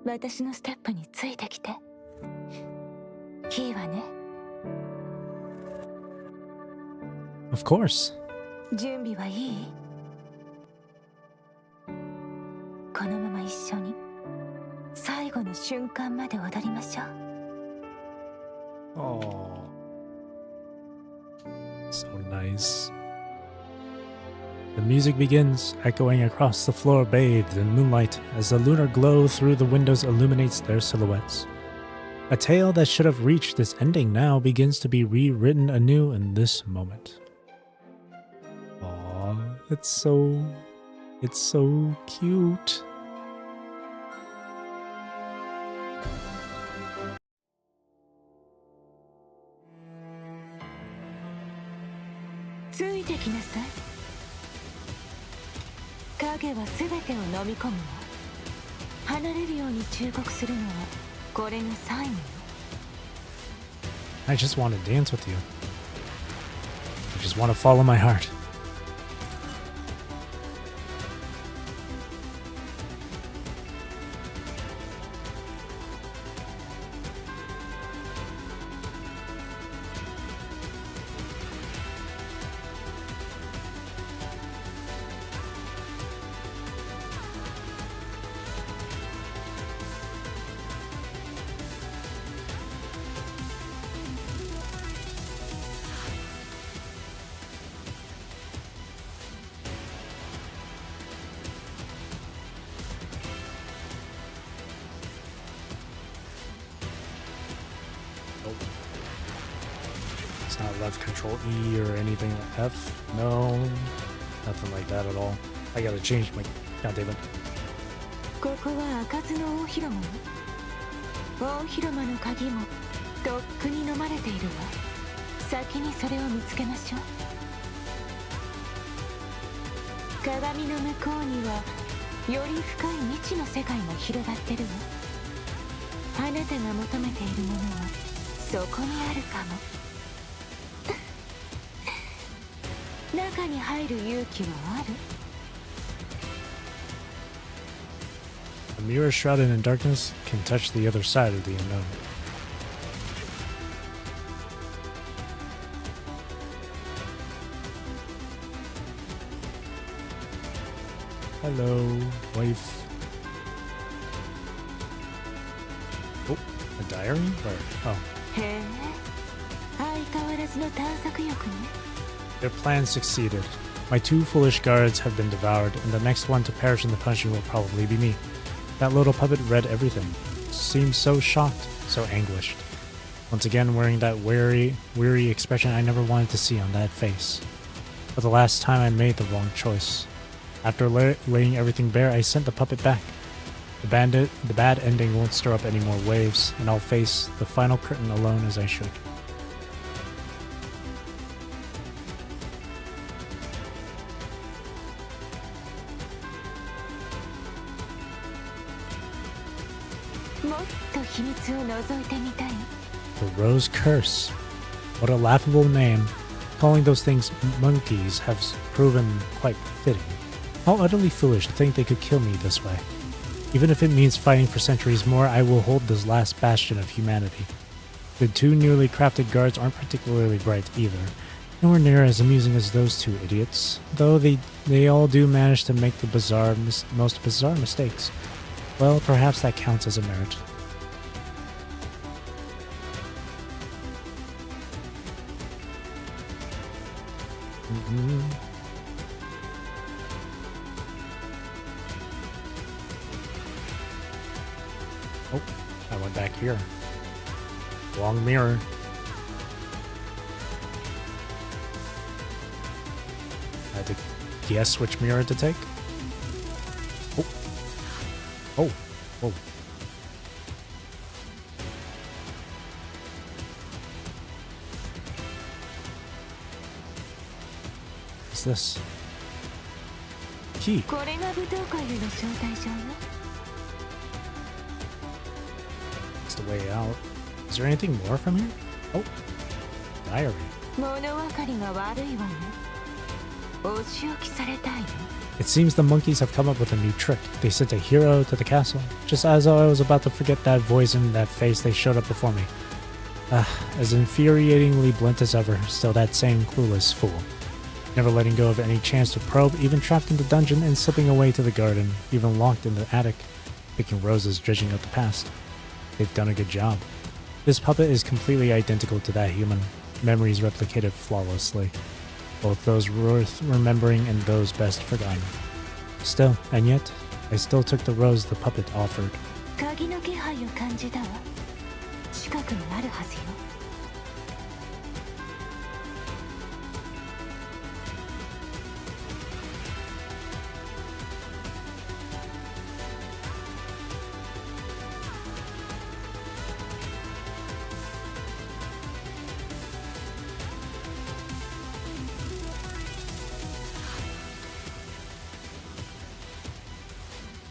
私のステップについてきて。いいわね。Of course. 準備はいい？このまま一緒に最後の瞬間まで踊りましょう。Oh. So nice. The music begins, echoing across the floor bathed in moonlight as the lunar glow through the windows illuminates their silhouettes. A tale that should have reached its ending now begins to be rewritten anew in this moment. Aww, it's so cute. I just want to dance with you. I just want to follow my heart. It's not left control E or anything like F. No, nothing like that at all. I gotta change my. God damn it. ここは開かずの大広間。大広間の鍵もとっくに飲まれているわ。先にそれを見つけましょう。鏡の向こうにはより深い未知の世界も広がってるわ。あなたが求めているものはそこにあるかも。中に入る勇気はある？ A mirror shrouded in darkness can touch the other side of the unknown. Hello, wife. Oh, a diary? Where? Oh. へえ、相変わらずの探索欲ね。 Their plan succeeded. My two foolish guards have been devoured, and the next one to perish in the punishing will probably be me. That little puppet read everything. Seemed so shocked, so anguished. Once again wearing that weary expression I never wanted to see on that face. For the last time I made the wrong choice. After laying everything bare, I sent the puppet back. The bad ending won't stir up any more waves, and I'll face the final curtain alone as I should. The Rose Curse. What a laughable name. Calling those things monkeys has proven quite fitting. How utterly foolish to think they could kill me this way. Even if it means fighting for centuries more, I will hold this last bastion of humanity. The two newly crafted guards aren't particularly bright either, nowhere near as amusing as those two idiots, though they all do manage to make the most bizarre mistakes. Well, perhaps that counts as a merit. Oh, I went back here. Wrong mirror. I had to guess which mirror to take. Oh. Oh. Oh. What's this? Key. It's the way out. Is there anything more from here? Oh. Diary. It seems the monkeys have come up with a new trick. They sent a hero to the castle. Just as I was about to forget that voice and that face, they showed up before me. As infuriatingly blunt as ever, still that same clueless fool. Never letting go of any chance to probe, even trapped in the dungeon and slipping away to the garden, even locked in the attic, picking roses, dredging up the past. They've done a good job. This puppet is completely identical to that human, memories replicated flawlessly. Both those worth remembering and those best forgotten. Still, and yet, I still took the rose the puppet offered. 近くにあるはずよ。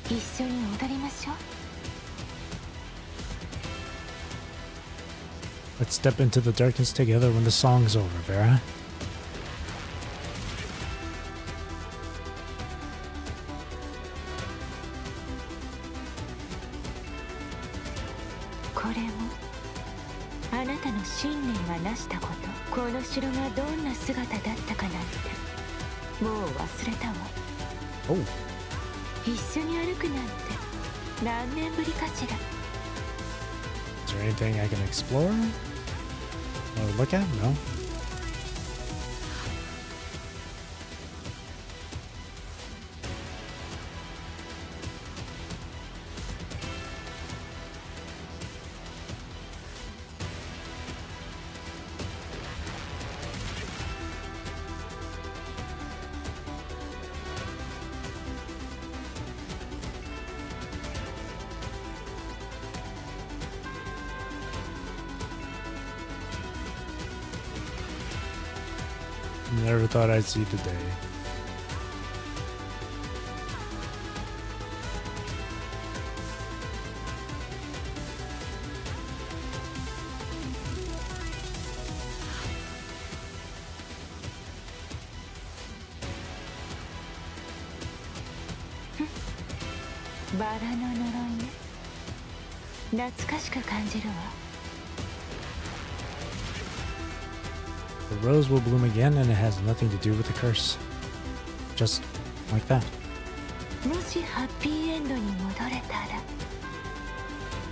一緒に踊りましょう。Let's step into the darkness together when the song's over, Vera. これもあなたの信念が成したこと。この城がどんな姿だったかなんてもう忘れたわ。 Oh. 一緒に歩くなんて何年ぶりかしら。 Is there anything I can explore? Or look at? No. Never thought I'd see the day. Bara no noroi ne. 懐かしく感じるわ。 The rose will bloom again and it has nothing to do with the curse. Just like that. もしハッピーエンドに戻れたら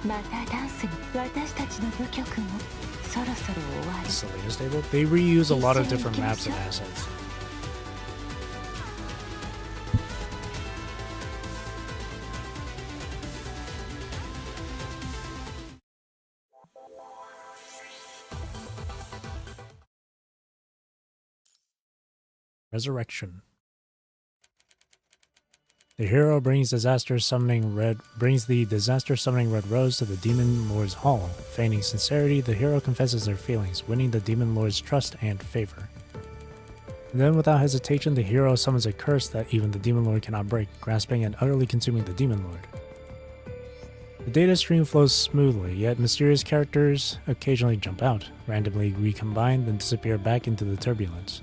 またダンスに。私たちの舞曲もそろそろ終わる。 Selena stable. They reuse a lot of different maps and assets. Resurrection. The hero brings the disaster summoning red rose to the demon lord's hall. Feigning sincerity, the hero confesses their feelings, winning the demon lord's trust and favor. And then, without hesitation, the hero summons a curse that even the demon lord cannot break, grasping and utterly consuming the demon lord. The data stream flows smoothly, yet mysterious characters occasionally jump out, randomly recombine, then disappear back into the turbulence.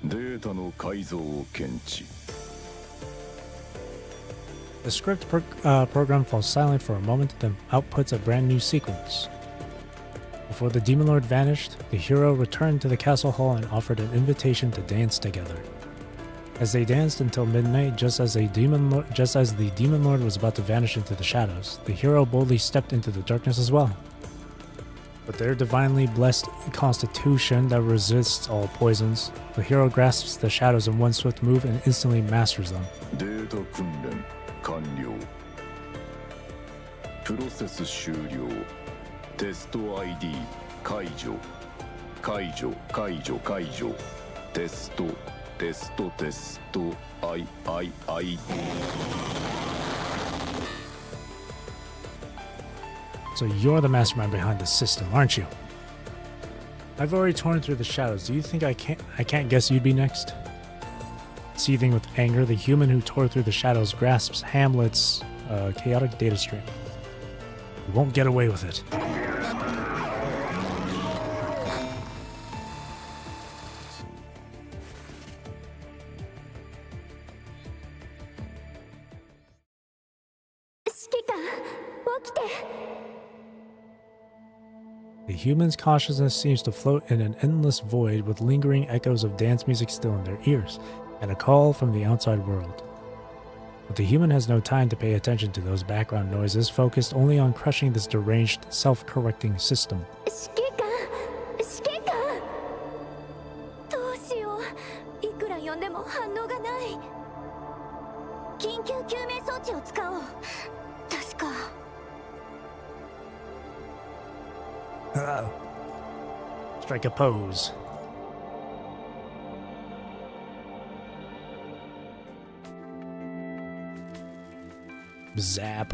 The script program falls silent for a moment, then outputs a brand new sequence. Before the demon lord vanished, the hero returned to the castle hall and offered an invitation to dance together. As they danced until midnight, just as the demon lord was about to vanish into the shadows, the hero boldly stepped into the darkness as well. With their divinely blessed constitution that resists all poisons, the hero grasps the shadows in one swift move and instantly masters them. So you're the mastermind behind the system, aren't you? I've already torn through the shadows. Do you think I can't guess you'd be next? Seething with anger, the human who tore through the shadows grasps Hamlet's chaotic data stream. You won't get away with it. The human's consciousness seems to float in an endless void with lingering echoes of dance music still in their ears, and a call from the outside world. But the human has no time to pay attention to those background noises, focused only on crushing this deranged, self-correcting system. Strike a pose. Zap.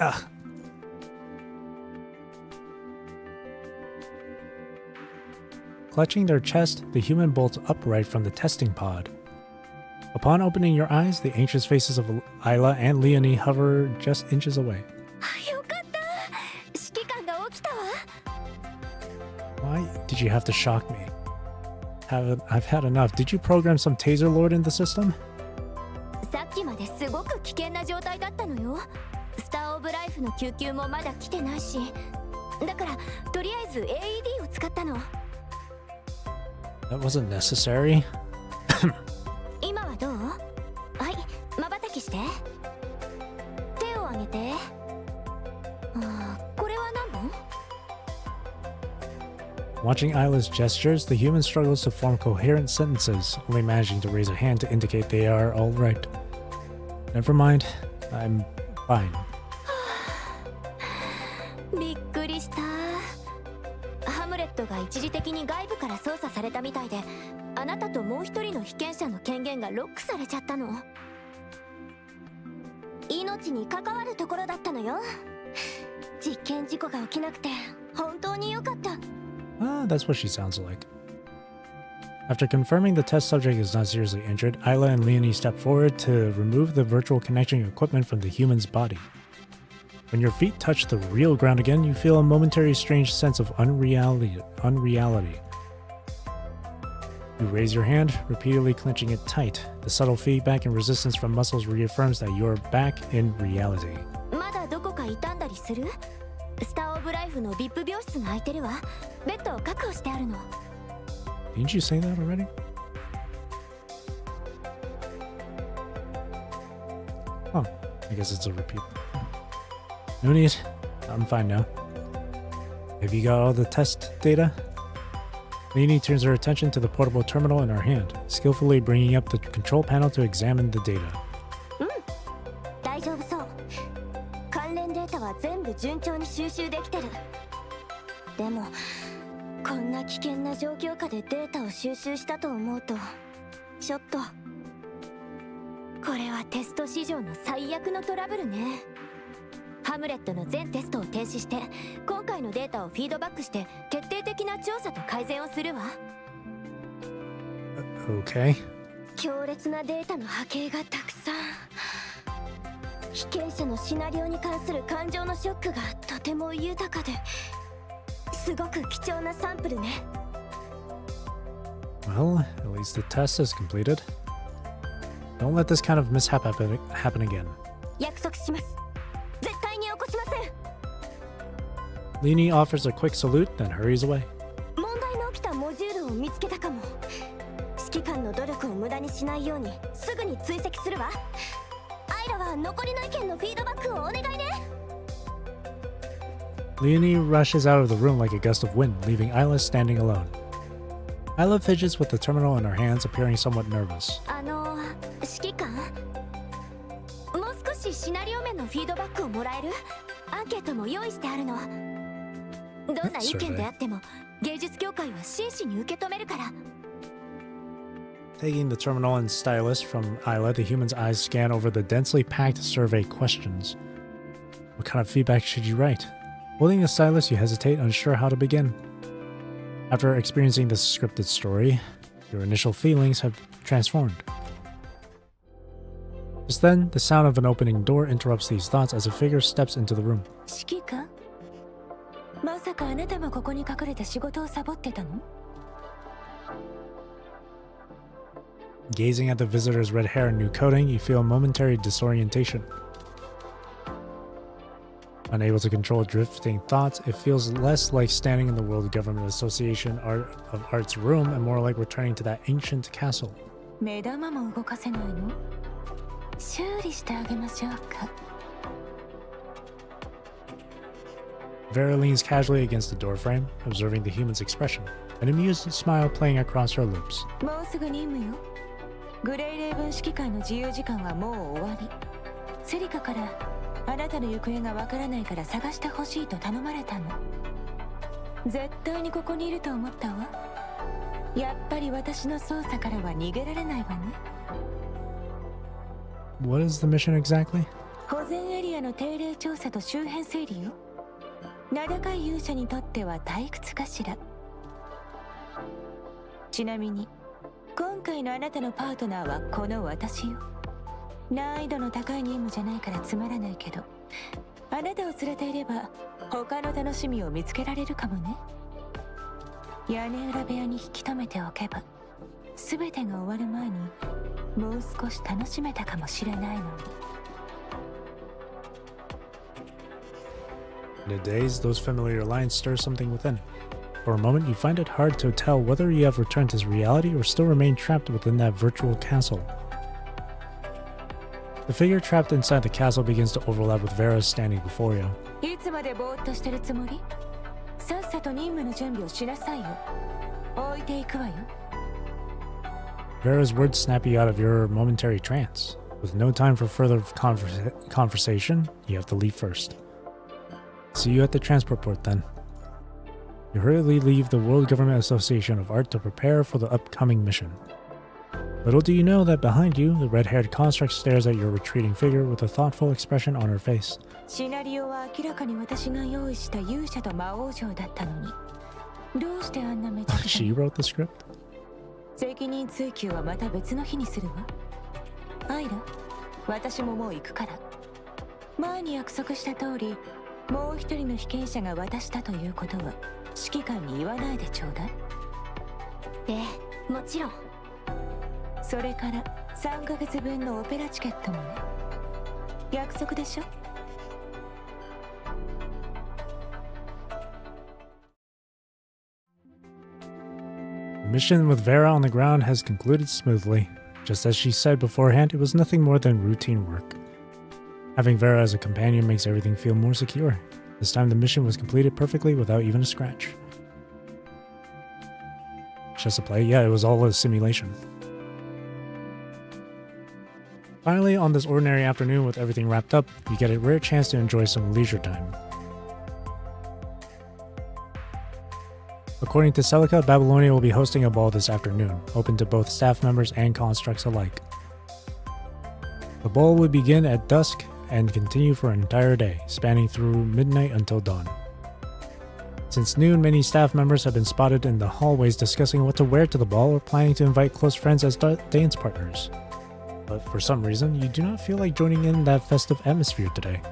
Ugh. Clutching their chest, the human bolts upright from the testing pod. Upon opening your eyes, the anxious faces of Isla and Leonie hover just inches away. Why did you have to shock me? I've had enough. Did you program some taser lord in the system? さっきまですごく危険な状態だったのよ。スターオブライフの救急もまだ来てないし。だからとりあえず AED を使ったの。That wasn't necessary. 今はどう？はい、瞬きして。手を上げて。これは何本？ Watching Isla's gestures, the human struggles to form coherent sentences, only managing to raise a hand to indicate they are all right. Never mind, I'm fine. びっくりした。ハムレットが一時的に外部から操作されたみたいで、あなたともう一人の被験者の権限がロックされちゃったの。命に関わるところだったのよ。実験事故が起きなくて本当に良かった。That's what she sounds like. After confirming the test subject is not seriously injured, Isla and Leonie step forward to remove the virtual connection equipment from the human's body. When your feet touch the real ground again, you feel a momentary strange sense of unreality. You raise your hand, repeatedly clenching it tight. The subtle feedback and resistance from muscles reaffirms that you're back in reality. まだどこか痛んだりする？スターオブライフの VIP 病室が空いてるわ。ベッドを確保してあるの。Didn't you say that already? Oh, I guess it's a repeat. No need. I'm fine now. Have you got all the test data? Leonie turns her attention to the portable terminal in her hand, skillfully bringing up the control panel to examine the data. 大丈夫そう。関連データは全部順調に収集できてる。でも、こんな危険な状況下でデータを収集したと思うと、ちょっと。これはテスト史上の最悪のトラブルね。ハムレットの全テストを停止して、今回のデータをフィードバックして、徹底的な調査と改善をするわ。Okay. 強烈なデータの波形がたくさん。被験者のシナリオに関する感情のショックがとても豊かで、すごく貴重なサンプルね。Well, at least the test is completed. Don't let this kind of mishap happen again. 約束します。絶対に起こしません。Leonie offers a quick salute, then hurries away. 問題の起きたモジュールを見つけたかも。指揮官の努力を無駄にしないようにすぐに追跡するわ。アイラは残りの意見のフィードバックをお願いね。Leonie rushes out of the room like a gust of wind, leaving Isla standing alone. Isla fidgets with the terminal in her hands, appearing somewhat nervous. 指揮官、もう少しシナリオ面のフィードバックをもらえる？アンケートも用意してあるの。どんな意見であっても芸術協会は真摯に受け止めるから。Taking the terminal and stylus from Isla, the human's eyes scan over the densely packed survey questions. What kind of feedback should you write? Holding the stylus, you hesitate, unsure how to begin. After experiencing this scripted story, your initial feelings have transformed. Just then, the sound of an opening door interrupts these thoughts as a figure steps into the room. 指揮官？まさかあなたもここに隠れて仕事をサボってたの？ Gazing at the visitor's red hair and new coating, you feel a momentary disorientation. Unable to control drifting thoughts, it feels less like standing in the World Government Association of Art's room and more like returning to that ancient castle. 目玉も動かせないの？修理してあげましょうか。Vera leans casually against the doorframe, observing the human's expression, an amused smile playing across her lips. もうすぐ任務よ。グレイレイブン指揮官の自由時間はもう終わり。セリカからあなたの行方がわからないから探してほしいと頼まれたの。絶対にここにいると思ったわ。やっぱり私の捜査からは逃げられないわね。What is the mission exactly? 保全エリアの定例調査と周辺整理よ。名高い勇者にとっては退屈かしら。ちなみに今回のあなたのパートナーはこの私よ。難易度の高い任務じゃないからつまらないけど、あなたを連れていれば他の楽しみを見つけられるかもね。屋根裏部屋に引き止めておけば全てが終わる前にもう少し楽しめたかもしれないのに。In a daze, those familiar lines stir something within. For a moment, you find it hard to tell whether you have returned to reality or still remain trapped within that virtual castle. The figure trapped inside the castle begins to overlap with Vera standing before you. いつまでぼーっとしてるつもり？さっさと任務の準備をしなさいよ。置いていくわよ。Vera's words snap you out of your momentary trance. With no time for further conversation, you have to leave first. See you at the transport port then. You hurriedly leave the World Government Association of Art to prepare for the upcoming mission. Little do you know that behind you, the red-haired construct stares at your retreating figure with a thoughtful expression on her face. シナリオは明らかに私が用意した勇者と魔王城だったのに、どうしてあんなめちゃくちゃ She wrote the script? 責任追及はまた別の日にするわ。アイラ、私ももう行くから。前に約束した通り、もう一人の被験者が私だということは指揮官に言わないでちょうだい。ええ、もちろん。それから3ヶ月分のオペラチケットもね。約束でしょ。The mission with Vera on the ground has concluded smoothly. Just as she said beforehand, it was nothing more than routine work. Having Vera as a companion makes everything feel more secure. This time the mission was completed perfectly without even a scratch. Just a play? Yeah, it was all a simulation. Finally, on this ordinary afternoon with everything wrapped up, you get a rare chance to enjoy some leisure time. According to Celica, Babylonia will be hosting a ball this afternoon, open to both staff members and constructs alike. The ball will begin at dusk and continue for an entire day, spanning through midnight until dawn. Since noon, many staff members have been spotted in the hallways discussing what to wear to the ball or planning to invite close friends as dance partners. But for some reason, you do not feel like joining in that festive atmosphere today.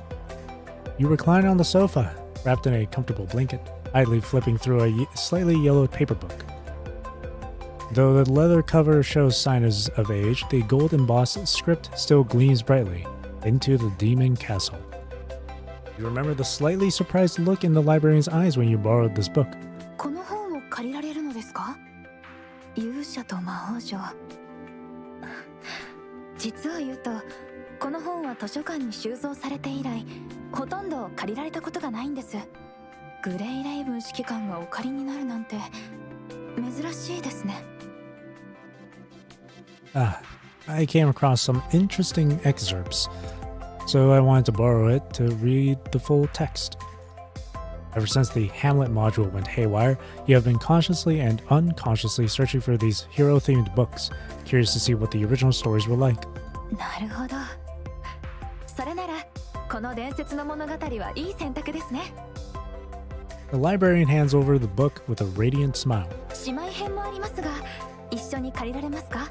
You recline on the sofa, wrapped in a comfortable blanket, idly flipping through a slightly yellowed paper book. Though the leather cover shows signs of age, the gold embossed script still gleams brightly. Into the Demon Castle. You remember the slightly surprised look in the librarian's eyes when you borrowed this book. この本を借りられるのですか？勇者と魔王城。実は言うと、この本は図書館に収蔵されて以来、ほとんど借りられたことがないんです。グレイレイブン指揮官がお借りになるなんて珍しいですね。I came across some interesting excerpts, so I wanted to borrow it to read the full text. Ever since the Hamlet module went haywire, you have been consciously and unconsciously searching for these hero-themed books, curious to see what the original stories were like. なるほど。それなら、この伝説の物語はいい選択ですね。The librarian hands over the book with a radiant smile. 姉妹編もありますが、一緒に借りられますか？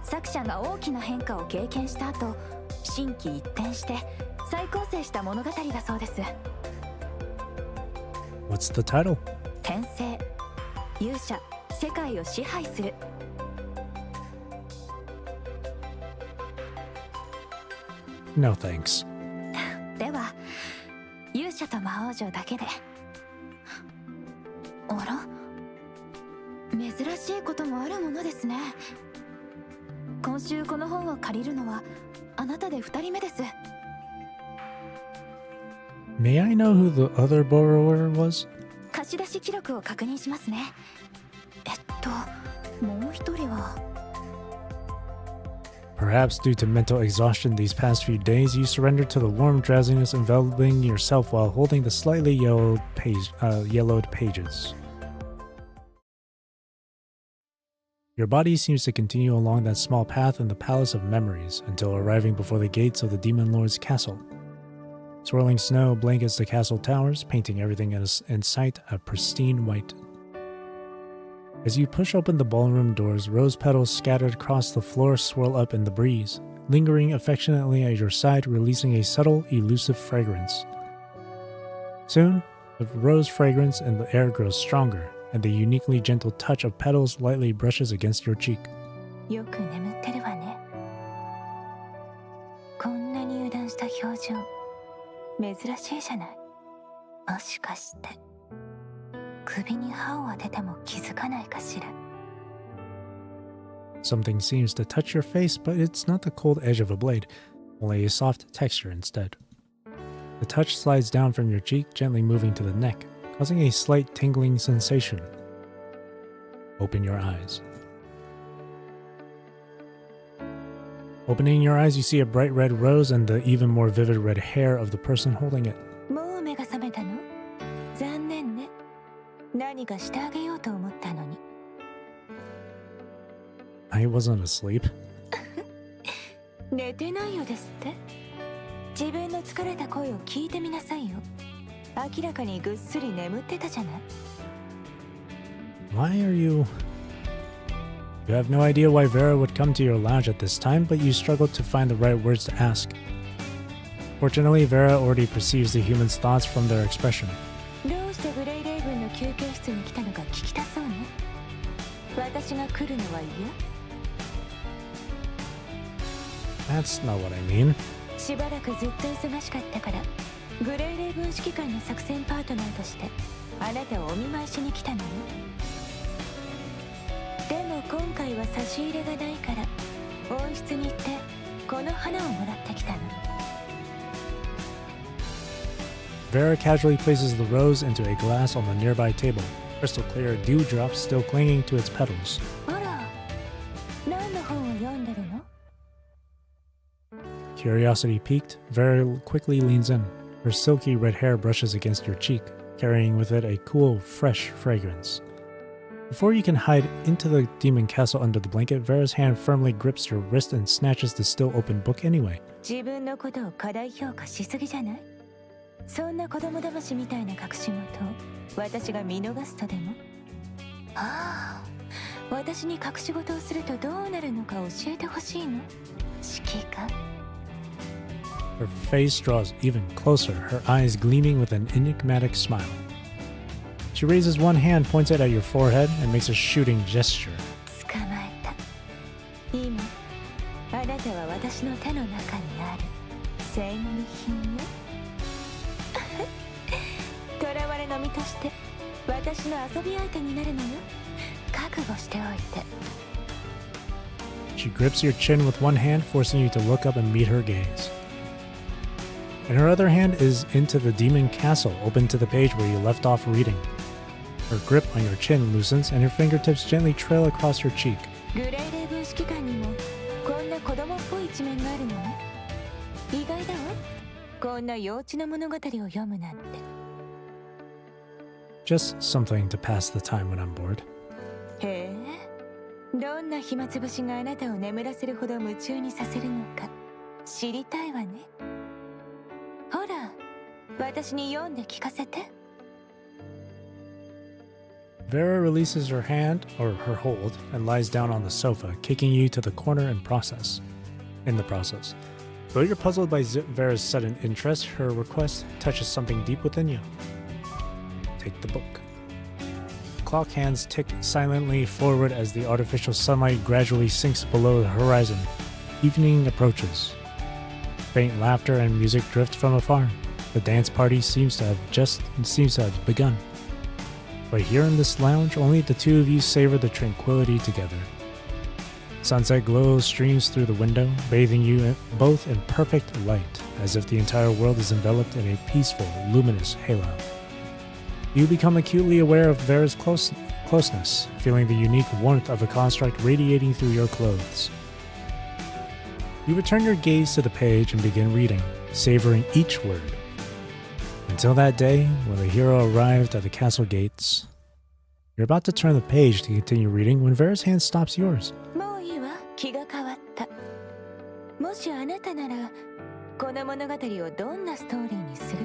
作者が大きな変化を経験した後、心機一転して再構成した物語だそうです。What's the title? 転生、勇者、世界を支配する。No thanks. では、勇者と魔王城だけで。あら、珍しいこともあるものですね。今週この本を借りるのはあなたで2人目です。May I know who the other borrower was? 貸し出し記録を確認しますね。もう一人は Perhaps due to mental exhaustion these past few days, you surrender to the warm drowsiness enveloping yourself while holding the slightly yellowed pages. Your body seems to continue along that small path in the Palace of Memories until arriving before the gates of the Demon Lord's castle. Swirling snow blankets the castle towers, painting everything in sight a pristine white. As you push open the ballroom doors, rose petals scattered across the floor swirl up in the breeze, lingering affectionately at your side, releasing a subtle, elusive fragrance. Soon, the rose fragrance in the air grows stronger, and the uniquely gentle touch of petals lightly brushes against your cheek. よく眠ってるわね。こんなに油断した表情、珍しいじゃない。もしかして、首に刃を当てても気づかないかしら。Something seems to touch your face, but it's not the cold edge of a blade, only a soft texture instead. The touch slides down from your cheek, gently moving to the neck, causing a slight tingling sensation. Open your eyes. Opening your eyes, you see a bright red rose and the even more vivid red hair of the person holding it. もう目が覚めたの？残念ね。何かしてあげようと思ったのに。I wasn't asleep. 寝てないよですって？自分の疲れた声を聞いてみなさいよ。明らかにぐっすり眠ってたじゃない。Why are you... You have no idea why Vera would come to your lounge at this time, but you struggle to find the right words to ask. Fortunately, Vera already perceives the human's thoughts from their expression. どうしてグレイレイブンの休憩室に来たのか聞きたそうね。私が来るのは嫌？ That's not what I mean. しばらくずっと忙しかったから、グレイレイブン指揮官の作戦パートナーとしてあなたをお見舞いしに来たのよ。でも今回は差し入れがないから温室に行ってこの花をもらってきたの。 Vera casually places the rose into a glass on the nearby table, crystal clear dewdrops still clinging to its petals. あら、何の本を読んでるの？ Curiosity piqued, Vera quickly leans in. Her silky red hair brushes against your cheek, carrying with it a cool, fresh fragrance. Before you can hide into the demon castle under the blanket, Vera's hand firmly grips your wrist and snatches the still open book anyway. 自分のことを過大評価しすぎじゃない？そんな子供騙しみたいな隠し事を私が見逃すとでも？ああ、私に隠し事をするとどうなるのか教えてほしいの？指揮官。 Her face draws even closer, her eyes gleaming with an enigmatic smile. She raises one hand, points it at your forehead, and makes a shooting gesture. 捕まえた。今、あなたは私の手の中にある戦利品よ。囚われの身として私の遊び相手になるのよ。覚悟しておいて。 She grips your chin with one hand, forcing you to look up and meet her gaze. And her other hand is into the demon castle, open to the page where you left off reading. Her grip on your chin loosens, and her fingertips gently trail across your cheek. グレイレイブン指揮官にもこんな子供っぽい一面があるのね。意外だわ。こんな幼稚な物語を読むなんて。 Just something to pass the time when I'm bored. へえ、どんな暇つぶしがあなたを眠らせるほど夢中にさせるのか知りたいわね。ほら、私に読んで聞かせて。 Vera releases her hand, or her hold, and lies down on the sofa, kicking you to the corner in the process. Though you're puzzled by Vera's sudden interest, her request touches something deep within you. Take the book. Clock hands tick silently forward as the artificial sunlight gradually sinks below the horizon. Evening approaches. Faint laughter and music drift from afar. The dance party seems to have begun. But here in this lounge, only the two of you savor the tranquility together. Sunset glow streams through the window, bathing you both in perfect light, as if the entire world is enveloped in a peaceful, luminous halo. You become acutely aware of Vera's closeness, feeling the unique warmth of a construct radiating through your clothes. You return your gaze to the page and begin reading, savoring each word. Until that day, when the hero arrived at the castle gates. You're about to turn the page to continue reading when Vera's hand stops yours. もういいわ、気が変わった。もしあなたならこの物語をどんなストーリーにする？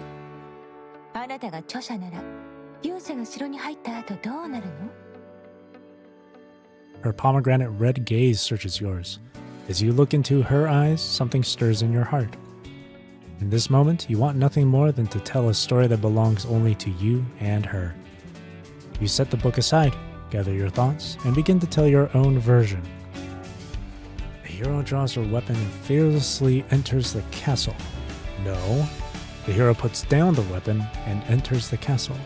あなたが著者なら勇者が城に入った後どうなるの？ Her pomegranate red gaze searches yours. As you look into her eyes, something stirs in your heart. In this moment, you want nothing more than to tell a story that belongs only to you and her. You set the book aside, gather your thoughts, and begin to tell your own version. The hero draws her weapon and fearlessly enters the castle. No, the hero puts down the weapon and enters the castle.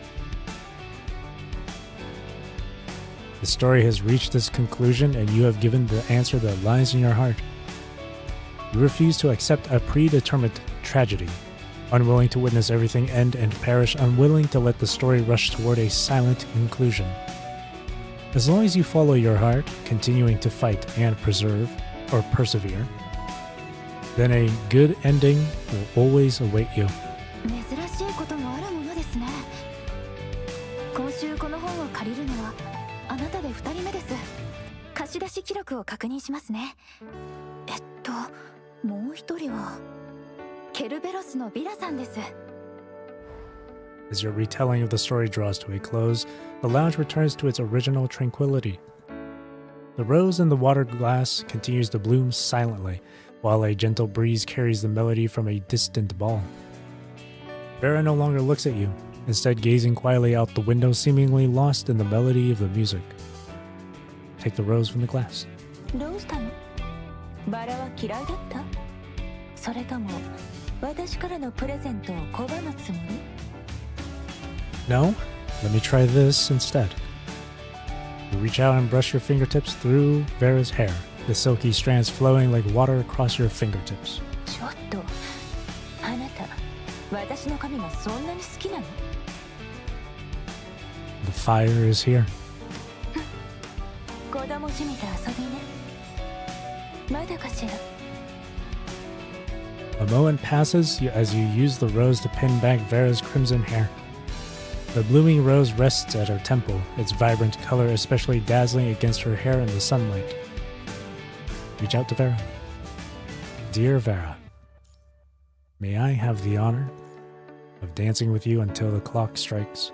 The story has reached its conclusion and you have given the answer that lies in your heart. You refuse to accept a predetermined tragedy, unwilling to witness everything end and perish, unwilling to let the story rush toward a silent conclusion. As long as you follow your heart, continuing to fight and preserve, or persevere, then a good ending will always await you. 珍しいこともあるものですね。今週この本を借りるのはあなたで2人目です。貸し出し記録を確認しますね。もう一人はケルベロスのビラさんです。As your retelling of the story draws to a close, the lounge returns to its original tranquility. The rose in the water glass continues to bloom silently, while a gentle breeze carries the melody from a distant ball. Vera no longer looks at you, instead gazing quietly out the window, seemingly lost in the melody of the music. Take the rose from the glass. どうしたの？バラは嫌いだった？それとも私からのプレゼントを拒むつもり？ No, let me try this instead. You reach out and brush your fingertips through Vera's hair, the silky strands flowing like water across your fingertips. ちょっと、あなた、私の髪がそんなに好きなの？ The fire is here. 子供じみた遊びね。まだかしら？ A moment passes as you use the rose to pin back Vera's crimson hair. The blooming rose rests at her temple, its vibrant color especially dazzling against her hair in the sunlight. Reach out to Vera. Dear Vera, may I have the honor of dancing with you until the clock strikes?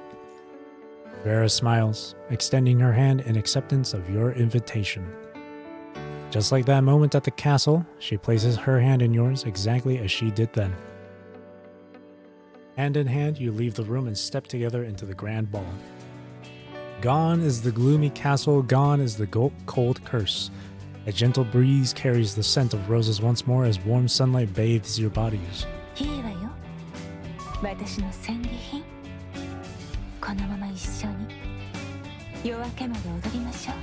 Vera smiles, extending her hand in acceptance of your invitation. Just like that moment at the castle, she places her hand in yours exactly as she did then. Hand in hand, you leave the room and step together into the grand ball. Gone is the gloomy castle, gone is the cold curse. A gentle breeze carries the scent of roses once more as warm sunlight bathes your bodies. いいわよ。私の戦利品。このまま一緒に夜明けまで踊りましょう。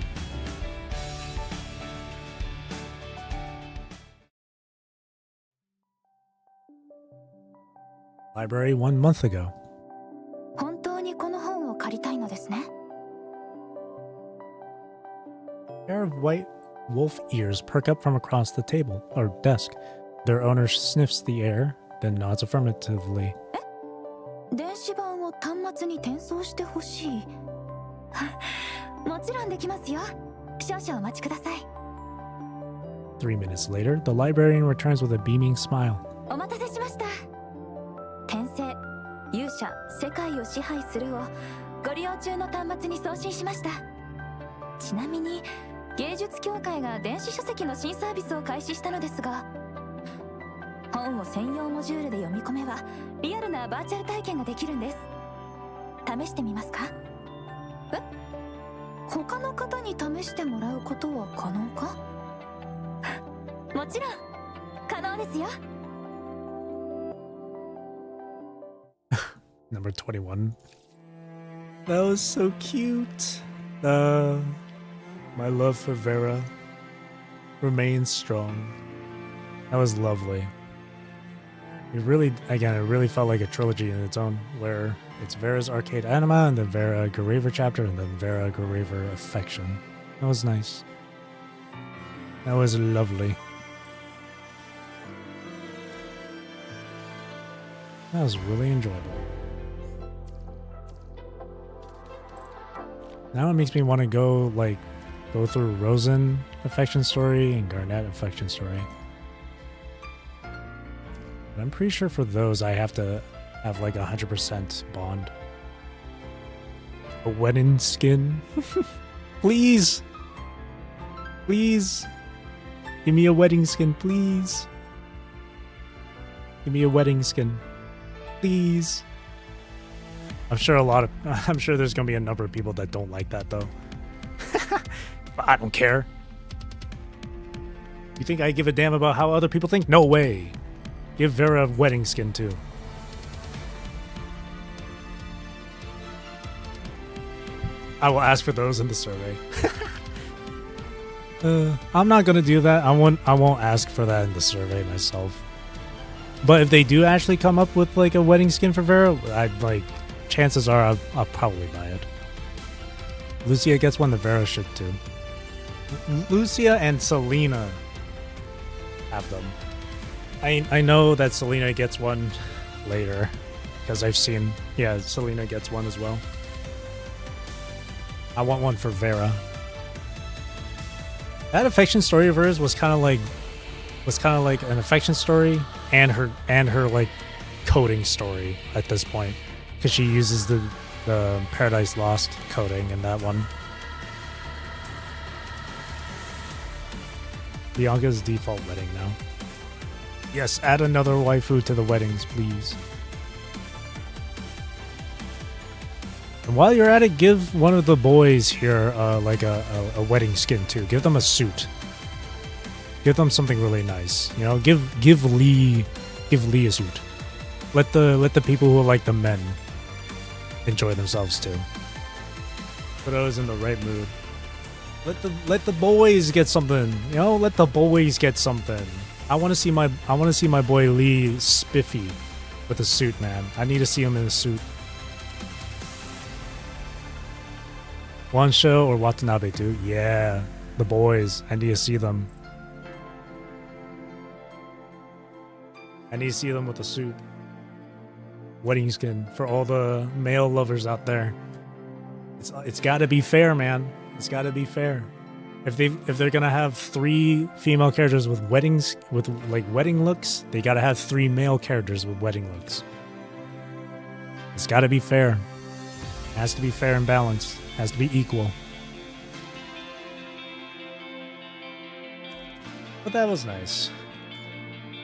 Library 1 month ago. 本当にこの本を借りたいのですね。A pair of white wolf ears perk up from across the table, or desk. Their owner sniffs the air, then nods affirmatively. 電子版を端末に転送してほしい。もちろんできますよ。少々お待ちください。3 minutes later, the librarian returns with a beaming smile. お待たせしました。転生、勇者、世界を支配するをご利用中の端末に送信しました。ちなみに、芸術協会が電子書籍の新サービスを開始したのですが、本を専用モジュールで読み込めばリアルなバーチャル体験ができるんです。試してみますか？え？他の方に試してもらうことは可能か？もちろん可能ですよ。Number 21. That was so cute. My love for Vera remains strong. That was lovely. It really felt like a trilogy in its own, where it's Vera's Arcade Anima, and then Vera Geiravor chapter, and then Vera Geiravor Affection. That was nice. That was lovely. That was really enjoyable. Now it makes me want to go through Rosen affection story and Garnet affection story. But I'm pretty sure for those I have to have like 100% bond. A wedding skin. Please. Please. Give me a wedding skin, please. Give me a wedding skin. Please. I'm sure there's gonna be a number of people that don't like that though. But I don't care. You think I give a damn about how other people think? No way. Give Vera a wedding skin too. I will ask for those in the survey. I'm not gonna do that. I won't ask for that in the survey myself. But if they do actually come up with like a wedding skin for Vera, chances are I'll probably buy it. Lucia gets one, the Vera should too. Lucia and Selena have them. I know that Selena gets one later because I've seen, yeah, Selena gets one as well. I want one for Vera. That affection story of hers was kind of like an affection story and her like coding story at this point, because she uses the Paradise Lost coding in that one. Bianca's default wedding now. Yes, add another waifu to the weddings, please. And while you're at it, give one of the boys here like a wedding skin too. Give them a suit. Give them something really nice. You know, give Lee a suit. Let the people who like the men enjoy themselves too. Put those in the right mood. Let the boys get something. You know, let the boys get something. I want to see my boy Lee spiffy with a suit, man. I need to see him in a suit. One show or Watanabe too? Yeah, the boys. I need to see them. I need to see them with a suit. Wedding skin for all the male lovers out there. It's got to be fair, man. It's got to be fair. If they're gonna have 3 female characters with wedding looks, they gotta have 3 male characters with wedding looks. It's gotta be fair. It has to be fair and balanced. It has to be equal. But that was nice.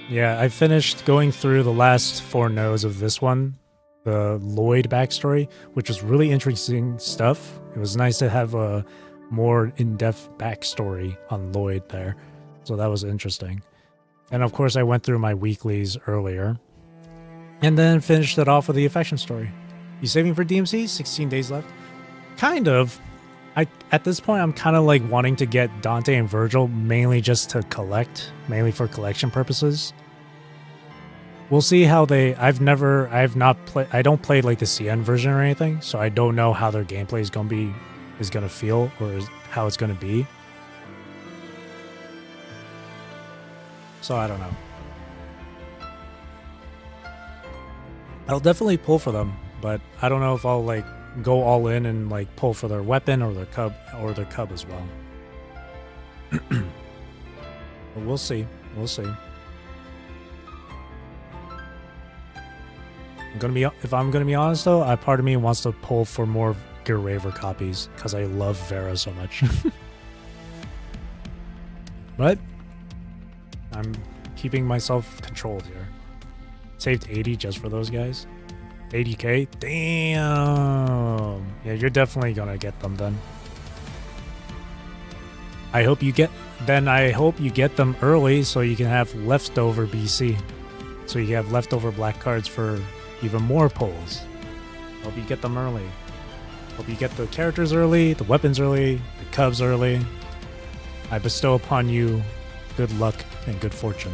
Yeah, I finished going through the last 4 nodes of this one, the Lloyd backstory, which was really interesting stuff. It was nice to have a more in-depth backstory on Lloyd there, so that was interesting. And of course I went through my weeklies earlier and then finished it off with the affection story. You saving for DMC? 16 days left? Kind of. At this point I'm kind of like wanting to get Dante and Virgil mainly just to collect, mainly for collection purposes. We'll see how they... I don't play like the CN version or anything, so I don't know how their gameplay is gonna feel or how it's gonna be. So I don't know. I'll definitely pull for them, but I don't know if I'll like go all in and like pull for their weapon or their cub as well. But we'll see. We'll see. If I'm gonna be honest though, a part of me wants to pull for more Geiravor copies because I love Vera so much. But I'm keeping myself controlled here. Saved 80 just for those guys. 80k? Damn. Yeah, you're definitely gonna get them then. I hope you get them early so you can have leftover BC. So you have leftover black cards for even more pulls. Hope you get them early. Hope you get the characters early, the weapons early, the cubs early. I bestow upon you good luck and good fortune.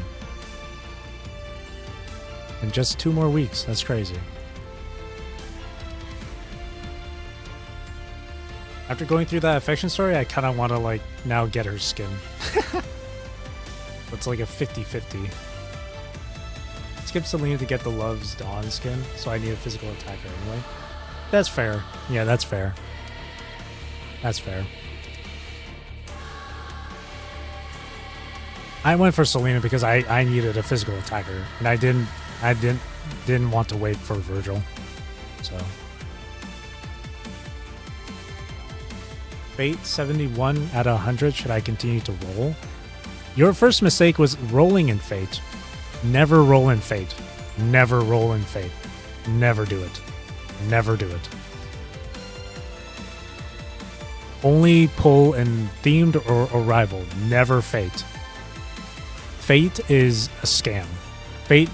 In just 2 more weeks, that's crazy. After going through that affection story, I kind of want to like now get her skin. It's like a 50-50. skip Selena to get the Love's Dawn skin, so I need a physical attacker anyway. That's fair. Yeah, that's fair. That's fair. I went for Selena because I needed a physical attacker, and I didn't want to wait for Virgil. So Fate 71 out of 100. Should I continue to roll? Your first mistake was rolling in Fate. Never roll in Fate. Never roll in Fate. Never do it. Never do it. Only pull in Themed or Arrival. Never Fate. Fate is a scam. The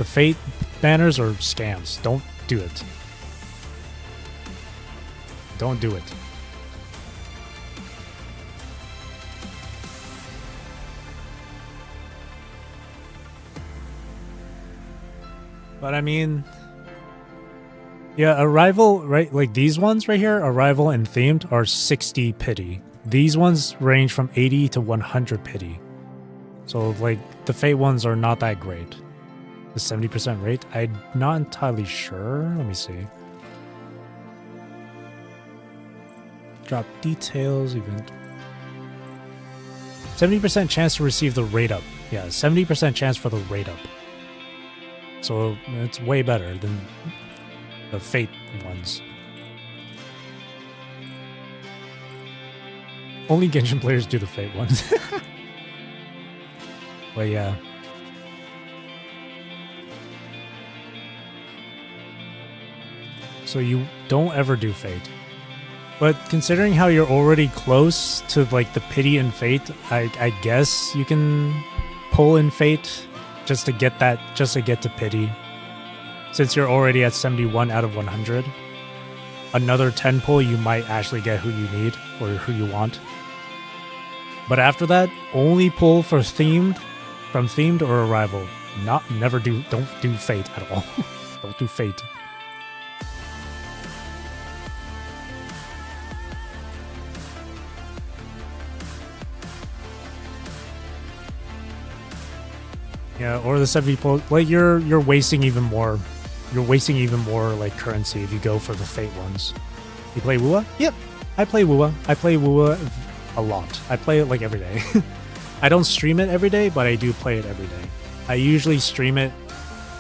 Fate banners are scams. Don't do it. Don't do it. But I mean, yeah, Arrival, right? Like these ones right here, Arrival and Themed are 60 pity. These ones range from 80 to 100 pity. So like the Fate ones are not that great. The 70% rate, I'm not entirely sure. Let me see. Drop details, event. 70% chance to receive the rate up. Yeah, 70% chance for the rate up. So it's way better than the Fate ones. Only Genshin players do the Fate ones. But yeah. So you don't ever do Fate. But considering how you're already close to like the pity and Fate, I guess you can pull in Fate just to get that, just to get to pity. Since you're already at 71 out of 100. Another 10 pull, you might actually get who you need or who you want. But after that, only pull for Themed, from Themed or Arrival. Don't do Fate at all. Don't do Fate. Yeah, or the 70 pull. Like you're wasting even more. You're wasting even more like currency if you go for the Fate ones. You play Wua? Yep, I play Wua. I play Wua a lot. I play it like every day. I don't stream it every day, but I do play it every day. I usually stream it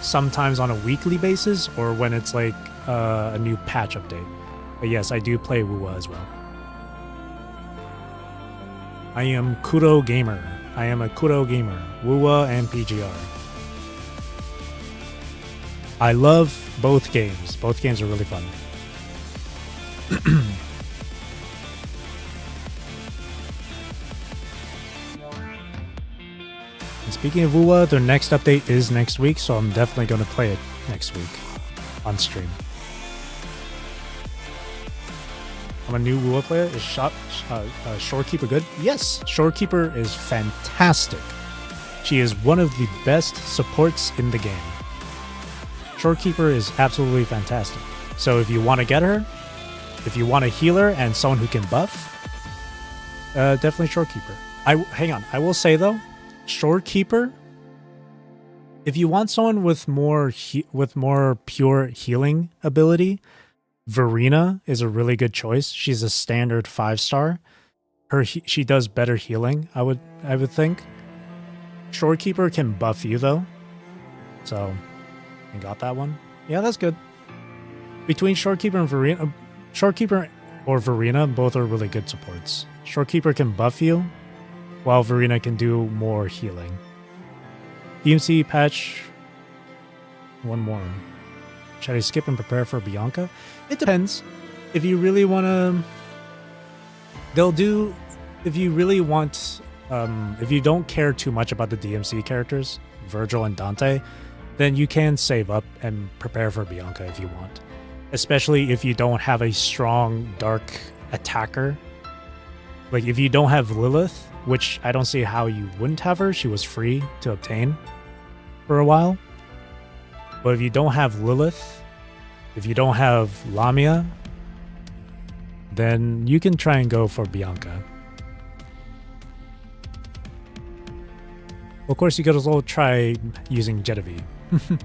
sometimes on a weekly basis or when it's like a new patch update. But yes, I do play Wua as well. I am Kuro Gamer. I am a Kuro Gamer. Wua and PGR. I love both games. Both games are really fun. And speaking of Wua, their next update is next week, so I'm definitely going to play it next week on stream. I'm a new Wua player. Is Shorekeeper good? Yes, Shorekeeper is fantastic. She is one of the best supports in the game. Shorekeeper is absolutely fantastic. So if you want to get her, if you want a healer and someone who can buff, definitely Shorekeeper. Hang on. I will say though, Shorekeeper, if you want someone with more pure healing ability, Verena is a really good choice. She's a standard 5-star. She does better healing, I would think. Shorekeeper can buff you though. So I got that one. Yeah, that's good. Between Shorekeeper and Verena, Shorekeeper or Verena, both are really good supports. Shorekeeper can buff you, while Verena can do more healing. DMC patch. One more. Should I skip and prepare for Bianca? It depends. If you really want to... They'll do... If you really want... if you don't care too much about the DMC characters, Virgil and Dante, then you can save up and prepare for Bianca if you want. Especially if you don't have a strong dark attacker. Like if you don't have Lilith, which I don't see how you wouldn't have her. She was free to obtain for a while. But if you don't have Lilith, if you don't have Lamia, then you can try and go for Bianca. Of course, you could also try using Genevieve. I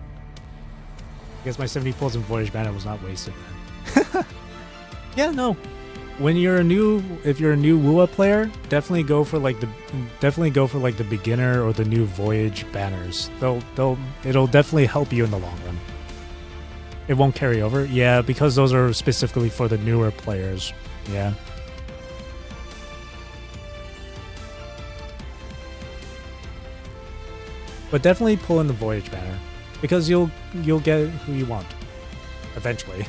guess my 70 pulls in Voyage Banner was not wasted then. Yeah, no. When you're if you're a new WUA player, definitely go for like the beginner or the new Voyage banners. It'll definitely help you in the long run. It won't carry over. Yeah, because those are specifically for the newer players. Yeah. But definitely pull in the Voyage banner because you'll get who you want eventually.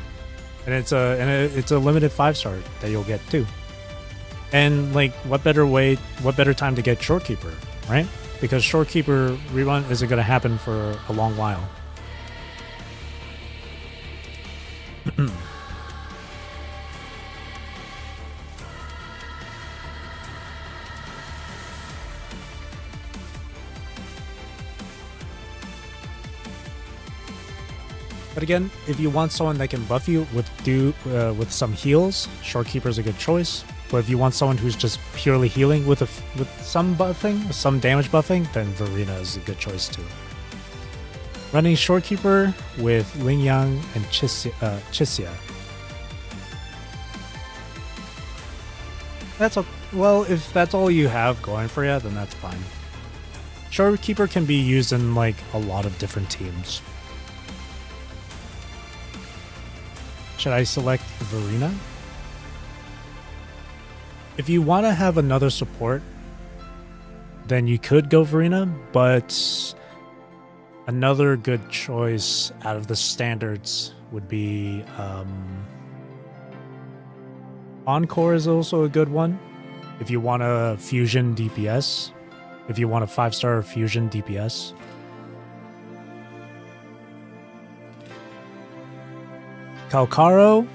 And it's a limited 5-star that you'll get too. And like what better time to get Shorekeeper, right? Because Shorekeeper rerun isn't going to happen for a long while. But again, if you want someone that can buff you with some heals, Shorekeeper is a good choice. But if you want someone who's just purely healing with some buffing, some damage buffing, then Verena is a good choice too. Running Shorekeeper with Ling Yang and Chisia. Well, if that's all you have going for you, then that's fine. Shorekeeper can be used in like a lot of different teams. Should I select Verena? If you want to have another support, then you could go Verena, but another good choice out of the standards would be Encore is also a good one. If you want a fusion DPS, if you want a 5-star fusion DPS. Calcaro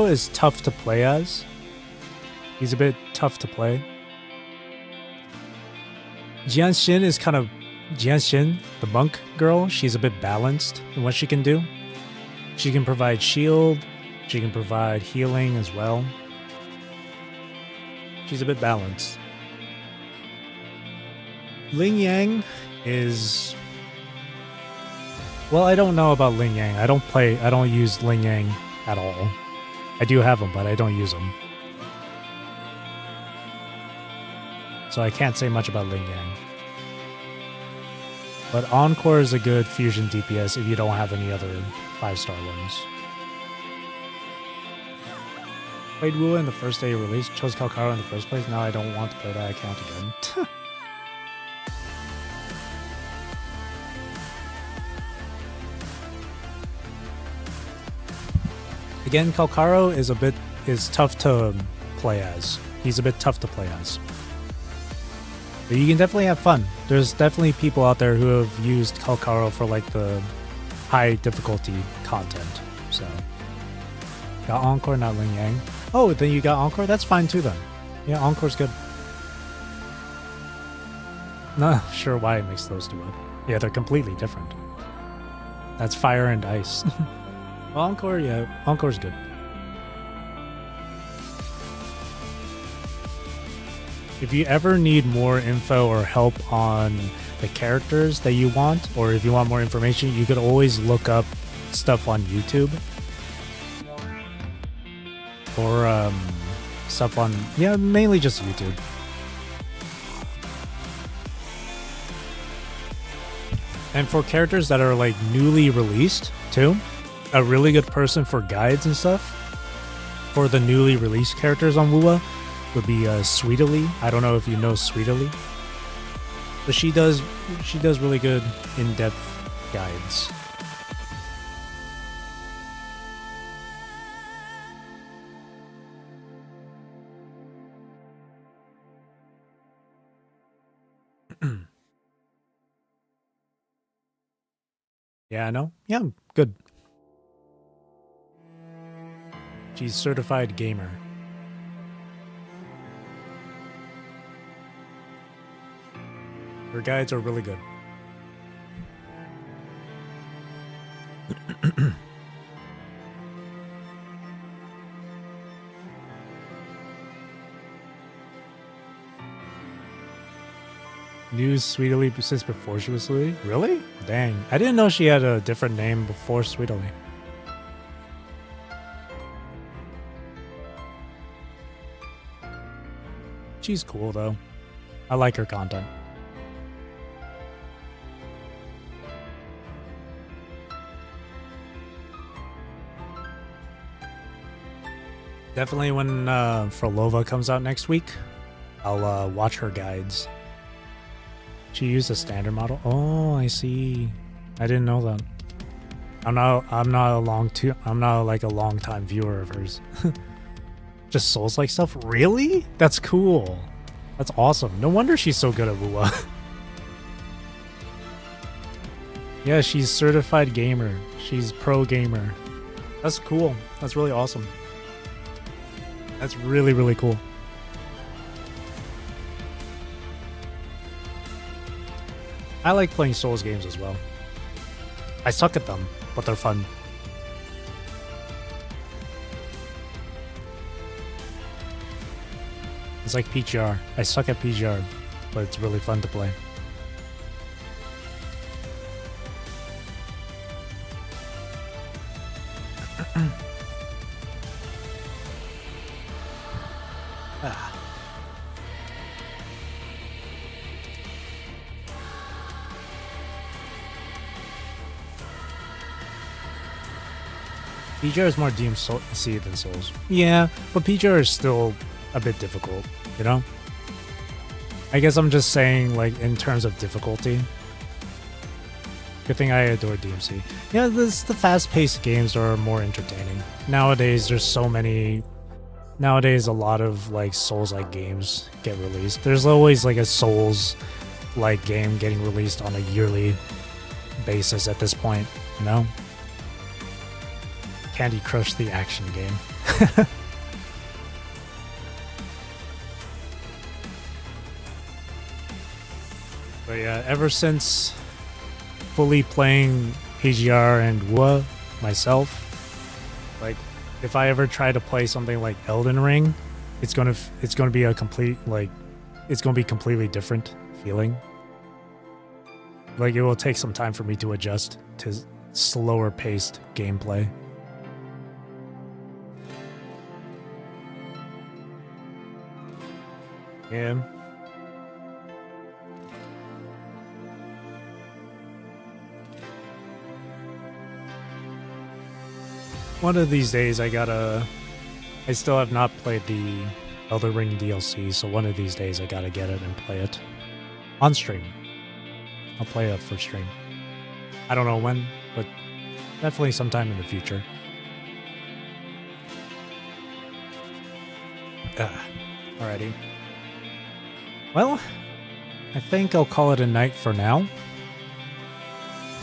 is tough to play as. He's a bit tough to play. Jianxin is kind of... Jianxin, the monk girl, she's a bit balanced in what she can do. She can provide shield. She can provide healing as well. She's a bit balanced. Ling Yang is... Well, I don't know about Ling Yang. I don't use Ling Yang at all. I do have them, but I don't use them. So I can't say much about Ling Yang. But Encore is a good fusion DPS if you don't have any other 5-star ones. Played Wua in the first day of release, chose Calcaro in the first place. Now I don't want to play that account again. Again, Calcaro is tough to play as. He's a bit tough to play as. But you can definitely have fun. There's definitely people out there who have used Calcaro for like the high difficulty content. So got Encore, not Ling Yang. Oh, then you got Encore? That's fine too then. Yeah, Encore's good. Not sure why it makes those two up. Yeah, they're completely different. That's fire and ice. Well, Encore, yeah, Encore's good. If you ever need more info or help on the characters that you want, or if you want more information, you could always look up stuff on YouTube. Or stuff on, yeah, mainly just YouTube. And for characters that are like newly released too, a really good person for guides and stuff for the newly released characters on WUA would be Sweetily. I don't know if you know Sweetily, but she does really good in-depth guides. Yeah, I know. Yeah, good. She's certified gamer. Her guides are really good. Knew Sweetly since before she was Sweetly? Really? Dang. I didn't know she had a different name before Sweetly. She's cool though. I like her content. Definitely when Frolova comes out next week, I'll watch her guides. She used a standard model. Oh, I see. I didn't know that. I'm not like a long time viewer of hers. Just Souls-like stuff? Really? That's cool. That's awesome. No wonder she's so good at Wuwa. Yeah, she's certified gamer. She's pro gamer. That's cool. That's really awesome. That's really, really cool. I like playing Souls games as well. I suck at them, but they're fun. It's like PGR. I suck at PGR, but it's really fun to play. PGR is more DMC than Souls. Yeah, but PGR is still a bit difficult, you know? I guess I'm just saying, like, in terms of difficulty. Good thing I adore DMC. Yeah, the fast-paced games are more entertaining. Nowadays, there's so many... Nowadays, a lot of, like, Souls-like games get released. There's always, like, a Souls-like game getting released on a yearly basis at this point, you know? Candy Crush the action game. But yeah, ever since fully playing PGR and WoW myself, like if I ever try to play something like Elden Ring, it's gonna be a complete it's gonna be completely different feeling. Like it will take some time for me to adjust to slower paced gameplay. Yeah. One of these days I still have not played the Elden Ring DLC, so one of these days I gotta get it and play it. On stream. I'll play it for stream. I don't know when, but definitely sometime in the future. Alrighty. Well, I think I'll call it a night for now.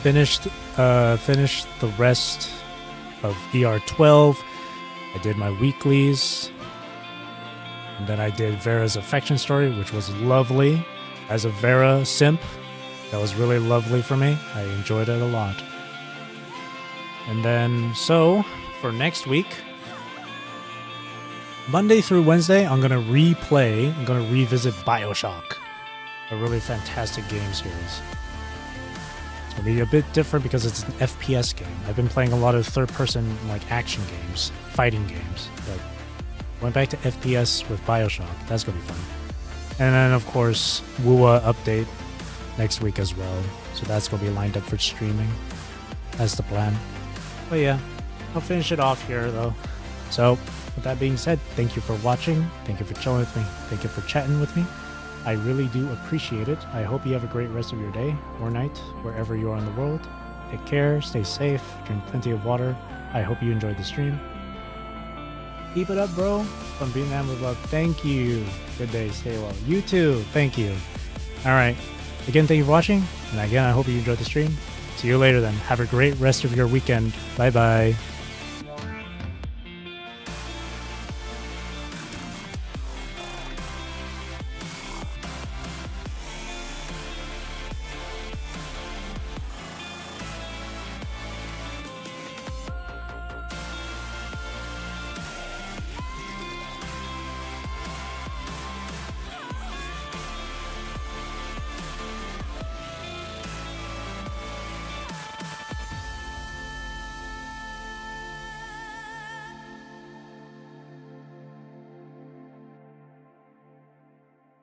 Finished the rest of ER12. I did my weeklies. And then I did Vera's affection story, which was lovely. As a Vera simp, that was really lovely for me. I enjoyed it a lot. And then, so, for next week, Monday through Wednesday, I'm going to revisit BioShock, a really fantastic game series. It's going to be a bit different because it's an FPS game. I've been playing a lot of third-person like action games, fighting games, but went back to FPS with BioShock. That's going to be fun. And then, of course, WUA update next week as well. So that's going to be lined up for streaming. That's the plan. But yeah, I'll finish it off here, though. So, with that being said, thank you for watching. Thank you for chilling with me. Thank you for chatting with me. I really do appreciate it. I hope you have a great rest of your day or night, wherever you are in the world. Take care, stay safe, drink plenty of water. I hope you enjoyed the stream. Keep it up, bro. From Vietnam with love. Thank you. Good day, stay well. You too. Thank you. Alright. Again, thank you for watching. And again, I hope you enjoyed the stream. See you later then. Have a great rest of your weekend. Bye-bye.